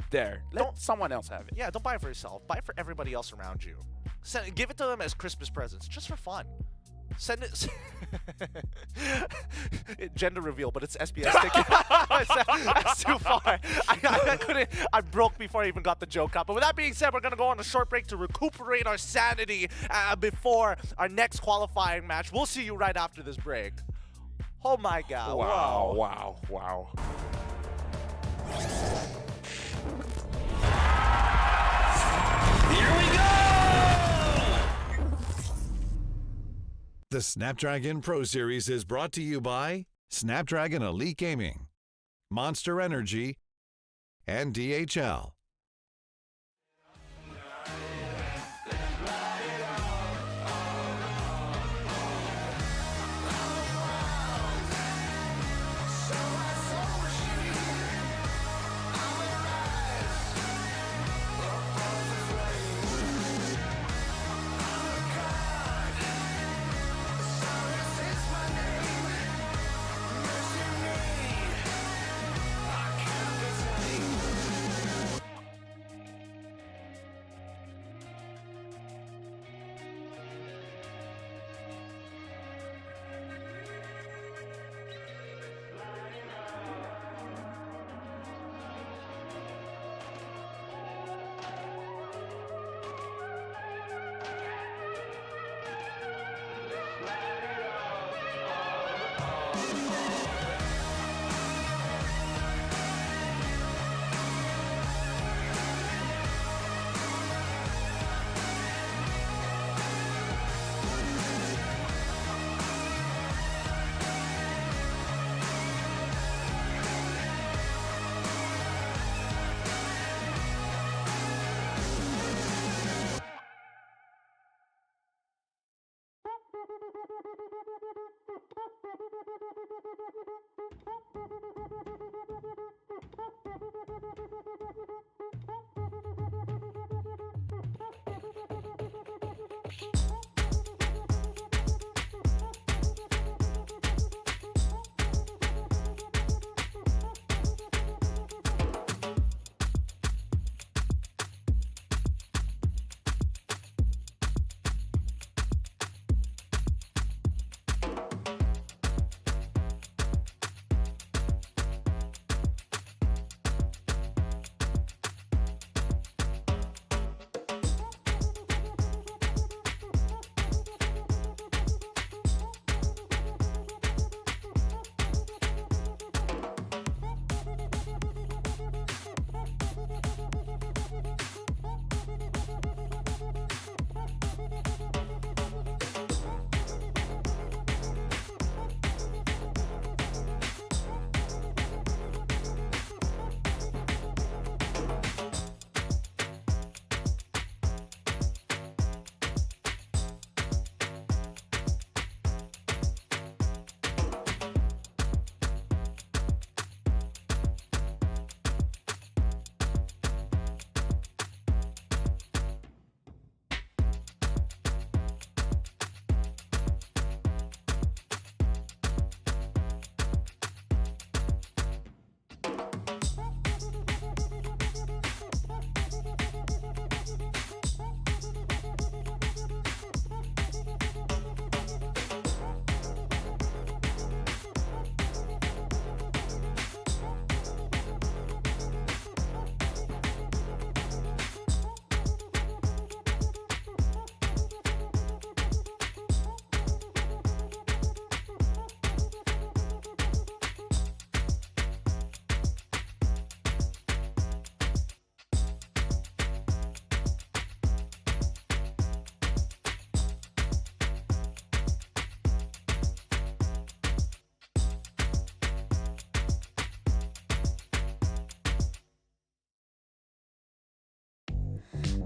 S6: there. Let someone else have it.
S3: Yeah, don't buy it for yourself. Buy it for everybody else around you. Give it to them as Christmas presents, just for fun. Send it. Gender reveal, but it's SPS ticket. That's too far. I couldn't. I broke before I even got the joke out. But with that being said, we're gonna go on a short break to recuperate our sanity before our next qualifying match. We'll see you right after this break. Oh my God!
S6: Wow.
S4: Here we go!
S5: The Snapdragon Pro Series is brought to you by Snapdragon Elite Gaming, Monster Energy, and DHL.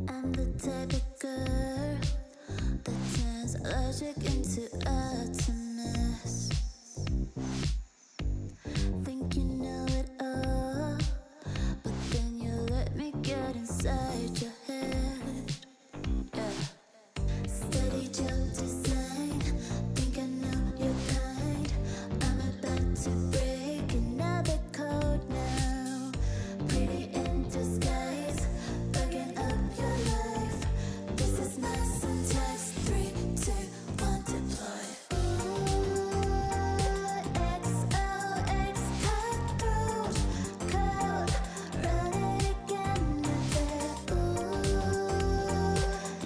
S1: I'm the type of girl that turns logic into Artemis. Think you know it all, but then you let me get inside your head. Yeah. Steady joke design, think I know your kind. I'm about to break another code now. Pretty in disguise, bugging up your life. This is my syntax. 3, 2, 1, deploy. XOX cutthroat code, run it again with it.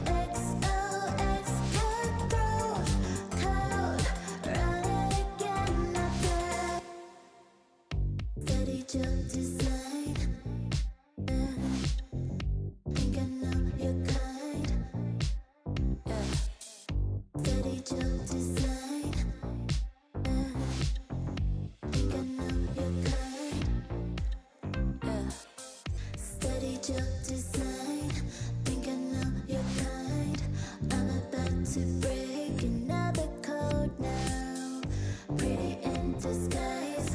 S1: XOX cutthroat code, run it again with it. Steady joke design. Think I know your kind. Yeah. Steady joke design. Think I know your kind. Yeah. Steady joke design. Think I know your kind. I'm about to break another code now. Pretty in disguise,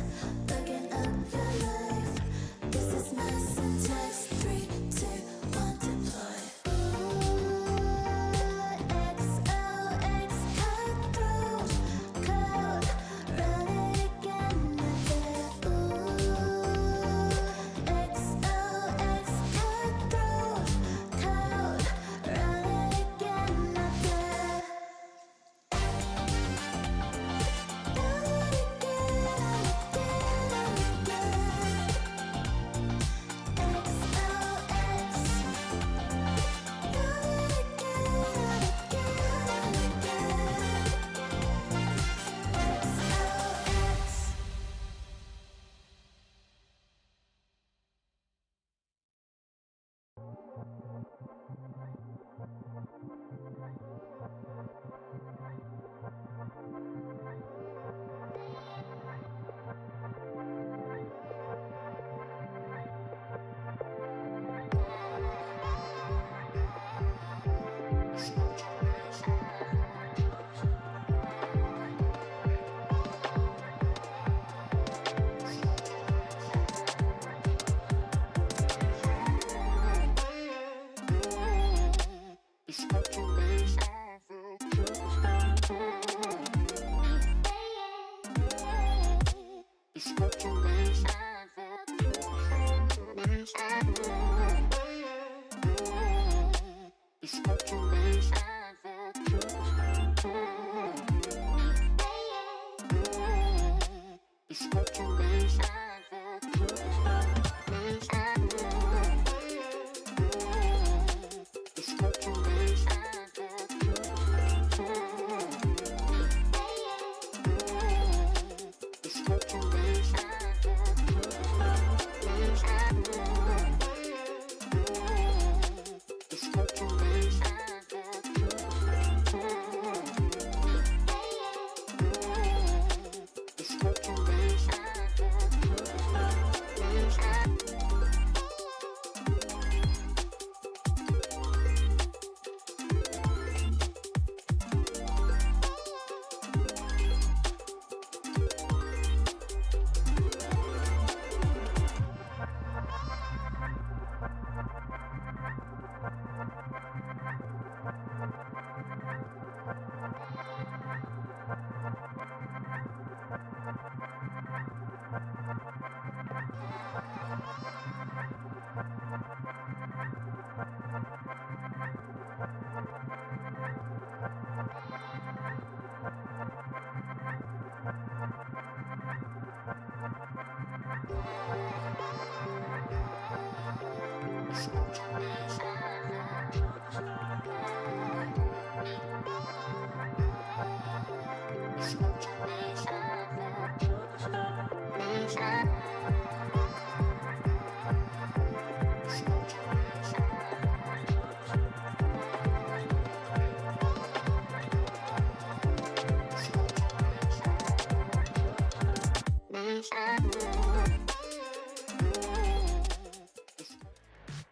S1: bugging up your life.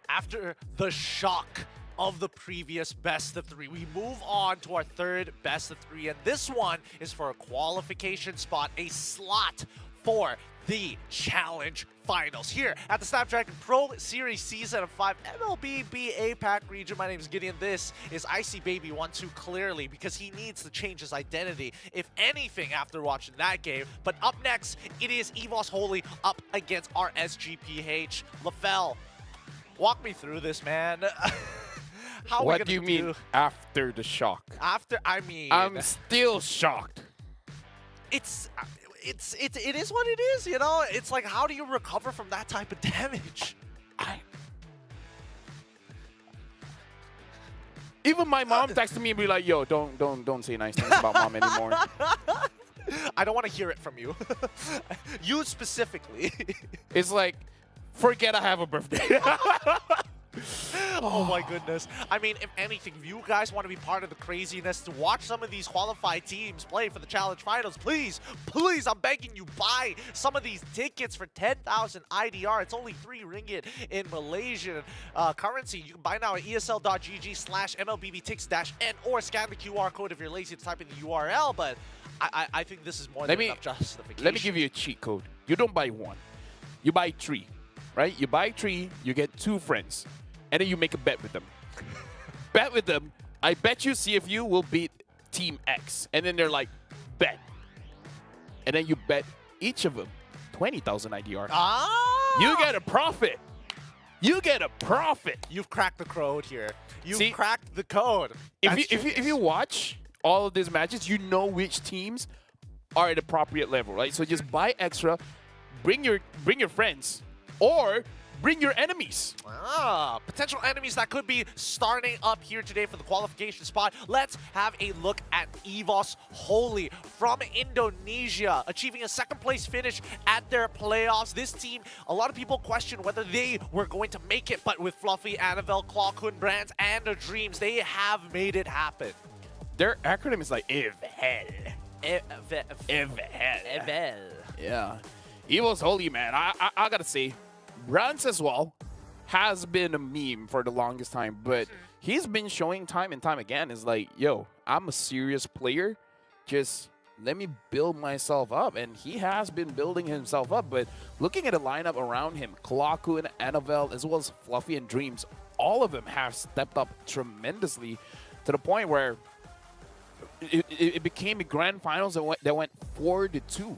S3: After the shock of the previous best of 3, we move on to our third best of 3, and this one is for a qualification spot, a slot for the Challenge Finals here at the Snapdragon Pro Series Season 5 MLBB APAC region. My name is Gideon. This is Icy Baby 1-2 clearly because he needs to change his identity, if anything, after watching that game. But up next, it is EVOS Holy up against RSGPH. LaFell, walk me through this, man. How are we
S6: What
S3: gonna
S6: do you mean after the shock?
S3: After, I mean,
S6: I'm still shocked.
S3: it is what it is, you know? It's like, how do you recover from that type of damage?
S6: Even my mom texted me and be like, "Yo, don't say nice things about mom anymore."
S3: I don't want to hear it from you. You specifically.
S6: It's like, forget I have a birthday.
S3: Oh my goodness. I mean, if anything, if you guys want to be part of the craziness to watch some of these qualified teams play for the Challenge Finals, please, I'm begging you, buy some of these tickets for 10,000 IDR. It's only 3 ringgit in Malaysian currency. You can buy now at esl.gg/MLBBTix-N or scan the QR code if you're lazy to type in the URL, but I think this is more than enough justification.
S6: Let me give you a cheat code. You don't buy 1. You buy 3, right? You buy 3, you get 2 friends. And then you make a bet with them. Bet with them. I bet you CFU will beat Team X. And then they're like, bet. And then you bet each of them 20,000 IDR.
S3: Ah!
S6: You get a profit. You get a profit.
S3: You've cracked the code here. You've cracked the code.
S6: If you watch all of these matches, you know which teams are at appropriate level, right? So just buy extra, bring your friends, or bring your enemies.
S3: Potential enemies that could be starting up here today for the qualification spot. Let's have a look at EVOS Holy from Indonesia, achieving a 2nd place finish at their playoffs. This team, a lot of people question whether they were going to make it, but with Fluffy, Annabelle, Claw, Kun, Brands, and Dreams, they have made it happen.
S6: Their acronym is like EVHEL. EVHEL. Yeah. EVOS Holy, man. I gotta say, Brands as well has been a meme for the longest time, but he's been showing time and time again is like, yo, I'm a serious player. Just let me build myself up. And he has been building himself up, but looking at the lineup around him, Klakun, Annabelle, as well as Fluffy and Dreams, all of them have stepped up tremendously to the point where it became a grand finals that went 4-2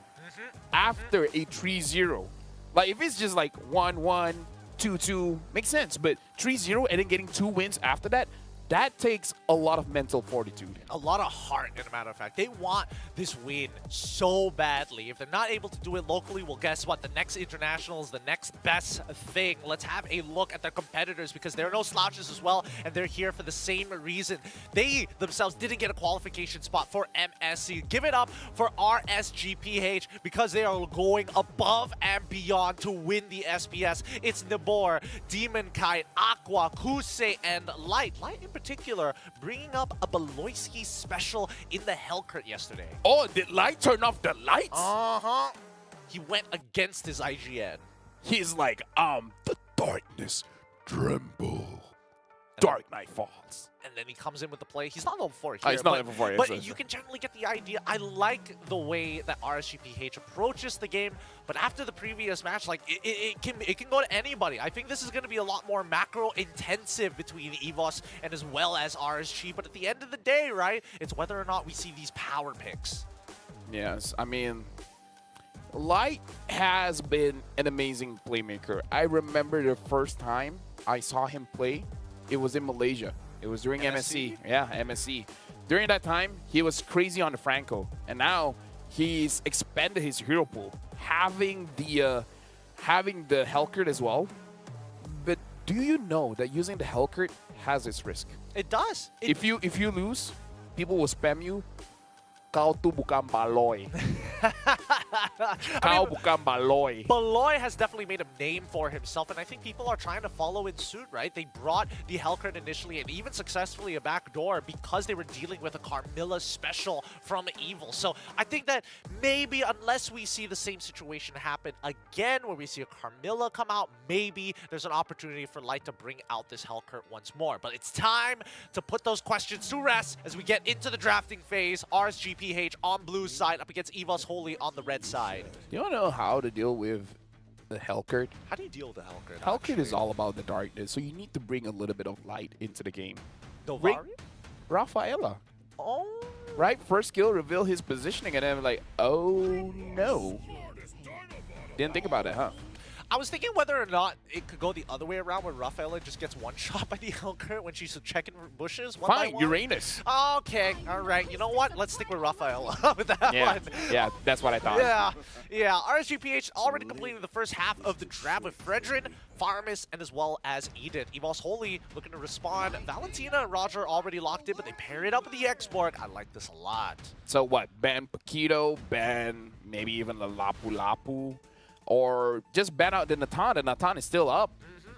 S6: after a 3-0. Like, if it's just like 1-1, 2-2, makes sense. But 3-0 and then getting 2 wins after that, that takes a lot of mental fortitude.
S3: A lot of heart, as a matter of fact. They want this win so badly. If they're not able to do it locally, well, guess what? The next international is the next best thing. Let's have a look at their competitors because there are no slouches as well, and they're here for the same reason. They themselves didn't get a qualification spot for MSC. Give it up for RSGPH because they are going above and beyond to win the SPS. It's Nabor, Demon Kite, Aqua, Kusei, and Light. Light in particular, bringing up a Beloyski special in the Hellcurt yesterday.
S6: Oh, did Light turn off the lights?
S3: Uh-huh. He went against his IGN.
S6: He's like, the darkness tremble. Dark Night falls.
S3: And then he comes in with the play. He's not level 4 here.
S6: He's not level 4.
S3: But you can generally get the idea. I like the way that RSGPH approaches the game. But after the previous match, like it can go to anybody. I think this is going to be a lot more macro intensive between EVOS and as well as RSG. But at the end of the day, right, it's whether or not we see these power picks.
S6: Yes, I mean, Light has been an amazing playmaker. I remember the first time I saw him play, it was in Malaysia. It was during MSC. Yeah, MSC. During that time, he was crazy on the Franco. And now he's expanded his hero pool, having the Hellcurt as well. But do you know that using the Hellcurt has its risk?
S3: It does.
S6: If you lose, people will spam you Kau tu bukan baloy. Kau bukan baloy.
S3: Baloy has definitely made a name for himself, and I think people are trying to follow in suit, right? They brought the Hellcurt initially, and even successfully a backdoor because they were dealing with a Carmilla special from Evil. So I think that maybe unless we see the same situation happen again, where we see a Carmilla come out, maybe there's an opportunity for Light to bring out this Hellcurt once more. But it's time to put those questions to rest as we get into the drafting phase. RSGPH on blue side up against Evos Holy on the red side.
S6: You don't know how to deal with the Hellcurt?
S3: How do you deal with the Hellcurt?
S6: Hellcurt is all about the darkness, so you need to bring a little bit of light into the game.
S3: Dovaria?
S6: Rafaela.
S3: Oh.
S6: Right? First skill, reveal his positioning, and then like, oh no. Didn't think about it, huh?
S3: I was thinking whether or not it could go the other way around, where Rafaela just gets one shot by the Hellcurt when she's checking bushes.
S6: Fine, Uranus.
S3: Okay, all right. You know what? Let's stick with Rafaela with that one.
S6: Yeah, that's what I thought.
S3: Yeah. RSGPH already completed the first half of the draft with Fredrin, Farmis, and as well as Eden. Evos Holy looking to respond. Valentina and Roger already locked in, but they pair it up with the X-Borg. I like this a lot.
S6: So what? Ban Paquito, ban maybe even the Lapu Lapu, or just ban out the Natan. The Natan is still up.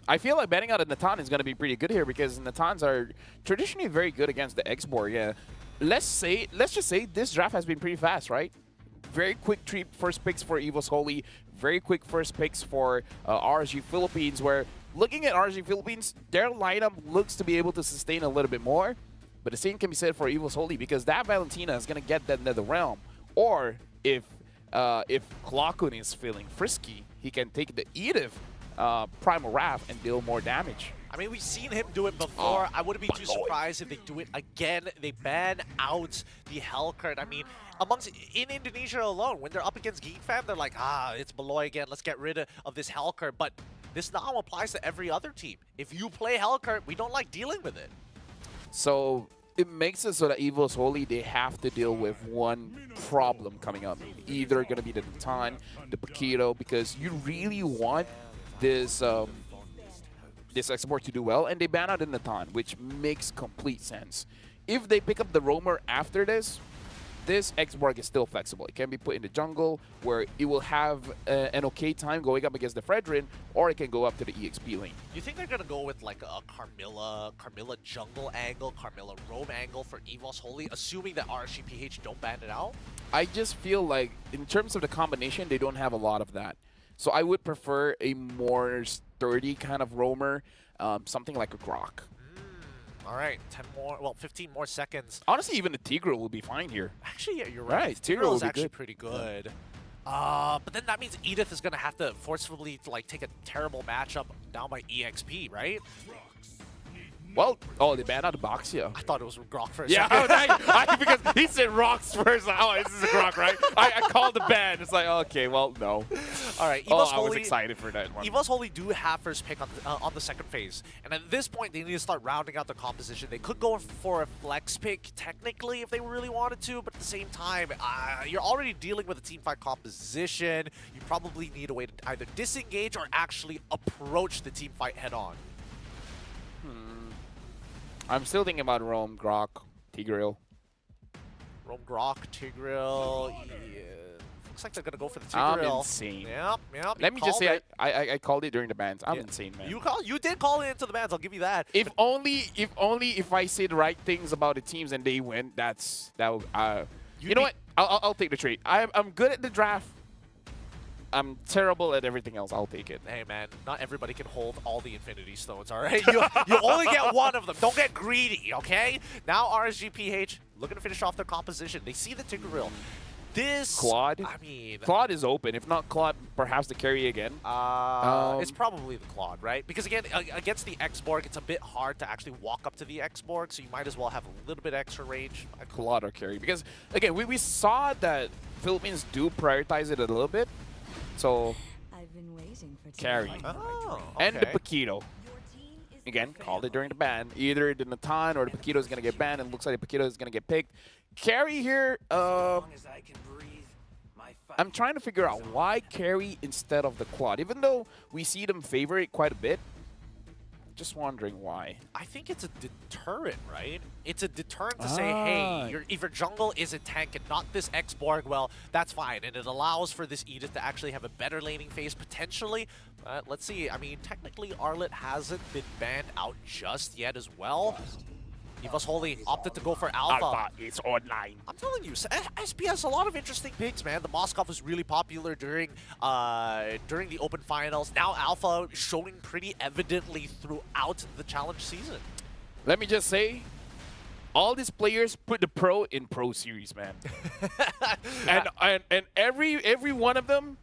S6: I feel like banning out a Natan is going to be pretty good here because Natans are traditionally very good against the X-Borg. Yeah, let's just say this draft has been pretty fast, right? Very quick first picks for Evos Holy. Very quick first picks for RSG Philippines, where looking at RSG Philippines, their lineup looks to be able to sustain a little bit more. But the same can be said for Evos Holy because that Valentina is going to get that Nether Realm. Or if Klakun is feeling frisky, he can take the Edith Primal Wrath and deal more damage.
S3: I mean, we've seen him do it before. I wouldn't be too surprised if they do it again. They ban out the Hellcurt. I mean, in Indonesia alone, when they're up against Geek Fam, they're like, it's Beloy again. Let's get rid of this Hellcurt. But this now applies to every other team. If you play Hellcurt, we don't like dealing with it.
S6: So it makes it so that Evos Holy, they have to deal with one problem coming up. Either going to be the Natan, the Paquito, because you really want this this export to do well, and they ban out the Natan, which makes complete sense. If they pick up the Roamer after this X-Borg is still flexible. It can be put in the jungle, where it will have an okay time going up against the Fredrin, or it can go up to the EXP lane.
S3: You think they're going to go with like a Carmilla jungle angle, Carmilla roam angle for Evos Holy, assuming that RSGPH don't ban it out?
S6: I just feel like, in terms of the combination, they don't have a lot of that. So I would prefer a more sturdy kind of roamer, something like a Grok.
S3: All right, 15 more seconds.
S6: Honestly, even the Tigreal will be fine here.
S3: Actually, yeah, you're right.
S6: Tigreal
S3: is actually pretty good. But then that means Edith is going to have to forcefully take a terrible matchup down by EXP, right?
S6: Well, they banned out the Boxia.
S3: I thought it was Grok first.
S6: Yeah, because he said rocks first. Oh, this is a Grok, right? I called the ban. It's like, okay, well, no.
S3: All right, Evos Holy,
S6: I was excited for that one.
S3: Evos Holy do have first pick on the second phase. And at this point, they need to start rounding out their composition. They could go for a flex pick, technically, if they really wanted to. But at the same time, you're already dealing with a team fight composition. You probably need a way to either disengage or actually approach the team fight head on.
S6: I'm still thinking about Rome, Grok, Tigreal.
S3: Rome, Grok, Tigreal. Yeah. Looks like they're going to go for the Tigreal.
S6: I'm insane.
S3: Yep.
S6: Let me just say, I called it during the bans. I'm insane, man.
S3: You did call it into the bans. I'll give you that.
S6: If I say the right things about the teams and they win, you know what? I'll take the trade. I'm good at the draft. I'm terrible at everything else. I'll take it.
S3: Hey, man, not everybody can hold all the Infinity Stones, all right? You only get one of them. Don't get greedy, okay? Now RSGPH looking to finish off their composition. They see the Tigreal. This...
S6: Claude?
S3: I mean...
S6: Claude is open. If not Claude, perhaps the carry again.
S3: It's probably the Claude, right? Because, again, against the X-Borg, it's a bit hard to actually walk up to the X-Borg, so you might as well have a little bit extra range.
S6: Claude or carry. Because, again, we saw that Philippines do prioritize it a little bit. So,
S1: I've been waiting for
S6: carry.
S3: Oh,
S6: and the Paquito. Again, called it during the ban. Either the Natan or the Paquito is going to get banned, and it looks like the Paquito is going to get picked. Carry here, I'm trying to figure out why carry instead of the Claude. Even though we see them favor it quite a bit, Just wondering why.
S3: I think it's a deterrent, right? It's a deterrent to say, hey, if your jungle is a tank and not this X-Borg, well, that's fine. And it allows for this Edith to actually have a better laning phase, potentially. Let's see. I mean, technically, Arlet hasn't been banned out just yet as well. Evo's Holy opted to go for Alpha.
S6: Alpha is online.
S3: I'm telling you, SPS, a lot of interesting picks, man. The Moskov was really popular during the Open Finals. Now Alpha showing pretty evidently throughout the Challenge season.
S6: Let me just say, all these players put the Pro in Pro Series, man. and every one of them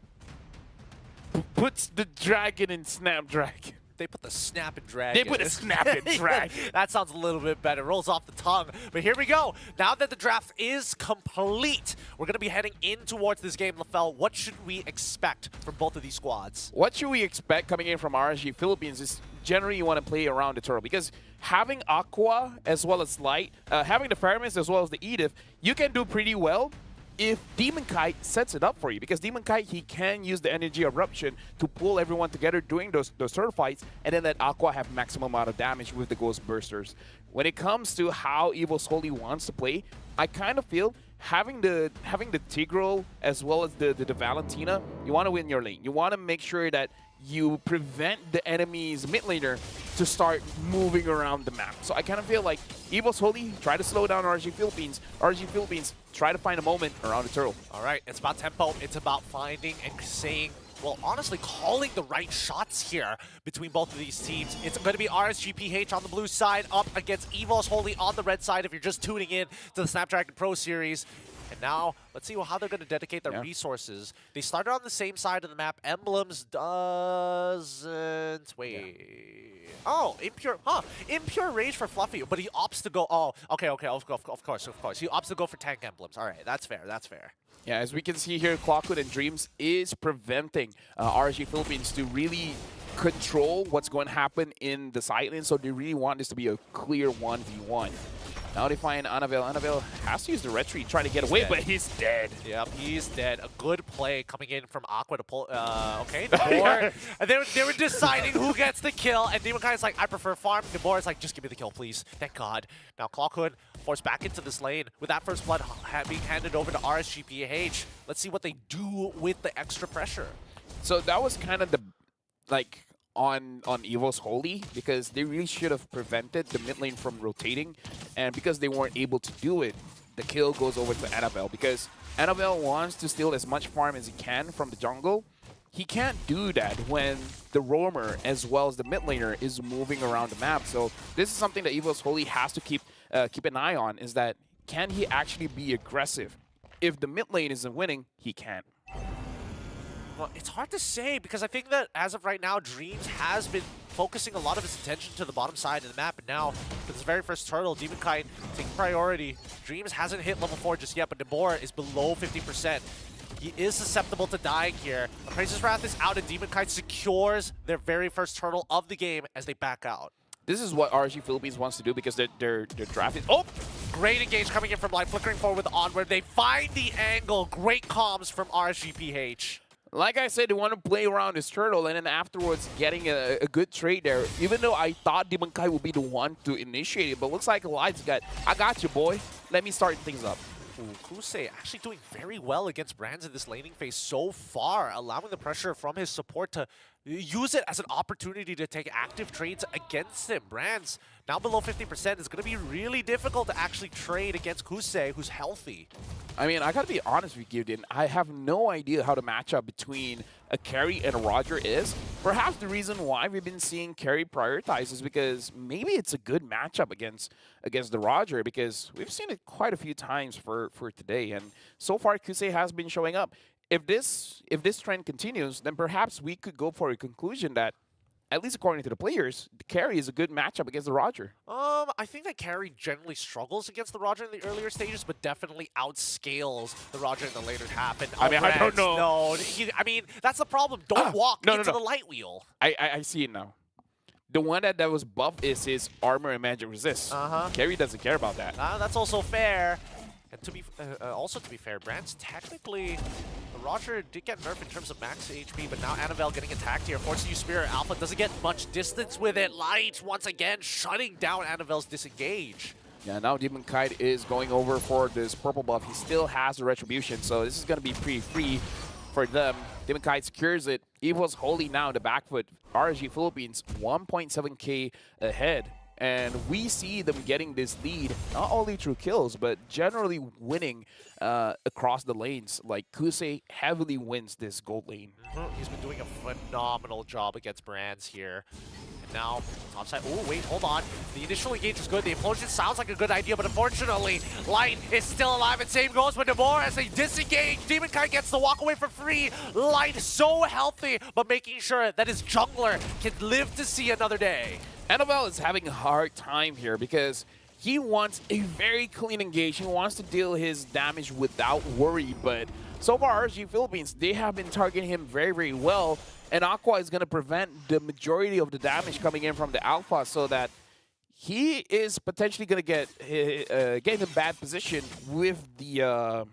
S6: puts the Dragon in Snapdragon.
S3: They put the Snap and Drag.
S6: They put a Snap and Drag.
S3: That sounds a little bit better. Rolls off the tongue. But here we go. Now that the draft is complete, we're going to be heading in towards this game, LaFell. What should we expect from both of these squads?
S6: What should we expect coming in from RSG Philippines is generally you want to play around the turtle because having Aqua as well as Light, having the Fireman as well as the Edith, you can do pretty well if Demon Kite sets it up for you, because Demon Kite, he can use the energy eruption to pull everyone together during those turtle fights, and then let Aqua have maximum amount of damage with the Ghost Bursters. When it comes to how Evo's Holy wants to play, I kind of feel having the Tigreal as well as the Valentina, you want to win your lane. You want to make sure that you prevent the enemy's mid laner to start moving around the map. So I kind of feel like Evo's Holy, try to slow down RSG Philippines. RSG Philippines, try to find a moment around the turtle.
S3: All right, it's about tempo. It's about finding and saying, well, honestly, calling the right shots here between both of these teams. It's going to be RSGPH on the blue side up against Evo's Holy on the red side if you're just tuning in to the Snapdragon Pro Series. And now, let's see how they're going to dedicate their resources. They started on the same side of the map. Emblems doesn't... Wait. Yeah. Oh, Impure... Huh. Impure Rage for Fluffy, but he opts to go... Oh, okay, of course. He opts to go for tank emblems. All right, that's fair.
S6: Yeah, as we can see here, Clockwood and Dreams is preventing RSG Philippines to really control what's going to happen in the side lane, so they really want this to be a clear 1v1. Now they find Annabelle. Annabelle has to use the retreat, trying to get away, but he's dead.
S3: Yep, he's dead. A good play coming in from Aqua to pull. Okay, Nabor. And they were deciding who gets the kill, and Demon Kai's like, I prefer farm. Nabor is like, just give me the kill, please. Thank God. Now Clockhood forced back into this lane with that first blood being handed over to RSGPH. Let's see what they do with the extra pressure.
S6: So that was kind of the, like, on Evo's Holy, because they really should have prevented the mid lane from rotating, and because they weren't able to do it, the kill goes over to Annabelle, because Annabelle wants to steal as much farm as he can from the jungle. He can't do that when the roamer as well as the mid laner is moving around the map. So this is something that Evo's Holy has to keep an eye on, is that can he actually be aggressive? If the mid lane isn't winning, he can't.
S3: Well, it's hard to say, because I think that as of right now, Dreams has been focusing a lot of his attention to the bottom side of the map, and now for this very first turtle, Demon Kite taking priority. Dreams hasn't hit level 4 just yet, but Deborah is below 50%. He is susceptible to dying here. Appraiser's Wrath is out, and Demon Kite secures their very first turtle of the game as they back out.
S6: This is what RSG Philippines wants to do, because their draft is... Oh!
S3: Great engage coming in from Light, flickering forward with Onward. They find the angle. Great comms from RSGPH.
S6: Like I said, they want to play around this turtle, and then afterwards getting a good trade there. Even though I thought Demon Kai would be the one to initiate it, but looks like Light's got, I got you, boy. Let me start things up.
S3: Kusei actually doing very well against Brands in this laning phase so far, allowing the pressure from his support to use it as an opportunity to take active trades against him. Brands, now below 50%, is going to be really difficult to actually trade against Kusei, who's healthy.
S6: I mean, I gotta be honest with you, Din. I have no idea how the matchup between a Carry and a Roger is. Perhaps the reason why we've been seeing Carry prioritize is because maybe it's a good matchup against the Roger, because we've seen it quite a few times for today, and so far Kusei has been showing up. If this trend continues, then perhaps we could go for a conclusion that, at least according to the players, the Carry is a good matchup against the Roger.
S3: I think that Carry generally struggles against the Roger in the earlier stages, but definitely outscales the Roger in the later half. And
S6: I mean, I don't know.
S3: No, I mean, that's the problem. Don't walk into the light wheel.
S6: I see it now. The one that was buffed is his armor and magic resist. Carry doesn't care about that.
S3: That's also fair. And to be also to be fair, Brand's technically Roger did get nerfed in terms of max HP, but now Annabelle getting attacked here. Forcing you Spirit. Alpha doesn't get much distance with it. Light, once again, shutting down Annabelle's disengage.
S6: Yeah, now Demon Kite is going over for this purple buff. He still has the Retribution, so this is going to be pretty free for them. Demon Kite secures it. Evil's Holy now in the back foot. RSG Philippines 1.7k ahead. And we see them getting this lead, not only through kills, but generally winning across the lanes. Like, Kusei heavily wins this gold lane.
S3: He's been doing a phenomenal job against Brands here. And now, topside. Oh, wait, hold on. The initial engage is good. The implosion sounds like a good idea, but unfortunately, Light is still alive. And same goes with Namor as they disengage. Demon Kite gets the walk away for free. Light so healthy, but making sure that his jungler can live to see another day.
S6: Annabelle is having a hard time here because he wants a very clean engage. He wants to deal his damage without worry, but so far, RSG Philippines, they have been targeting him very, very well, and Aqua is going to prevent the majority of the damage coming in from the Alpha so that he is potentially going to get in a bad position with the...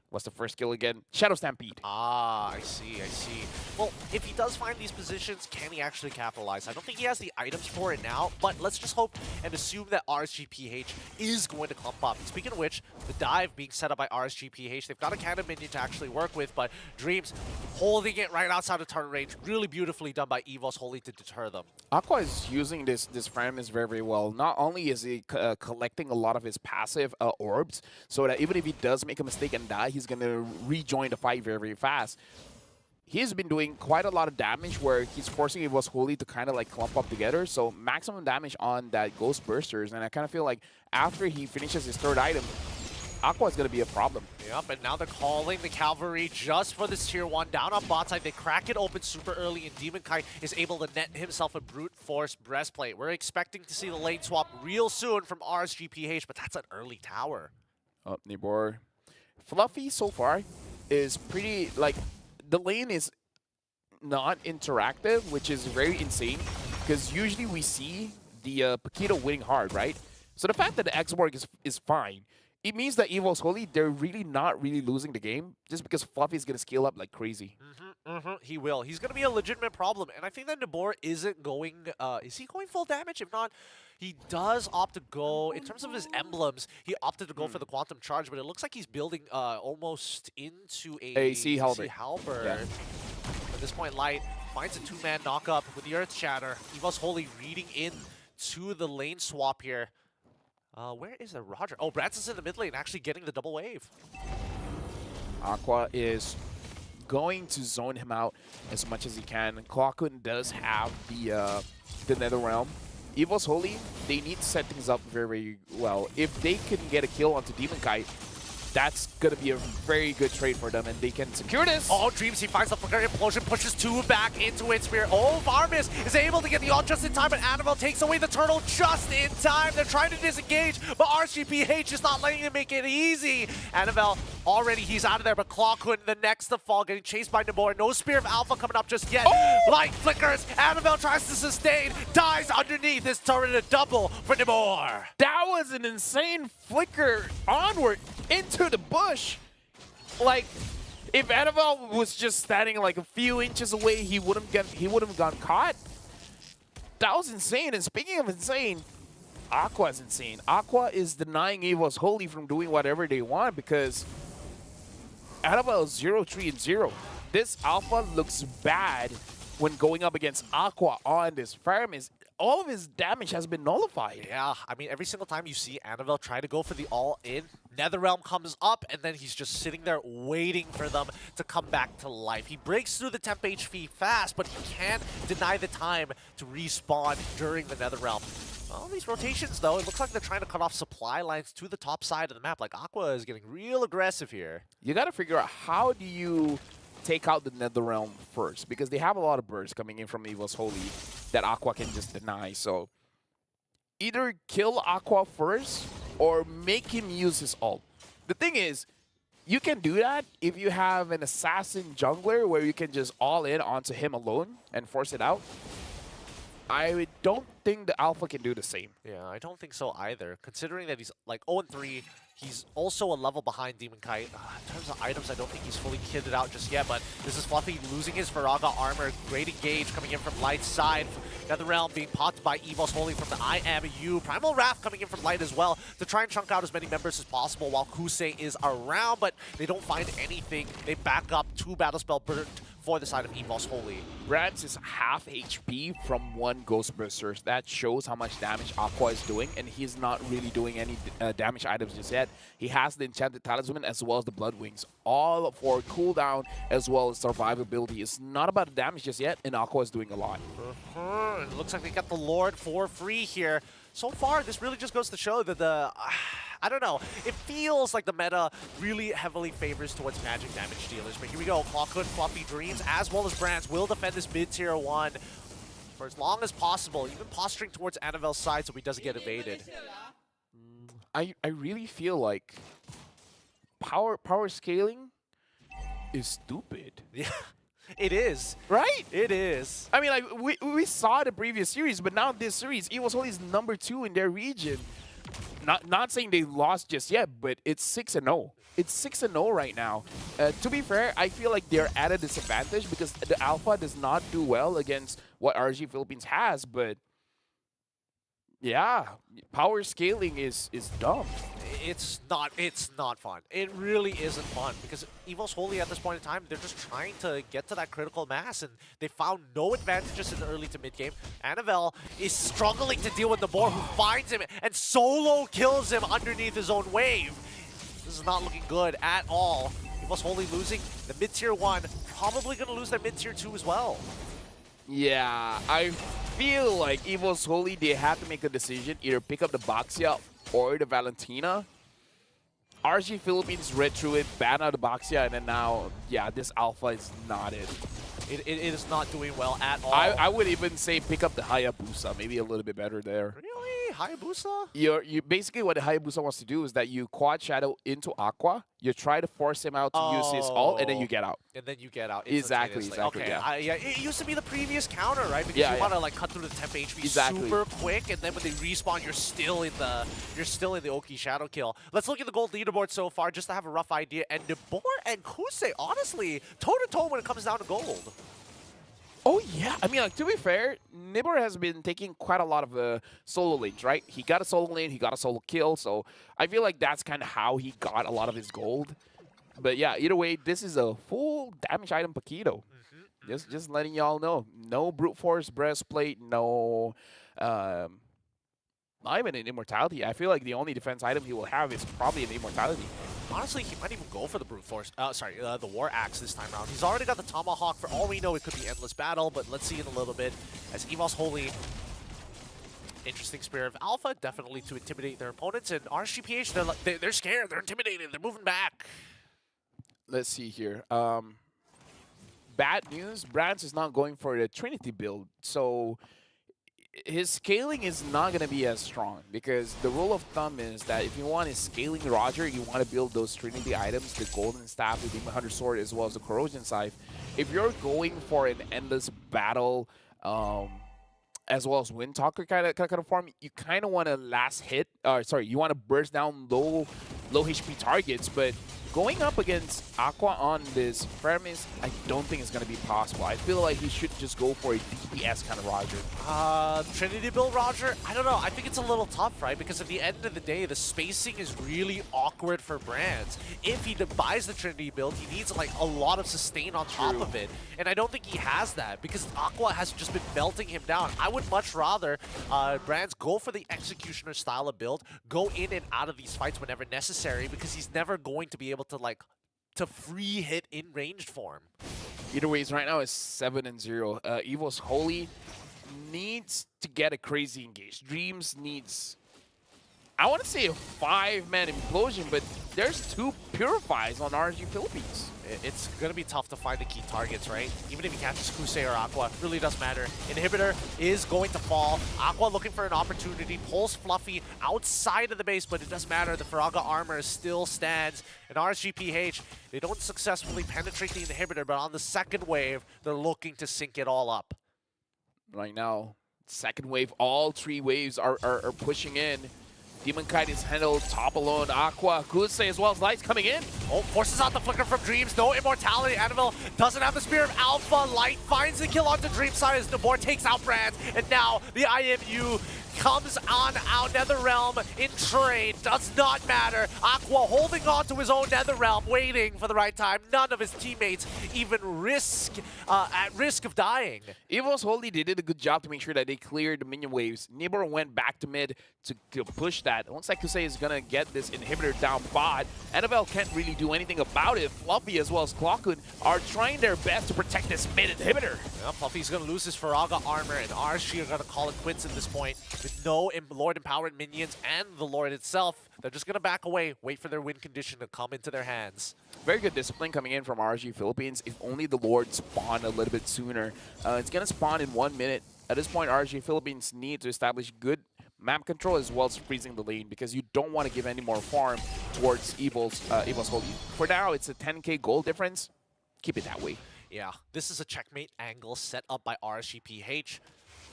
S6: what's the first skill again? Shadow Stampede.
S3: Ah, I see, I see. Well, if he does find these positions, can he actually capitalize? I don't think he has the items for it now, but let's just hope and assume that RSGPH is going to clump up. And speaking of which, the dive being set up by RSGPH, they've got a cannon minion to actually work with, but Dreams holding it right outside of turn range. Really beautifully done by Evos Holy to deter them.
S6: Aqua is using this Framus very, very well. Not only is he collecting a lot of his passive orbs, so that even if he does make a mistake and die, he's going to rejoin the fight very, very fast. He's been doing quite a lot of damage where he's forcing Evos Holy to kind of like clump up together. So maximum damage on that Ghost Bursters. And I kind of feel like after he finishes his third item, Aqua is going to be a problem.
S3: Yep, and now they're calling the Cavalry just for this Tier 1. Down on bot side, they crack it open super early, and Demon Kite is able to net himself a Brute Force Breastplate. We're expecting to see the lane swap real soon from RSGPH, but that's an early tower.
S6: Oh, Nibor. Fluffy so far is pretty, like, the lane is not interactive, which is very insane, because usually we see the Paquito winning hard, right? So the fact that the X-Borg is fine, it means that Evos Holy, they're really not really losing the game, just because Fluffy is going to scale up like crazy.
S3: He will. He's going to be a legitimate problem, and I think that Nabor isn't going, is he going full damage? If not, he does opt to go, in terms of his emblems, he opted to go for the Quantum Charge, but it looks like he's building almost into a
S6: Sea Halberd.
S3: Yeah. At this point, Light finds a two-man knock-up with the Earth Shatter. Evos Holy reading in to the lane swap here. Where is the Roger? Oh, Branson's in the mid lane, actually getting the double wave.
S6: Aqua is going to zone him out as much as he can. Kwakun does have the Netherrealm. Evos Holy, they need to set things up very, very well. If they can get a kill onto Demon Kite, that's going to be a very good trade for them, and they can secure this.
S3: Oh, Dreams, he finds the Flicker Implosion, pushes two back into it. Spear. Oh, Varmus is able to get the ult just in time, but Annabelle takes away the turtle just in time. They're trying to disengage, but RSGPH is not letting him make it easy. Annabelle, already he's out of there, but Clawkun, the next to fall, getting chased by Namor. No Spear of Alpha coming up just yet.
S6: Oh!
S3: Light flickers. Annabelle tries to sustain, dies underneath his turret, a double for Namor.
S6: That was an insane flicker onward into the bush. Like, if Annabelle was just standing like a few inches away, he wouldn't have gone caught. That was insane. And speaking of insane, Aqua is insane. Aqua is denying Evos Holy from doing whatever they want because Annabelle is 0-3-0. This Alpha looks bad when going up against Aqua on this Faramis. All of his damage has been nullified.
S3: Yeah, I mean, every single time you see Annabelle try to go for the all-in, Netherrealm comes up, and then he's just sitting there waiting for them to come back to life. He breaks through the temp HP fast, but he can't deny the time to respawn during the Netherrealm. All these rotations, though, it looks like they're trying to cut off supply lines to the top side of the map. Like, Aqua is getting real aggressive here.
S6: You got to figure out how do you take out the Netherrealm first, because they have a lot of birds coming in from Evos Holy that Aqua can just deny. So either kill Aqua first or make him use his ult. The thing is, you can do that if you have an assassin jungler where you can just all in onto him alone and force it out. I don't think the Alpha can do the same.
S3: Yeah, I don't think so either. Considering that he's like 0-3, he's also a level behind Demon Kite. In terms of items, I don't think he's fully kitted out just yet, but this is Fluffy losing his Faraga armor. Great engage coming in from Light's side. NetherRealm being popped by Evos Holy from the IMU. Primal Wrath coming in from Light as well to try and chunk out as many members as possible while Kusei is around, but they don't find anything. They back up 2 Battle Spell burnt for the side of Evos Holy.
S6: Brands is half HP from 1 Ghost Burster. That shows how much damage Aqua is doing, and he's not really doing any damage items just yet. He has the Enchanted Talisman as well as the Blood Wings, all for cooldown as well as survivability. It's not about the damage just yet, and Aqua is doing a lot.
S3: It looks like they got the Lord for free here. So far, this really just goes to show that the... I don't know. It feels like the meta really heavily favors towards magic damage dealers. But here we go. Clockhood, Fluffy Dreams, as well as Brands will defend this mid-tier 1 for as long as possible, even posturing towards Anavel's side so he doesn't get evaded.
S6: I really feel like power scaling is stupid.
S3: Yeah, it is.
S6: Right?
S3: It is.
S6: I mean, like, we saw the previous series, but now this series, Evos Holy is #2 in their region. Not saying they lost just yet, but it's 6-0. It's 6-0 right now. To be fair, I feel like they're at a disadvantage because the Alpha does not do well against what RG Philippines has, but yeah, power scaling is dumb.
S3: It's not fun. It really isn't fun because Evos Holy at this point in time, they're just trying to get to that critical mass and they found no advantages in the early to mid game. Anavel is struggling to deal with the boar who finds him and solo kills him underneath his own wave. This is not looking good at all. Evos Holy losing the mid-tier 1, probably going to lose their mid-tier 2 as well.
S6: Yeah, I feel like Evos Holy, they have to make a decision, either pick up the Baxia or the Valentina. RG Philippines read through it, banned out the Baxia, and then now, yeah, this Alpha is not it.
S3: It is not doing well at all.
S6: I would even say pick up the Hayabusa, maybe a little bit better there.
S3: Really? Hayabusa?
S6: You basically what the Hayabusa wants to do is that you quad shadow into Aqua, you try to force him out to use his ult, and then you get out.
S3: And then you get out.
S6: Exactly,
S3: Okay,
S6: yeah.
S3: yeah. It used to be the previous counter, right? Because
S6: Yeah,
S3: you want to like cut through the temp HP super quick, and then when they respawn, you're still in the Oki shadow kill. Let's look at the gold leaderboard so far, just to have a rough idea. And Nibor and Kusei, honestly, toe to toe when it comes down to gold.
S6: Oh yeah, I mean, like, to be fair, Nibor has been taking quite a lot of solo lanes, right? He got a solo lane, he got a solo kill, so I feel like that's kind of how he got a lot of his gold. But yeah, either way, this is a full damage item Paquito. Just letting y'all know, no brute force breastplate, no, not even an immortality. I feel like the only defense item he will have is probably an immortality.
S3: Honestly, he might even go for the brute force. The war axe this time around. He's already got the tomahawk. For all we know, it could be endless battle, but let's see in a little bit. As Evos Holy, interesting Spirit of Alpha, definitely to intimidate their opponents. And RSGPH, they're scared. They're intimidated. They're moving back.
S6: Let's see here. Bad news. Brands is not going for the Trinity build, so his scaling is not going to be as strong because the rule of thumb is that if you want a scaling Roger, you want to build those Trinity items, the Golden Staff, the Demon Hunter Sword, as well as the Corrosion Scythe. If you're going for an endless battle, as well as Wind Talker kind of form, you kind of want to last hit, you want to burst down low HP targets, but going up against Aqua on this premise, I don't think it's going to be possible. I feel like he should just go for a DPS kind of Roger.
S3: Trinity build Roger? I don't know. I think it's a little tough, right? Because at the end of the day, the spacing is really awkward for Brands. If he buys the Trinity build, he needs like a lot of sustain on top of it. And I don't think he has that because Aqua has just been melting him down. I would much rather Brands go for the Executioner style of build, go in and out of these fights whenever necessary because he's never going to be able to free hit in ranged form.
S6: Either ways, right now it's 7-0. Evos Holy needs to get a crazy engage. Dreams needs, I want to say, a 5-man implosion, but there's 2 Purifies on RG Philippines.
S3: It's going to be tough to find the key targets, right? Even if he catches Kusei or Aqua, really doesn't matter. Inhibitor is going to fall. Aqua looking for an opportunity, pulls Fluffy outside of the base, but it doesn't matter. The Faraga armor still stands. And RSGPH, they don't successfully penetrate the inhibitor, but on the second wave, they're looking to sync it all up.
S6: Right now, Second wave, all 3 waves are pushing in. Demon Kite is handled top alone. Aqua, Kusei as well as Lights coming in.
S3: Oh, forces out the flicker from Dreams. No immortality. Annabelle doesn't have the Spear of Alpha. Light finds the kill onto Dream side as Nabor takes out Brands. And now the IMU comes on out NetherRealm in trade. Does not matter. Aqua holding on to his own NetherRealm, waiting for the right time. None of his teammates even at risk of dying.
S6: Evil's Holy, they did a good job to make sure that they cleared the minion waves. Nibor went back to mid to push that. It looks like Kusei is gonna get this inhibitor down bot. Annabelle can't really do anything about it. Fluffy as well as Clockhood are trying their best to protect this mid inhibitor.
S3: Yeah, Fluffy's gonna lose his Faraga armor, and RSG are gonna call it quits at this point. With no Lord Empowered minions and the Lord itself, they're just gonna back away, wait for their win condition to come into their hands.
S6: Very good discipline coming in from RSG Philippines. If only the Lord spawned a little bit sooner. It's gonna spawn in 1 minute. At this point, RSG Philippines need to establish good map control as well as freezing the lane, because you don't want to give any more farm towards Evil's Holy. For now, it's a 10k gold difference. Keep it that way.
S3: Yeah, this is a checkmate angle set up by RSGPH.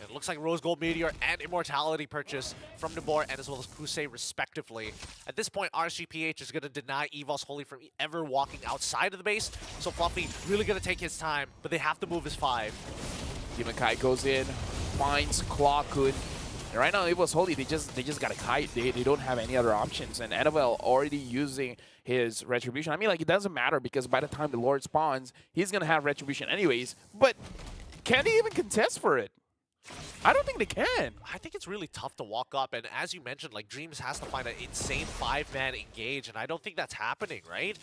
S3: It looks like Rose Gold Meteor and Immortality purchase from Nabor and as well as Kusei respectively. At this point, RSGPH is going to deny Evos Holy from ever walking outside of the base. So Fluffy really going to take his time, but they have to move his 5.
S6: Demon Kai goes in, finds Clockhood. And right now, Evos Holy, they just got a kite. They don't have any other options. And Annabelle already using his Retribution. I mean, like, it doesn't matter because by the time the Lord spawns, he's going to have Retribution anyways. But can he even contest for it? I don't think they can.
S3: I think it's really tough to walk up, and as you mentioned, like Dreams has to find an insane 5-man engage, and I don't think that's happening, right?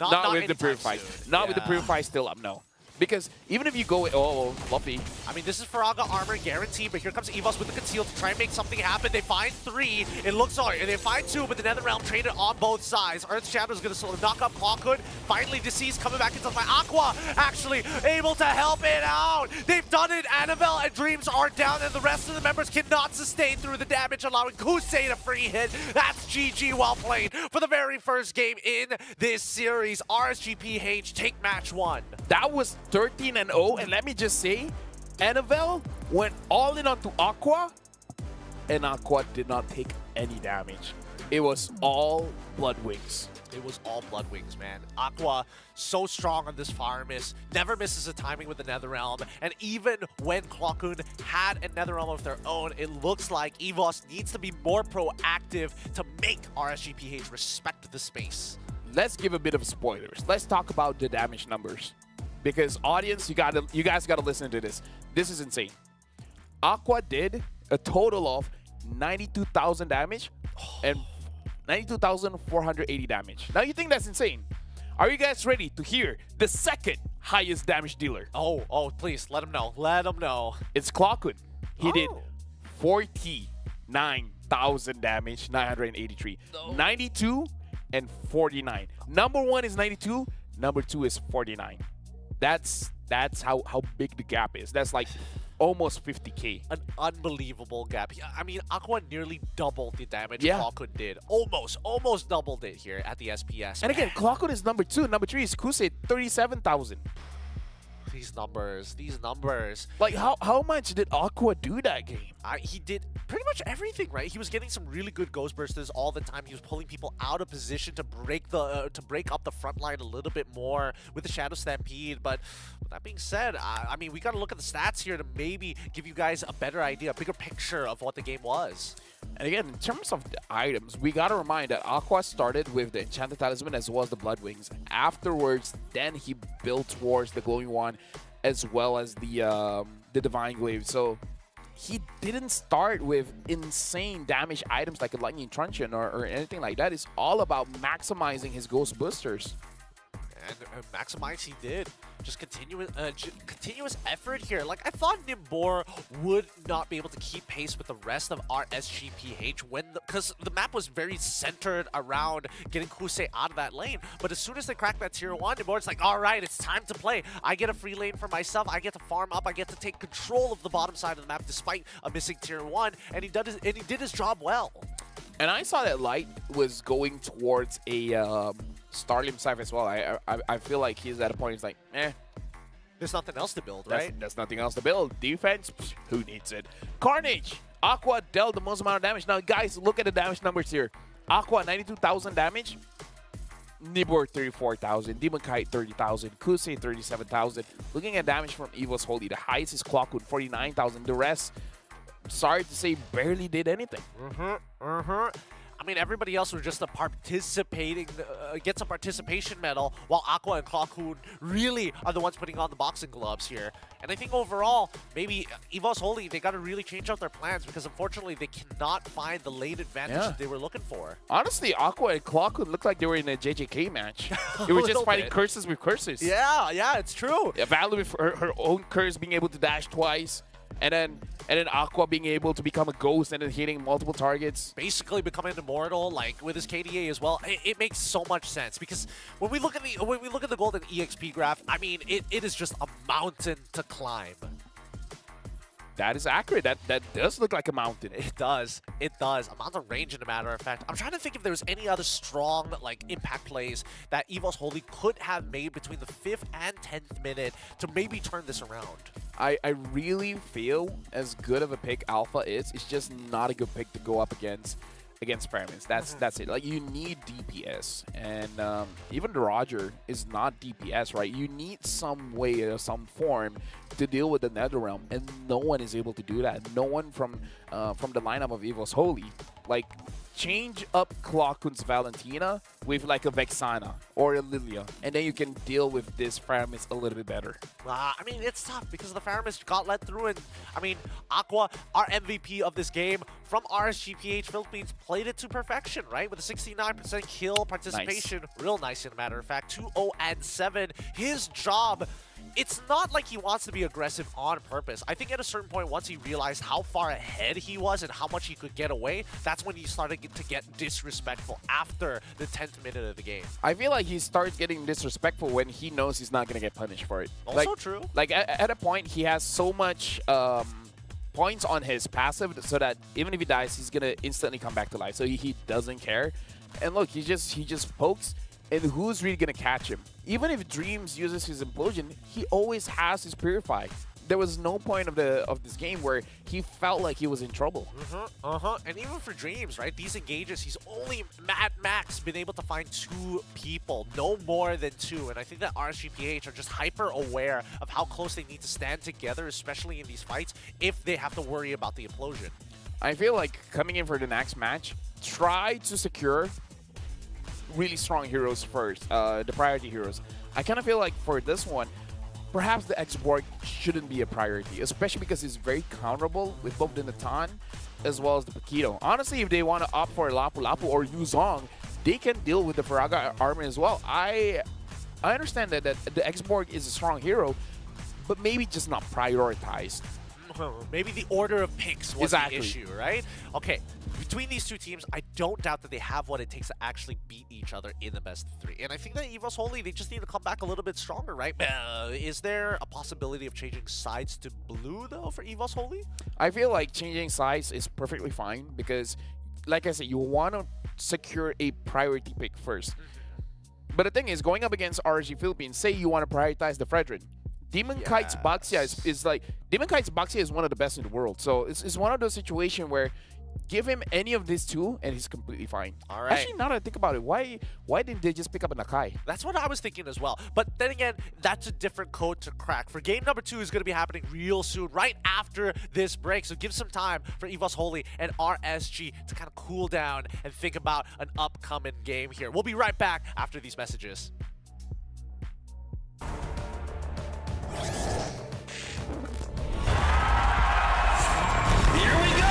S6: Not with the Purify. Not with the
S3: Yeah.
S6: Purify still up, no. Because even if you go, oh, Fluffy.
S3: I mean, this is Faraga armor guaranteed, but here comes Evos with the conceal to try and make something happen. They find 3. It looks sorry. They find 2, but the NetherRealm traded on both sides. Earth's Shadow is going to sort of knock up Clockhood. Finally, Deceased coming back into my Aqua, actually able to help it out. They've done it. Annabelle and Dreams are down, and the rest of the members cannot sustain through the damage, allowing Kusei to free hit. That's GG, well played for the very first game in this series. RSGPH take match 1.
S6: That was 13-0, and let me just say, Annabelle went all in onto Aqua, and Aqua did not take any damage. It was all Blood Wings.
S3: It was all Blood Wings, man. Aqua, so strong on this Fire Mist, never misses a timing with the NetherRealm, and even when Clockhood had a NetherRealm of their own, it looks like Evos needs to be more proactive to make RSGPH respect the space.
S6: Let's give a bit of spoilers. Let's talk about the damage numbers. Because audience, you guys gotta listen to this. This is insane. Aqua did a total of 92,000 damage and 92,480 damage. Now you think that's insane. Are you guys ready to hear the second highest damage dealer?
S3: Oh, please, let him know. Let him know.
S6: It's Clockhood. He did
S3: Oh.
S6: 49,000 damage, 983. 92 and 49. Number 1 is 92, number 2 is 49. That's how big the gap is. That's like almost 50k.
S3: An unbelievable gap. I mean, Aqua nearly doubled the damage
S6: Yeah.
S3: Clockhood did. Almost doubled it here at the SPS.
S6: And again, Clockhood is number 2. Number 3 is Kusei, 37,000.
S3: These numbers.
S6: Like, how much did Aqua do that game?
S3: He did pretty much everything, right? He was getting some really good Ghost Bursters all the time. He was pulling people out of position to break up the front line a little bit more with the Shadow Stampede. But with that being said, I mean, we got to look at the stats here to maybe give you guys a better idea, a bigger picture of what the game was.
S6: And again, in terms of the items, we gotta remind that Aqua started with the Enchanted Talisman as well as the Blood Wings. Afterwards, then he built towards the Glowing Wand as well as the Divine Glaive. So he didn't start with insane damage items like a Lightning Truncheon or anything like that. It's all about maximizing his Ghost Boosters.
S3: And maximize he did. Just continuous effort here. Like, I thought Nimbor would not be able to keep pace with the rest of RSGPH because the map was very centered around getting Kusei out of that lane. But as soon as they crack that tier 1, Nimbor's like, all right, it's time to play. I get a free lane for myself. I get to farm up. I get to take control of the bottom side of the map despite a missing tier 1. And he did his job well.
S6: And I saw that Light was going towards a Starlim side as well. I feel like he's at a point, he's like,
S3: There's nothing else to build, right?
S6: There's nothing else to build. Defense, psh, who needs it? Carnage, Aqua dealt the most amount of damage. Now, guys, look at the damage numbers here. Aqua, 92,000 damage. Nibor, 34,000. Demon Kite, 30,000. Kusei, 37,000. Looking at damage from Evo's Holy, the highest is Clockwood, 49,000. The rest, sorry to say, barely did anything.
S3: I mean, everybody else was just gets a participation medal, while Aqua and Clockwood really are the ones putting on the boxing gloves here. And I think overall, maybe EVOS Holy, they got to really change out their plans, because unfortunately, they cannot find the late advantage that they were looking for.
S6: Honestly, Aqua and Clockwood looked like they were in a JJK match. They were just fighting curses with curses.
S3: Yeah, it's true.
S6: Yeah, Valor with her own curse being able to dash twice. And then Aqua being able to become a ghost and then hitting multiple targets.
S3: Basically becoming immortal, like with his KDA as well. It makes so much sense, because when we look at the golden EXP graph, I mean, it is just a mountain to climb.
S6: That is accurate. That does look like a mountain.
S3: It does. It does. A mountain range, in a matter of fact. I'm trying to think if there was any other strong like impact plays that EVOS Holy could have made between the 5th and 10th minute to maybe turn this around.
S6: I really feel as good of a pick Alpha is, it's just not a good pick to go up against Paramount. That's it. Like, you need DPS, and even the Roger is not DPS, right? You need some way or some form to deal with the Netherrealm, and no one is able to do that. No one from the lineup of EVOS Holy. Like, change up Clockwood's Valentina with like a Vexana or a Lilia, and then you can deal with this Faramis a little bit better.
S3: I mean, it's tough because the Faramis got let through, and I mean, Aqua, our MVP of this game from RSGPH Philippines, played it to perfection, right? With a 69% kill participation. Nice. Real nice, in a matter of fact. 2-0-7. His job, it's not like he wants to be aggressive on purpose. I think at a certain point, once he realized how far ahead he was and how much he could get away, that's when he started to get disrespectful after the 10th minute of the game.
S6: I feel like he starts getting disrespectful when he knows he's not going to get punished for it.
S3: Also true.
S6: Like, at a point, he has so much points on his passive so that even if he dies, he's going to instantly come back to life. So he doesn't care. And look, he just pokes. And who's really going to catch him? Even if Dreams uses his Implosion, he always has his Purify. There was no point of this game where he felt like he was in trouble.
S3: And even for Dreams, right? These engages, he's only at max been able to find 2 people, no more than 2. And I think that RSGPH are just hyper aware of how close they need to stand together, especially in these fights, if they have to worry about the implosion.
S6: I feel like coming in for the next match, try to secure really strong heroes first, the priority heroes. I kind of feel like for this one, perhaps the X-Borg shouldn't be a priority, especially because it's very counterable with both the Natan as well as the Paquito. Honestly, if they want to opt for Lapu Lapu or Yuzong, they can deal with the Faraga armor as well. I understand that the X-Borg is a strong hero, but maybe just not prioritized.
S3: Maybe the order of picks was the issue, right? Okay, between these two teams, I don't doubt that they have what it takes to actually beat each other in the best of 3. And I think that EVOS Holy, they just need to come back a little bit stronger, right? Is there a possibility of changing sides to blue, though, for EVOS Holy?
S6: I feel like changing sides is perfectly fine because, like I said, you want to secure a priority pick first. But the thing is, going up against RSG Philippines, say you want to prioritize the Fredrin. Demon Kite's Baxia is like, Demon Kite's Baxia is one of the best in the world. So it's one of those situations where give him any of these 2 and he's completely fine.
S3: All right.
S6: Actually, now that I think about it, why didn't they just pick up a Nakai?
S3: That's what I was thinking as well. But then again, that's a different code to crack. For game number 2 is going to be happening real soon, right after this break. So give some time for EVOS Holy and RSG to kind of cool down and think about an upcoming game here. We'll be right back after these messages.
S4: Here we go!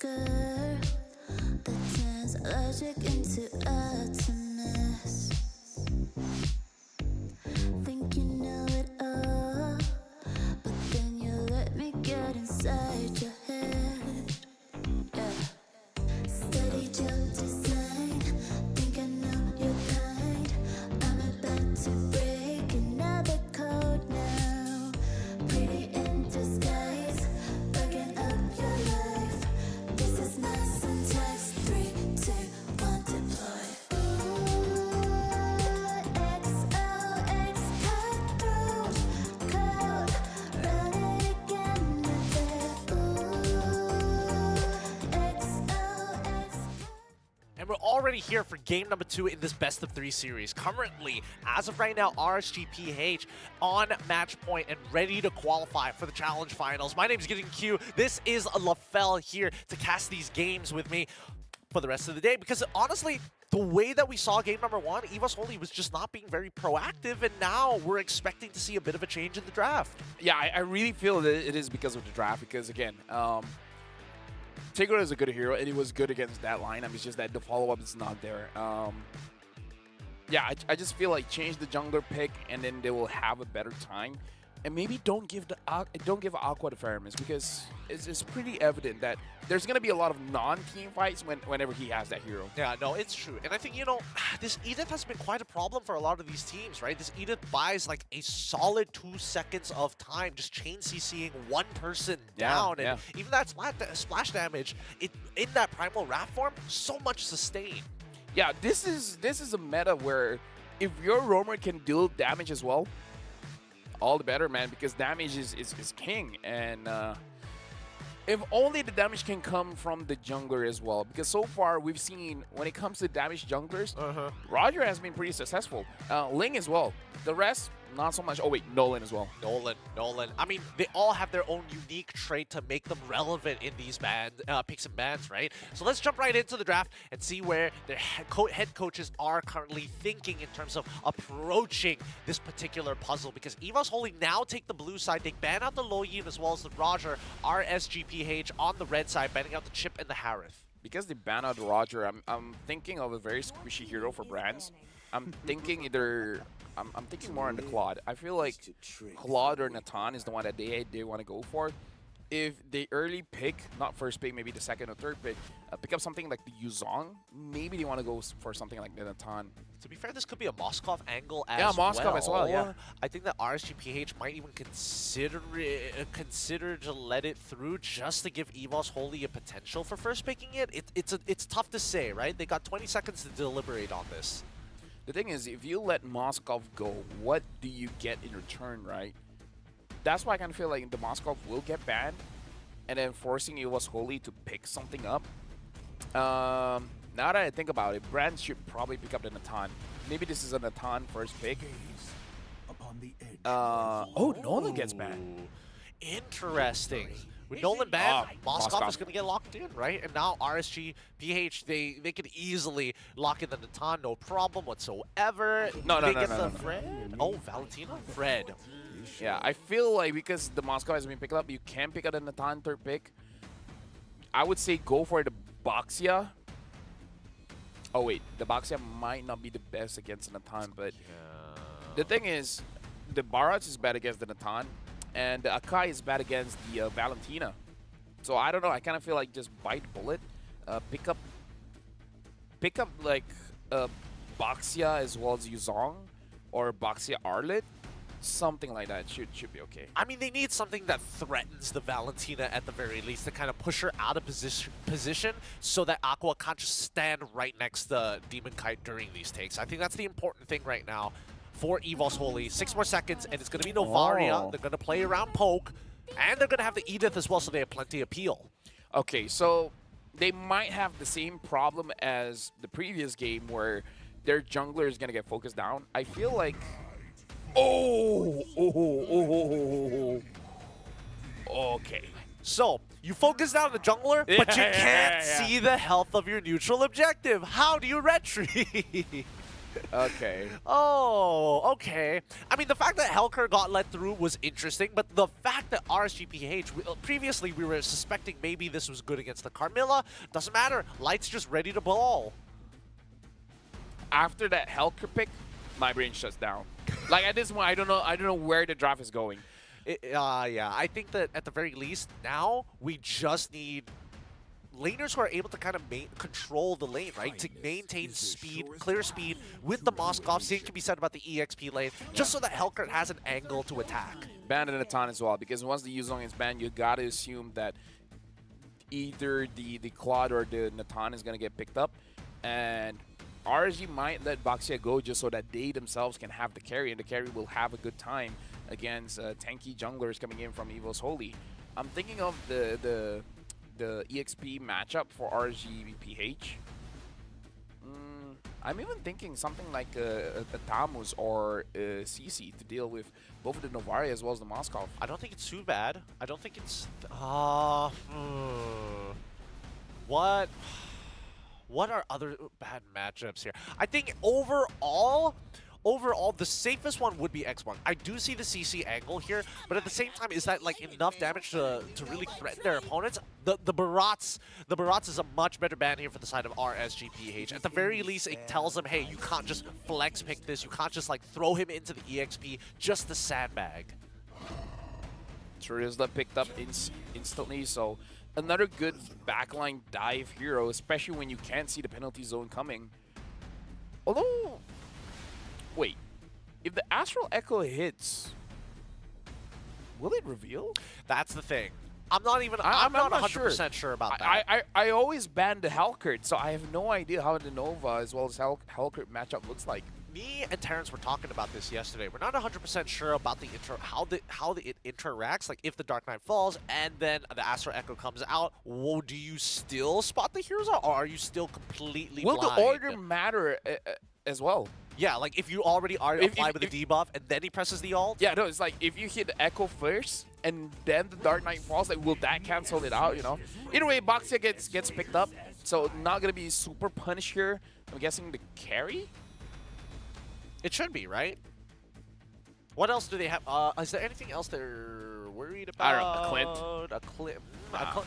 S1: girl that turns logic into utterance. Think you know it all, but then you let me get inside your head. Yeah. Steady jump design, think I know your kind. I'm about to break another code now. Pretty in disguise, bugging up your life. This is my syntax. 3, 2, 1, deploy. XOX cutthroat code. Run it again with it. XOX.
S3: And we're already here for game number 2 in this best of 3 series. Currently, as of right now, RSGPH on match point and ready to qualify for the challenge finals. My name is Gideon Q. This is LaFell here to cast these games with me for the rest of the day, because honestly, the way that we saw game number 1, Evos Holy was just not being very proactive, and now we're expecting to see a bit of a change in the draft.
S6: Yeah, I really feel that it is because of the draft, because again, Tigger is a good hero, and he was good against that lineup. It's just that the follow-up is not there. Yeah, I just feel like change the jungler pick, and then they will have a better time. And maybe don't give Aqua the fairness, because it's pretty evident that there's gonna be a lot of non-team fights whenever he has that hero.
S3: Yeah, no, it's true. And I think, you know, this Edith has been quite a problem for a lot of these teams, right? This Edith buys like a solid 2 seconds of time just chain CCing one person down. And even that splash damage, in that Primal Wrath form, so much sustain.
S6: Yeah, this is a meta where if your roamer can deal damage as well, all the better, man, because damage is king. And if only the damage can come from the jungler as well, because so far we've seen when it comes to damage junglers, Roger has been pretty successful. Ling as well. The rest, not so much. Oh wait, Nolan as well.
S3: Nolan. I mean, they all have their own unique trait to make them relevant in these picks and bans, right? So let's jump right into the draft and see where their head coaches are currently thinking in terms of approaching this particular puzzle, because Evos Holy now take the blue side. They ban out the Loyin as well as the Roger. RSGPH on the red side, banning out the Chip and the Harith.
S6: Because they ban out Roger, I'm thinking of a very squishy hero for brands. I'm thinking I'm thinking more on the Claude. I feel like Claude or Natan is the one that they want to go for. If they early pick, not first pick, maybe the second or third pick, pick up something like the Yuzong, maybe they want to go for something like the Natan.
S3: To be fair, this could be a Moskov angle as well.
S6: Yeah, Moskov as well, yeah.
S3: I think that RSGPH might even consider to let it through just to give Evos Holy a potential for first picking it. It's tough to say, right? They got 20 seconds to deliberate on this.
S6: The thing is, if you let Moskov go, what do you get in return, right? That's why I kind of feel like the Moskov will get banned, and then forcing Evos Holy to pick something up. Now that I think about it, brands should probably pick up the Natan. Maybe this is a Natan first pick. Oh, Nolan gets banned.
S3: Interesting. With Nolan banned, Moskov is going to get locked in, right? And now RSGPH, they could easily lock in the Natan, no problem whatsoever.
S6: No.
S3: Fred? Oh, Valentino? Fred.
S6: Yeah, I feel like because the Moskov has been picked up, you can pick up the Natan third pick. I would say go for the Boxia. Oh wait, the Boxia might not be the best against the Natan, but the thing is, the Barats is bad against the Natan, and the Akai is bad against the Valentina. So I don't know. I kind of feel like just bite bullet, pick up like Boxia as well as Yuzong or Boxia Arlet. Something like that should be okay.
S3: I mean, they need something that threatens the Valentina at the very least to kind of push her out of position so that Aqua can't just stand right next to Demon Kite during these takes. I think that's the important thing right now for Evos Holy. 6 more seconds, and it's going to be Novaria. They're going to play around Poke, and they're going to have the Edith as well, so they have plenty of peel.
S6: Okay, so they might have the same problem as the previous game where their jungler is going to get focused down. I feel like... Okay.
S3: So, you focus down the jungler, but you can't see the health of your neutral objective. How do you retreat?
S6: Okay.
S3: Oh, okay. I mean, the fact that Helker got let through was interesting, but the fact that RSGPH, previously we were suspecting maybe this was good against the Carmilla, doesn't matter. Light's just ready to ball.
S6: After that Helker pick, my brain shuts down. Like at this point, I don't know where the draft is going.
S3: Yeah, I think that at the very least, now we just need laners who are able to kind of control the lane, right? To maintain speed, clear speed with the Moskov. Same can be said about the EXP lane, just so that Helkert has an angle to attack.
S6: Banned in Natan as well, because once the Yuzong is banned, you gotta assume that either the Claude or the Natan is gonna get picked up, and RSG might let Baxia go just so that they themselves can have the carry, and the carry will have a good time against tanky junglers coming in from Evo's Holy. I'm thinking of the EXP matchup for RSGPH. I'm even thinking something like a Tamus or a CC to deal with both the Novari as well as the Moskov.
S3: I don't think it's too bad. I don't think it's... What are other bad matchups here? I think overall, the safest one would be X1. I do see the CC angle here, but at the same time, is that like enough damage to really threaten their opponents? The Barats is a much better ban here for the side of RSGPH. At the very least, it tells them, hey, you can't just flex pick this. You can't just like throw him into the EXP, just the sandbag.
S6: Trizla picked up instantly, so another good backline dive hero, especially when you can't see the penalty zone coming. Although, wait, if the Astral Echo hits, will it reveal?
S3: That's the thing. I'm not 100% sure about that.
S6: I always ban the Helkert, so I have no idea how the Nova as well as Helkert matchup looks like.
S3: Me and Terrence were talking about this yesterday. We're not 100% sure about the how it interacts. Like if the Dark Knight falls and then the Astral Echo comes out, whoa, do you still spot the heroes, or are you still completely blind?
S6: Will the order matter as well?
S3: Yeah, like if you already are applied with the debuff and then he presses the ult?
S6: Yeah, no, it's like if you hit the Echo first and then the Dark Knight falls, like will that cancel it out, you know? Either way, Baxia gets picked up, so not going to be super punished here. I'm guessing the carry?
S3: It should be, right? What else do they have? Is there anything else they're worried about?
S6: I don't know,
S3: A Clint.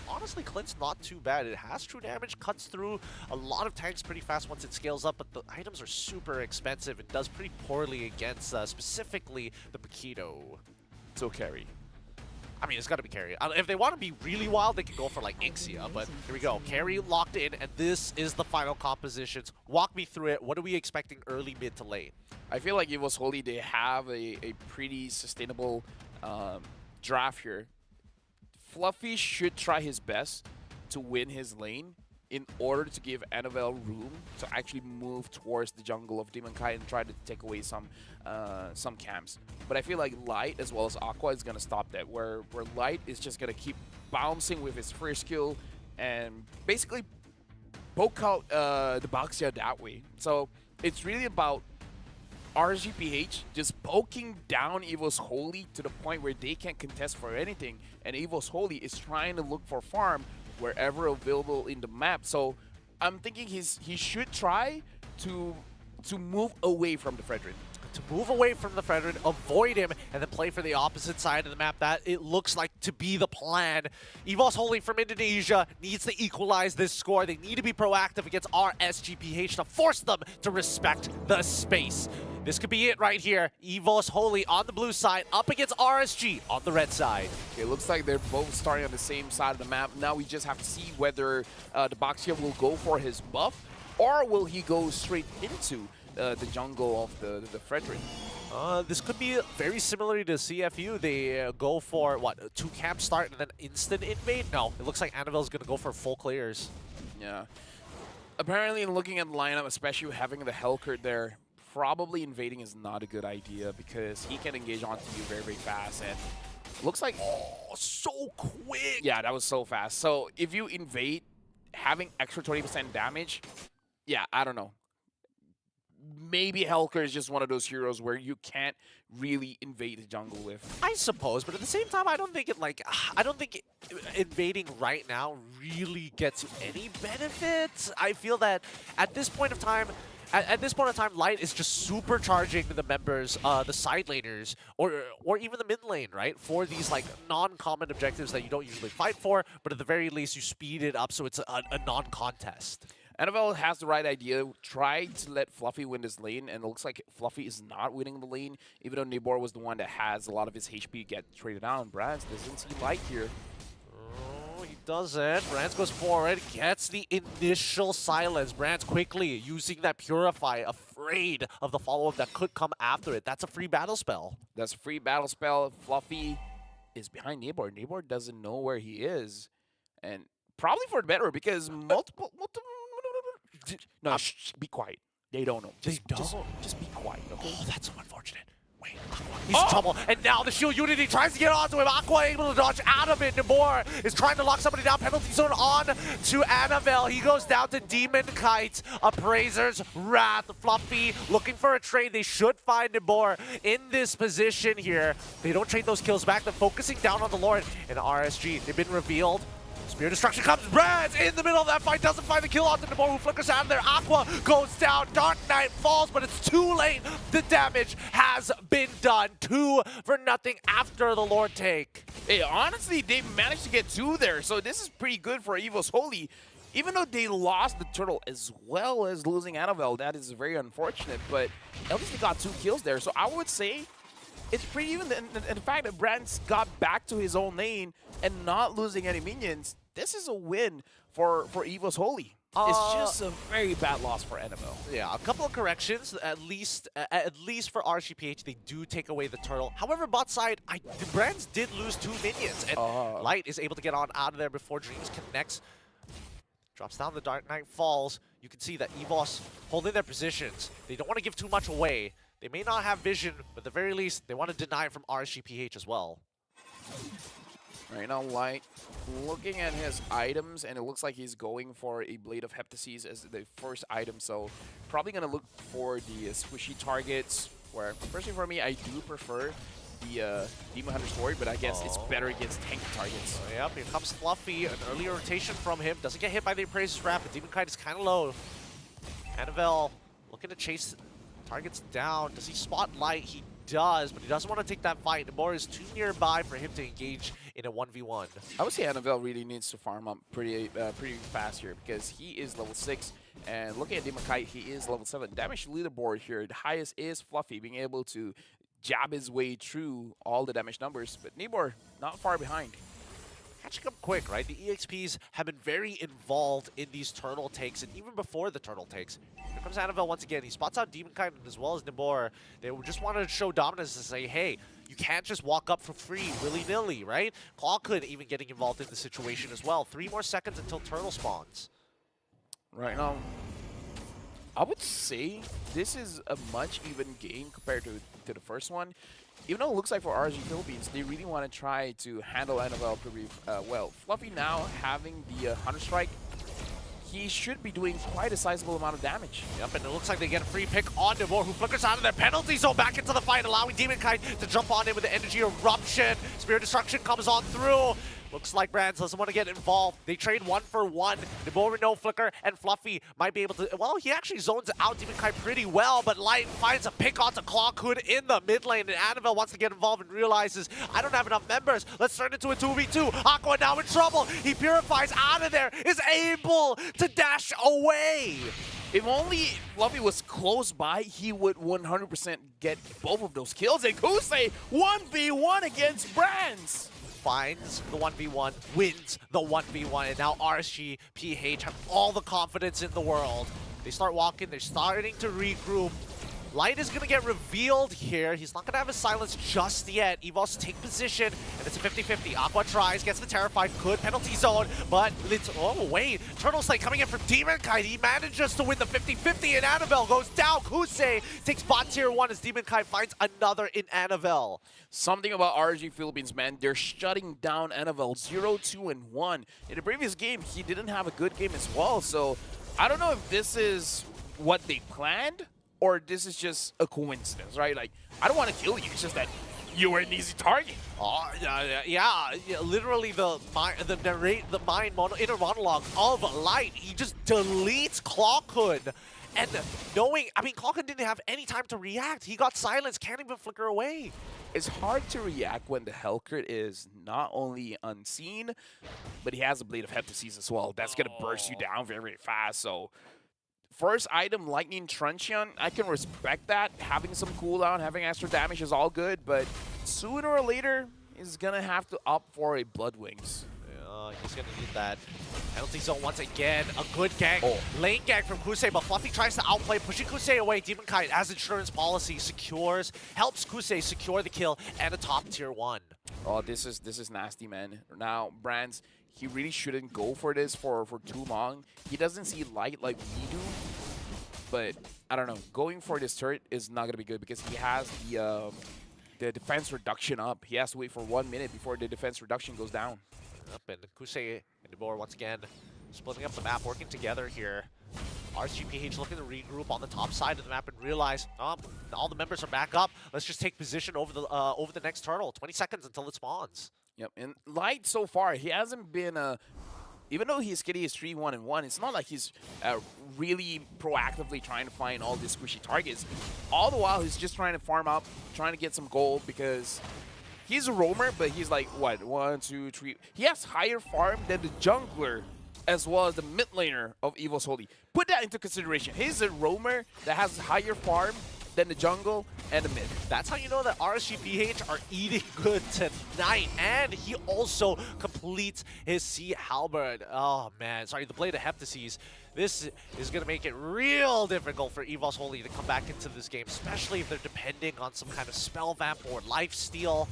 S3: Honestly, Clint's not too bad. It has true damage, cuts through a lot of tanks pretty fast once it scales up, but the items are super expensive. It does pretty poorly against specifically the Paquito.
S6: So carry.
S3: I mean, it's got to be carry. If they want to be really wild, they can go for like Ixia, but here we go. Carry locked in, and this is the final compositions. Walk me through it. What are we expecting early, mid to late?
S6: I feel like Evo's Holy, they have a pretty sustainable draft here. Fluffy should try his best to win his lane in order to give Annabelle room to actually move towards the jungle of Demon Kai and try to take away some camps. But I feel like Light as well as Aqua is going to stop that, where Light is just going to keep bouncing with his first skill and basically poke out the Baxia that way. So it's really about RSGPH just poking down Evo's Holy to the point where they can't contest for anything, and Evo's Holy is trying to look for farm wherever available in the map. So I'm thinking he should try to move away from the Fredrin.
S3: To move away from the Fredrin, avoid him, and then play for the opposite side of the map. That it looks like to be the plan. Evos Holy from Indonesia needs to equalize this score. They need to be proactive against RSGPH to force them to respect the space. This could be it right here. Evos Holy on the blue side, up against RSG on the red side.
S6: It looks like they're both starting on the same side of the map. Now we just have to see whether the Baxia will go for his buff, or will he go straight into the jungle of the Fredrin.
S3: This could be very similar to CFU. They go for, what, 2 camp start and then instant invade? No, it looks like Annabelle's going to go for full clears.
S6: Yeah. Apparently, in looking at the lineup, especially having the Helkert there, probably invading is not a good idea because he can engage onto you very, very fast. And looks like...
S3: Oh, so quick!
S6: Yeah, that was so fast. So if you invade, having extra 20% damage, yeah, I don't know. Maybe Helker is just one of those heroes where you can't really invade the jungle with.
S3: I suppose, but at the same time, I don't think invading right now really gets any benefits. I feel that at this point of time, At this point in time, Light is just supercharging the members, the side laners, or even the mid lane, right? For these like non-common objectives that you don't usually fight for, but at the very least you speed it up so it's a non-contest.
S6: NFL has the right idea. Try to let Fluffy win this lane, and it looks like Fluffy is not winning the lane, even though Nibor was the one that has a lot of his HP get traded down. Brands doesn't see Light here.
S3: Oh, he doesn't. Brands goes forward, gets the initial silence. Brands quickly using that Purify, afraid of the follow-up that could come after it. That's a free battle spell.
S6: That's a free battle spell. Fluffy is behind Nibor. Nibor doesn't know where he is, and probably for the better because multiple. No, be quiet. They don't know. Just be quiet, okay?
S3: Oh, that's so unfortunate. Wait, he's in trouble. And now the Shield Unity tries to get onto him. Aqua able to dodge out of it. Nibor is trying to lock somebody down. Penalty zone on to Annabelle. He goes down to Demon Kite. Appraiser's Wrath. Fluffy looking for a trade. They should find Nibor in this position here. They don't trade those kills back. They're focusing down on the Lord. And RSG, they've been revealed. Spear Destruction comes. Brands in the middle of that fight. Doesn't find the kill onto Nibor, who flickers out of there. Aqua goes down. Dark Knight falls, but it's too late. The damage has been done. 2-0 after the Lord take.
S6: Hey, honestly, they managed to get 2 there, so this is pretty good for Evo's Holy. Even though they lost the turtle as well as losing Annabelle, that is very unfortunate, but at least they got 2 kills there. So I would say it's pretty even. And the fact that Brands got back to his own lane and not losing any minions, this is a win for Evo's Holy. It's just a very bad loss for Annabelle.
S3: Yeah, a couple of corrections. At least for RCPH, they do take away the turtle. However, bot side, the Brands did lose 2 minions, and Light is able to get on out of there before Dreams connects. Drops down, the Dark Knight falls. You can see that EVOS holding their positions. They don't want to give too much away. They may not have vision, but at the very least, they want to deny it from RSGPH as well.
S6: Right now, Light looking at his items, and it looks like he's going for a Blade of Heptases as the first item, so probably going to look for the squishy targets, where, personally for me, I do prefer the Demon Hunter Sword, but I guess it's better against tanky targets.
S3: Yep, here comes Fluffy, an early rotation from him. Doesn't get hit by the Appraiser's Wrap, but Demon Kite is kind of low. Annabelle looking to chase targets down. Does he spot Light? He does, but he doesn't want to take that fight. Nibor is too nearby for him to engage in a 1v1.
S6: I would say Annabelle really needs to farm up pretty fast here because he is level 6, and looking at Demon Kite, he is level 7. Damage leaderboard here, the highest is Fluffy, being able to jab his way through all the damage numbers, but Nibor not far behind.
S3: Catching up quick, right? The EXPs have been very involved in these turtle takes, and even before the turtle takes. Here comes Annabelle once again. He spots out Demon Kite as well as Nibor. They just wanted to show dominance to say, hey, you can't just walk up for free, willy-nilly, right? Claw could even getting involved in the situation as well. 3 more seconds until turtle spawns.
S6: Right now, I would say this is a much even game compared to the first one. Even though it looks like for RG Philippines, they really want to try to handle Annabelle pretty well. Fluffy now having the Hunter Strike, he should be doing quite a sizable amount of damage.
S3: Yep, and it looks like they get a free pick on Nibor, who flickers out of their penalty zone back into the fight, allowing Demon Kite to jump on in with the Energy Eruption. Spirit Destruction comes on through. Looks like Brands doesn't want to get involved. They trade 1 for 1. Nibor with no flicker, and Fluffy might be able to... Well, he actually zones out Demon Kite pretty well, but Light finds a pick onto Clawhood in the mid lane, and Annabelle wants to get involved and realizes, I don't have enough members. Let's turn it into a 2v2. Aqua now in trouble. He purifies out of there, is able to dash away.
S6: If only Fluffy was close by, he would 100% get both of those kills. And Kusei 1v1 against Brands.
S3: Finds the 1v1, wins the 1v1, and now RSG, PH have all the confidence in the world. They start walking, they're starting to regroup. Light is going to get revealed here. He's not going to have his silence just yet. EVOS take position, and it's a 50-50. Aqua tries, gets the Terrified, could penalty zone, but it's... Oh, wait. Turtle Slate coming in from Demon Kite. He manages to win the 50-50, and Annabelle goes down. Kusei takes bot tier 1 as Demon Kite finds another in Annabelle.
S6: Something about RG Philippines, man. They're shutting down Annabelle 0-2-1. In the previous game, he didn't have a good game as well, so I don't know if this is what they planned, or this is just a coincidence, right? Like, I don't want to kill you. It's just that you were an easy target.
S3: Oh, yeah, literally the inner monologue of Light. He just deletes Clawhood And knowing, I mean, Kalkan didn't have any time to react. He got silenced, can't even flicker away.
S6: It's hard to react when the Hellcrit is not only unseen, but he has a Blade of Heptases as well. That's going to burst you down very, very fast. So first item, Lightning Truncheon, I can respect that. Having some cooldown, having extra damage is all good, but sooner or later, he's going to have to opt for a Blood Wings.
S3: He's going to need that. Penalty zone once again. A good gank. Lane gank from Kusei, but Fluffy tries to outplay, pushing Kusei away. Demon Kite, as insurance policy, secures, helps Kusei secure the kill and a top tier 1.
S6: Oh, this is nasty, man. Now, Brands, he really shouldn't go for this for too long. He doesn't see light like we do, but I don't know. Going for this turret is not going to be good because he has the defense reduction up. He has to wait for 1 minute before the defense reduction goes down.
S3: Up and Kusei and DeBoer once again splitting up the map, working together here. RSGPH looking to regroup on the top side of the map and realize all the members are back up. Let's just take position over the next turtle. 20 seconds until it spawns.
S6: Yep, and Light so far, he hasn't been even though his kitty is 3-1-1, it's not like he's really proactively trying to find all these squishy targets. All the while, he's just trying to farm up, trying to get some gold because he's a roamer, but he's like, what, 1, 2, 3. He has higher farm than the jungler as well as the mid laner of Evil's Holy. Put that into consideration. He's a roamer that has higher farm than the jungle and the mid.
S3: That's how you know that RSGPH are eating good tonight. And he also completes his Sea Halberd. Oh, man. Sorry, the Blade of Heptases. This is going to make it real difficult for Evil's Holy to come back into this game, especially if they're depending on some kind of spell vamp or lifesteal.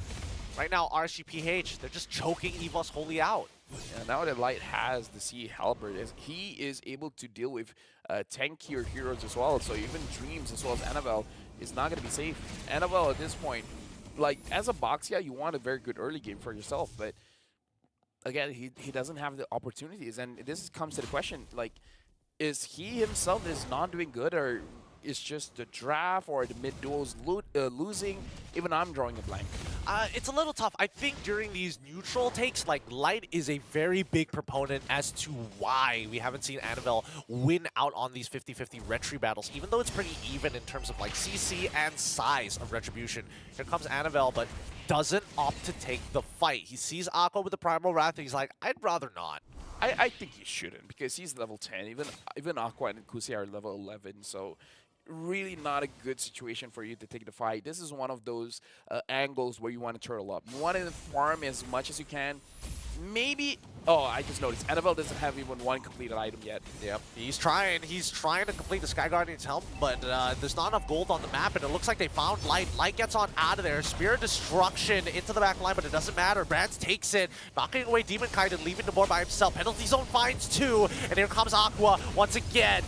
S3: Right now, RSGPH, they're just choking Evil's Holy out.
S6: And now that Light has the Sea Halberd, he is able to deal with tankier heroes as well. So even Dreams as well as Annabelle is not going to be safe. Annabelle at this point, like as a Boxia, you want a very good early game for yourself, but again, he doesn't have the opportunities. And this comes to the question, like, is he himself is not doing good, or is just the draft or the mid duels losing? Even I'm drawing a blank.
S3: It's a little tough. I think during these neutral takes, like, Light is a very big proponent as to why we haven't seen Annabelle win out on these 50-50 retry battles, even though it's pretty even in terms of, like, CC and size of Retribution. Here comes Annabelle, but doesn't opt to take the fight. He sees Aqua with the Primal Wrath, and he's like, I'd rather not.
S6: I think he shouldn't, because he's level 10. Even Aqua and Kusei are level 11, so really not a good situation for you to take the fight. This is one of those angles where you want to turtle up. You want to farm as much as you can. Maybe... Oh, I just noticed. Annabelle doesn't have even one completed item yet.
S3: Yep, he's trying to complete the Sky Guardian's helm, but there's not enough gold on the map, and it looks like they found Light. Light gets on out of there. Spirit Destruction into the back line, but it doesn't matter. Brands takes it, knocking away Demon Kite and leaving DeBoer by himself. Penalty zone finds 2, and here comes Aqua once again.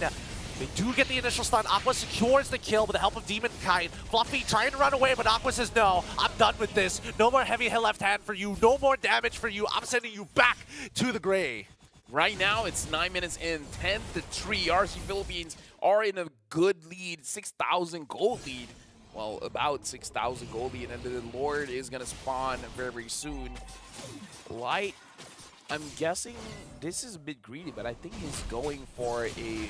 S3: They do get the initial stun. Aqua secures the kill with the help of Demon Kite. Fluffy trying to run away, but Aqua says, no, I'm done with this. No more heavy left hand for you. No more damage for you. I'm sending you back to the gray.
S6: Right now, it's 9 minutes in, 10-3. RC Philippines are in a good lead, 6,000 gold lead. Well, about 6,000 gold lead, and the Lord is going to spawn very, very soon. Light, I'm guessing this is a bit greedy, but I think he's going for a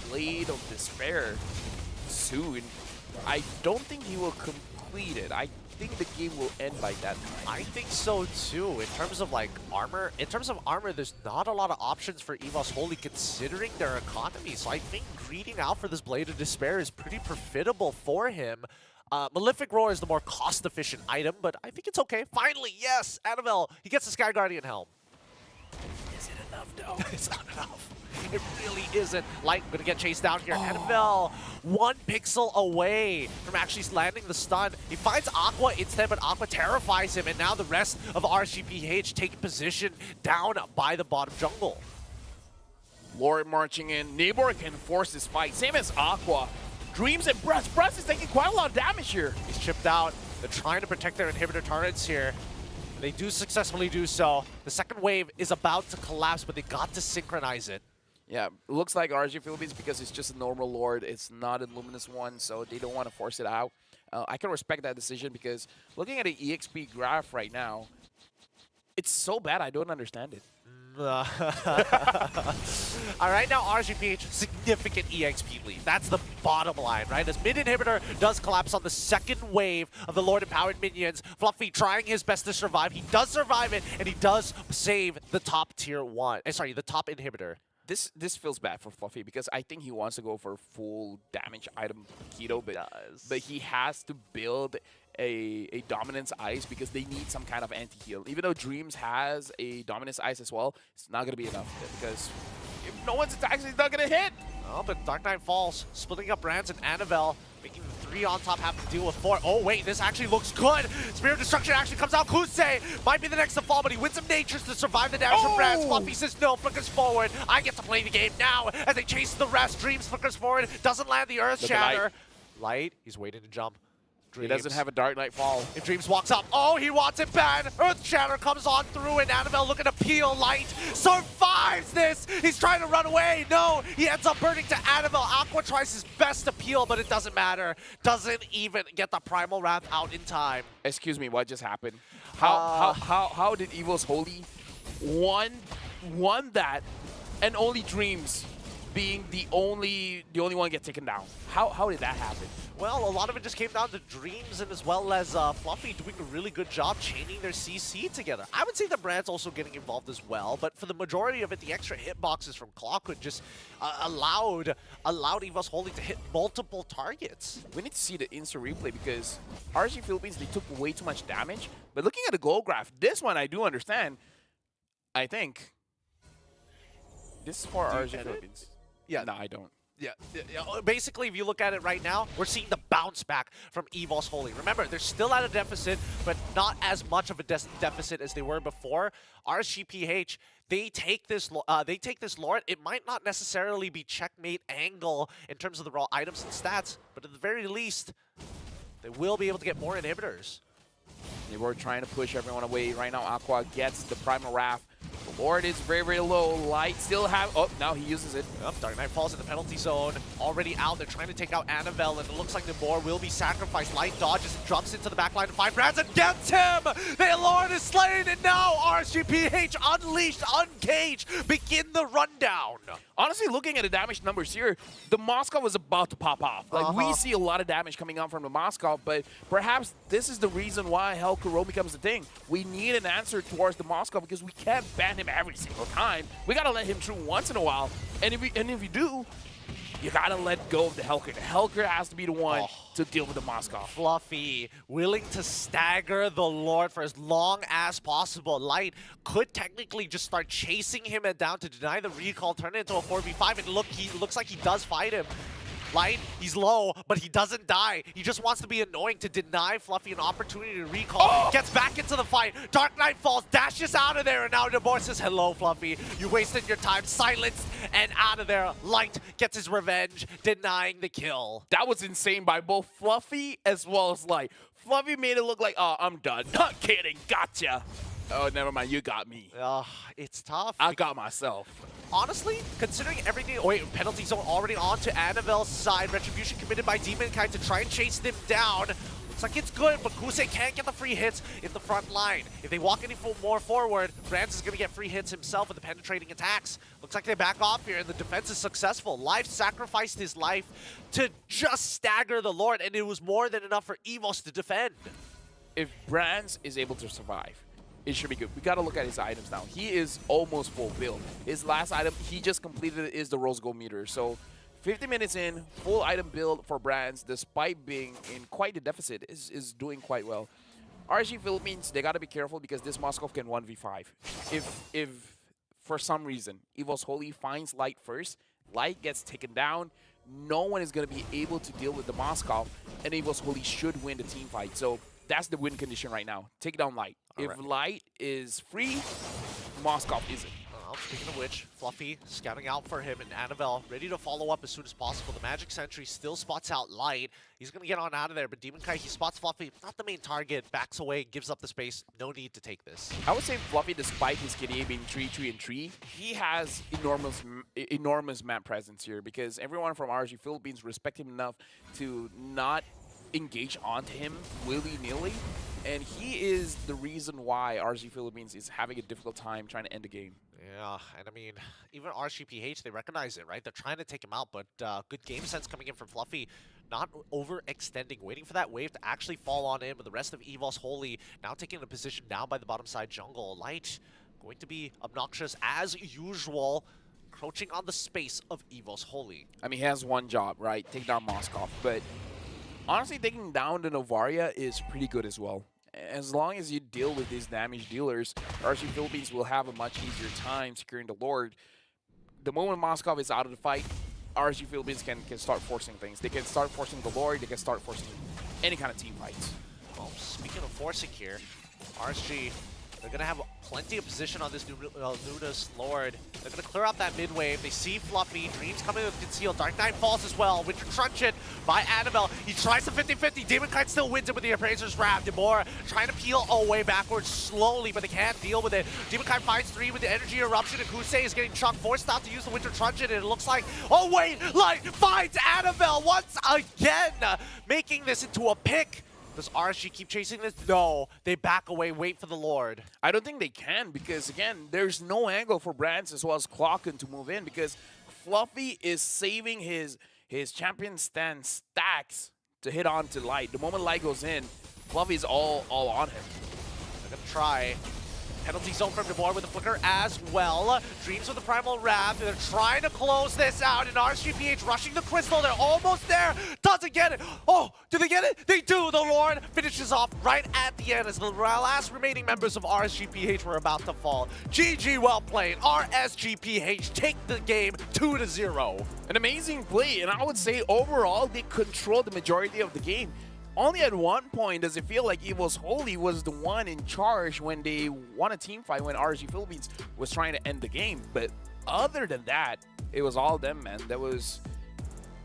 S6: Blade of Despair soon. I don't think he will complete it. I think the game will end by that time.
S3: I think so too. In terms of like armor, there's not a lot of options for Evil's Holy considering their economy. So I think greeding out for this Blade of Despair is pretty profitable for him. Malefic Roar is the more cost-efficient item, but I think it's okay. Finally, yes, Annabelle, he gets the Sky Guardian helm.
S6: Is it enough though?
S3: It's not enough. It really isn't. Light gonna get chased down here. Annabelle, 1 pixel away from actually landing the stun. He finds Aqua instead, but Aqua terrifies him, and now the rest of RSGPH taking position down by the bottom jungle.
S6: Lord marching in. Neighbor can force this fight. Same as Aqua. Dreams and Breath. Breath is taking quite a lot of damage here.
S3: He's chipped out. They're trying to protect their inhibitor turrets here. They do successfully do so. The second wave is about to collapse, but they got to synchronize it.
S6: Yeah, looks like RG Philippines, because it's just a normal Lord. It's not a Luminous one, so they don't want to force it out. I can respect that decision, because looking at the EXP graph right now, it's so bad I don't understand it.
S3: All right, now RGPH, significant EXP lead. That's the bottom line, right? As mid inhibitor does collapse on the second wave of the Lord Empowered minions, Fluffy trying his best to survive. He does survive it, and he does save the top tier one. Sorry, the top inhibitor.
S6: This feels bad for Fluffy because I think he wants to go for full damage item keto, but he has to build a dominance ice because they need some kind of anti-heal. Even though Dreams has a dominance ice as well, it's not going to be enough because if no one's attacking, he's not going to hit.
S3: Oh, but Dark Knight falls, splitting up Brands and Annabelle, making the 3 on top have to deal with 4. Oh wait, this actually looks good. Spirit of Destruction actually comes out. Kusei might be the next to fall, but he wins some natures to survive the damage from Brands. Fluffy says no, flickers forward. I get to play the game now as they chase the rest. Dreams flickers forward, doesn't land the Earth Shatter. Light, he's waiting to jump.
S6: He doesn't have a Dark Knight fall.
S3: If Dreams walks up, oh, he wants it bad. Earth Shatter comes on through, and Annabelle looking to peel. Light survives this. He's trying to run away. No, he ends up burning to Annabelle. Aqua tries his best to peel, but it doesn't matter. Doesn't even get the Primal Wrath out in time.
S6: Excuse me, what just happened? How did Evil's Holy won that, and only Dreams being the only one get taken down? How did that happen?
S3: Well, a lot of it just came down to Dreams and as well as Fluffy doing a really good job chaining their CC together. I would say the Brand's also getting involved as well, but for the majority of it, the extra hitboxes from Clockwood just allowed Evo's Holy to hit multiple targets.
S6: We need to see the instant replay because RG Philippines, they took way too much damage. But looking at the goal graph, this one I do understand. I think this is for RG Philippines.
S3: Yeah.
S6: No, I don't.
S3: Yeah, basically, if you look at it right now, we're seeing the bounce back from Evo's Holy. Remember, they're still at a deficit, but not as much of a deficit as they were before. RSGPH, they take this Lord. It might not necessarily be checkmate angle in terms of the raw items and stats, but at the very least, they will be able to get more inhibitors.
S6: They were trying to push everyone away. Right now, Aqua gets the Primal Wrath. The Lord is very, very low. Light still have... Oh, now he uses it.
S3: Yep, Dark Knight falls in the penalty zone. Already out. They're trying to take out Annabelle, and it looks like Namor will be sacrificed. Light dodges and jumps into the backline to find Brands and gets him! The Lord is slain, and now RSGPH unleashed, uncaged, begin the rundown.
S6: Honestly, looking at the damage numbers here, the Moscow was about to pop off. Like, we see a lot of damage coming out from the Moscow, but perhaps this is the reason why Hell Kuro becomes the thing. We need an answer towards the Moscow because we can't ban him every single time. We gotta let him through once in a while. And if you do, you gotta let go of the Helker. The Helker has to be the one to deal with the Moscow.
S3: Fluffy, willing to stagger the Lord for as long as possible. Light could technically just start chasing him down to deny the recall, turn it into a 4v5, and look, he looks like he does fight him. Light, he's low, but he doesn't die. He just wants to be annoying to deny Fluffy an opportunity to recall. Gets back into the fight. Dark Knight falls, dashes out of there, and now DeBoer says, hello, Fluffy. You wasted your time. Silenced and out of there. Light gets his revenge, denying the kill.
S6: That was insane by both Fluffy as well as Light. Fluffy made it look like, oh, I'm done. Not kidding. Gotcha. Oh, never mind. You got me.
S3: It's tough.
S6: I got myself.
S3: Honestly, considering everything... Oh, wait, penalty zone already on to Annabelle's side. Retribution committed by Demon Kai to try and chase them down. Looks like it's good, but Kusei can't get the free hits in the front line. If they walk any more forward, Brands is going to get free hits himself with the penetrating attacks. Looks like they back off here, and the defense is successful. Life sacrificed his life to just stagger the Lord, and it was more than enough for Evos to defend.
S6: If Brands is able to survive, it should be good. We got to look at his items now. He is almost full build. His last item he just completed is the Rose Gold meter. So 50 minutes in, full item build for Brands, despite being in quite a deficit, is doing quite well. RG Philippines, they got to be careful because this Moscow can 1v5. If for some reason Evo's Holy finds Light first, Light gets taken down, no one is going to be able to deal with the Moscow, and Evo's Holy should win the team fight. So that's the win condition right now. Take down Light. If Light is free, Moscow isn't.
S3: Speaking of which, Fluffy scouting out for him, and Annabelle ready to follow up as soon as possible. The Magic Sentry still spots out Light. He's going to get on out of there, but Demon Kai, he spots Fluffy. Not the main target. Backs away, gives up the space. No need to take this.
S6: I would say Fluffy, despite his KDA being 3-3-3, he has enormous map presence here because everyone from RG Philippines respect him enough to not engage onto him willy-nilly. And he is the reason why RG Philippines is having a difficult time trying to end the game.
S3: Yeah, and I mean, even RCPH, they recognize it, right? They're trying to take him out, but good game sense coming in from Fluffy. Not overextending, waiting for that wave to actually fall on in, but the rest of EVOS Holy now taking a position down by the bottom side jungle. Light going to be obnoxious as usual, encroaching on the space of EVOS Holy.
S6: I mean, he has one job, right? Take down Moskov, but honestly, taking down the Novaria is pretty good as well. As long as you deal with these damage dealers, RC Philippines will have a much easier time securing the Lord. The moment Moskov is out of the fight, RC Philippines can start forcing things. They can start forcing the Lord, they can start forcing any kind of team fights.
S3: Well, speaking of forcing here, RSG, they're going to have plenty of position on this Nudist Lord. They're going to clear out that mid wave. They see Fluffy. Dreams coming with Conceal. Dark Knight falls as well. Winter Truncheon by Annabelle. He tries the 50-50. Demon Kite still wins it with the Appraiser's Wrap. Demora trying to peel away backwards slowly, but they can't deal with it. Demon Kite finds 3 with the Energy Eruption, and Kusei is getting chunked. Forced out to use the Winter Truncheon, and it looks like, oh wait, Light finds Annabelle once again, making this into a pick. Does RSG keep chasing this? No. They back away, wait for the Lord.
S6: I don't think they can because, again, there's no angle for Brands as well as Clocken to move in because Fluffy is saving his champion stand stacks to hit on to Light. The moment Light goes in, Fluffy's all on him.
S3: They're going to try. Penalty zone from DeBoer with the flicker as well. Dreams with the Primal Wrath. They're trying to close this out, and RSGPH rushing the Crystal. They're almost there. Doesn't get it. Oh, do they get it? They do. The Lord finishes off right at the end as the last remaining members of RSGPH were about to fall. GG, well played. RSGPH take the game 2-0.
S6: An amazing play, and I would say overall they controlled the majority of the game. Only at one point does it feel like EVOS Holy was the one in charge when they won a team fight when RSG Philippines was trying to end the game. But other than that, it was all them, man. That was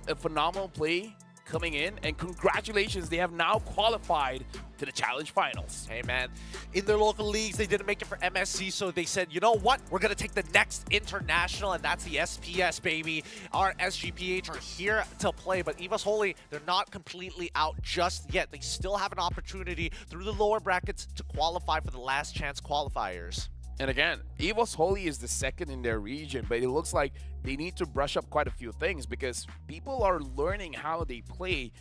S6: a phenomenal play coming in, and congratulations, they have now qualified to the Challenge Finals.
S3: Hey, man, in their local leagues, they didn't make it for MSC, so they said, you know what? We're going to take the next international, and that's the SPS, baby. Our SGPH are here to play, but EVOS Holy, they're not completely out just yet. They still have an opportunity through the lower brackets to qualify for the last chance qualifiers.
S6: And again, EVOS Holy is the second in their region, but it looks like they need to brush up quite a few things because people are learning how they play.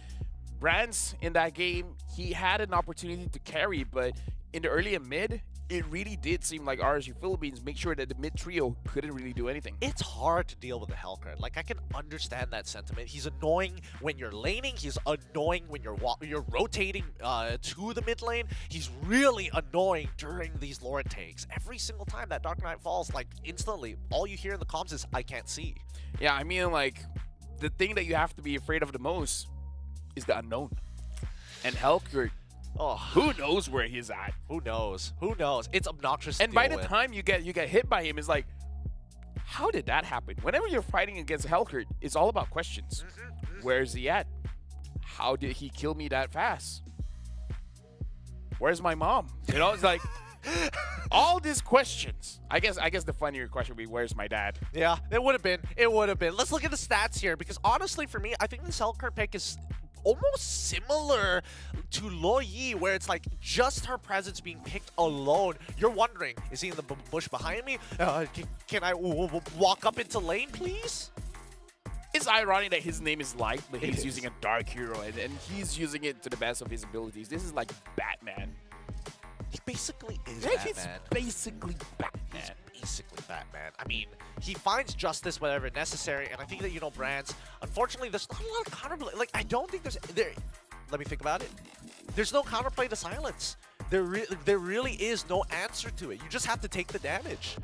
S6: Brands in that game, he had an opportunity to carry, but in the early and mid, it really did seem like RSG Philippines make sure that the mid trio couldn't really do anything.
S3: It's hard to deal with the Hellcard. Like, I can understand that sentiment. He's annoying when you're laning. He's annoying when you're rotating to the mid lane. He's really annoying during these Lord takes. Every single time that Dark Knight falls, like, instantly, all you hear in the comms is, I can't see.
S6: Yeah, I mean, like, the thing that you have to be afraid of the most is the unknown. And Hellcard, oh, who knows where he's at?
S3: Who knows? Who knows? It's obnoxious.
S6: And by the time you get hit by him, it's like, how did that happen? Whenever you're fighting against Hellcard, it's all about questions. Where's he at? How did he kill me that fast? Where's my mom? You know, it's like all these questions. I guess the funnier question would be, where's my dad?
S3: Yeah, it would have been. It would have been. Let's look at the stats here because honestly, for me, I think this Hellcard pick is almost similar to Lo Yi, where it's like just her presence being picked alone. You're wondering, is he in the bush behind me? Can I walk up into lane, please?
S6: It's ironic that his name is Light, but he's using a dark hero, and he's using it to the best of his abilities. This is like Batman.
S3: He basically is
S6: yeah,
S3: Batman.
S6: He's basically Batman.
S3: He's basically Batman. I mean, he finds justice whenever necessary, and I think that, you know, Brands, unfortunately, there's not a lot of counterplay. Like, I don't think let me think about it. There's no counterplay to silence. There really is no answer to it. You just have to take the damage.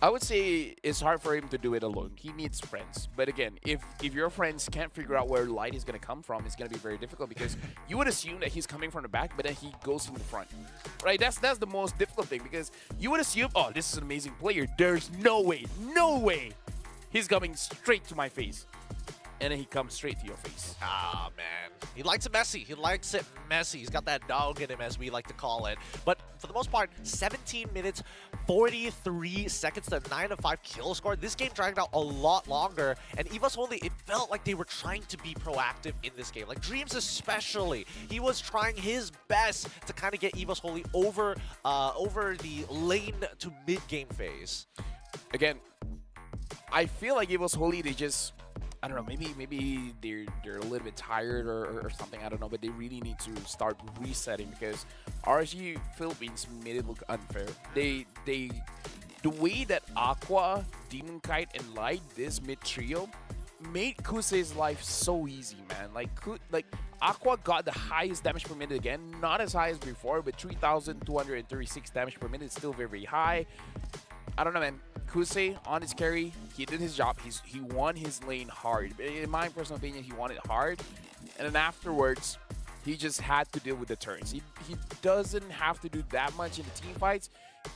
S6: I would say it's hard for him to do it alone. He needs friends. But again, if your friends can't figure out where Light is going to come from, it's going to be very difficult because you would assume that he's coming from the back, but then he goes from the front. Right? That's the most difficult thing because you would assume, oh, this is an amazing player. There's no way he's coming straight to my face. And then he comes straight to your face.
S3: Ah, man. He likes it messy. He likes it messy. He's got that dog in him, as we like to call it. But for the most part, 17 minutes, 43 seconds to 9-5 kill score. This game dragged out a lot longer. And EVOS Holy, it felt like they were trying to be proactive in this game. Like Dreams especially. He was trying his best to kind of get EVOS Holy over the lane to mid-game phase.
S6: again, I feel like it was Holy. They just, I don't know, maybe they're a little bit tired or something. I don't know, but they really need to start resetting because RSG Philippines made it look unfair. The way that Aqua, Demon Kite, and Light, this mid trio, made Kusei's life so easy, man. Like Aqua got the highest damage per minute again, not as high as before, but 3,236 damage per minute is still very, very high. I don't know, man. Kusei on his carry, he did his job. He won his lane hard. In my personal opinion, he won it hard. And then afterwards, he just had to deal with the turns. He doesn't have to do that much in the team fights.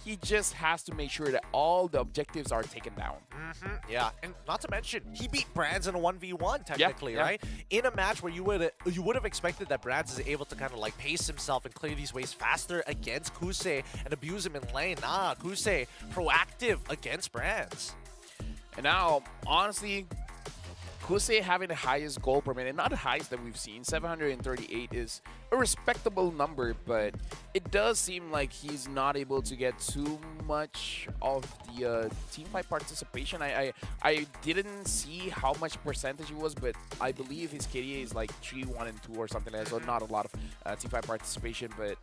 S6: He just has to make sure that all the objectives are taken down.
S3: Yeah, and not to mention, he beat Brands in a 1v1 technically,
S6: yeah.
S3: right? In a match where you would have expected that Brands is able to kind of like pace himself and clear these waves faster against Kusei and abuse him in lane. Nah, Kusei proactive against Brands.
S6: And now, honestly, Kusei having the highest goal per minute, not the highest that we've seen, 738 is a respectable number, but it does seem like he's not able to get too much of the team fight participation. I didn't see how much percentage it was, but I believe his KDA is like 3, 1, and 2 or something like that, so not a lot of team fight participation. But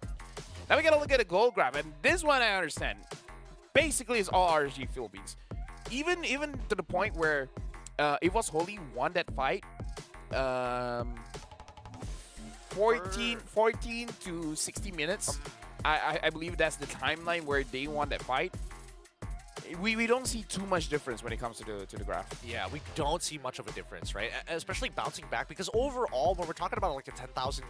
S6: now we gotta look at a gold grab, and this one I understand. Basically, it's all RSG Philippines. Even to the point where it was Holy won that fight 14 to 60 minutes. I believe that's the timeline where they won that fight. We don't see too much difference when it comes to the graph.
S3: Yeah, we don't see much of a difference, right? Especially bouncing back, because overall, when we're talking about like a 10,000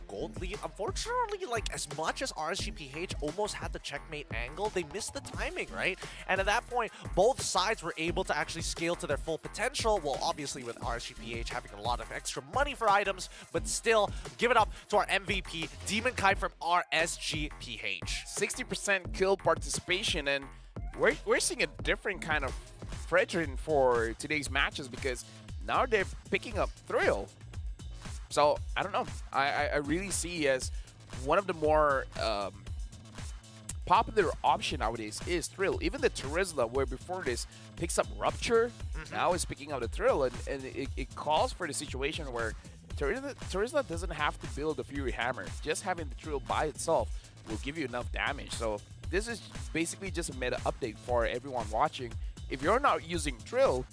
S3: gold lead, unfortunately, like as much as RSGPH almost had the checkmate angle, they missed the timing, right? And at that point, both sides were able to actually scale to their full potential. Well, obviously with RSGPH having a lot of extra money for items, but still, give it up to our MVP, Demon Kite from RSGPH.
S6: 60% kill participation, and we're seeing a different kind of Fredrin for today's matches because now they're picking up Thrill. So, I don't know. I really see as one of the more popular option nowadays is Thrill. Even the Terizla, where before this picks up Rupture, now is picking up the Thrill. And it calls for the situation where Terizla doesn't have to build a Fury Hammer. Just having the Thrill by itself will give you enough damage. So, this is basically just a meta update for everyone watching. If you're not using Trill,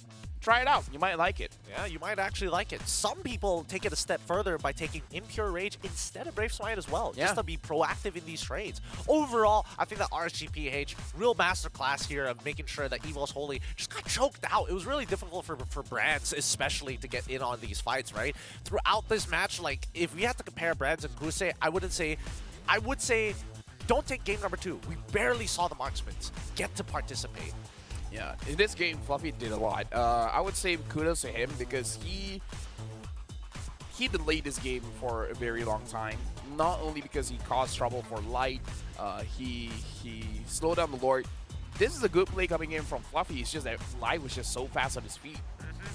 S6: try it out. You might like it.
S3: Yeah, you might actually like it. Some people take it a step further by taking Impure Rage instead of Brave Smite as well, just to be proactive in these trades. Overall, I think that RSGPH, real masterclass here of making sure that Evil's Holy just got choked out. It was really difficult for Brands, especially to get in on these fights, right? Throughout this match, like, if we had to compare Brands and Kusei, I would say, don't take game number 2. We barely saw the marksmen get to participate.
S6: Yeah, in this game, Fluffy did a lot. I would say kudos to him because he delayed this game for a very long time. Not only because he caused trouble for Light, he slowed down the Lord. This is a good play coming in from Fluffy. It's just that Light was just so fast on his feet.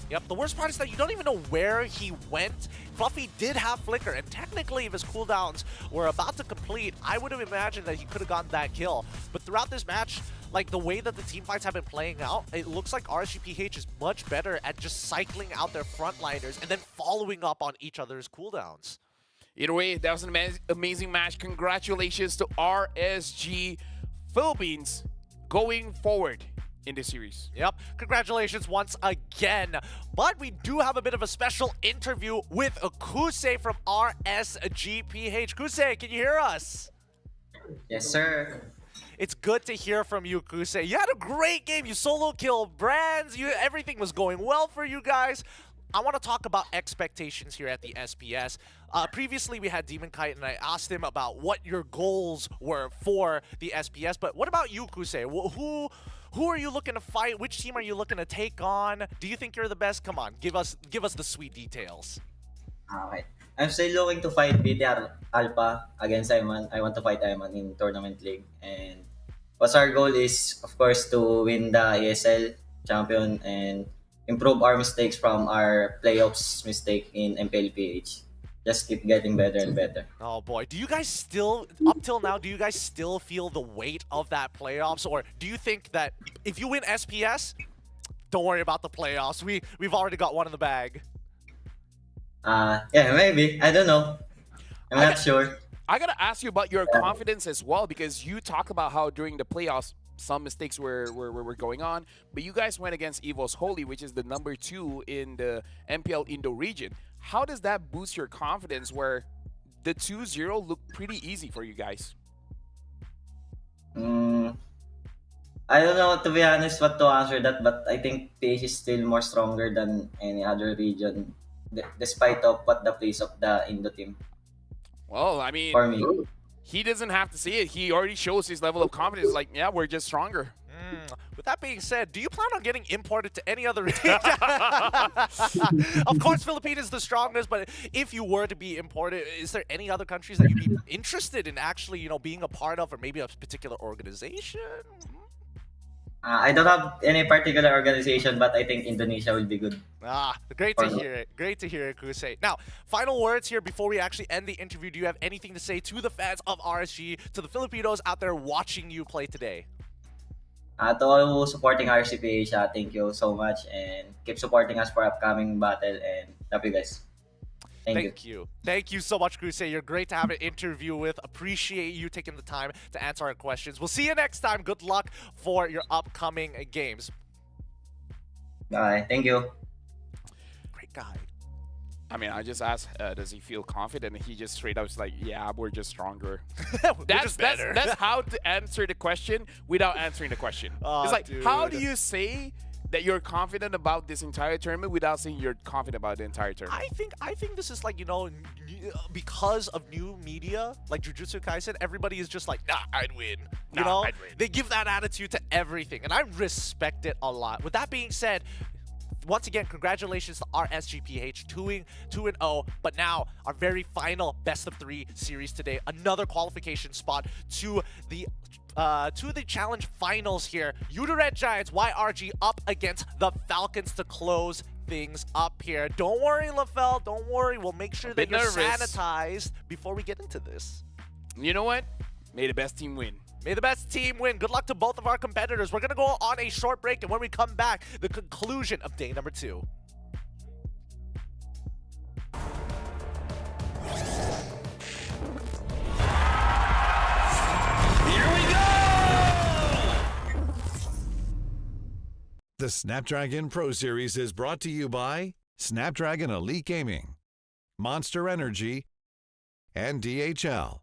S3: Yep, the worst part is that you don't even know where he went. Fluffy did have Flicker, and technically if his cooldowns were about to complete, I would have imagined that he could have gotten that kill. But throughout this match, like the way that the team fights have been playing out, it looks like RSGPH is much better at just cycling out their frontliners and then following up on each other's cooldowns.
S6: Either way, that was an amazing match. Congratulations to RSG Philippines going forward in this series.
S3: Yep, congratulations once again. But we do have a bit of a special interview with Kusei from RSGPH. Kusei, can you hear us?
S7: Yes, sir.
S3: It's good to hear from you, Kusei. You had a great game. You solo killed Brands. Everything was going well for you guys. I want to talk about expectations here at the SPS. Previously, we had Demon Kite, and I asked him about what your goals were for the SPS. But what about you, Kusei? Who are you looking to fight? Which team are you looking to take on? Do you think you're the best? Come on, give us the sweet details.
S7: Okay. I'm still looking to fight BTR Alpha against Iman. I want to fight Iman in Tournament League. And what's our goal is, of course, to win the ESL champion and improve our mistakes from our playoffs mistake in MPLPH. just keep getting better and better.
S3: Oh boy, do you guys still, up till now, do you guys still feel the weight of that playoffs? Or do you think that if you win SPS, don't worry about the playoffs, we've already got one in the bag?
S7: Yeah, maybe. I don't know. I'm not sure.
S6: I gotta ask you about your confidence as well, because you talk about how during the playoffs some mistakes were going on, but you guys went against Evo's Holy, which is the #2 in the MPL Indo region. How does that boost your confidence where the 2-0 looked pretty easy for you guys?
S7: Mm, I don't know, to be honest, what to answer that, but I think PH is still more stronger than any other region, despite of what the place of the Indo team.
S6: Well, I mean,
S7: For me.
S6: he doesn't have to see it. He already shows his level of confidence. Like, yeah, we're just stronger.
S3: With that being said, do you plan on getting imported to any other region? Of course, Philippines is the strongest, but if you were to be imported, is there any other countries that you'd be interested in actually, you know, being a part of, or maybe a particular organization?
S7: I don't have any particular organization, but I think Indonesia will be good.
S3: Great to hear it. Great to hear it, Kusei. Now, final words here before we actually end the interview. Do you have anything to say to the fans of RSG, to the Filipinos out there watching you play today?
S7: To all who supporting RCPH, thank you so much, and keep supporting us for upcoming battle, and love you guys. Thank you.
S3: Thank you so much, Kusei. You're great to have an interview with. Appreciate you taking the time to answer our questions. We'll see you next time. Good luck for your upcoming games.
S7: Bye. Thank you.
S3: Great guy.
S6: I mean, I just asked, does he feel confident? And he just straight up was like, yeah, we're just stronger.
S3: We're
S6: That's
S3: just better.
S6: that's how to answer the question without answering the question. It's like, how do you say that you're confident about this entire tournament without saying you're confident about the entire tournament?
S3: I think this is like, you know, because of new media, like Jujutsu Kaisen, everybody is just like, nah, I'd win. You know?
S6: I'd win.
S3: They give that attitude to everything, and I respect it a lot. With that being said, once again, congratulations to RSGPH 2-0, but now our very final best of 3 series today, another qualification spot to the challenge finals here. Yuta Red Giants YRG up against the Falcons to close things up here. Don't worry, LaFell, don't worry. We'll make sure that you're sanitized before we get into this.
S6: You know what? May the best team win.
S3: May the best team win. Good luck to both of our competitors. We're going to go on a short break, and when we come back, the conclusion of day number 2.
S4: Here we go!
S5: The Snapdragon Pro Series is brought to you by Snapdragon Elite Gaming, Monster Energy, and DHL.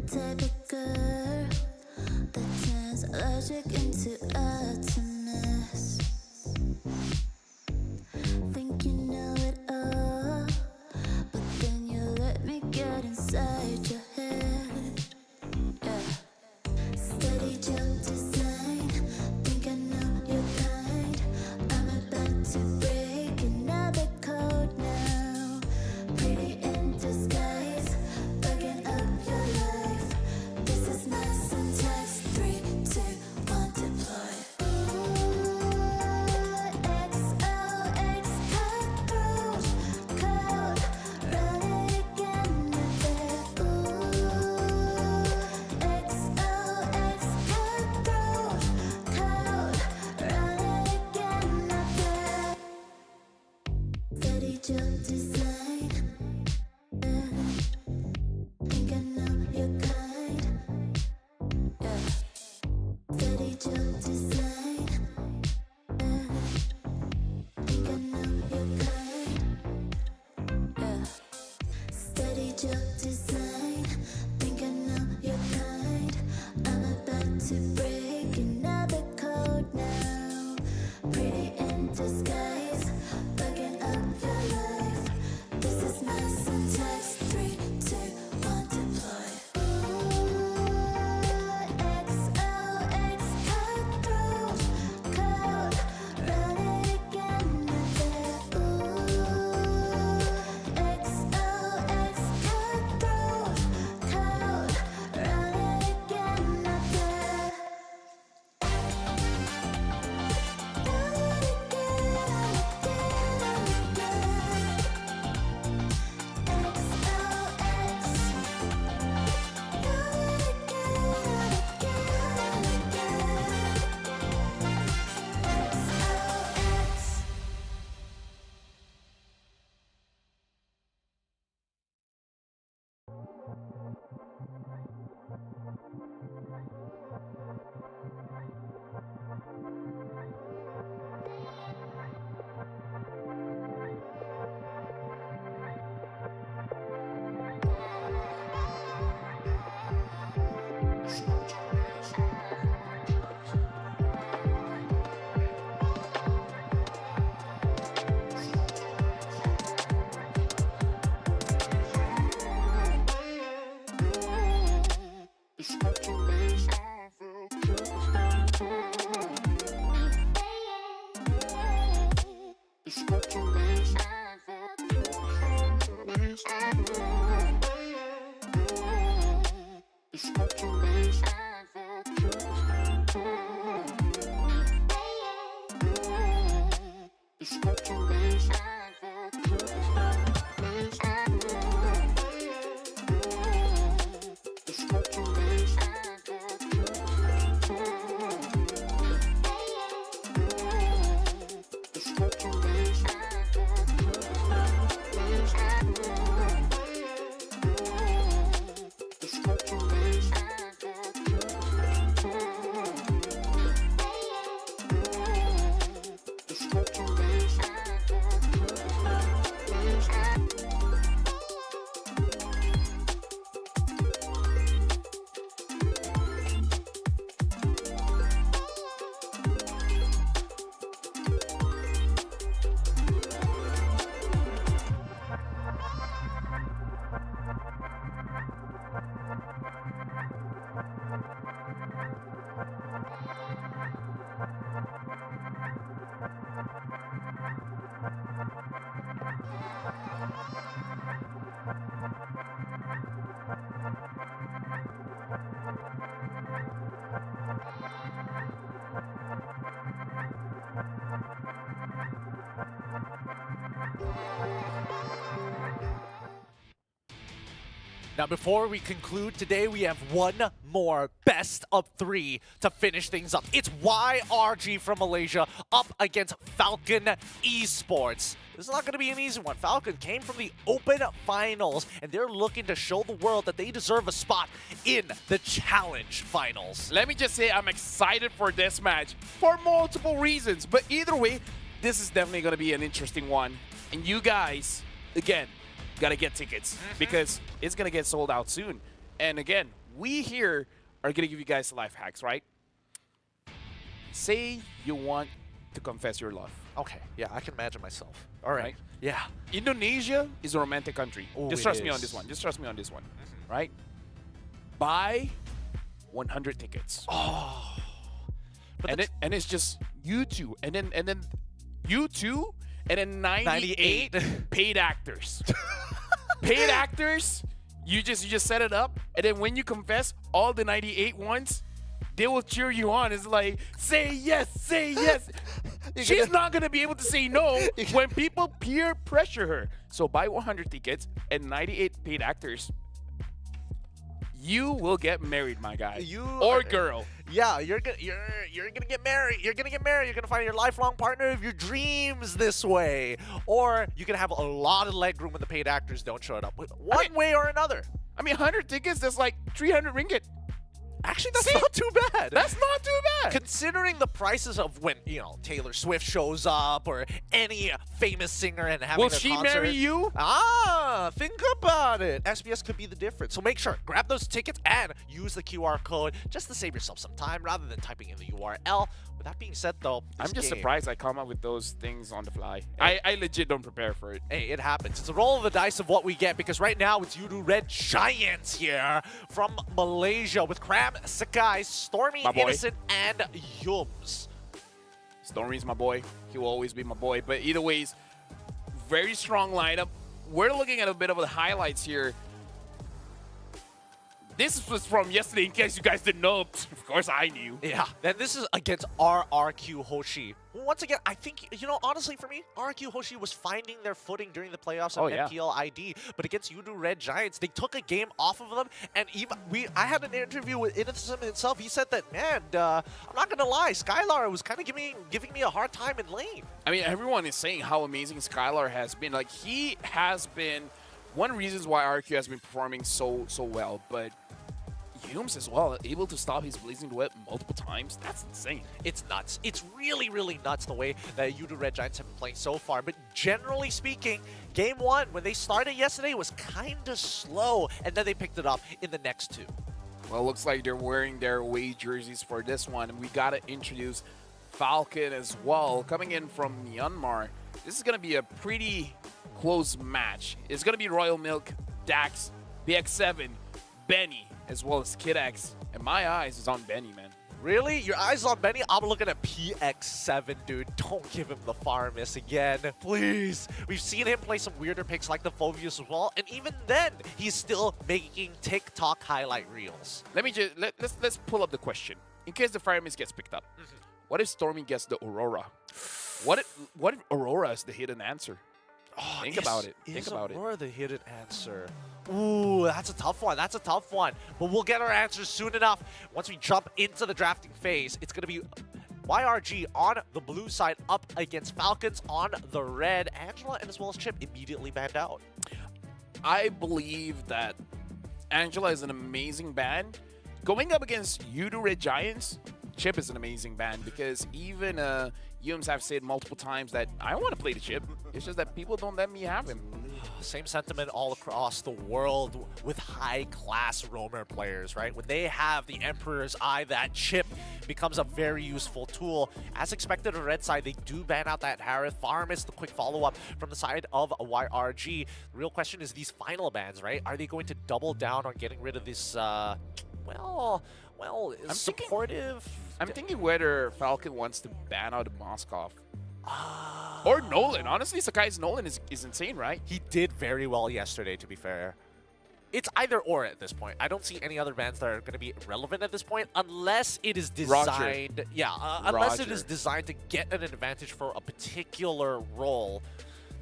S1: type of girl that turns logic into atoms. Think you know it all, but then you let me get inside your head. Yeah. Steady jump design, think I know your kind. I'm about to break another code now. Pretty in disguise, bugging up your life. This is my syntax. 3, 2, 1, deploy. XOX cutthroat code, run it again with it. XOX cutthroat code, run it again with it. Steady jump design. Think I know your kind. Yeah. Steady jump design. Think I know your kind. Yeah. Steady jump design. Think I know your kind. I'm about to break another code now. Pretty in disguise, bugging up your life. This is my syntax. 3, 2, 1, deploy. XOX cutthroat code, run it again with it. XOX cutthroat code, run it again with it.
S3: Now, before we conclude today, we have one more best of 3 to finish things up. It's YRG from Malaysia up against Falcon Esports. This is not going to be an easy one. Falcon came from the Open Finals, and they're looking to show the world that they deserve a spot in the Challenge Finals.
S6: Let me just say I'm excited for this match for multiple reasons. But either way, this is definitely going to be an interesting one. And you guys, again, got to get tickets because it's going to get sold out soon. And again, we here are going to give you guys life hacks, right? Say you want to confess your love.
S3: Okay, yeah, I can imagine myself. All right.
S6: Right.
S3: Yeah.
S6: Indonesia is a romantic country.
S3: Oh,
S6: Just
S3: it
S6: trust me on
S3: is.
S6: this one. Just trust me on this one. Right? Buy 100 tickets.
S3: Oh. But
S6: And it's just you two. And then you two and then 98
S3: 98?
S6: paid actors. Paid actors, you just set it up, and then when you confess, all the 98 ones, they will cheer you on. It's like, say yes, say yes. She's not gonna be able to say no when people peer pressure her. So buy 100 tickets and 98 paid actors. You will get married, my guy. Or girl.
S3: Yeah, you're gonna get married. You're gonna get married. You're gonna find your lifelong partner of your dreams this way, or you can have a lot of leg room when the paid actors don't show up. One way or another.
S6: I mean, 100 tickets, that's like 300 ringgit.
S3: Actually, that's
S6: See?
S3: not too bad.
S6: That's not too bad.
S3: Considering the prices of when Taylor Swift shows up or any famous singer and having
S6: Will
S3: their
S6: she
S3: concert.
S6: marry you?
S3: Think about it. SPS could be the difference. So make sure, grab those tickets and use the QR code just to save yourself some time rather than typing in the URL. With that being said, though,
S6: I'm
S3: this
S6: just
S3: game-
S6: surprised I come up with those things on the fly. I legit don't prepare for it.
S3: Hey, it happens. It's a roll of the dice of what we get because right now it's Yudu Red Giants here from Malaysia with Cram, Sakai, Stormy,
S6: My boy.
S3: Innocent, and Yums.
S6: Stormy's my boy. He will always be my boy. But either ways, very strong lineup. We're looking at a bit of the highlights here. This was from yesterday, in case you guys didn't know. Of course I knew.
S3: Yeah, and this is against RRQ Hoshi. Once again, I think, honestly for me, RRQ Hoshi was finding their footing during the playoffs
S6: Oh,
S3: of
S6: yeah.
S3: NPL ID, but against Yudu Red Giants, they took a game off of them, and even I had an interview with Innocent himself. He said that, man, I'm not gonna lie, Skylar was kind of giving me a hard time in lane.
S6: I mean, everyone is saying how amazing Skylar has been. Like, he has been one of the reasons why RQ has been performing so well, but Humes as well, able to stop his Blazing Duet multiple times. That's insane.
S3: It's nuts. It's really, really nuts the way that Yudu Red Giants have been playing so far. But generally speaking, Game 1, when they started yesterday, was kind of slow, and then they picked it up in the next two.
S6: Well, looks like they're wearing their away jerseys for this one. And we got to introduce Falcon as well, coming in from Myanmar. This is going to be a pretty close match. It's going to be Royal Milk, Dax, BX7, Benny, as well as Kid X. And my eyes is on Benny, man.
S3: Really? Your eyes on Benny? I'm looking at PX7, dude. Don't give him the far miss again, please. We've seen him play some weirder picks like the Phobius as well, and even then, he's still making TikTok highlight reels.
S6: Let me just let's pull up the question in case the fire miss gets picked up. What if Stormy gets the Aurora? What if Aurora is the hidden answer?
S3: Oh,
S6: Think about it. Think about it.
S3: Or the hidden answer. Ooh, that's a tough one. That's a tough one. But we'll get our answers soon enough. Once we jump into the drafting phase, it's going to be YRG on the blue side up against Falcons on the red. Angela and as well as Chip immediately banned out.
S6: I believe that Angela is an amazing band. Going up against Yudu Red Giants, Chip is an amazing band because even Yums have said multiple times that I want to play the Chip. It's just that people don't let me have him.
S3: Same sentiment all across the world with high-class roamer players, right? When they have the Emperor's Eye, that Chip becomes a very useful tool. As expected on the red side, they do ban out that Harith. Farmis, the quick follow-up from the side of YRG. The real question is these final bans, right? Are they going to double down on getting rid of this, well, supportive?
S6: I'm thinking whether Falcon wants to ban out Moskov. Or Nolan. Honestly, Sakai's Nolan is insane, right?
S3: He did very well yesterday, to be fair. It's either or at this point. I don't see any other bans that are going to be relevant at this point unless it is designed.
S6: Roger.
S3: Yeah, unless it
S6: Roger.
S3: is designed to get an advantage for a particular role.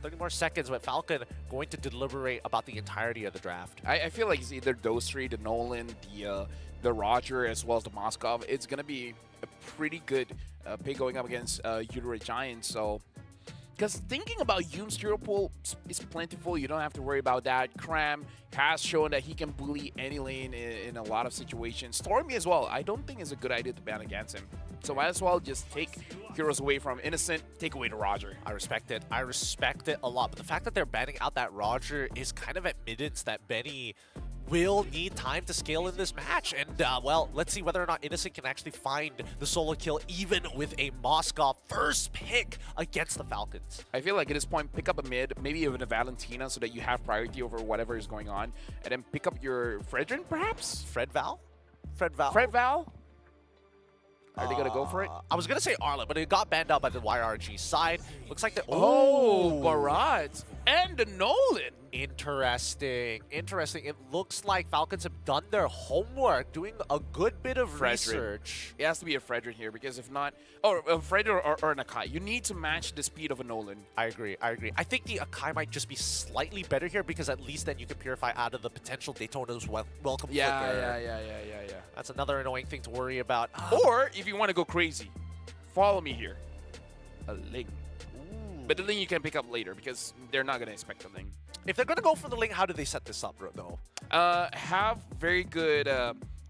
S3: 30 more seconds, but Falcon going to deliberate about the entirety of the draft.
S6: I feel like it's either those three, the Nolan, the Roger, as well as the Moskov. It's going to be a pretty good pick going up against Yudu Red Giants. So, because thinking about Hume's hero pool is plentiful. You don't have to worry about that. Cram has shown that he can bully any lane in a lot of situations. Stormy as well. I don't think it's a good idea to ban against him. So might as well just take heroes away from Innocent, take away the Roger.
S3: I respect it. I respect it a lot. But the fact that they're banning out that Roger is kind of admittance that Benny will need time to scale in this match. And, well, let's see whether or not Innocent can actually find the solo kill, even with a Moskov first pick against the Falcons.
S6: I feel like at this point, pick up a mid, maybe even a Valentina, so that you have priority over whatever is going on, and then pick up your Fredrin, perhaps?
S3: Fred Val? Fred Val?
S6: Fred Val? Are they going to go for it?
S3: I was going to say Arla, but it got banned out by the YRG side. Looks like the...
S6: Oh, Barat and the Nolan.
S3: Interesting. Interesting. It looks like Falcons have done their homework, doing a good bit of research.
S6: It has to be a Fredrin here, because if not... Oh, a Fredrin or an Akai. You need to match the speed of a Nolan.
S3: I agree. I agree. I think the Akai might just be slightly better here, because at least then you can purify out of the potential Daytona's welcome flicker.
S6: Yeah.
S3: That's another annoying thing to worry about.
S6: Or, if you want to go crazy, follow me here. A Ling. But the Ling you can pick up later, because they're not going to expect the Ling.
S3: If they're going to go for the Ling, how do they set this up, though?
S6: Have very good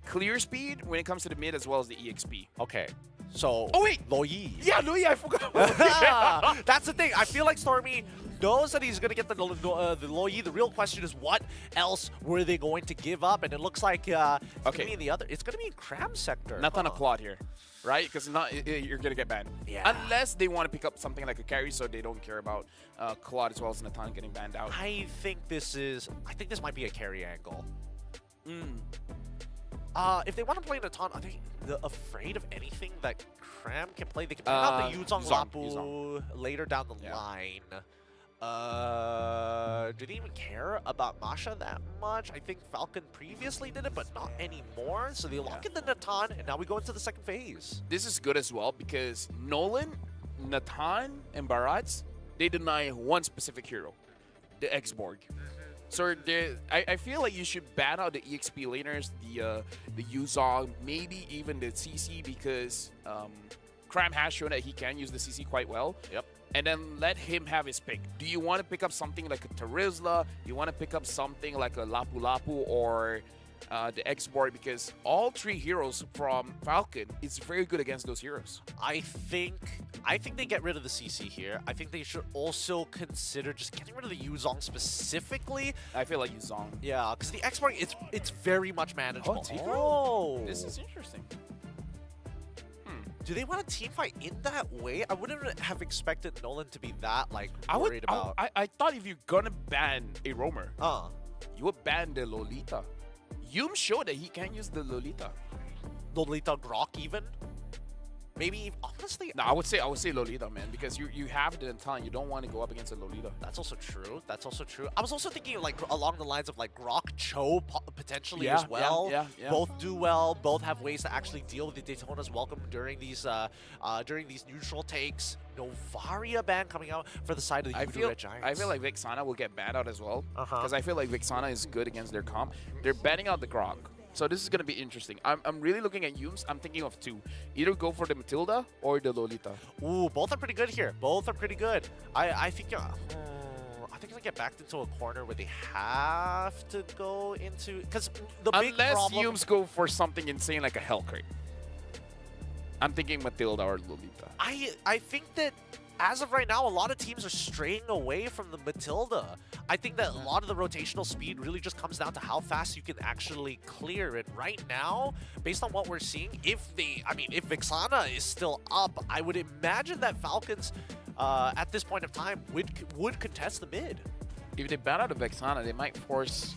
S6: clear speed when it comes to the mid as well as the EXP.
S3: Okay. So,
S6: Oh, wait!
S3: Loyi.
S6: Yeah, I forgot.
S3: That's the thing. I feel like Stormy knows that he's going to get the Loyi. The real question is, what else were they going to give up? And it looks like it's going to be in the other. It's going to be in Cram sector.
S6: Not on a plot here, right? Because you're going to get banned.
S3: Yeah.
S6: Unless they want to pick up something like a carry, so they don't care about Claude as well as Natan getting banned out.
S3: I think this might be a carry angle. If they want to play Natan, are they afraid of anything that Cram can play? They can bring out the Yuzong Lapu later down the line. Do they even care about Masha that much? I think Falcon previously did it, but not anymore. So they lock in the Natan, and now we go into the second phase.
S6: This is good as well, because Nolan, Natan, and Barats, they deny one specific hero, the X-Borg. So I feel like you should ban out the EXP laners, the Yuzong, maybe even the CC, because Cram has shown that he can use the CC quite well.
S3: Yep.
S6: And then let him have his pick. Do you want to pick up something like a Terizla? Do you want to pick up something like a Lapu Lapu or the X-Board? Because all three heroes from Falcon is very good against those heroes.
S3: I think they get rid of the CC here. I think they should also consider just getting rid of the Yuzong specifically.
S6: I feel like Yuzong.
S3: Yeah, because the X-Board, it's very much manageable.
S6: Oh, this is interesting.
S3: Do they want to team fight in that way? I wouldn't have expected Nolan to be that, like, worried about.
S6: I thought if you're gonna ban a roamer,
S3: Uh,
S6: you would ban the Lolita. Yum showed that he can use the Lolita.
S3: Lolita Grok even? Maybe, honestly,
S6: No, I would say Lolita, man, because you have the talent. You don't want to go up against a Lolita.
S3: that's also true. That's also true. I was also thinking, like, along the lines of, like, Grok Cho potentially
S6: Yeah,
S3: as well.
S6: yeah.
S3: Both do well. Both have ways to actually deal with the Daytona's welcome during these neutral takes. Novaria ban coming out for the side of the Yudu Red Giants.
S6: I feel like Vixana will get banned out as well,
S3: Uh-huh.
S6: because I feel like Vixana is good against their comp. They're banning out the Grok. So this is going to be interesting. I'm really looking at Yums. I'm thinking of two. Either go for the Matilda or the Lolita.
S3: Ooh, both are pretty good here. Both are pretty good. I think they get backed into a corner where they have to go into, because the big
S6: Unless
S3: problem.
S6: Yums go for something insane like a Hellcrate. I'm thinking Matilda or Lolita.
S3: I think that as of right now, a lot of teams are straying away from the Matilda. I think that a lot of the rotational speed really just comes down to how fast you can actually clear it. Right now, based on what we're seeing, if Vixana is still up, I would imagine that Falcons, at this point of time, would contest the mid.
S6: If they ban out the Vexana, they might force...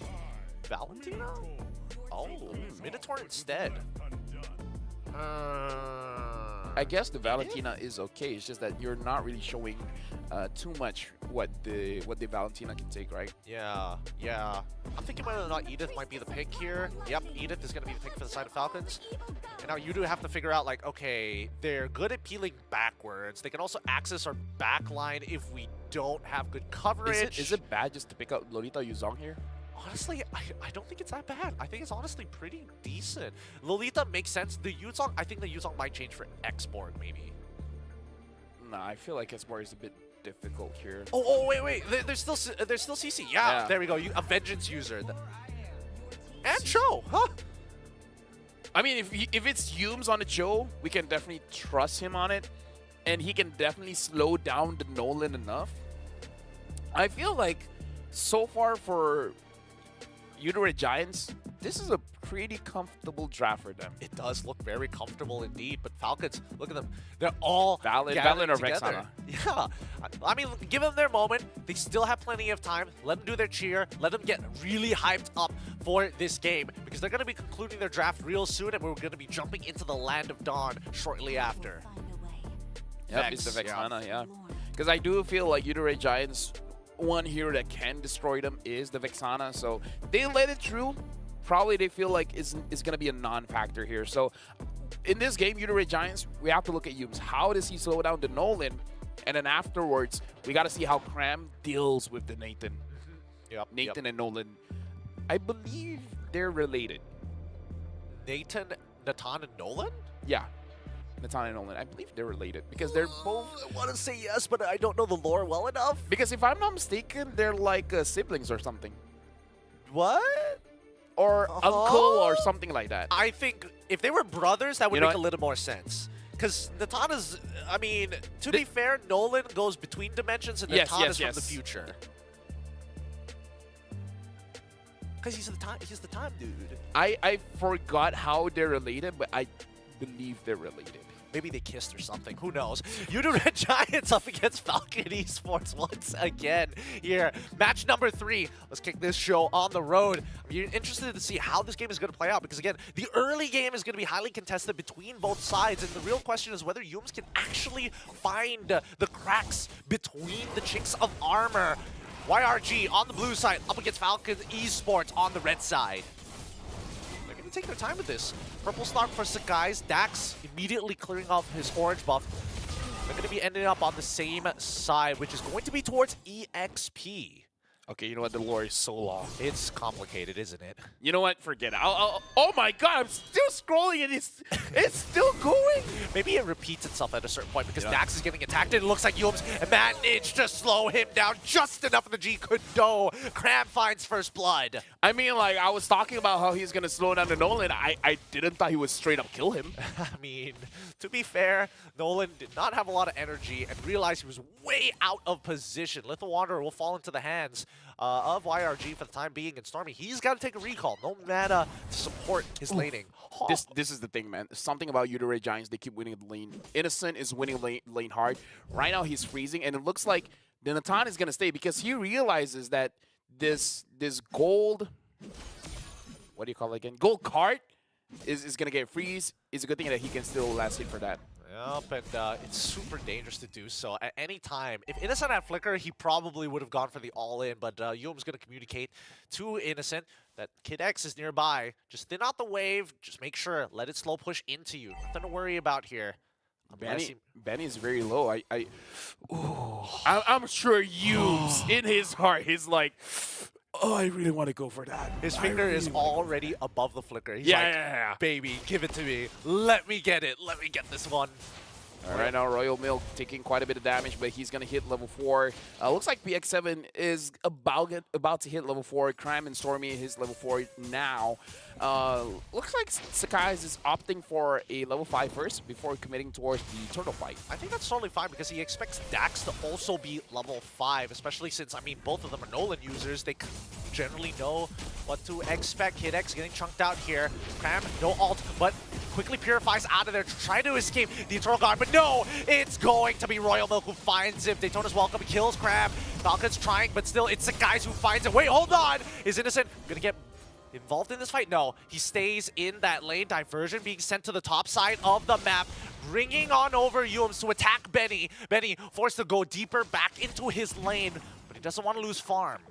S3: Valentina? Oh, Minotaur instead.
S6: I guess the Valentina is okay. It's just that you're not really showing too much what the Valentina can take, right?
S3: Yeah. I'm thinking whether or not Edith might be the pick here. Yep, Edith is going to be the pick for the side of Falcons. And now you do have to figure out, like, okay, they're good at peeling backwards. They can also access our back line if we don't have good coverage.
S6: Is it bad just to pick up Lolita Yuzong here?
S3: Honestly, I don't think it's that bad. I think it's honestly pretty decent. Lolita makes sense. The Yuzong, I think the Yuzong might change for X-Borg, maybe.
S6: Nah, I feel like Esmore is a bit difficult here.
S3: Oh, wait. There's still CC. Yeah, there we go. A Vengeance user. And Cho, huh?
S6: I mean, if it's Yums on the Joe, we can definitely trust him on it. And he can definitely slow down the Nolan enough. I feel like so far for Udare Giants, this is a pretty comfortable draft for them.
S3: It does look very comfortable indeed, but Falcons, look at them. They're all
S6: Valid
S3: gathered
S6: or
S3: together.
S6: Vexana.
S3: Yeah. I mean, give them their moment. They still have plenty of time. Let them do their cheer. Let them get really hyped up for this game because they're going to be concluding their draft real soon, and we're going to be jumping into the Land of Dawn shortly after.
S6: Yep, it's the Vexana, yeah. Because I do feel like Udare Giants, one hero that can destroy them is the Vexana, so they let it through. Probably they feel like it's going to be a non-factor here. So in this game, Udare Giants, we have to look at Yums. How does he slow down the Nolan? And then afterwards, we got to see how Cram deals with the Nathan.
S3: Yep,
S6: Nathan and Nolan. I believe they're related.
S3: Nathan, Natan, and Nolan?
S6: Yeah. Nathan and Nolan. I believe they're related because they're both...
S3: I want to say yes, but I don't know the lore well enough.
S6: Because if I'm not mistaken, they're like siblings or something.
S3: What?
S6: Or uncle or something like that.
S3: I think if they were brothers, that would
S6: You know
S3: make a
S6: what?
S3: little more sense. Because Natan is, I mean, to be fair, Nolan goes between dimensions and
S6: Yes,
S3: Natan
S6: yes,
S3: is from the
S6: yes.
S3: future. Because he's the time dude.
S6: I forgot how they're related, but I believe they're related.
S3: Maybe they kissed or something. Who knows? Udare Giants up against Falcon Esports once again here. Match number 3. Let's kick this show on the road. I'm interested to see how this game is going to play out because, again, the early game is going to be highly contested between both sides. And the real question is whether Yums can actually find the cracks between the chinks of armor. YRG on the blue side up against Falcon Esports on the red side. They're going to take their time with this. Purple start for Sakai's. Dax immediately clearing off his orange buff. They're going to be ending up on the same side, which is going to be towards EXP.
S6: Okay, you know what? The lore is so long.
S3: It's complicated, isn't it?
S6: You know what? Forget it. Oh my god, I'm still scrolling and it's still going.
S3: Maybe it repeats itself at a certain point because Dax is getting attacked and it looks like Yums managed to slow him down just enough the G could do. Cram finds first blood.
S6: I mean, like, I was talking about how he's going to slow down the Nolan. I didn't thought he would straight up kill him.
S3: I mean, to be fair, Nolan did not have a lot of energy and realized he was way out of position. Lethal Wanderer will fall into the hands of YRG for the time being, and Stormy, he's got to take a recall. No mana to support his laning.
S6: This is the thing, man. Something about Udare Giants, they keep winning the lane. Innocent is winning lane hard. Right now, he's freezing, and it looks like the Natan is going to stay because he realizes that this gold, what do you call it again? Gold card is going to get freeze. It's a good thing that he can still last hit for that.
S3: Yep, and it's super dangerous to do so at any time. If Innocent had Flicker, he probably would have gone for the all-in, but Yum's going to communicate to Innocent that Kid X is nearby. Just thin out the wave. Just make sure. Let it slow push into you. Nothing to worry about here.
S6: Benny is very low. I'm sure Yums in his heart, he's like, oh, I really want to go for that.
S3: His finger is already above the Flicker. He's
S6: Yeah.
S3: baby, give it to me. Let me get it. Let me get this one.
S6: All right, now Royal Milk taking quite a bit of damage, but he's going to hit level 4. Looks like PX7 is about to hit level 4. Crime and Stormy his level 4 now. Looks like Sakai is opting for a level 5 first before committing towards the turtle fight.
S3: I think that's totally fine because he expects Dax to also be level 5, especially since, I mean, both of them are Nolan users. They generally know what to expect. Kid X getting chunked out here. Cram, no ult, but quickly purifies out of there to try to escape the Eternal Guard, but no! It's going to be Royal Milk who finds him. Daytona's welcome, he kills Crab. Falcon's trying, but still, it's the guys who finds it. Wait, hold on! Is Innocent gonna get involved in this fight? No, he stays in that lane. Diversion being sent to the top side of the map, bringing on over Yums to attack Benny. Benny forced to go deeper back into his lane, but he doesn't want to lose farm.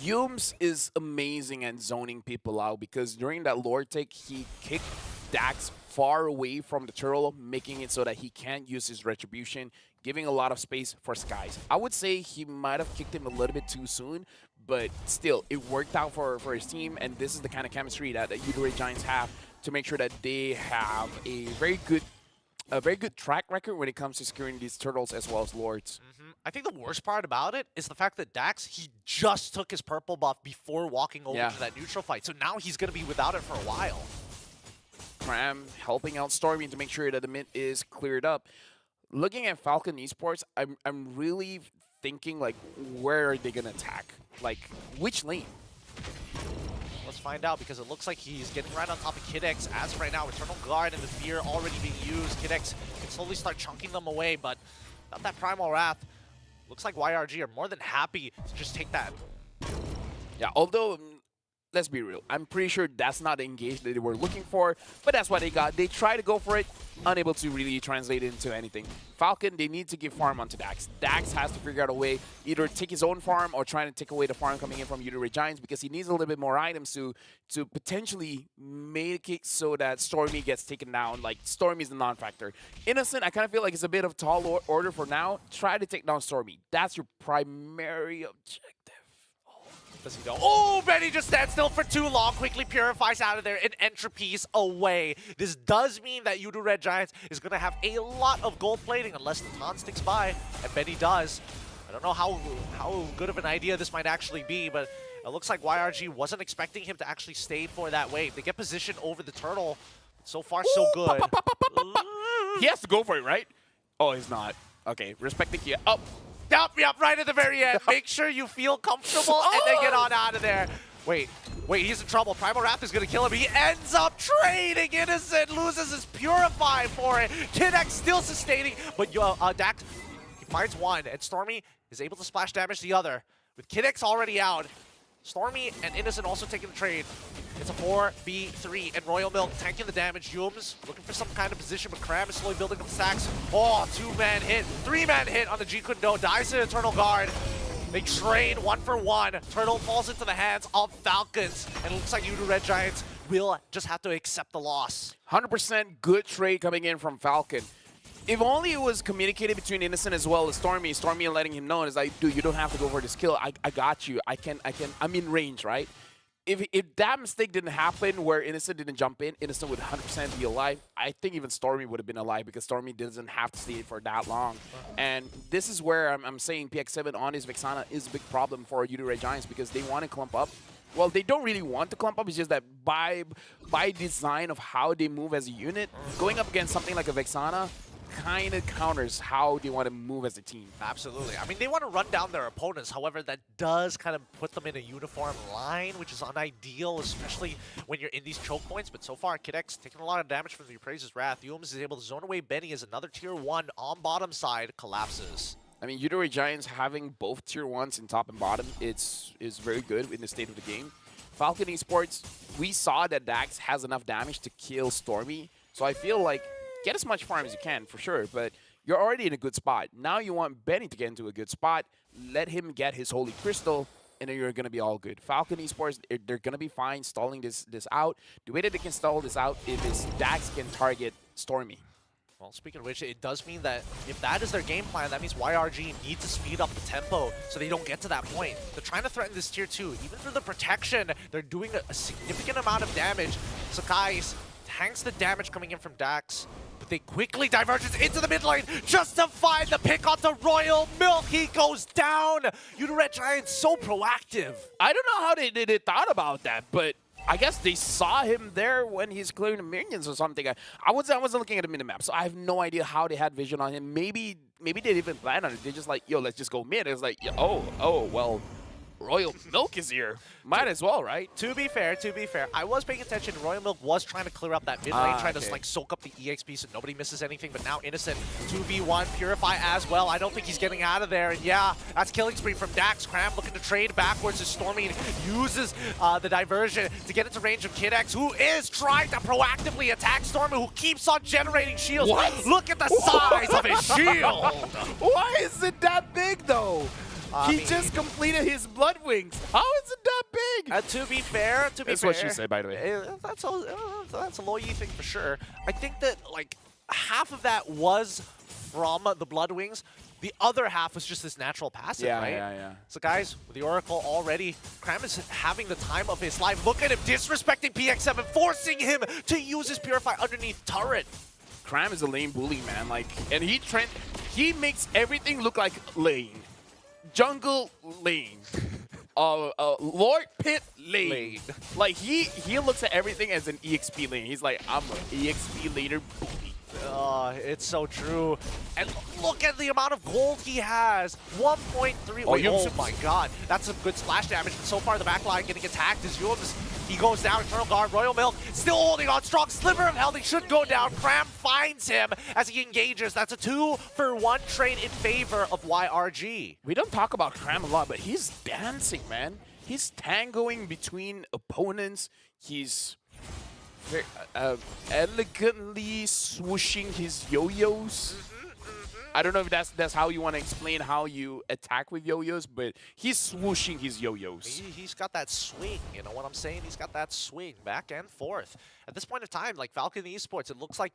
S6: Yums is amazing at zoning people out because during that lore take, he kicked Dax far away from the turtle, making it so that he can't use his retribution, giving a lot of space for Skies. I would say he might have kicked him a little bit too soon, but still, it worked out for his team, and this is the kind of chemistry that the Udare Giants have to make sure that they have a very good track record when it comes to securing these turtles as well as lords.
S3: I think the worst part about it is the fact that Dax, he just took his purple buff before walking over to that neutral fight, so now he's going to be without it for a while.
S6: Cram helping out Stormy to make sure that the mid is cleared up. Looking at Falcon Esports, I'm really thinking, like, where are they going to attack? Like, which lane?
S3: Let's find out, because it looks like he's getting right on top of Kidx. As of right now, Eternal Guard and the Fear already being used. Kidx can slowly start chunking them away, but without that Primal Wrath, looks like YRG are more than happy to just take that.
S6: Yeah, although, let's be real, I'm pretty sure that's not the engage that they were looking for, but that's what they got. They try to go for it, unable to really translate it into anything. Falcon, they need to give farm onto Dax. Dax has to figure out a way, either take his own farm or trying to take away the farm coming in from Udare Giants, because he needs a little bit more items to potentially make it so that Stormy gets taken down. Like, Stormy's the non-factor. Innocent, I kind of feel like it's a bit of tall order for now. Try to take down Stormy. That's your primary objective.
S3: Does he go? Oh, Benny just stands still for too long. Quickly purifies out of there and entropies away. This does mean that Udare Giants is going to have a lot of gold plating unless the taunt sticks by, and Benny does. I don't know how good of an idea this might actually be, but it looks like YRG wasn't expecting him to actually stay for that wave. They get position over the turtle. So far, so good.
S6: He has to go for it, right? Oh, he's not. Okay, respecting you. Oh.
S3: Yup, right at the very end. Make sure you feel comfortable and then get on out of there. Wait, he's in trouble. Primal Wrath is going to kill him. He ends up trading Innocent, loses his Purify for it. Kidx still sustaining, but Dax, he finds one, and Stormy is able to splash damage the other. With Kidx already out, Stormy and Innocent also taking the trade. It's a 4v3, and Royal Milk tanking the damage. Yums looking for some kind of position, but Cram is slowly building up stacks. Oh, 2-man hit, 3-man hit on the G Kundo. Dies to Eternal Guard. They trade 1 for 1. Turtle falls into the hands of Falcons, and it looks like Udare Giants will just have to accept the loss.
S6: 100% good trade coming in from Falcon. If only it was communicated between Innocent as well as Stormy. Stormy letting him know, it's like, dude, you don't have to go for this kill. I got you. I'm in range, right? If that mistake didn't happen where Innocent didn't jump in, Innocent would 100% be alive. I think even Stormy would have been alive because Stormy doesn't have to stay for that long. And this is where I'm saying PX7 on his Vexana is a big problem for Udare Giants because they want to clump up. Well, they don't really want to clump up. It's just that by design of how they move as a unit, going up against something like a Vexana kind of counters how they want to move as a team.
S3: Absolutely. I mean, they want to run down their opponents. However, that does kind of put them in a uniform line, which is unideal, especially when you're in these choke points. But so far, Kidx taking a lot of damage from the Praise's Wrath. Yums is able to zone away Benny as another tier 1 on bottom side collapses.
S6: I mean, Udare Giants having both tier 1s in top and bottom is very good in the state of the game. Falcon Esports, we saw that Dax has enough damage to kill Stormy. So I feel like get as much farm as you can, for sure, but you're already in a good spot. Now you want Benny to get into a good spot, let him get his Holy Crystal, and then you're going to be all good. Falcon Esports, they're going to be fine stalling this out. The way that they can stall this out is Dax can target Stormy.
S3: Well, speaking of which, it does mean that if that is their game plan, that means YRG need to speed up the tempo so they don't get to that point. They're trying to threaten this tier 2. Even through the protection, they're doing a significant amount of damage. Sakai's tanks the damage coming in from Dax. But they quickly diverges into the mid lane just to find the pick onto Royal Milk. He goes down. Udare Giants so proactive.
S6: I don't know how they thought about that, but I guess they saw him there when he's clearing the minions or something. I wasn't looking at the minimap, so I have no idea how they had vision on him. Maybe they didn't even plan on it. They're just like, yo, let's just go mid. It's like, oh, well, Royal Milk is here. Might as well, right?
S3: To be fair, I was paying attention. Royal Milk was trying to clear up that mid lane, trying to like soak up the EXP so nobody misses anything. But now Innocent 2v1 Purify as well. I don't think he's getting out of there. And yeah, that's killing spree from Dax. Cram looking to trade backwards as Stormy uses the diversion to get into range of Kidx, who is trying to proactively attack Stormy, who keeps on generating shields.
S6: What?
S3: Look at the size of his shield.
S6: Why is it that big though? He just completed his Blood Wings. How is it that big?
S3: To be fair,
S6: That's what she said, by the way.
S3: That's a low E thing for sure. I think that like half of that was from the Blood Wings. The other half was just this natural passive, right?
S6: Yeah.
S3: So guys, with the Oracle already, Cram is having the time of his life. Look at him disrespecting PX7, forcing him to use his Purify underneath turret.
S6: Cram is a lane bully, man. Like, and he makes everything look like lane. Jungle lane. Lord Pit lane. Like he looks at everything as an EXP lane. He's like, I'm an EXP laner bully.
S3: It's so true. And look at the amount of gold he has. 1.3. Wait, oh my god. That's some good splash damage. But so far, the backline getting attacked is Yums. He goes down. Eternal Guard. Royal Milk still holding on strong. Sliver of health. He should go down. Cram finds him as he engages. That's a 2-for-1 trade in favor of YRG.
S6: We don't talk about Cram a lot, but he's dancing, man. He's tangoing between opponents. He's very, elegantly swooshing his yo-yos. I don't know if that's how you want to explain how you attack with yo-yos, but he's swooshing his yo-yos.
S3: He's got that swing, you know what I'm saying? He's got that swing back and forth. At this point of time, like Falcon Esports, it looks like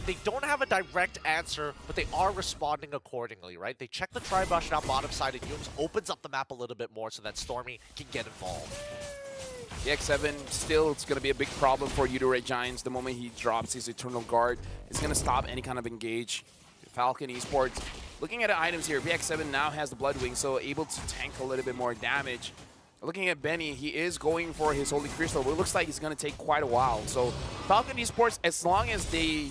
S3: they don't have a direct answer, but they are responding accordingly, right? They check the tri-brush down bottom side, and Yums opens up the map a little bit more so that Stormy can get involved.
S6: The X7, still, it's going to be a big problem for Udare Giants. The moment he drops his Eternal Guard, it's going to stop any kind of engage. Falcon Esports, looking at the items here, VX7 now has the Bloodwing, so able to tank a little bit more damage. Looking at Benny, he is going for his Holy Crystal, but it looks like it's going to take quite a while. So Falcon Esports, as long as they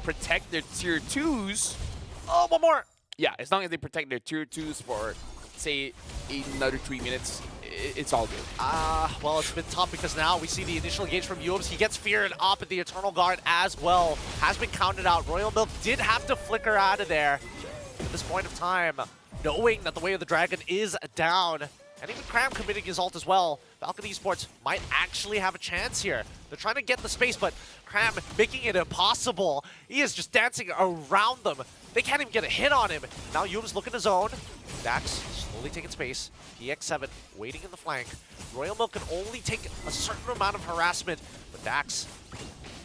S6: protect their tier 2s...
S3: Oh, one more!
S6: Yeah, as long as they protect their tier 2s for, say, another 3 minutes, it's all good.
S3: Well, it's been tough because now we see the initial engage from Yums. He gets feared up at the Eternal Guard as well. Has been counted out. Royal Milk did have to flicker out of there. At this point of time, knowing that the Way of the Dragon is down, and even Cram committing his ult as well, Falcon Esports might actually have a chance here. They're trying to get the space, but Cram making it impossible. He is just dancing around them. They can't even get a hit on him. Now Yums looking to zone. Dax slowly taking space. EX7 waiting in the flank. Royal Milk can only take a certain amount of harassment, but Dax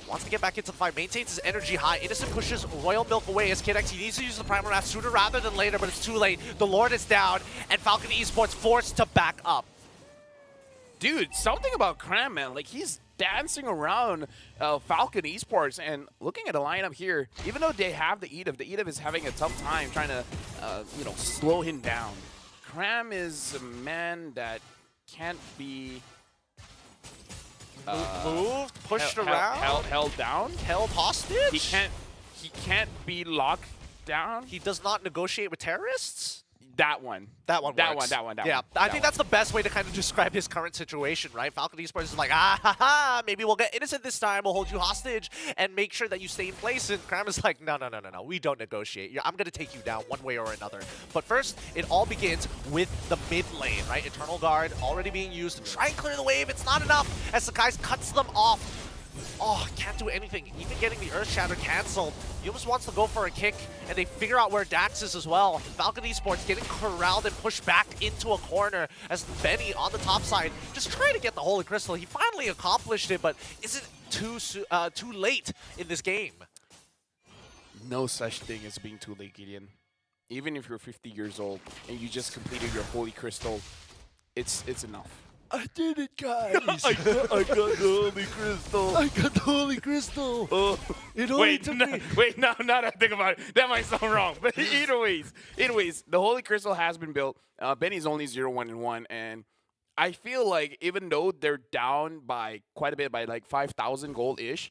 S3: wants to get back into the fight, maintains his energy high. Innocent pushes Royal Milk away as Kid X. He needs to use the Primal Wrath sooner rather than later, but it's too late. The Lord is down, and Falcon Esports forced to back up.
S6: Dude, something about Cram, man. Like, he's dancing around Falcon Esports, and looking at the lineup here, even though they have the Edith is having a tough time trying to, slow him down. Cram is a man that can't be
S3: moved, pushed around,
S6: held down,
S3: held hostage.
S6: He can't be locked down.
S3: He does not negotiate with terrorists.
S6: That one.
S3: Yeah, I think that's the best way to kind of describe his current situation, right? Falcon Esports is like, maybe we'll get innocent this time. We'll hold you hostage and make sure that you stay in place. And Cram is like, no. We don't negotiate. I'm going to take you down one way or another. But first, it all begins with the mid lane, right? Eternal Guard already being used to try and clear the wave. It's not enough as Sakai's cuts them off. Oh, can't do anything. Even getting the Earth Shatter canceled. Yums wants to go for a kick, and they figure out where Dax is as well. Falcon Esports getting corralled and pushed back into a corner as Benny on the top side just trying to get the Holy Crystal. He finally accomplished it, but is it too late in this game?
S6: No such thing as being too late, Gideon. Even if you're 50 years old and you just completed your Holy Crystal, it's enough.
S3: I did it, guys.
S6: I got the Holy Crystal.
S3: I got the Holy Crystal. It only took me.
S6: Wait, now that I think about it, that might sound wrong. But either ways, the Holy Crystal has been built. Benny's only 0-1-1, and I feel like even though they're down by quite a bit, by like 5,000 gold-ish,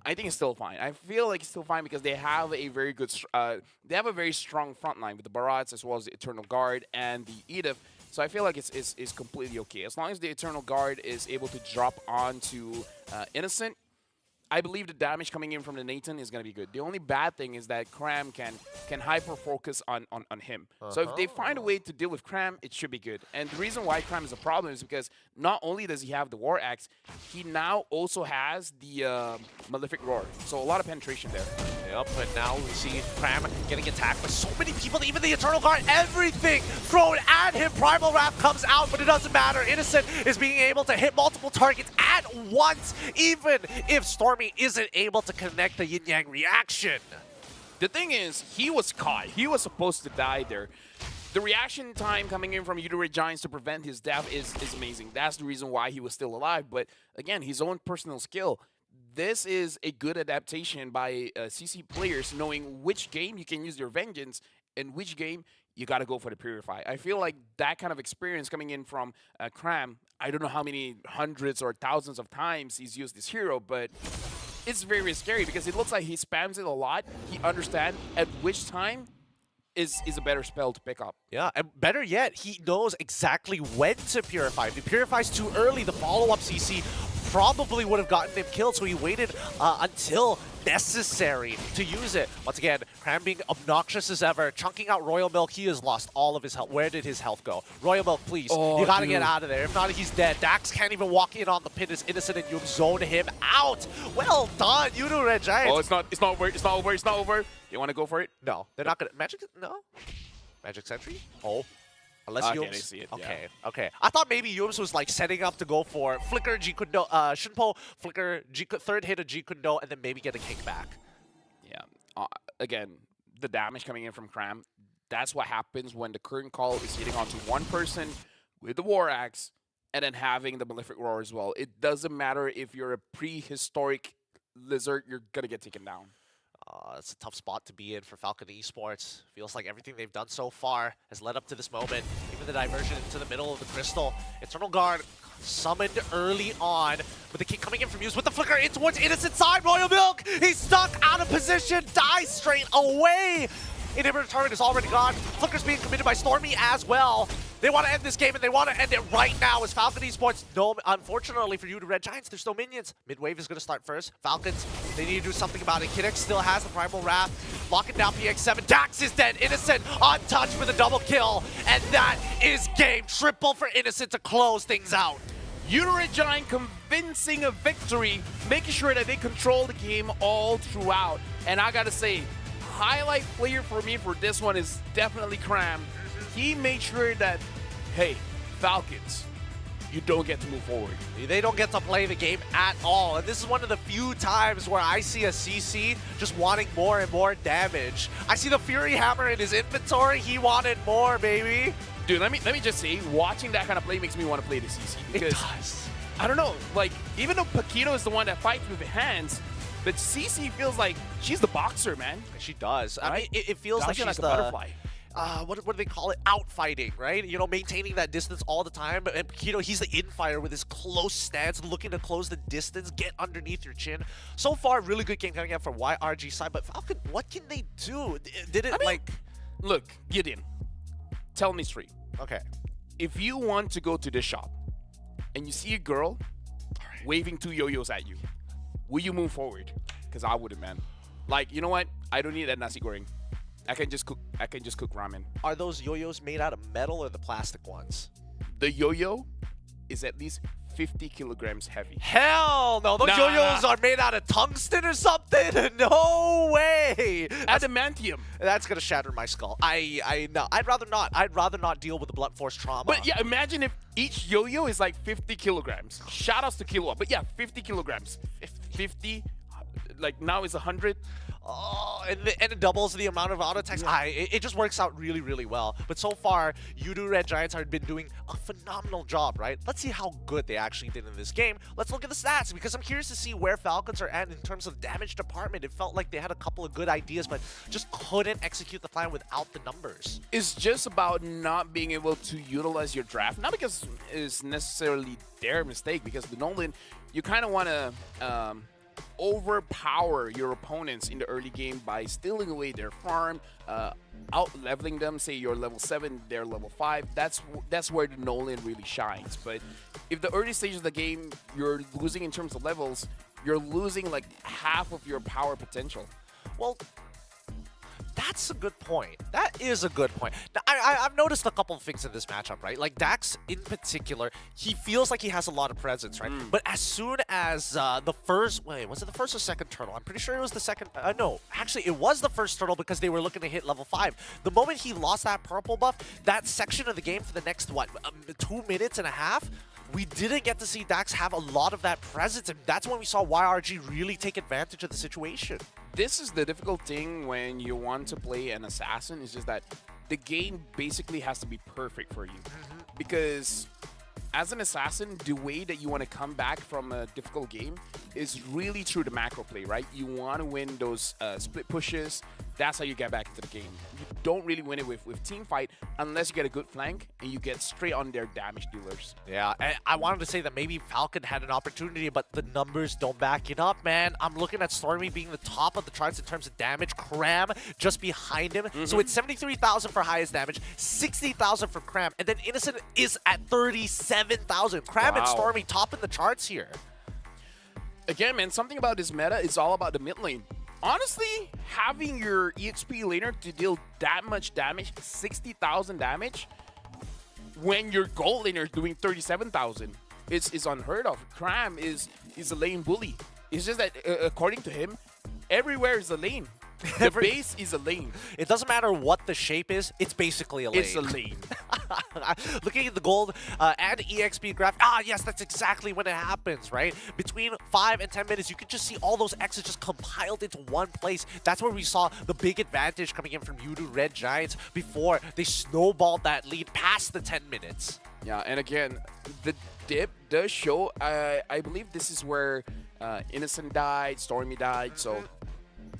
S6: I think it's still fine. I feel like it's still fine because they have a very good, they have a very strong front line with the Barats as well as the Eternal Guard and the Edith. So I feel like it's completely okay. As long as the Eternal Guard is able to drop onto Innocent, I believe the damage coming in from the Nathan is going to be good. The only bad thing is that Cram can hyper-focus on him. So if they find a way to deal with Cram, it should be good. And the reason why Cram is a problem is because not only does he have the War Axe, he now also has the Malefic Roar. So a lot of penetration there.
S3: Yep, but now we see Cram getting attacked by so many people, even the Eternal Guard, everything thrown at him. Primal Wrath comes out, but it doesn't matter. Innocent is being able to hit multiple targets at once, even if Stormy isn't able to connect the yin-yang reaction.
S6: The thing is, he was caught. He was supposed to die there. The reaction time coming in from Udare Giants to prevent his death is amazing. That's the reason why he was still alive. But again, his own personal skill. This is a good adaptation by CC players, knowing which game you can use your vengeance and which game you got to go for the Purify. I feel like that kind of experience coming in from Cram, I don't know how many hundreds or thousands of times he's used this hero, but it's very, very scary because it looks like he spams it a lot. He understands at which time is a better spell to pick up.
S3: Yeah, and better yet, he knows exactly when to Purify. If he Purifies too early, the follow-up CC probably would have gotten him killed, so he waited until necessary to use it. Once again, Cram being obnoxious as ever, chunking out Royal Milk. He has lost all of his health. Where did his health go? Royal Milk, please.
S6: Oh,
S3: you gotta
S6: dude.
S3: get out of there. If not, he's dead. Dax can't even walk in on the pin. Is innocent, and you zone him out. Well done, you do, Red Giants.
S6: Oh, it's not over. It's not over. It's not over. You want to go for it?
S3: No, they're not gonna. Magic? No. Magic Sentry? Oh. Unless
S6: Okay,
S3: Yums.
S6: they see it,
S3: Okay,
S6: yeah.
S3: okay. I thought maybe Yums was like setting up to go for Flicker, Jikundo, Shinpo, Flicker, third hit of Jikundo, and then maybe get a kickback.
S6: Yeah. Again, the damage coming in from Cram, that's what happens when the current call is hitting onto one person with the War Axe and then having the Malefic Roar as well. It doesn't matter if you're a prehistoric lizard, you're going to get taken down.
S3: It's a tough spot to be in for Falcon Esports. Feels like everything they've done so far has led up to this moment. Even the diversion into the middle of the crystal. Eternal Guard summoned early on, with the kick coming in from Muse with the flicker in towards Innocent side. Royal Milk, he's stuck out of position, dies straight away. Inhibitor turret is already gone. Flicker's being committed by Stormy as well. They want to end this game, and they want to end it right now as Falcon Esports. No, unfortunately for you, the Red Giants, there's no minions. Midwave is going to start first. Falcons, they need to do something about it. Kinex still has the Primal Wrath. Locking down PX7. Dax is dead. Innocent untouched with a double kill. And that is game. Triple for Innocent to close things out.
S6: Red Giant convincing a victory, making sure that they control the game all throughout. And I got to say, highlight player for me for this one is definitely Cram. He made sure that, hey, Falcons, you don't get to move forward.
S3: They don't get to play the game at all. And this is one of the few times where I see a CC just wanting more and more damage. I see the Fury Hammer in his inventory. He wanted more, baby.
S6: Dude, let me just say, watching that kind of play makes me want to play the CC. Because,
S3: It does.
S6: I don't know, like, even though Paquito is the one that fights with the hands, but CC feels like she's the boxer, man.
S3: She does. I mean,
S6: Right?
S3: it feels like
S6: Dodging
S3: she's
S6: a
S3: the
S6: butterfly.
S3: what do they call it? Outfighting, right? You know, maintaining that distance all the time. And Paquito, he's the in-fighter with his close stance, looking to close the distance, get underneath your chin. So far, really good game coming out from YRG side. But Falcon, what can they do? Did it
S6: I mean,
S3: like?
S6: Look, Gideon, tell me straight.
S3: Okay.
S6: If you want to go to this shop and you see a girl waving two yo-yos at you, will you move forward? Because I wouldn't, man. Like, you know what? I don't need that nasi goreng. I can just cook ramen.
S3: Are those yo-yos made out of metal or the plastic ones?
S6: The yo-yo is at least 50 kilograms heavy.
S3: Hell no! Those
S6: Nah.
S3: yo-yos are made out of tungsten or something. No way!
S6: Adamantium.
S3: That's gonna shatter my skull. No. I'd rather not. I'd rather not deal with the blunt force trauma.
S6: But yeah, imagine if each yo-yo is like 50 kilograms. Shout outs to Kilo. But yeah, 50 kilograms. 50, like now it's 100.
S3: Oh, and it doubles the amount of auto attacks. It just works out really, really well. But so far, Red Giants have been doing a phenomenal job, right? Let's see how good they actually did in this game. Let's look at the stats, because I'm curious to see where Falcons are at in terms of damage department. It felt like they had a couple of good ideas, but just couldn't execute the plan without the numbers.
S6: It's just about not being able to utilize your draft. Not because it's necessarily their mistake, because the Nolan, you kind of want to overpower your opponents in the early game by stealing away their farm, out leveling them. Say you're level 7, they're level 5. That's where the Nolan really shines. But if the early stages of the game you're losing in terms of levels, you're losing like half of your power potential.
S3: Well, that's a good point. That is a good point. Now, I've noticed a couple of things in this matchup, right? Like Dax in particular, he feels like he has a lot of presence, right? But as soon as the first, wait, was it the first or second turtle? I'm pretty sure it was the second. No, actually, it was the first turtle because they were looking to hit level 5. The moment he lost that purple buff, that section of the game for the next, 2 minutes and a half, we didn't get to see Dax have a lot of that presence, and that's when we saw YRG really take advantage of the situation.
S6: This is the difficult thing when you want to play an assassin, is just that the game basically has to be perfect for you. Because as an assassin, the way that you want to come back from a difficult game is really through the macro play, right? You want to win those split pushes. That's how you get back into the game. don't really win it with team fight unless you get a good flank and you get straight on their damage dealers.
S3: Yeah, and I wanted to say that maybe Falcon had an opportunity, but the numbers don't back it up, man. I'm looking at Stormy being the top of the charts in terms of damage. Cram just behind him. So it's 73,000 for highest damage, 60,000 for Cram, and then Innocent is at 37,000. Cram and Stormy top in the charts here.
S6: Again, man, something about this meta is all about the mid lane. Honestly, having your EXP laner to deal that much damage, 60,000 damage, when your gold laner is doing 37,000, is unheard of. Cram is a lane bully. It's just that, according to him, everywhere is a lane. The base is a lane.
S3: It doesn't matter what the shape is, it's basically a lane.
S6: It's a lane.
S3: Looking at the gold and EXP graph, yes, that's exactly when it happens, right? Between 5 and 10 minutes, you can just see all those X's just compiled into one place. That's where we saw the big advantage coming in from Yudu Red Giants before they snowballed that lead past the 10 minutes.
S6: Yeah, and again, the dip does show. I believe this is where Innocent died, Stormy died, so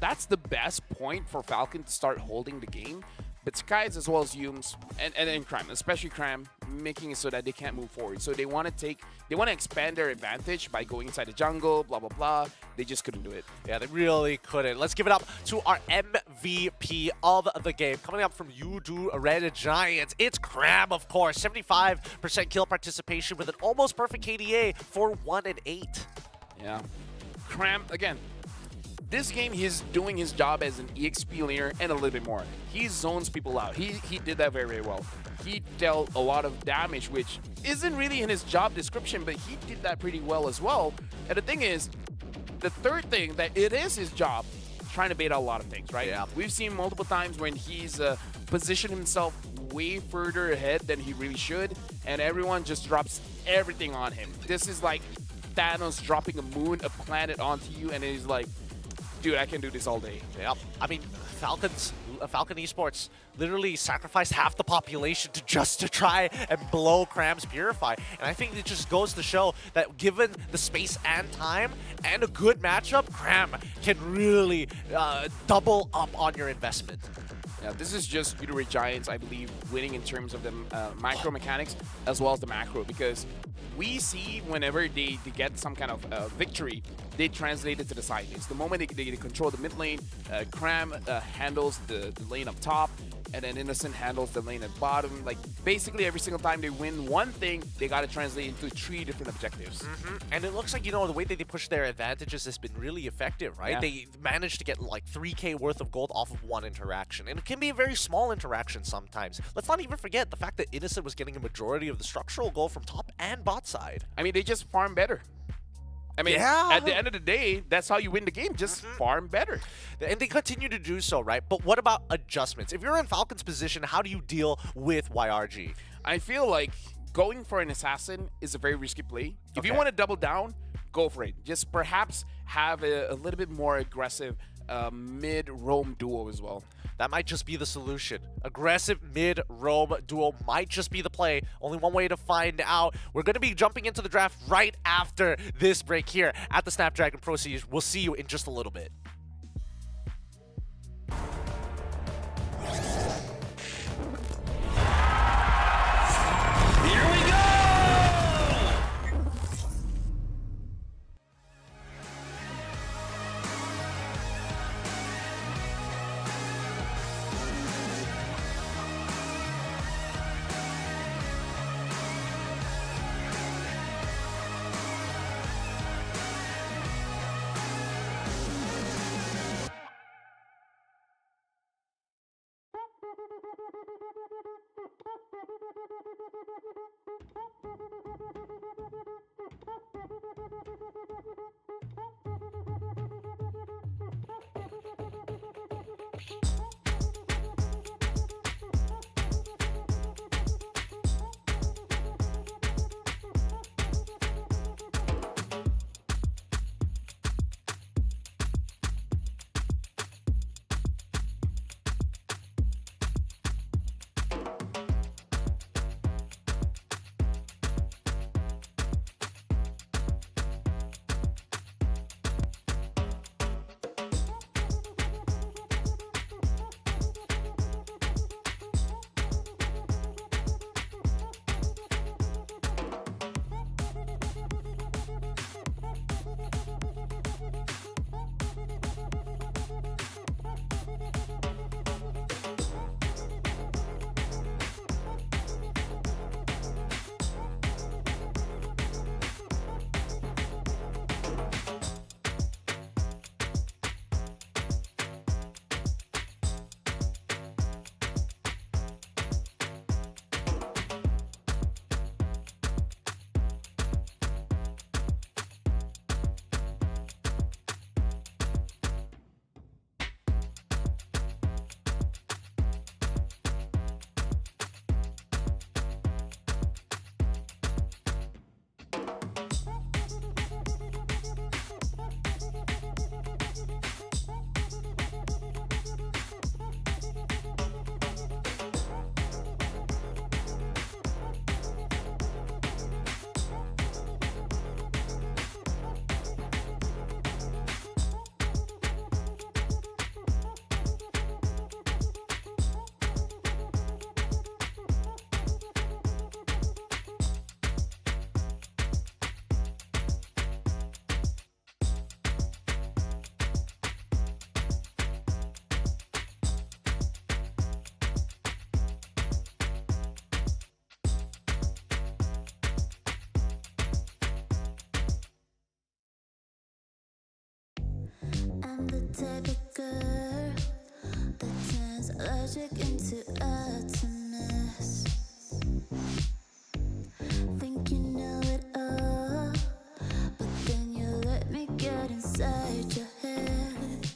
S6: that's the best point for Falcon to start holding the game. But Skies as well as Yumes and Cram, especially Cram, making it so that they can't move forward. So they want to expand their advantage by going inside the jungle, blah, blah, blah. They just couldn't do it.
S3: Yeah, they really couldn't. Let's give it up to our MVP of the game. Coming up from Yudu Red Giants, it's Cram, of course. 75% kill participation with an almost perfect KDA for 1 and 8.
S6: Yeah. Cram, again, this game, he's doing his job as an EXP laner and a little bit more. He zones people out. He did that very, very well. He dealt a lot of damage, which isn't really in his job description, but he did that pretty well as well. And the thing is, the third thing, that it is his job trying to bait out a lot of things, right?
S3: Yeah.
S6: We've seen multiple times when he's positioned himself way further ahead than he really should, and everyone just drops everything on him. This is like Thanos dropping a moon, a planet onto you, and he's like, dude, I can do this all day.
S3: Yep. I mean, Falcon Esports literally sacrificed half the population to try and blow Cram's Purify. And I think it just goes to show that given the space and time and a good matchup, Cram can really double up on your investment.
S6: Yeah, this is just Yudu Red Giants, I believe, winning in terms of the micro mechanics as well as the macro, because we see whenever they get some kind of victory, they translate it to the side lanes. The moment they control the mid lane, Cram handles the lane up top, and then Innocent handles the lane at bottom. Like, basically every single time they win one thing, they got to translate into 3 different objectives.
S3: And it looks like, the way that they push their advantages has been really effective, right?
S6: Yeah.
S3: They managed to get like 3K worth of gold off of one interaction. And it can be a very small interaction sometimes. Let's not even forget the fact that Innocent was getting a majority of the structural gold from top and bot side.
S6: I mean, they just farm better. I mean, at the end of the day, that's how you win the game. Just farm better.
S3: And they continue to do so, right? But what about adjustments? If you're in Falcon's position, how do you deal with YRG?
S6: I feel like going for an assassin is a very risky play. If you
S3: Okay.
S6: want to double down, go for it. Just perhaps have a little bit more aggressive mid-roam duo as well.
S3: That might just be the solution. Aggressive mid-roam duo might just be the play. Only one way to find out. We're going to be jumping into the draft right after this break here at the Snapdragon Pro Series. We'll see you in just a little bit.
S4: Here we go!
S1: type of girl that turns logic into atoms. Think you know it all, but then you let me get inside your head.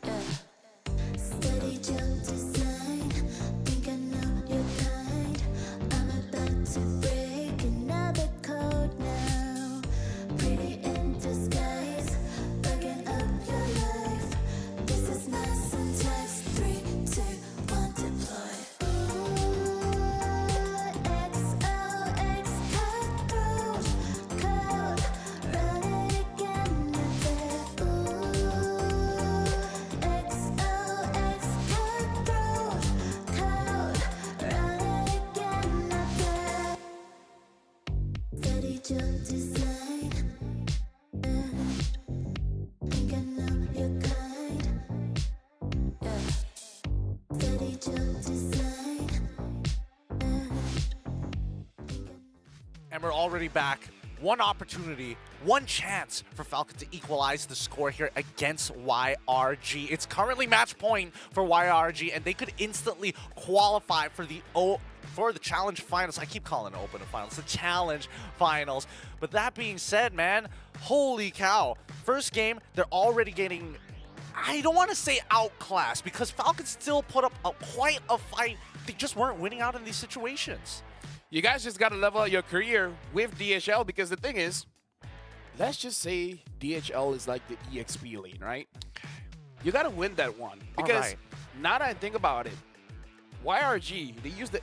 S1: Yeah. Steady jump design, think I know your kind. I'm about to break another code now. Pretty in disguise, bugging up your life. This is my syntax. 3, 2, 1, deploy. XOX code, run it again. XOX code, run it again. Steady jump design. Think I know your kind. Yeah. Steady jump design.
S3: And we're already back. One opportunity, one chance for Falcon to equalize the score here against YRG. It's currently match point for YRG, and they could instantly qualify for the challenge finals. I keep calling it open finals, the challenge finals. But that being said, man, holy cow. First game, they're already getting, I don't want to say outclassed, because Falcon still put up quite a fight. They just weren't winning out in these situations.
S6: You guys just got to level out your career with DHL, because the thing is, let's just say DHL is like the EXP lane, right? You got to win that one. Because
S3: Alright.
S6: now that I think about it, YRG, they use the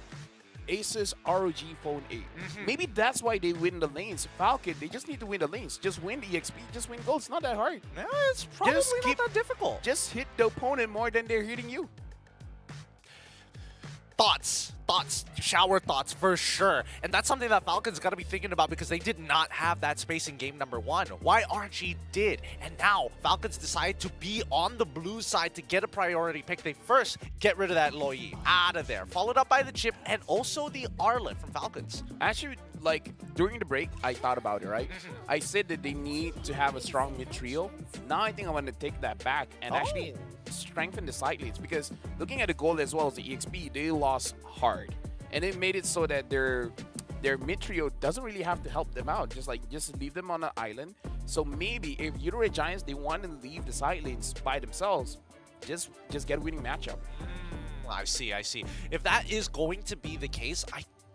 S6: Asus ROG Phone 8. Maybe that's why they win the lanes. Falcon, they just need to win the lanes. Just win the EXP, just win gold. It's not that hard.
S3: Yeah, it's probably not that difficult.
S6: Just hit the opponent more than they're hitting you.
S3: Thoughts, shower thoughts for sure. And that's something that Falcons got to be thinking about, because they did not have that space in game number 1. YRG did. And now Falcons decide to be on the blue side to get a priority pick. They first get rid of that Loi out of there, followed up by the chip and also the Arlet from Falcons.
S6: Actually, like, during the break, I thought about it, right? I said that they need to have a strong mid trio. Now I think I want to take that back and actually strengthen the side lanes, because looking at the gold as well as the EXP, they lost hard. And it made it so that their mid trio doesn't really have to help them out. Just leave them on an island. So maybe if Euro Giants, they want to leave the side lanes by themselves, just get a winning matchup.
S3: I see. If that is going to be the case,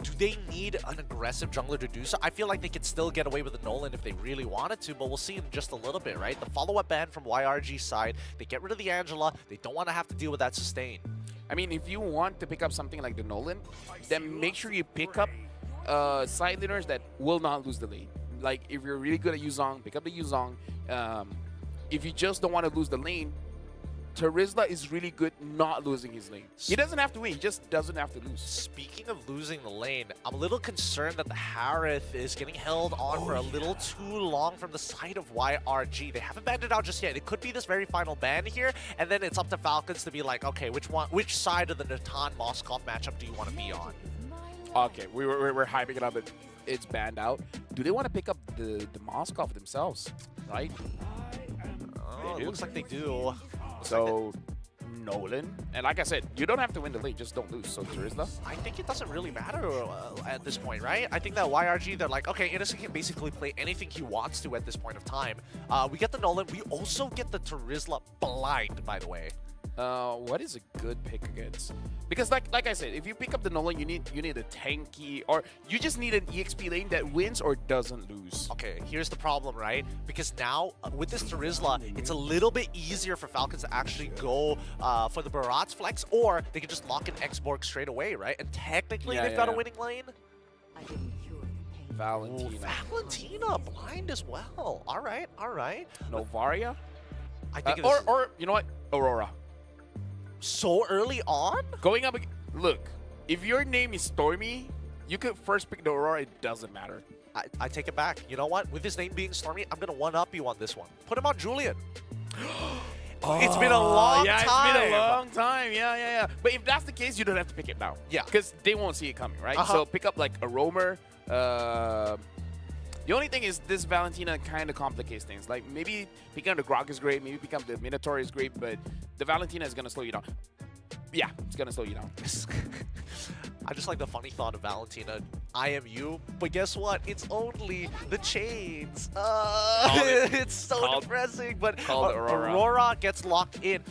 S3: do they need an aggressive jungler to do so? I feel like they could still get away with the Nolan if they really wanted to, but we'll see in just a little bit, right? The follow-up ban from YRG's side, they get rid of the Angela, they don't want to have to deal with that sustain.
S6: I mean, if you want to pick up something like the Nolan, then make sure you pick up side laners that will not lose the lane. Like, if you're really good at Yuzong, pick up the Yuzong. If you just don't want to lose the lane, Terizla is really good not losing his lane. He doesn't have to win, he just doesn't have to lose.
S3: Speaking of losing the lane, I'm a little concerned that the Harith is getting held on for a little too long from the side of YRG. They haven't banned it out just yet. It could be this very final ban here, and then it's up to Falcons to be like, okay, which side of the Natan Moskov matchup do you want to be on?
S6: Okay, we're hyping it up, but it's banned out. Do they want to pick up the Moskov themselves, right?
S3: Oh, it looks like they do.
S6: So, Nolan. And like I said, you don't have to win the lane, just don't lose. So, Terizla.
S3: I think it doesn't really matter at this point, right? I think that YRG, they're like, okay, Innocent can basically play anything he wants to at this point of time. We get the Nolan. We also get the Terizla blind, by the way.
S6: What is a good pick against? Because like I said, if you pick up the Nolan, you need a tanky, or you just need an EXP lane that wins or doesn't lose.
S3: Okay, here's the problem, right? Because now with this Terizla, it's a little bit easier for Falcons to actually go for the Barat's flex, or they can just lock in X-Borg straight away, right? And technically, they've got a winning lane.
S6: Valentina.
S3: Ooh, Valentina blind as well. All right.
S6: Novaria?
S3: I think
S6: or you know what? Aurora.
S3: So early on?
S6: Going up, look, if your name is Stormy, you could first pick the Aurora, it doesn't matter.
S3: I take it back. You know what? With his name being Stormy, I'm going to one-up you on this one. Put him on Julian. It's been a long time.
S6: It's been a long time. Yeah. But if that's the case, you don't have to pick it now.
S3: Yeah.
S6: Because they won't see it coming, right? So pick up like a Roamer. The only thing is this Valentina kind of complicates things. Like maybe picking up the Grok is great, maybe picking up the Minotaur is great, but the Valentina is going to slow you down. Yeah, it's going to slow you down.
S3: I just like the funny thought of Valentina. I am you, but guess what? It's only the chains. It's so depressing. But Aurora gets locked in.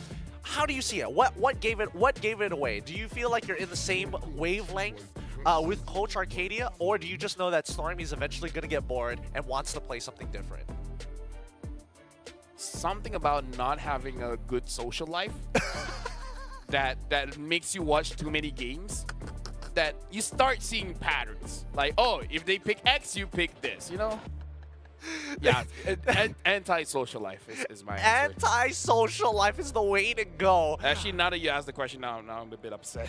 S3: How do you see it? What gave it away? Do you feel like you're in the same wavelength with Coach Arcadia, or do you just know that Stormy's eventually gonna get bored and wants to play something different?
S6: Something about not having a good social life that makes you watch too many games. That you start seeing patterns. Like, oh, if they pick X, you pick this, you know? Yeah, anti-social life is my answer.
S3: Anti-social life is the way to go.
S6: Actually, now that you asked the question, now I'm a bit upset.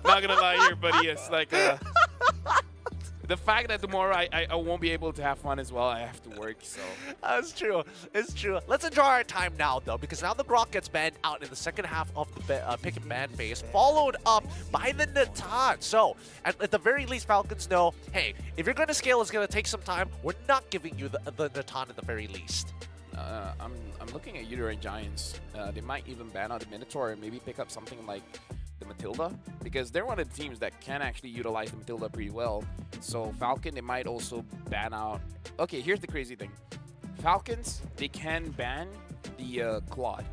S6: Not gonna lie here, buddy. It's like the fact that tomorrow I won't be able to have fun as well. I have to work, so.
S3: That's true. It's true. Let's enjoy our time now, though, because now the Grok gets banned out in the second half of the pick and ban phase, followed up by the Natan. So, at the very least, Falcons know, hey, if you're going to scale, it's going to take some time. We're not giving you the Natan at the very least.
S6: I'm looking at Uterine Giants. They might even ban out the Minotaur and maybe pick up something like the Matilda, because they're one of the teams that can actually utilize the Matilda pretty well. So Falcon, they might also ban out. Okay, here's the crazy thing. Falcons, they can ban the Claude.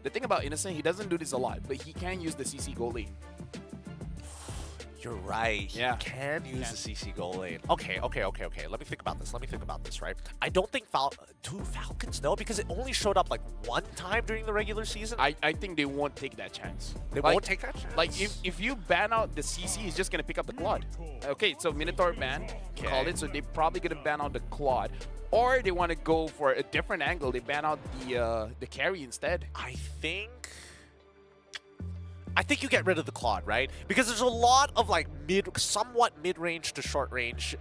S6: The thing about Innocent, he doesn't do this a lot, but he can use the CC goal lane.
S3: You're right.
S6: Yeah.
S3: He can use the CC goal lane. Okay. Let me think about this, right? I don't think Falcons know, because it only showed up like one time during the regular season.
S6: I think they won't take that chance.
S3: They won't take that chance?
S6: Like, if you ban out the CC, he's just going to pick up the Claude. Okay, so Minotaur ban, called it, so they're probably going to ban out the Claude. Or they want to go for a different angle. They ban out the carry instead.
S3: I think you get rid of the Claude, right? Because there's a lot of like somewhat mid-range to short-range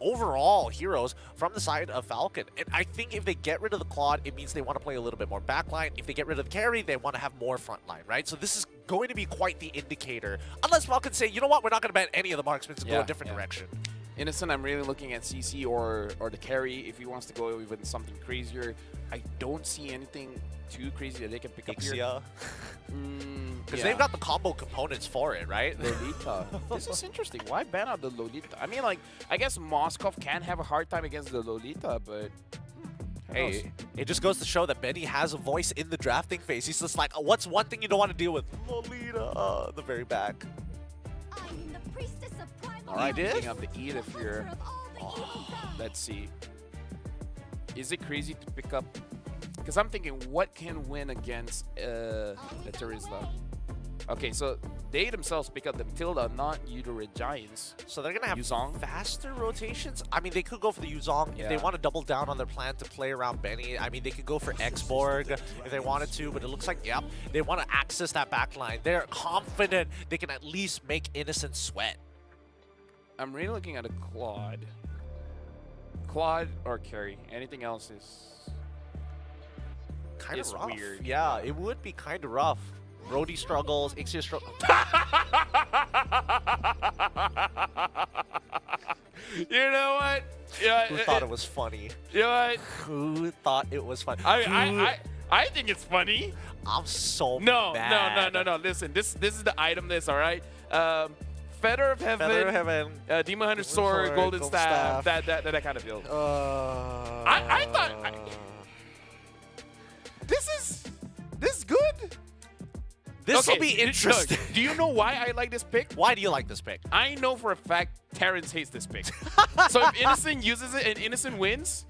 S3: overall heroes from the side of Falcon. And I think if they get rid of the Claude, it means they want to play a little bit more backline. If they get rid of the carry, they want to have more frontline, right? So this is going to be quite the indicator. Unless Falcon say, you know what, we're not going to ban any of the marksmen and go a different direction.
S6: Innocent, I'm really looking at CC or the carry if he wants to go even something crazier. I don't see anything too crazy that they can pick up here.
S3: Because they've got the combo components for it, right?
S6: Lolita. This is interesting. Why ban out the Lolita? I mean, like, I guess Moskov can have a hard time against the Lolita, but
S3: hey, it just goes to show that Benny has a voice in the drafting phase. He's just like, what's one thing you don't want to deal with? Lolita, the very back.
S6: All right, picking up the Edith here. Let's see. Is it crazy to pick up? Because I'm thinking, what can win against the Terizla? Okay, so they themselves pick up the Matilda, not Uterine Giants.
S3: So they're going to have
S6: Yuzong
S3: faster rotations? I mean, they could go for the Yuzong if they want to double down on their plan to play around Benny. I mean, they could go for Xborg if they wanted to, but it looks like, yep, they want to access that backline. They're confident they can at least make Innocent sweat.
S6: I'm really looking at a Claude. Claude or carry. Anything else is
S3: kind of rough.
S6: Weird.
S3: Yeah, it would be kind of rough. Brody struggles, Ixia struggles.
S6: You know what? Yeah,
S3: Who thought it was funny?
S6: You know what?
S3: Who thought it was funny?
S6: I think it's funny.
S3: I'm so
S6: No.
S3: mad.
S6: Listen, this is the item list, all right? Feather of Heaven, Demon Hunter Sword, Golden Staff, that kind of build. I thought this is good.
S3: This will be interesting.
S6: Do you know why I like this pick?
S3: Why do you like this pick?
S6: I know for a fact Terrence hates this pick. So if Innocent uses it and Innocent wins,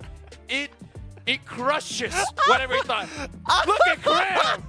S6: it crushes whatever he thought. Look at Graham!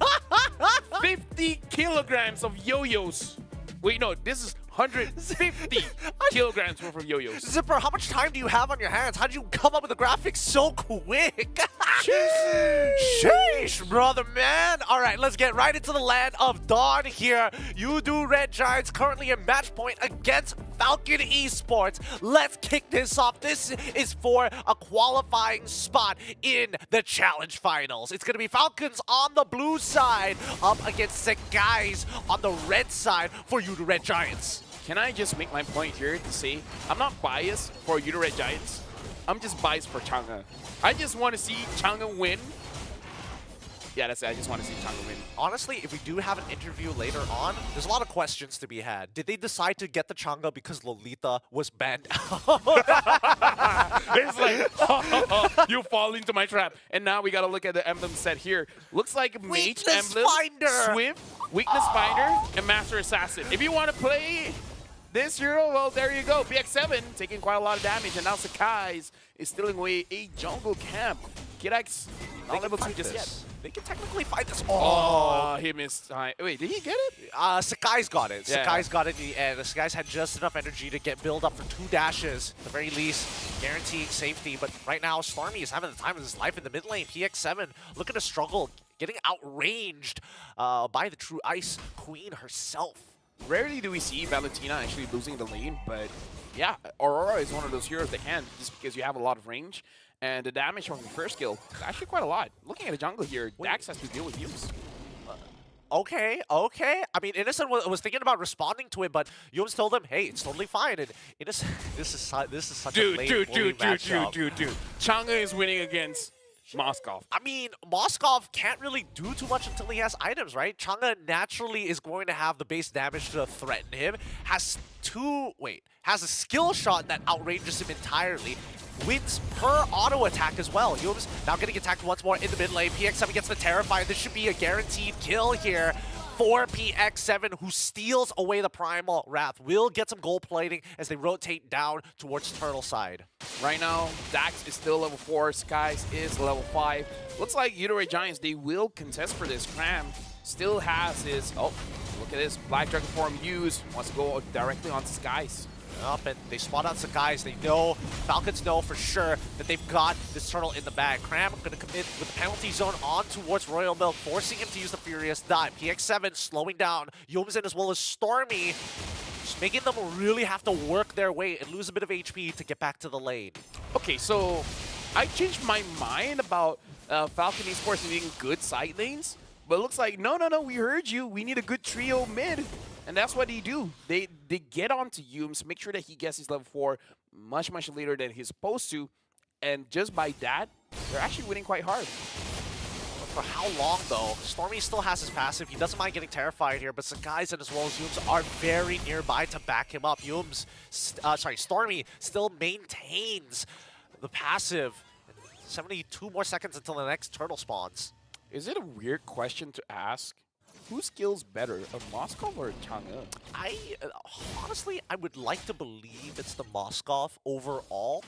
S6: 50 kilograms of yo-yos. Wait, no, this is 150 kilograms worth of yo-yos.
S3: Zipper, how much time do you have on your hands? How did you come up with the graphics so quick? Sheesh, brother, man. All right, let's get right into the land of Dawn here. You do Red Giants currently in match point against Falcon Esports. Let's kick this off. This is for a qualifying spot in the Challenge Finals. It's going to be Falcons on the blue side up against the guys on the red side for you to Red Giants.
S6: can I just make my point here to say I'm not biased for Red Giants. I'm just biased for Chang'e. I just want to see Chang'e win. Yeah, that's it. I just want to see Chang'e win.
S3: Honestly, if we do have an interview later on, there's a lot of questions to be had. Did they decide to get the Chang'e because Lolita was banned out?
S6: It's like, you fall into my trap. And now we got to look at the emblem set here. Looks like Mage
S3: Weakness
S6: emblem,
S3: Finder.
S6: Swift, Weakness Finder, and Master Assassin. If you want to play this hero, well, there you go. PX7 taking quite a lot of damage, and now Sakai's is stealing away a jungle camp. Kidx, not level 2 just yet.
S3: They can technically fight this.
S6: Oh, he missed. Wait, did he get it?
S3: Sakai's got it.
S6: Yeah.
S3: Sakai's got it in the end. Sakai's had just enough energy to get build up for 2 dashes, at the very least, guaranteeing safety. But right now, Stormy is having the time of his life in the mid lane. PX7 looking to struggle, getting outranged by the true Ice Queen herself.
S6: Rarely do we see Valentina actually losing the lane, but yeah, Aurora is one of those heroes that can, just because you have a lot of range. And the damage from the first kill is actually quite a lot. Looking at the jungle here, Dax has to deal with Yumes.
S3: Okay. I mean, Innocent was thinking about responding to it, but Yumes told him, "Hey, it's totally fine." And Innocent, this is such a late matchup.
S6: Dude. Chang'e is winning against Moskov.
S3: I mean, Moskov can't really do too much until he has items, right? Chang'e naturally is going to have the base damage to threaten him. Has a skill shot that outranges him entirely. Wins per auto attack as well. Yumes now getting attacked once more in the mid lane. PX7 gets the Terrifier. This should be a guaranteed kill here for PX7, who steals away the Primal Wrath. Will get some gold plating as they rotate down towards Turtle side.
S6: Right now, Dax is still level 4. Skies is level 5. Looks like Ray Giants, they will contest for this. Cram still has his, oh, look at this, Black Dragon form used. Wants to go directly onto Skies.
S3: Up and they spot out Sakai's. They know, Falcons know for sure that they've got this turtle in the bag. Cram gonna commit with the penalty zone on towards Royal Milk, forcing him to use the Furious Dive. PX7 slowing down Yumes in as well as Stormy, just making them really have to work their way and lose a bit of HP to get back to the lane.
S6: Okay, so I changed my mind about Falcon Esports needing good side lanes, but it looks like, no, we heard you. We need a good trio mid. And that's what they do. They get onto Yumes, make sure that he gets his level 4 much later than he's supposed to. And just by that, they're actually winning quite hard.
S3: For how long, though? Stormy still has his passive. He doesn't mind getting terrified here, but Sakai's and as well as Yumes are very nearby to back him up. Stormy still maintains the passive. 72 more seconds until the next turtle spawns.
S6: Is it a weird question to ask? Who skills better, a Moskov or a Chang'e?
S3: Honestly, I would like to believe it's the Moskov overall.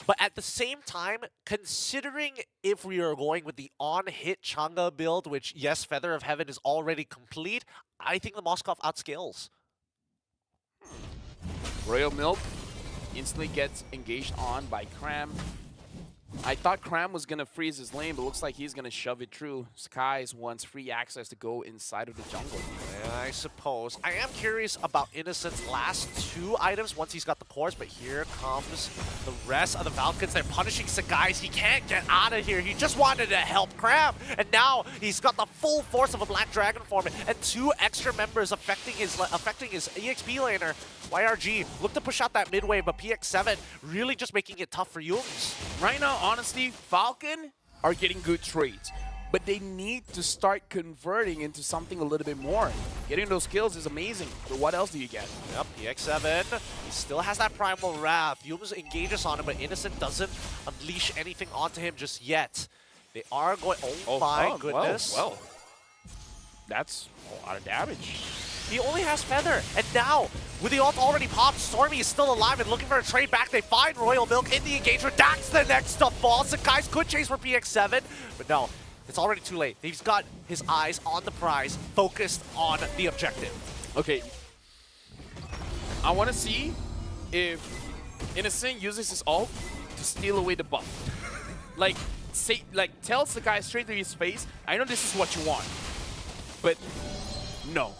S3: But at the same time, considering if we are going with the on-hit Chang'e build, which, yes, Feather of Heaven is already complete, I think the Moskov outscales.
S6: Royal Milk instantly gets engaged on by Cram. I thought Cram was going to freeze his lane, but looks like he's going to shove it through. Skies wants free access to go inside of the jungle.
S3: Yeah, I suppose. I am curious about Innocent's last 2 items once he's got the cores, but here comes the rest of the Falcons. They're punishing Skies. He can't get out of here. He just wanted to help Cram, and now he's got the full force of a Black Dragon form and 2 extra members affecting his EXP laner. YRG look to push out that mid wave, but PX7 really just making it tough for Yumes.
S6: Right now, honestly, Falcon are getting good trades, but they need to start converting into something a little bit more. Getting those kills is amazing, but what else do you get?
S3: Yep, PX7 he still has that Primal Wrath. Yumes engages on him, but Innocent doesn't unleash anything onto him just yet. They are going, oh my goodness.
S6: Well, that's a lot of damage.
S3: He only has Feather, and now, with the ult already popped, Stormy is still alive and looking for a trade back. They find Royal Milk in the engagement. That's the next to fall. Sakai's could chase for PX7, but no, it's already too late. He's got his eyes on the prize, focused on the objective.
S6: Okay, I want to see if Innocent uses his ult to steal away the buff. Tells the guy straight to his face, I know this is what you want, but no.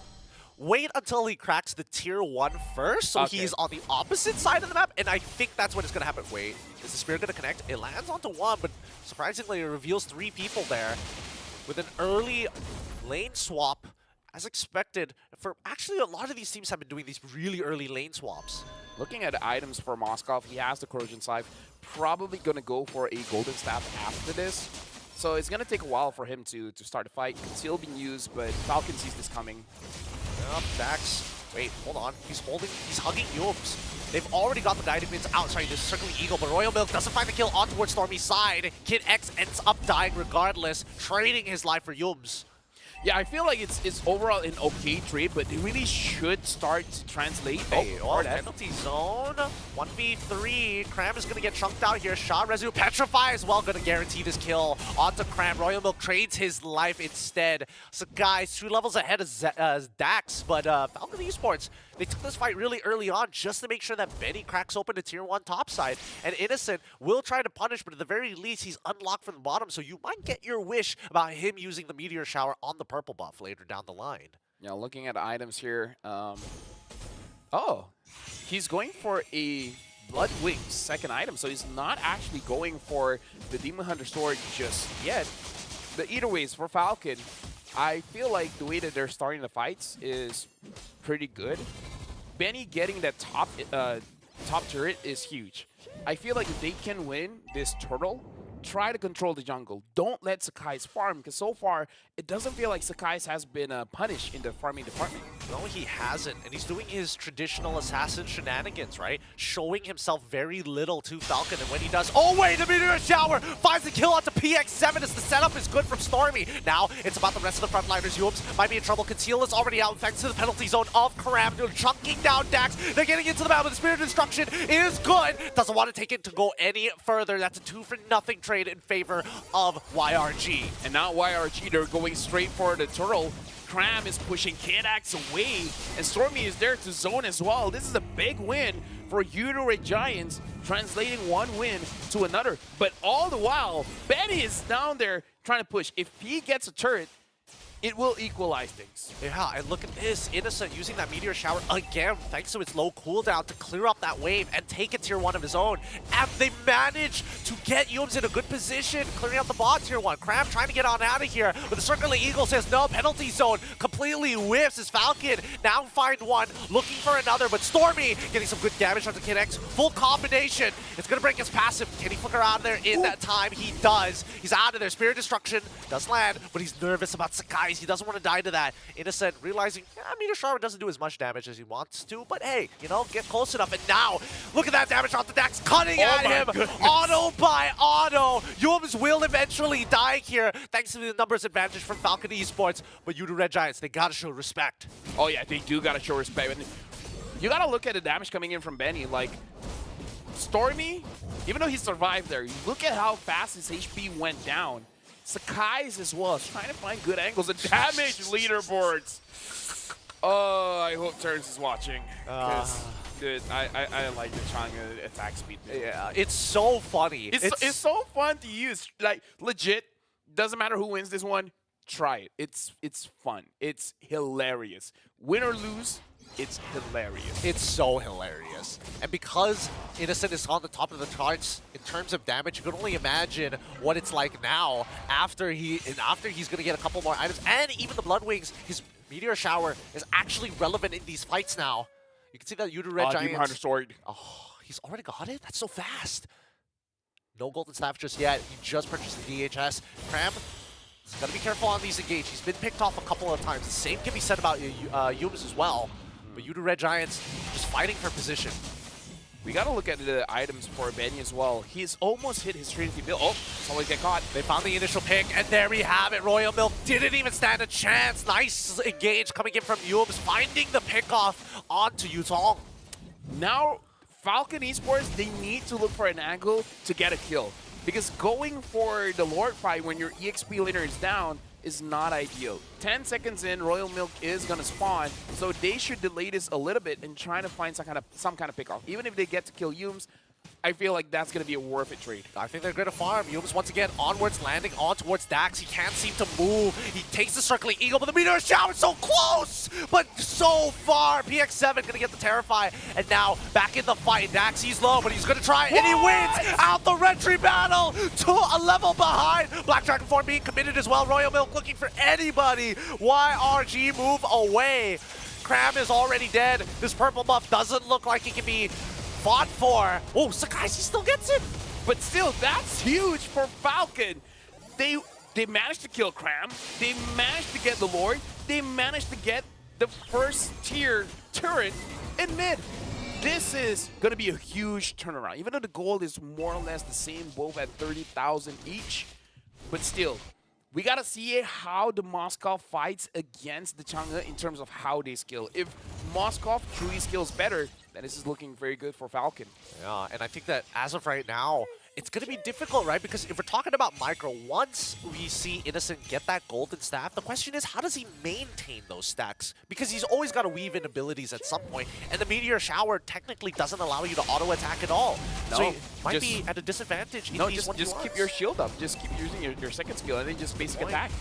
S3: Wait until he cracks the tier 1 first, so
S6: Okay.
S3: he's on the opposite side of the map, and I think that's what is going to happen. Wait, is the Spear going to connect? It lands onto 1, but surprisingly it reveals 3 people there with an early lane swap as expected, for actually a lot of these teams have been doing these really early lane swaps.
S6: Looking at items for Moskov, he has the Corrosion Scythe. Probably going to go for a Golden Staff after this. So it's going to take a while for him to start the fight. Conceal being used, but Falcon sees this coming.
S3: Yep, Dax. Wait, hold on. He's hugging Yums. They've already got the guiding pins out. Sorry, this Circling Eagle, but Royal Milk doesn't find the kill on towards Stormy's side. Kid X ends up dying regardless, trading his life for Yums.
S6: Yeah, I feel like it's overall an okay trade, but it really should start to translate.
S3: Hey, penalty zone. 1v3. Cram is going to get chunked out here. Shot Residue Petrify as well, going to guarantee this kill onto Cram. Royal Milk trades his life instead. So guys, 2 levels ahead of Dax, but Falcon Esports, they took this fight really early on just to make sure that Benny cracks open the tier 1 top side. And Innocent will try to punish, but at the very least, he's unlocked from the bottom, so you might get your wish about him using the Meteor Shower on the purple buff later down the line.
S6: Yeah, looking at items here. Oh, he's going for a Blood Wings second item, so he's not actually going for the Demon Hunter sword just yet. But either ways, for Falcon, I feel like the way that they're starting the fights is pretty good. Benny getting that top turret is huge. I feel like if they can win this turtle, try to control the jungle. Don't let Sakai's farm, because so far, it doesn't feel like Sakai's has been punished in the farming department.
S3: No, he hasn't, and he's doing his traditional assassin shenanigans, right? Showing himself very little to Falcon, and when he does, oh wait, the Meteor Shower finds the kill onto PX7 as the setup is good from Stormy. Now, it's about the rest of the frontliners. Yums might be in trouble. Conceal is already out thanks to the penalty zone of Karam. They're chunking down Dax. They're getting into the map, but the Spirit of Destruction is good. Doesn't want to take it to go any further. That's a 2-for-0 trade in favor of YRG.
S6: And now YRG, they're going straight for the turtle. Cram is pushing K-Dax away, and Stormy is there to zone as well. This is a big win for Red Giants, translating one win to another. But all the while, Benny is down there trying to push. If he gets a turret, it will equalize things.
S3: Yeah, and look at this. Innocent using that Meteor Shower again, thanks to its low cooldown, to clear up that wave and take a tier 1 of his own. And they manage to get Yums in a good position, clearing out the bot tier 1. Cram trying to get on out of here, but the Circling Eagle says no, penalty zone completely whiffs as Falcon now find one, looking for another, but Stormy getting some good damage onto Kid X. Full combination. It's going to break his passive. Can he flicker out of there in that time? He does. He's out of there. Spirit Destruction does land, but he's nervous about Sakai. He doesn't want to die to that. Innocent realizing, yeah, Meteor Shower doesn't do as much damage as he wants to, but hey, you know, get close enough. And now, look at that damage off the Dax, cutting at him.
S6: Goodness.
S3: Auto by auto. Yums will eventually die here, thanks to the numbers advantage from Falcon Esports. But Red Giants, they gotta show respect.
S6: Oh yeah, they do gotta show respect. And you gotta look at the damage coming in from Benny. Like, Stormy, even though he survived there, look at how fast his HP went down. Sakai's as well, trying to find good angles and damage leaderboards. Oh, I hope Turns is watching. Dude, I like the Changa attack speed.
S3: Yeah, it's so funny.
S6: It's so fun to use. Like, legit, doesn't matter who wins this one, try it. It's fun. It's hilarious. Win or lose, it's hilarious.
S3: It's so hilarious. And because Innocent is on the top of the charts in terms of damage, you can only imagine what it's like now after he's going to get a couple more items. And even the Blood Wings, his Meteor Shower is actually relevant in these fights now. You can see that Red Giants.
S6: Demon Hunter sword.
S3: Oh, he's already got it? That's so fast. No Golden Staff just yet. He just purchased the DHS. Cram, he's got to be careful on these engage. He's been picked off a couple of times. The same can be said about Yums as well. But Red Giants just fighting for position.
S6: We got to look at the items for Benny as well. He's almost hit his Trinity build. Oh, someone get caught.
S3: They found the initial pick, and there we have it. Royal Milk didn't even stand a chance. Nice engage coming in from Yums, finding the pick off onto Yutong.
S6: Now, Falcon Esports, they need to look for an angle to get a kill. Because going for the Lord fight when your EXP laner is down is not ideal. 10 seconds in, Royal Milk is going to spawn, so they should delay this a little bit and try to find some kind of pick-off. Even if they get to kill Yums, I feel like that's going to be a worth it trade.
S3: I think they're going to farm. Yums once again onwards, landing on towards Dax. He can't seem to move. He takes the circling eagle, but the meteor shower is so close, but so far. PX7 going to get the Terrify, and now back in the fight. Dax, he's low, but he's going to try, and he wins out the retry battle to a level behind. Black Dragon form being committed as well. Royal Milk looking for anybody. YRG move away. Cram is already dead. This purple buff doesn't look like it can be fought for. Oh, Sakaisi still gets it.
S6: But still, that's huge for Falcon. They managed to kill Cram. They managed to get the Lord. They managed to get the first tier turret in mid. This is going to be a huge turnaround. Even though the gold is more or less the same, both at 30,000 each. But still, we got to see how the Moskov fights against the Chang'e in terms of how they skill. If Moskov truly skills better, then this is looking very good for Falcon.
S3: Yeah, and I think that as of right now, it's going to be difficult, right? Because if we're talking about Micro, once we see Innocent get that golden staff, the question is, how does he maintain those stacks? Because he's always got to weave in abilities at some point, and the Meteor Shower technically doesn't allow you to auto-attack at all.
S6: No,
S3: so he might be at a disadvantage in these
S6: just keep your shield up. Just keep using your second skill, and then just basic attack.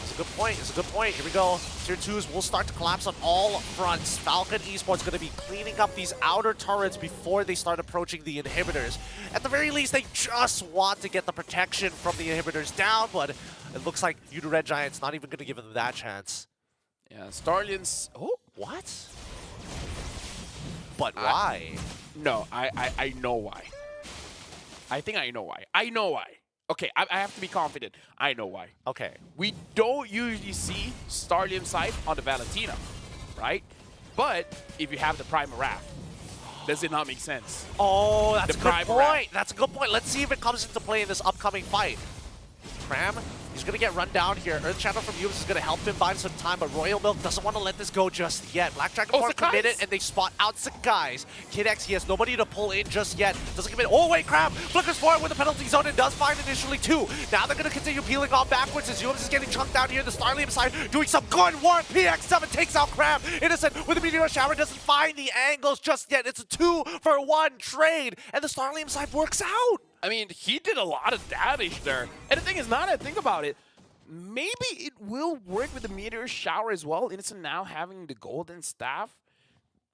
S3: It's a good point. It's a good point. Here we go. Tier 2s will start to collapse on all fronts. Falcon Esports going to be cleaning up these outer turrets before they start approaching the inhibitors. At the very least, they just want to get the protection from the inhibitors down, but it looks like Yudu Red Giant's not even going to give them that chance.
S6: Yeah, Starlions. Oh,
S3: what? But why?
S6: No, I know why. I think I know why. I know why. Okay, I have to be confident. I know why.
S3: Okay.
S6: We don't usually see Starlium Sight on the Valentina, right? But if you have the Prima Wrath, does it not make sense?
S3: Oh, that's
S6: The
S3: a good
S6: Prime
S3: point.
S6: Wrath.
S3: That's a good point. Let's see if it comes into play in this upcoming fight. Cram, he's going to get run down here. Earth Shadow from Yums is going to help him buy some time, but Royal Milk doesn't want to let this go just yet. Black Dragon Form committed, and they spot out Sakai's. Kid X, he has nobody to pull in just yet. Doesn't commit. Oh, wait, Cram flickers forward with the penalty zone and does find initially two. Now they're going to continue peeling off backwards as Yums is getting chunked down here. The Starlium side doing some good work. PX7 takes out Cram. Innocent with the Meteor Shower doesn't find the angles just yet. It's a 2-for-1 trade, and the Starlium side works out.
S6: I mean, he did a lot of damage there. And the thing is, now that I think about it, maybe it will work with the Meteor Shower as well. Innocent now having the golden staff.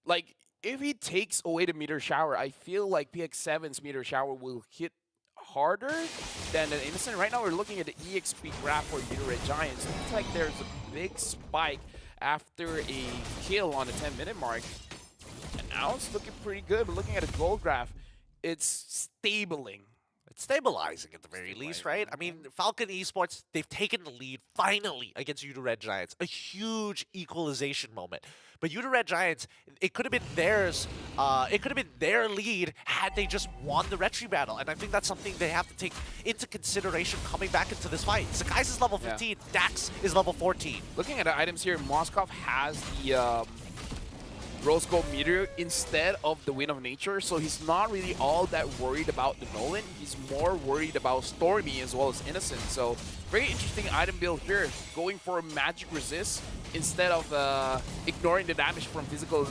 S6: Like, if he takes away the Meteor Shower, I feel like PX7's Meteor Shower will hit harder than the Innocent. Right now, we're looking at the EXP graph for Yudu Red Giants. Looks like there's a big spike after a kill on the 10-minute mark. And now it's looking pretty good. But looking at the gold graph, it's stabling.
S3: It's stabilizing at the very least, right? I mean, Falcon Esports, they've taken the lead finally against Yudu Red Giants. A huge equalization moment. But Yudu Red Giants, it could have been theirs. It could have been their lead had they just won the retry battle. And I think that's something they have to take into consideration coming back into this fight. Sakai's is level 15, Dax is level 14.
S6: Looking at the items here, Moskov has the Rose Gold Meteor instead of the Wind of Nature, so he's not really all that worried about the Nolan. He's more worried about Stormy as well as Innocent. So very interesting item build here, going for Magic Resist instead of ignoring the damage from physical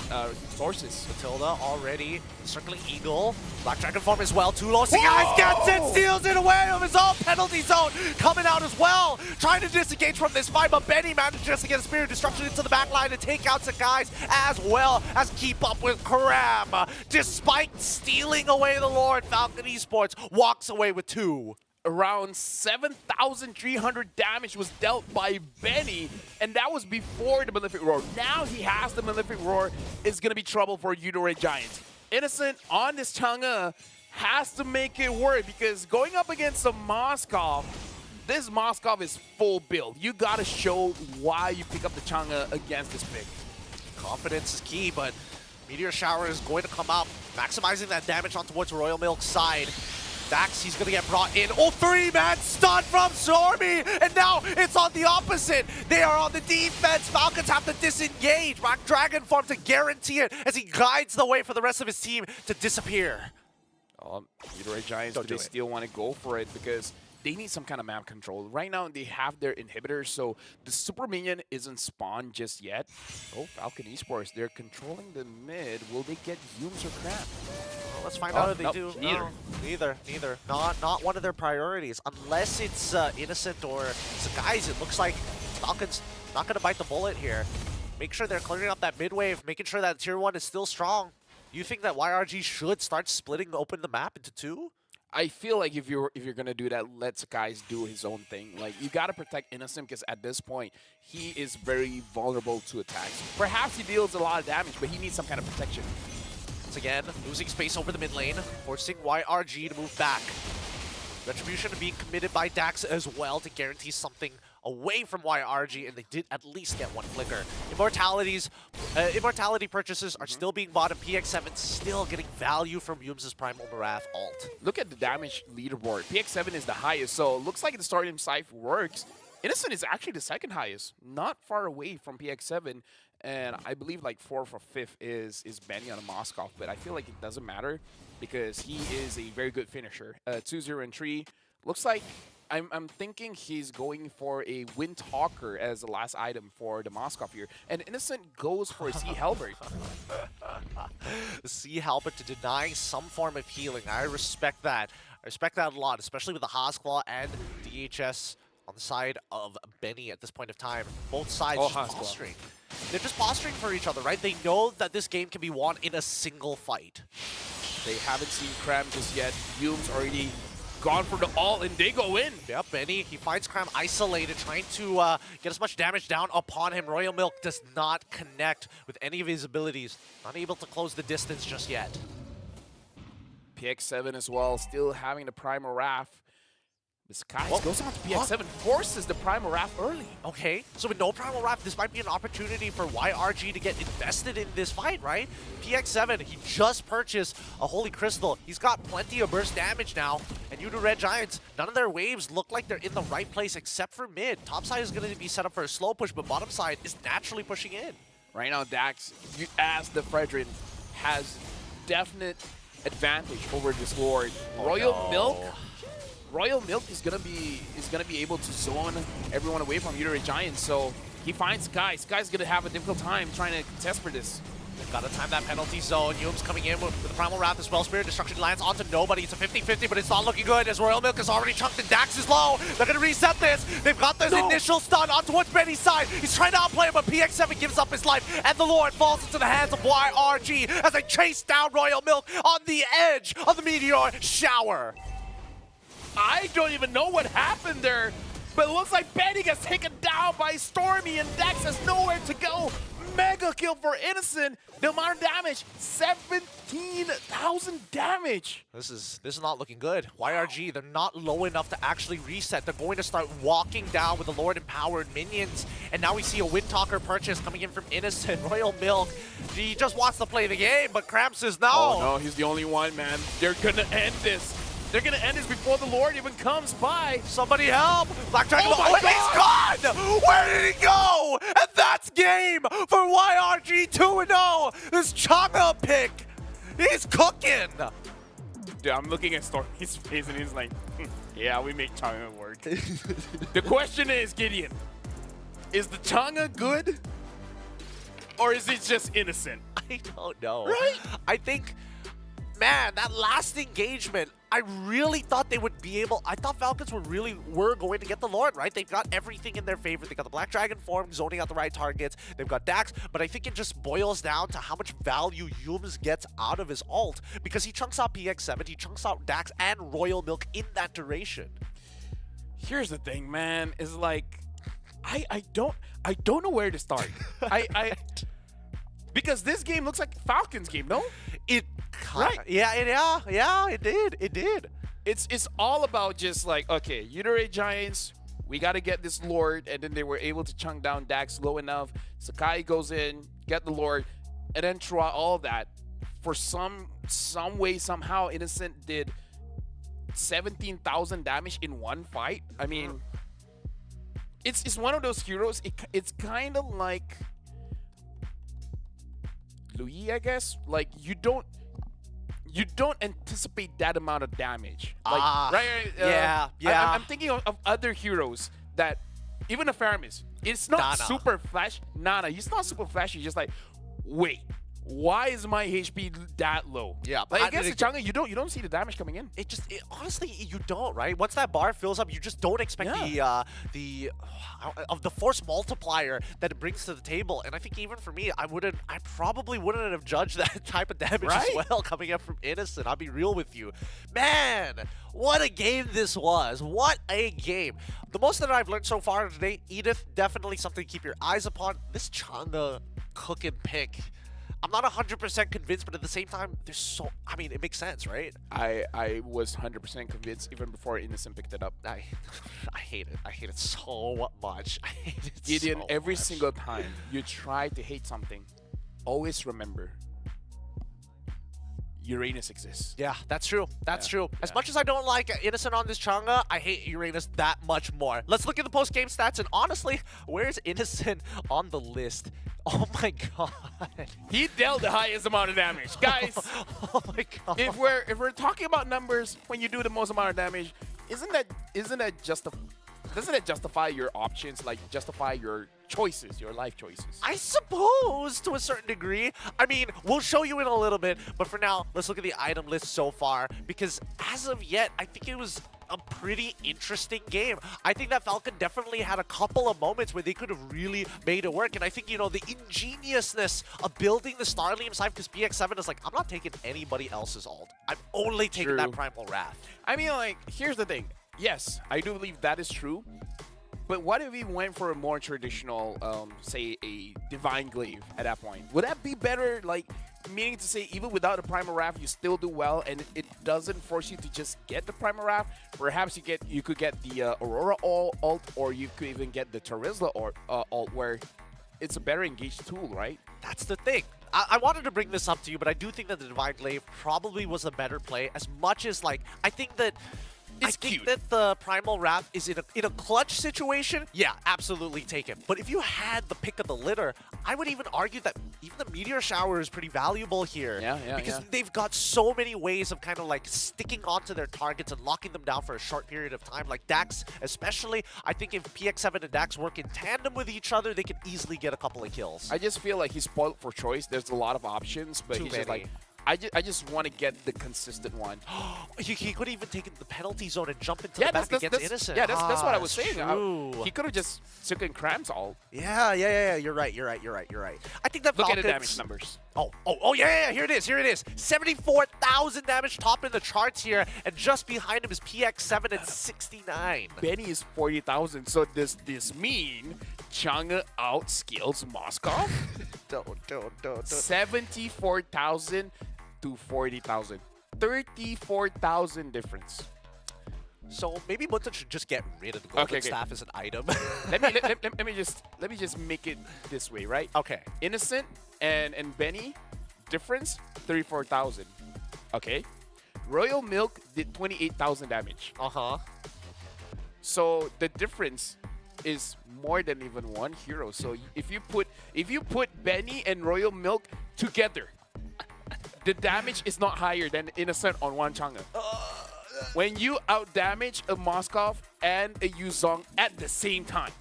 S6: sources.
S3: Matilda already circling Eagle. Black Dragon form as well. Too low. Guys gets it, steals it away of his own penalty zone. Coming out as well. Trying to disengage from this fight, but Benny manages to get a Spirit of Destruction into the back line to take out Sakai's as well as keep up with Karam. Despite stealing away the Lord, Falcon Esports walks away with 2.
S6: Around 7,300 damage was dealt by Benny, and that was before the Malefic Roar. Now he has the Malefic Roar. It's going to be trouble for Yudu Red Giants. Innocent on this Chang'e has to make it work, because going up against a Moskov, this Moskov is full build. You got to show why you pick up the Chang'e against this pick.
S3: Confidence is key, but Meteor Shower is going to come up, maximizing that damage on towards Royal Milk's side. Dax, he's going to get brought in. Oh, 3-man stun from Stormy! And now it's on the opposite. They are on the defense. Falcons have to disengage. Black Dragon form to guarantee it as he guides the way for the rest of his team to disappear.
S6: Yudu Red Giants, do they still want to go for it? Because they need some kind of map control. Right now, they have their inhibitors, so the super minion isn't spawned just yet. Oh, Falcon Esports, they're controlling the mid. Will they get Yums or Crab?
S3: Well, let's find out if they
S6: nope,
S3: do.
S6: neither.
S3: No, neither. Not one of their priorities. Unless it's Innocent or Guys, it looks like Falcon's not going to bite the bullet here. Make sure they're clearing up that mid wave, making sure that tier 1 is still strong. You think that YRG should start splitting open the map into 2?
S6: I feel like if you're gonna do that, let guys do his own thing. Like, you gotta protect Innocent because at this point he is very vulnerable to attacks. Perhaps he deals a lot of damage, but he needs some kind of protection.
S3: Once again, losing space over the mid lane, forcing YRG to move back. Retribution being committed by Dax as well to guarantee something away from YRG, and they did at least get one flicker. Immortality purchases are still being bought, and PX7 still getting value from Yums' Primal Marath ult.
S6: Look at the damage leaderboard. PX7 is the highest, so it looks like the Stardom Scythe works. Innocent is actually the second highest, not far away from PX7, and I believe like 4th or 5th is Benny on a Moskov, but I feel like it doesn't matter because he is a very good finisher. 2-0 and 3. Looks like I'm thinking he's going for a Windtalker as the last item for the Moskov here. And Innocent goes for a Sea Halberd.
S3: The Sea Halberd to denying some form of healing. I respect that. I respect that a lot, especially with the Hasclaw and DHS on the side of Benny at this point of time. Both sides just posturing. They're just posturing for each other, right? They know that this game can be won in a single fight.
S6: They haven't seen Cram just yet. Yums already gone for the ult, and they go in.
S3: Yep, Benny, he finds Cram isolated, trying to get as much damage down upon him. Royal Milk does not connect with any of his abilities. Not able to close the distance just yet.
S6: PX7 as well, still having the Primal Wrath. This guy goes on to PX7, forces the Primal Wrath early.
S3: Okay, so with no Primal Wrath, this might be an opportunity for YRG to get invested in this fight, right? PX7, he just purchased a Holy Crystal. He's got plenty of burst damage now. And you to Red Giants, none of their waves look like they're in the right place except for mid. Top side is going to be set up for a slow push, but bottom side is naturally pushing in.
S6: Right now, Dax, as the Fredrin, has definite advantage over this Lord. Royal Milk is gonna be able to zone everyone away from Utero Giants, so he finds Sky. Sky's gonna have a difficult time trying to contest for this.
S3: They've got to time that penalty zone. Yums coming in with the Primal Wrath as well. Spirit Destruction lands onto nobody. It's a 50-50, but it's not looking good as Royal Milk is already chunked and Dax is low. They're going to reset this. They've got this initial stun on towards Benny's side. He's trying to outplay him, but PX7 gives up his life, and the Lord falls into the hands of YRG as they chase down Royal Milk on the edge of the Meteor Shower.
S6: I don't even know what happened there, but it looks like Benny gets taken down by Stormy, and Dax has nowhere to go. Mega kill for Innocent. The amount of damage, 17,000 damage.
S3: This is not looking good. YRG, they're not low enough to actually reset. They're going to start walking down with the Lord Empowered minions. And now we see a Windtalker purchase coming in from Innocent. Royal Milk, he just wants to play the game, but Cramp says no.
S6: Oh no, he's the only one, man. They're gonna end this. They're gonna end this before the Lord even comes by.
S3: Somebody help! Black Dragon,
S6: Oh my
S3: he's gone! Where did he go? And that's game for YRG 2-0. This Changa pick, he's cooking.
S6: Dude, I'm looking at Stormy's face and he's like, yeah, we make Changa work. The question is, Gideon, is the Changa good? Or is it just Innocent?
S3: I don't know.
S6: Right?
S3: I think, man, that last engagement, I really thought they would be able. I thought Falcons were going to get the Lord, right? They've got everything in their favor. They got the Black Dragon form, zoning out the right targets. They've got Dax, but I think it just boils down to how much value Yums gets out of his ult, because he chunks out PX7, he chunks out Dax and Royal Milk in that duration.
S6: Here's the thing, man, is like, I don't know where to start. Because this game looks like Falcons game, no?
S3: It
S6: Right.
S3: Yeah, it did.
S6: It's all about just like, okay, Utero Giants, we got to get this Lord, and then they were able to chunk down Dax low enough. Sakai goes in, get the Lord, and then throughout all that, for some way, somehow, Innocent did 17,000 damage in one fight. I mean, it's one of those heroes. It's kind of like Louis, I guess. Like, you don't you don't anticipate that amount of damage. Like,
S3: Ah,
S6: right?
S3: yeah, yeah.
S6: I'm thinking of other heroes that, even a Faramis, it's not
S3: Nana.
S6: super flash. Nana, he's not super flashy. He's just like, wait, why is my HP that low?
S3: Yeah,
S6: like
S3: I
S6: against the
S3: didn't-
S6: jungle, you don't see the damage coming in.
S3: Honestly, you don't, right? Once that bar fills up, you just don't expect the force multiplier that it brings to the table. And I think even for me, I probably wouldn't have judged that type of damage
S6: Right?
S3: as well coming up from Innocent. I'll be real with you. Man, what a game this was. What a game. The most that I've learned so far today, Edith, definitely something to keep your eyes upon. This Changa cook and pick. I'm not 100% convinced, but at the same time, it makes sense, right?
S6: I was 100% convinced even before Innocent picked it up.
S3: I hate it. I hate it so much. I hate it
S6: Gideon,
S3: so
S6: every
S3: much.
S6: single time you try to hate something, always remember Uranus exists.
S3: Yeah, that's true. That's
S6: Yeah,
S3: true. As
S6: yeah.
S3: much as I don't like Innocent on this Changa, I hate Uranus that much more. Let's look at the post-game stats, and honestly, where's Innocent on the list? Oh my god.
S6: He dealt the highest amount of damage. Guys,
S3: Oh my god.
S6: if we're talking about numbers when you do the most amount of damage, doesn't that justify your options, like justify your choices, your life choices?
S3: I suppose to a certain degree. I mean, we'll show you in a little bit, but for now, let's look at the item list so far, because as of yet, I think it was a pretty interesting game. I think that Falcon definitely had a couple of moments where they could have really made it work, and I think, the ingeniousness of building the Starlium side, because PX7 is like, I'm not taking anybody else's ult. I'm only taking that
S6: True.
S3: Primal Wrath.
S6: I mean, like, here's the thing. Yes, I do believe that is true. But what if we went for a more traditional, say, a Divine Glaive at that point? Would that be better? Like, meaning to say, even without a Primal Wrath, you still do well, and it doesn't force you to just get the Primal Wrath. Perhaps you could get the Aurora ult, or you could even get the Terizla ult, where it's a better engaged tool, right?
S3: That's the thing. I wanted to bring this up to you, but I do think that the Divine Glaive probably was a better play, as much as, like, I think that
S6: cute.
S3: that the Primal Wrath is in a clutch situation. Yeah, absolutely take it. But if you had the pick of the litter, I would even argue that even the Meteor Shower is pretty valuable here.
S6: Yeah,
S3: because
S6: yeah.
S3: they've got so many ways of kind of like sticking onto their targets and locking them down for a short period of time. Like Dax, especially, I think if PX7 and Dax work in tandem with each other, they can easily get a couple of kills.
S6: I just feel like he's spoiled for choice. There's a lot of options, but
S3: Too
S6: he's just
S3: many.
S6: like, I just want to get the consistent one.
S3: He could even take the penalty zone and jump into
S6: Yeah,
S3: the back against Innocent.
S6: Yeah, that's what I
S3: Ah,
S6: was saying.
S3: true.
S6: He could have just taken Crams all.
S3: Yeah. You're right. I think that
S6: Look at
S3: Falcons...
S6: the damage numbers.
S3: Yeah. Here it is. 74,000 damage, top in the charts here, and just behind him is PX7 at 69.
S6: Benny is 40,000. So does this mean Changa outskills Moskov?
S3: Don't.
S6: 74,000 to 40,000. 34,000 difference.
S3: So maybe Munson should just get rid of the golden
S6: Okay.
S3: staff as an item.
S6: let me just make it this way, right?
S3: Okay.
S6: Innocent and Benny, difference 34,000. Okay. Royal Milk did 28,000 damage.
S3: Uh-huh.
S6: So the difference is more than even one hero. So if you put Benny and Royal Milk together, the damage is not higher than Innocent on one Changa. When you outdamage a Moskov and a Yuzong at the same time.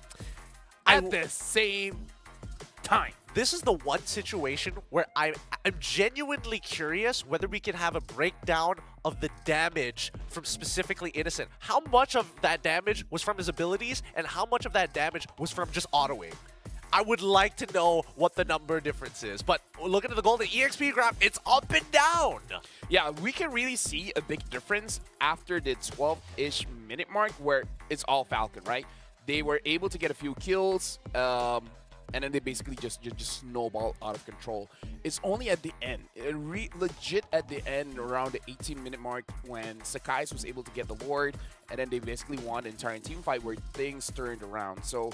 S3: This is the one situation where I'm genuinely curious whether we can have a breakdown of the damage from specifically Innocent. How much of that damage was from his abilities, and how much of that damage was from just autoing? I would like to know what the number difference is. But looking at the golden EXP graph, it's up and down.
S6: Yeah, we can really see a big difference after the 12-ish minute mark where it's all Falcon, right? They were able to get a few kills, and then they basically just snowball out of control. It's only at the end, legit at the end, around the 18-minute mark, when Sakai's was able to get the Lord, and then they basically won the entire team fight where things turned around. So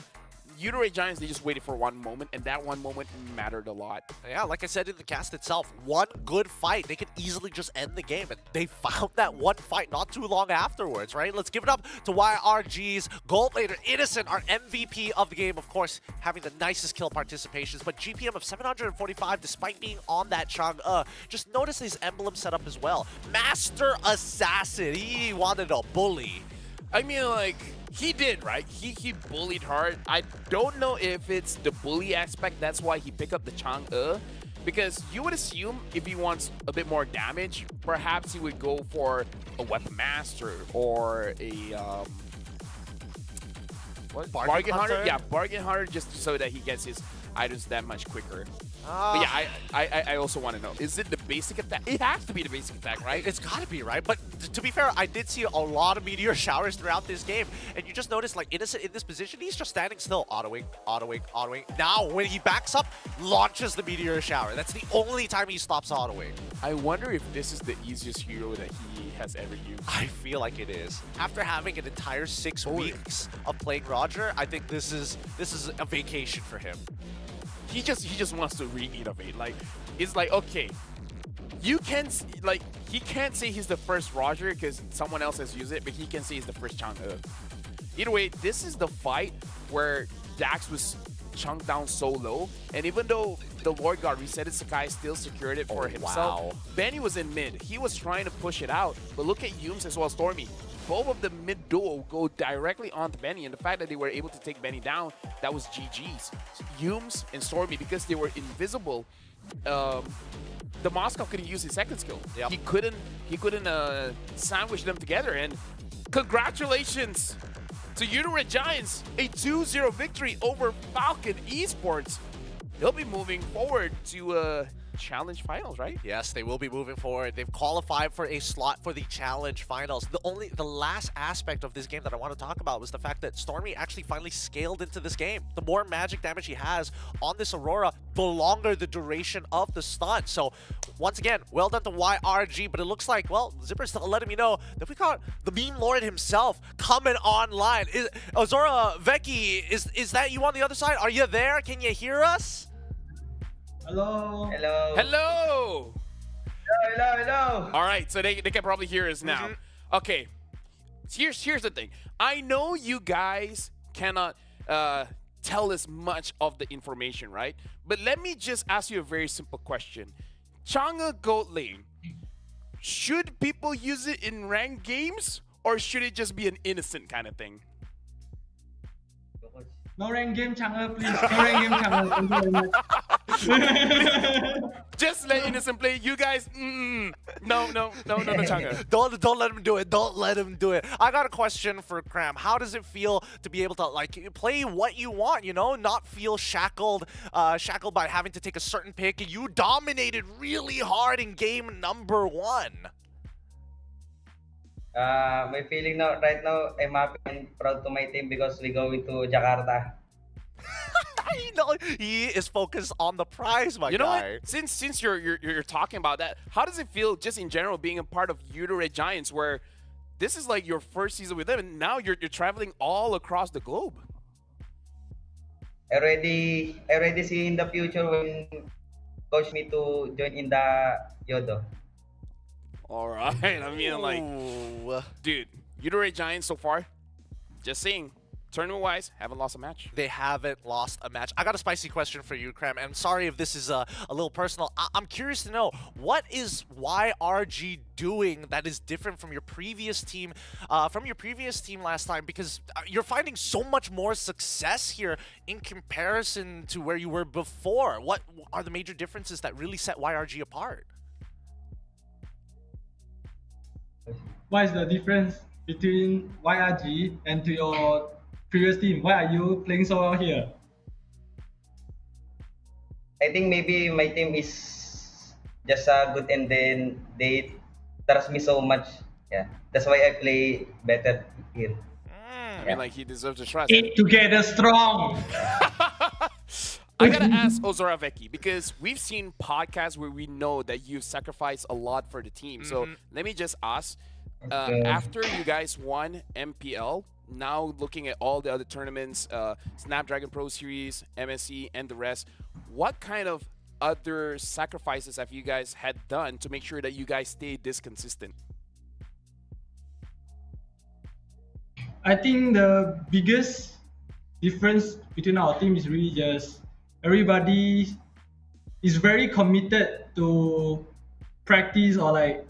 S6: Udare Giants, they just waited for one moment, and that one moment mattered a lot.
S3: Yeah, like I said in the cast itself, one good fight, they could easily just end the game, and they found that one fight not too long afterwards, right? Let's give it up to YRG's gold later, Innocent, our MVP of the game, of course, having the nicest kill participations, but GPM of 745 despite being on that Chang'e. Just notice his emblem setup as well. Master Assassin, he wanted a bully.
S6: I mean, like, he did, right? He bullied hard. I don't know if it's the bully aspect, that's why he picked up the Chang'e. Because you would assume if he wants a bit more damage, perhaps he would go for a Weapon Master or a what? Bargain Hunter? Yeah, Bargain Hunter, just so that he gets his items that much quicker. But yeah, I also want to know, is it the basic attack? It has to be the basic attack, right?
S3: It's got to be, right? But to be fair, I did see a lot of meteor showers throughout this game, and you just notice, like, Innocent in this position, he's just standing still. Auto-wing, auto-wing, auto-wing. Now, when he backs up, launches the meteor shower. That's the only time he stops auto-wing.
S6: I wonder if this is the easiest hero that he has ever used.
S3: I feel like it is. After having an entire 6 weeks of playing Roger, I think this is a vacation for him.
S6: He just wants to re-innovate. Like, it's like, okay, you can, like, he can't say he's the first Roger because someone else has used it, but he can say he's the first Chang'e. Either way, this is the fight where Dax was chunked down so low, and even though the Lord got resetted, Sakai still secured it for himself.
S3: Wow.
S6: Benny was in mid. He was trying to push it out, but look at Yums as well as Stormy. Both of the mid duo go directly onto Benny, and the fact that they were able to take Benny down, that was GG's. Yums and Stormy, because they were invisible, the Moscow couldn't use his second skill.
S3: Yep.
S6: He couldn't sandwich them together, and congratulations to Udare Giants, a 2-0 victory over Falcon Esports. They'll be moving forward to Challenge Finals, right?
S3: Yes, they will be moving forward. They've qualified for a slot for the Challenge Finals. The last aspect of this game that I want to talk about was the fact that Stormy actually finally scaled into this game. The more magic damage he has on this Aurora, the longer the duration of the stun. So, once again, well done to YRG, but it looks like, well, Zipper's still letting me know that we got the meme lord himself coming online. Ozora Vecchi, is that you on the other side? Are you there? Can you hear us?
S8: Hello.
S6: Hello!
S8: Hello. Hello.
S6: All right, so they can probably hear us now. Okay, here's the thing. I know you guys cannot tell us much of the information, right? But let me just ask you a very simple question. Chang'e Gold Lane, should people use it in ranked games, or should it just be an innocent kind of thing?
S8: No rank game, Chang'e, please. No rank game, Chang'e. Thank you very much.
S6: Just let innocent play. You guys, no, Chang'e.
S3: Don't let him do it. Don't let him do it. I got a question for Cram. How does it feel to be able to, like, play what you want, you know, not feel shackled by having to take a certain pick? You dominated really hard in game number 1.
S9: My feeling now, right now, I'm happy and proud to my team because we go into Jakarta.
S3: You know, he is focused on the prize, my guy.
S6: You know what? Since you're talking about that, how does it feel just in general being a part of Udare Giants, where this is like your first season with them, and now you're traveling all across the globe?
S9: I already see in the future when coach me to join in the Yodo.
S6: All right. I mean, like, dude, Udare Giants so far, just saying, tournament-wise, haven't lost a match.
S3: They haven't lost a match. I got a spicy question for you, Cram. I'm sorry if this is a little personal. I'm curious to know, what is YRG doing that is different from your previous team, last time? Because you're finding so much more success here in comparison to where you were before. What are the major differences that really set YRG apart?
S8: What is the difference between YRG and to your previous team? Why are you playing so well here?
S9: I think maybe my team is just good and then they trust me so much. Yeah, that's why I play better here.
S6: I mean, like, he deserves a trust.
S8: Eat together strong.
S6: I gotta ask Ozora Vecchi, because we've seen podcasts where we know that you sacrifice a lot for the team. So let me just ask, after you guys won MPL, now looking at all the other tournaments, Snapdragon Pro Series, MSC, and the rest, what kind of other sacrifices have you guys had done to make sure that you guys stay this consistent?
S8: I think the biggest difference between our team is really just everybody is very committed to practice or like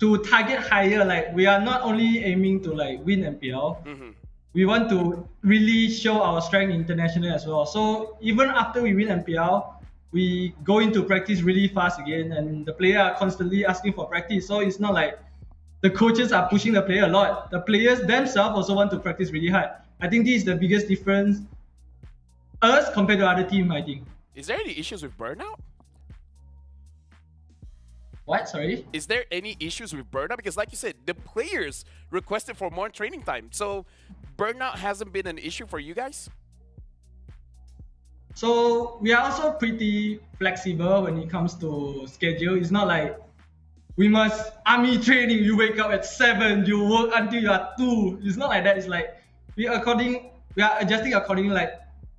S8: to target higher. Like we are not only aiming to like win MPL, we want to really show our strength internationally as well. So even after we win MPL, we go into practice really fast again, and the player are constantly asking for practice. So it's not like the coaches are pushing the player a lot. The players themselves also want to practice really hard. I think this is the biggest difference us compared to other team, I think.
S6: Is there any issues with burnout?
S8: What? Sorry?
S6: Is there any issues with burnout? Because like you said, the players requested for more training time. So burnout hasn't been an issue for you guys?
S8: So we are also pretty flexible when it comes to schedule. It's not like we must army training. You wake up at 7, you work until you are 2. It's not like that. It's like we are adjusting accordingly. Like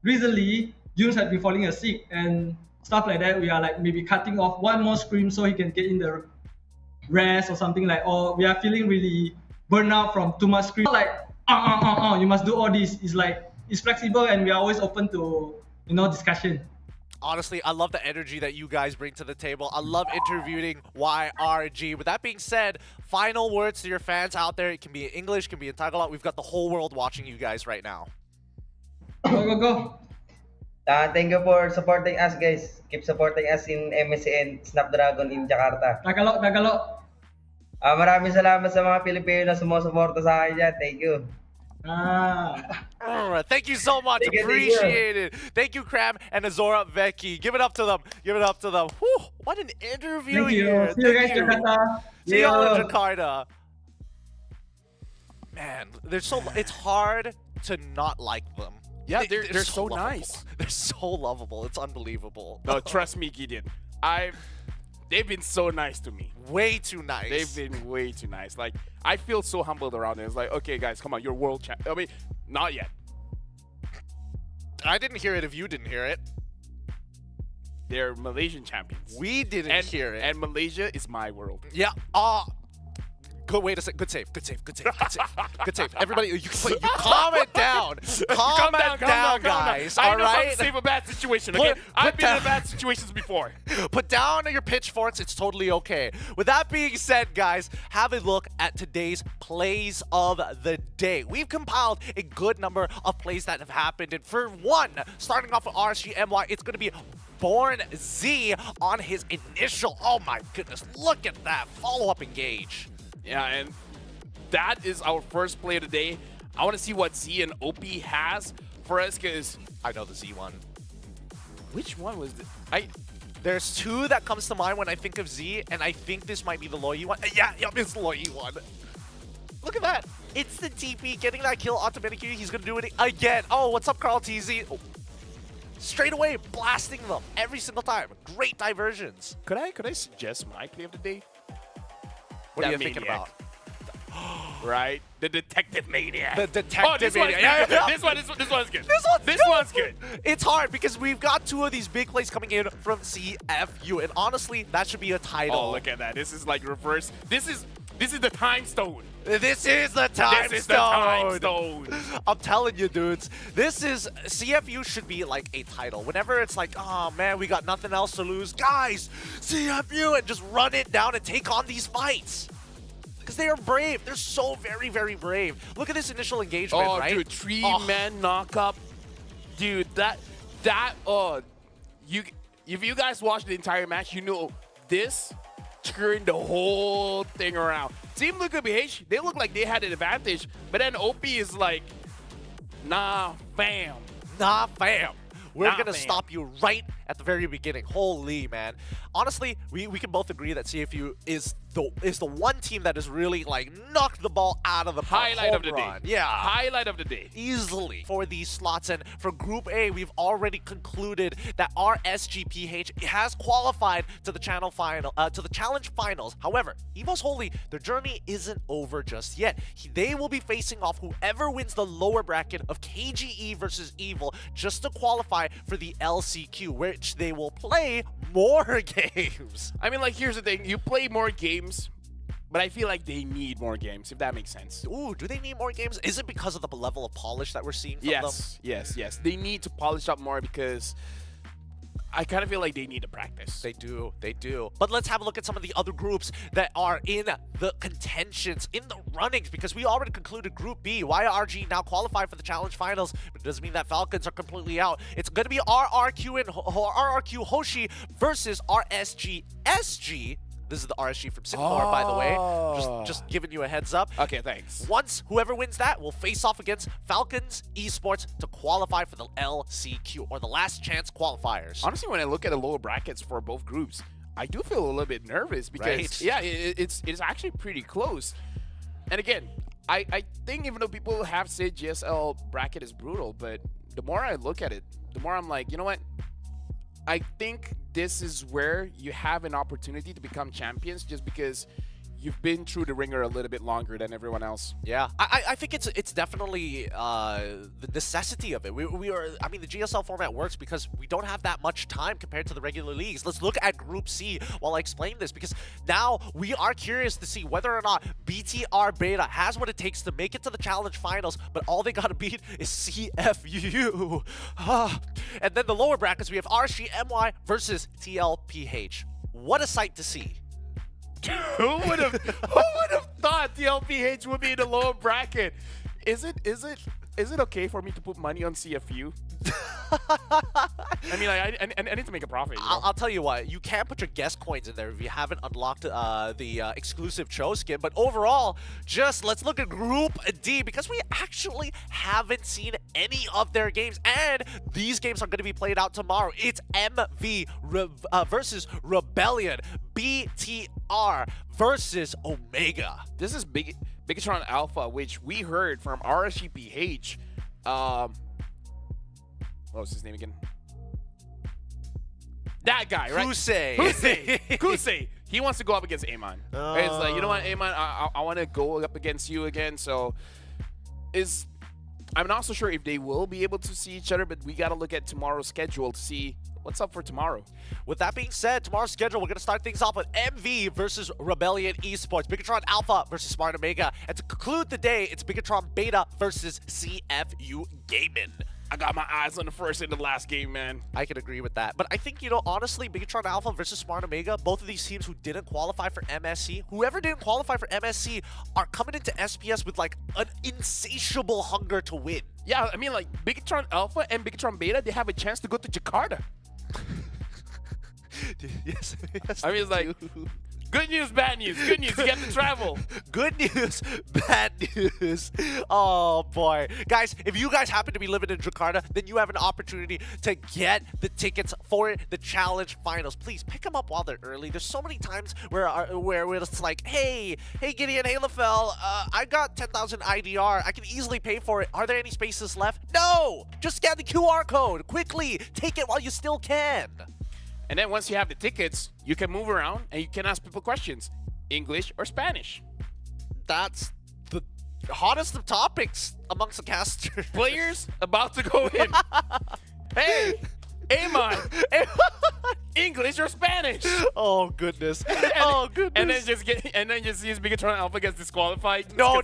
S8: recently, Junes had been falling sick and stuff like that. We are like maybe cutting off one more screen so he can get in the rest or something like. Or we are feeling really burned out from too much screen. Like you must do all this. It's like it's flexible and we are always open to discussion.
S3: Honestly, I love the energy that you guys bring to the table. I love interviewing YRG. With that being said, final words to your fans out there. It can be in English, can be in Tagalog. We've got the whole world watching you guys right now.
S8: Go.
S9: Thank you for supporting us, guys. Keep supporting us in MSC and Snapdragon in Jakarta.
S8: Tagalog.
S9: Maraming salamat sa mga Pilipino na sumusuporta sa akin dyan. Thank you.
S3: Alright, thank you so much.
S9: Thank you.
S3: Appreciate it. Thank you, Cram and Azora Vecchi. Give it up to them. Whew, what an interview
S8: Thank you.
S3: here.
S8: See you guys in Jakarta.
S3: See you all in Jakarta. Man, it's hard to not like them.
S6: Yeah, they're so
S3: lovable.
S6: nice.
S3: They're so lovable. It's unbelievable.
S6: No, trust me, Gideon. They've been so nice to me.
S3: Way too nice.
S6: They've been way too nice. Like, I feel so humbled around it. It's like, okay, guys, come on, you're world champ. I mean, not yet.
S3: I didn't hear it if you didn't hear it.
S6: They're Malaysian champions.
S3: We didn't hear it.
S6: And Malaysia is my world.
S3: Yeah. Good. Wait a second. Good save. Everybody, you calm it down. Calm down, guys.
S6: I
S3: All
S6: know how
S3: right.
S6: to save a bad situation. Okay, I've been in bad situations before.
S3: Put down your pitchforks. It's totally okay. With that being said, guys, have a look at today's plays of the day. We've compiled a good number of plays that have happened. And for one, starting off with RSGMY, it's going to be Born Z on his initial. Oh my goodness, look at that. Follow-up engage.
S6: Yeah, and that is our first play of the day. I want to see what Z and OP has for us, because
S3: I know the Z one.
S6: Which one was it?
S3: There's two that comes to mind when I think of Z, and I think this might be the Loyi one. Yeah, it's the Loyi one. Look at that. It's the TP getting that kill automatically. He's going to do it again. Oh, what's up, Carl TZ? Oh. Straight away, blasting them every single time. Great diversions.
S6: Could I suggest my play of the day?
S3: What are you thinking about?
S6: Right? The Detective Maniac.
S3: The Detective
S6: Maniac. This one's good. This one's good.
S3: It's hard because we've got two of these big plays coming in from CFU, and honestly, that should be a title.
S6: Oh, look at that. This is like reverse. This is the time stone.
S3: This is the time stone. I'm telling you, dudes. This is CFU should be like a title. Whenever it's like, oh man, we got nothing else to lose, guys, CFU, and just run it down and take on these fights. Because they are brave. They're so very, very brave. Look at this initial engagement, right?
S6: Oh, dude, three-man knock-up. Dude, if you guys watched the entire match, you know this turned the whole thing around. Team Luka BH, they look like they had an advantage, but then OP is like, nah, fam.
S3: Nah, fam. We're going to stop you right at the very beginning. Holy, man. Honestly, we can both agree that CFU is the one team that has really like knocked the ball out of the park.
S6: Highlight of the day.
S3: Run. Yeah.
S6: Highlight of the day.
S3: Easily for these slots. And for Group A, we've already concluded that our SGPH has qualified to the channel final, to the challenge finals. However, EVOS Holy, their journey isn't over just yet. They will be facing off whoever wins the lower bracket of KGE versus Evil just to qualify for the LCQ, which they will play more games.
S6: I mean, like, here's the thing. You play more games, but I feel like they need more games, if that makes sense.
S3: Ooh, do they need more games? Is it because of the level of polish that we're seeing from them?
S6: Yes. They need to polish up more because I kind of feel like they need to practice.
S3: They do. But let's have a look at some of the other groups that are in the contentions, in the runnings, because we already concluded Group B. YRG now qualified for the challenge finals, but it doesn't mean that Falcons are completely out. It's going to be RRQ and RRQ Hoshi versus RSG SG. This is the RSG from Singapore, by the way. Just giving you a heads up.
S6: Okay, thanks.
S3: Once whoever wins that will face off against Falcons Esports to qualify for the LCQ, or the last chance qualifiers.
S6: Honestly, when I look at the lower brackets for both groups, I do feel a little bit nervous because, yeah, it's actually pretty close. And again, I think even though people have said GSL bracket is brutal, but the more I look at it, the more I'm like, you know what? I think this is where you have an opportunity to become champions just because you've been through the ringer a little bit longer than everyone else.
S3: Yeah, I think it's definitely the necessity of it. I mean, the GSL format works because we don't have that much time compared to the regular leagues. Let's look at Group C while I explain this, because now we are curious to see whether or not BTR Beta has what it takes to make it to the challenge finals, but all they gotta beat is CFU. And then the lower brackets, we have RCMY versus TLPH. What a sight to see.
S6: Who would have thought the LPH would be in the lower bracket? Is it okay for me to put money on CFU? I mean, like, I need to make a profit. You know?
S3: I'll tell you what, you can't put your guest coins in there if you haven't unlocked the exclusive Cho skin. But overall, just let's look at Group D, because we actually haven't seen any of their games, and these games are going to be played out tomorrow. It's MV versus Rebellion, BTR versus Omega.
S6: This is Bigatron Alpha, which we heard from RSGPH. What was his name again? That guy, right? Kusei. He wants to go up against Amon. It's like, you know what, Amon, I want to go up against you again. So, I'm not so sure if they will be able to see each other, but we got to look at tomorrow's schedule to see what's up for tomorrow.
S3: With that being said, tomorrow's schedule, we're going to start things off with MV versus Rebellion Esports, Bigatron Alpha versus Smart Omega, and to conclude the day, it's Bigatron Beta versus CFU Gaming.
S6: I got my eyes on the first and the last game, man.
S3: I can agree with that. But I think, you know, honestly, Bigatron Alpha versus Smart Omega, both of these teams who didn't qualify for MSC, whoever didn't qualify for MSC are coming into SPS with like an insatiable hunger to win.
S6: Yeah, I mean, like, Bigatron Alpha and Bigatron Beta, they have a chance to go to Jakarta.
S3: yes,
S6: I mean, it's like, good news, bad news. Good news, you get to travel.
S3: Good news, bad news. Oh, boy. Guys, if you guys happen to be living in Jakarta, then you have an opportunity to get the tickets for the challenge finals. Please pick them up while they're early. There's so many times where it's like, hey Gideon, hey LaFell, I got 10,000 IDR. I can easily pay for it. Are there any spaces left? No! Just scan the QR code. Quickly, take it while you still can.
S6: And then once you have the tickets, you can move around and you can ask people questions, English or Spanish.
S3: That's the hottest of topics amongst the casters.
S6: Players about to go in. Hey, Amon, English or Spanish?
S3: Oh goodness!
S6: And then just use Bigatron Alpha gets disqualified.
S3: No!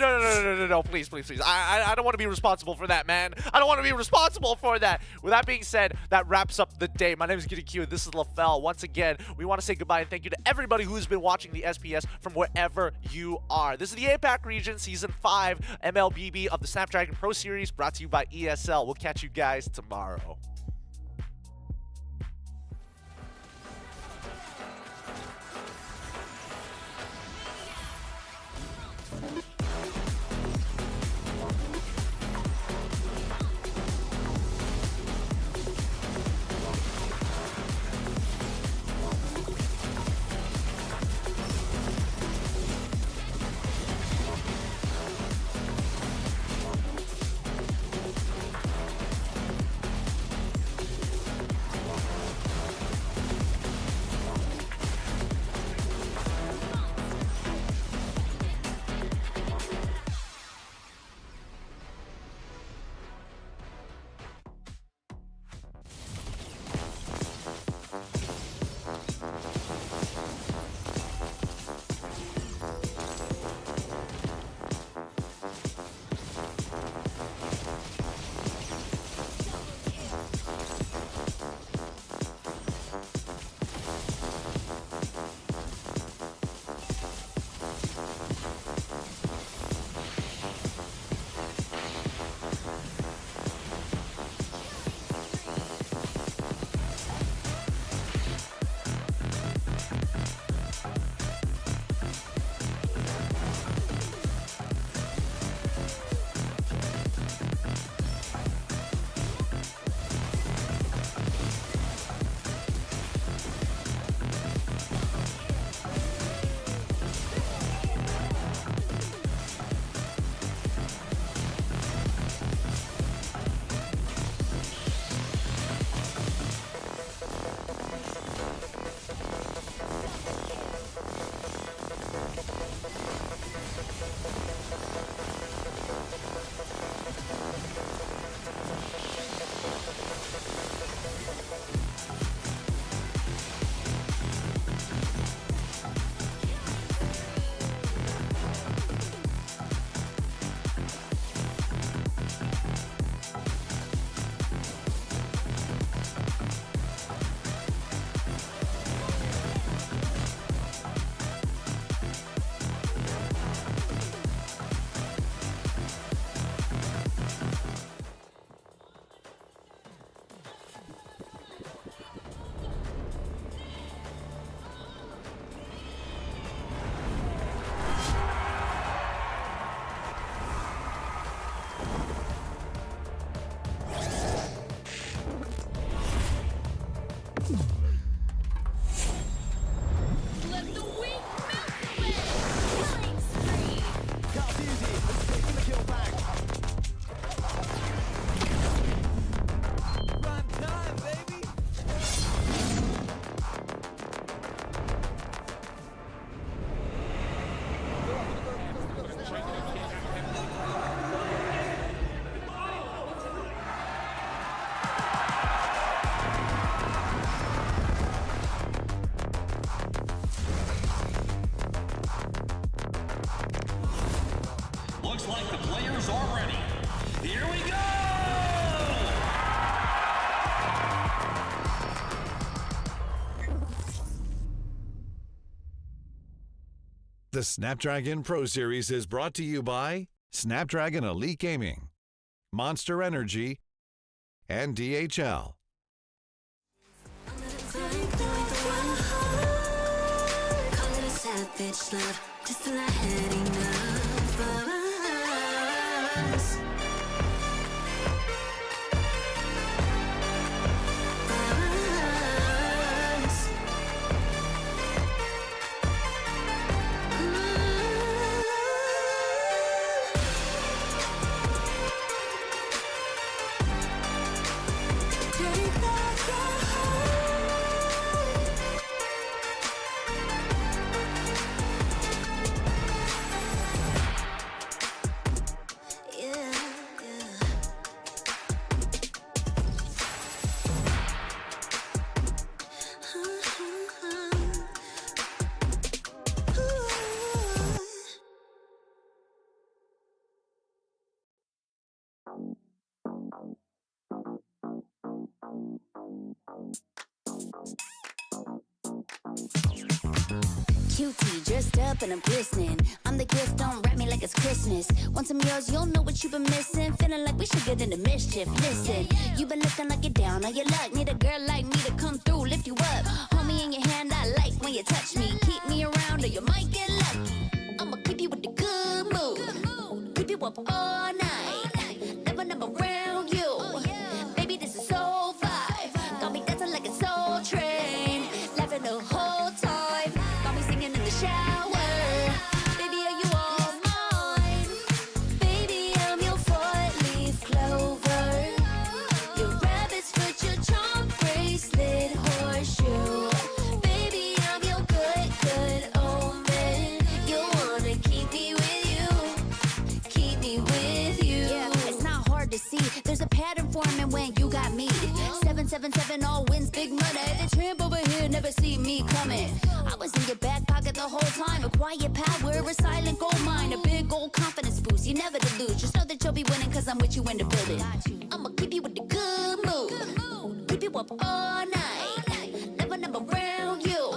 S3: Please! I don't want to be responsible for that, man. I don't want to be responsible for that. With that being said, that wraps up the day. My name is Gideon Q, and this is LaFell. Once again, we want to say goodbye and thank you to everybody who's been watching the SPS from wherever you are. This is the APAC region, Season 5 MLBB of the Snapdragon Pro Series, brought to you by ESL. We'll catch you guys tomorrow.
S4: Looks like the players are ready. Here we go!
S5: The Snapdragon Pro Series is brought to you by Snapdragon Elite Gaming, Monster Energy, and DHL.
S1: Call it a savage love, just till I had enough of us. Take back your heart. Yeah, yeah. Ooh.
S2: Cutie, dressed up and I'm glistening. I'm the gift, don't wrap me like it's Christmas. Want some yours, you'll know what you've been missing. Feeling like we should get into mischief. Listen, you've been looking like you're down on your luck. Need a girl like me to come through, lift you up. Hold me in your hand, I like when you touch me. Keep me around or you might get lucky. I'ma keep you with the good mood. Keep you up all night. Never, never around you. Baby, this is so vibe. Got me dancing like a soul train. Laughing the whole time. Got me singing in the shower. Baby, are you all mine? Baby, I'm your four-leaf clover. Your rabbit's foot, your charm bracelet, horseshoe. Baby, I'm your good, good omen. You wanna keep me with you. Keep me with you. Yeah, it's not hard to see. There's a pattern forming when you got me. 777 all wins, big money. The tramp over here never see me coming. I was in your back pocket the whole time. A quiet power, a silent gold mine, a big old confidence boost. You never delude. Just know that you'll be winning cause I'm with you in the building. I'ma keep you with the good mood. Keep you up all night. Never, never around you.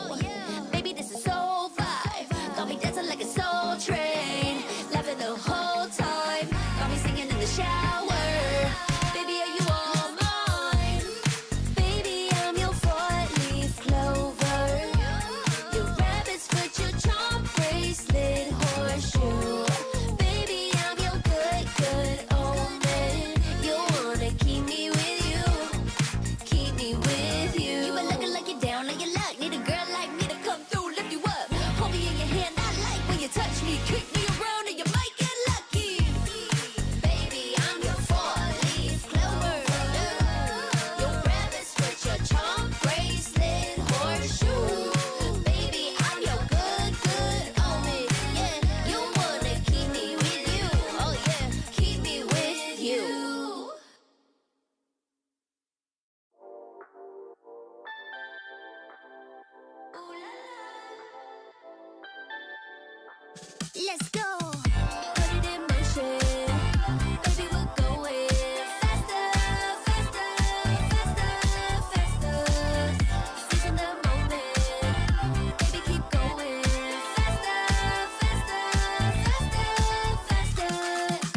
S2: Baby, this is so vibe. Got me dancing like a soul train. Laughing the whole time. Got me singing in the shower. Baby, are you all mine? Baby, I'm your four-leaf clover. Your rabbit's foot, your charm bracelet, horseshoe. Baby, I'm your good, good omen. You wanna keep me with you. Keep me with you. You been looking like you're down on your luck. Need a girl like me to come through, lift you up. Hold me in your hand, I like when you touch me. Kick me around and you might get lucky. Baby, I'm your four-leaf clover. Your rabbit's foot, your charm bracelet, horseshoe. Baby, I'm your good, good omen. Yeah, you wanna keep me with you. Oh yeah, keep me with you. Let's go. Put it in motion. Baby, we're going faster, faster, faster, faster. Seizing the moment. Baby, keep going faster, faster, faster, faster.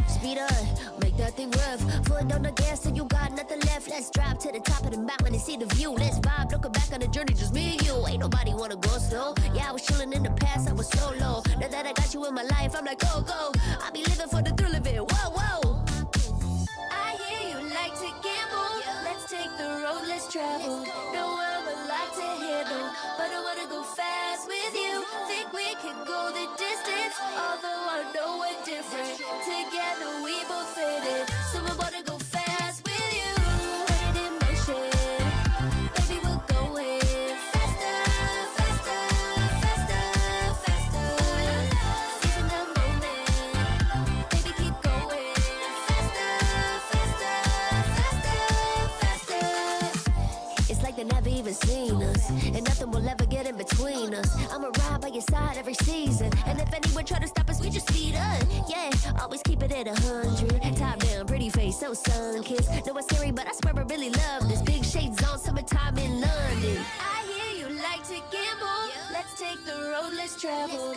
S2: Speed up, make that thing rough. Foot on the gas till you got nothing left. Let's drive to the top of the mountain and see the view. Let's vibe, looking back on the journey, just me and you. Ain't nobody wanna go slow. Yeah, I was chilling in the past, I was solo. Now that I got you in my life, I'm like, go, go. I be living for the thrill of it. Whoa, whoa. I hear you like to gamble. Let's take the road, let's travel. No, I'm a lot to handle, but I wanna go fast with you. Think we could go the distance, although I know we're different. Together we both fit it, so I wanna go fast with you. Put it in motion. Baby, we're going faster, faster, faster, faster. Seizing the moment. by your side every season. And if anyone try to stop us, we just speed up. Yeah, always keep it at 100. Top down, pretty face, so sun-kissed. Know it's scary, but I swear I really love this. Big shades on, summertime in London. I hear you like to gamble. Let's take the road, let's travel.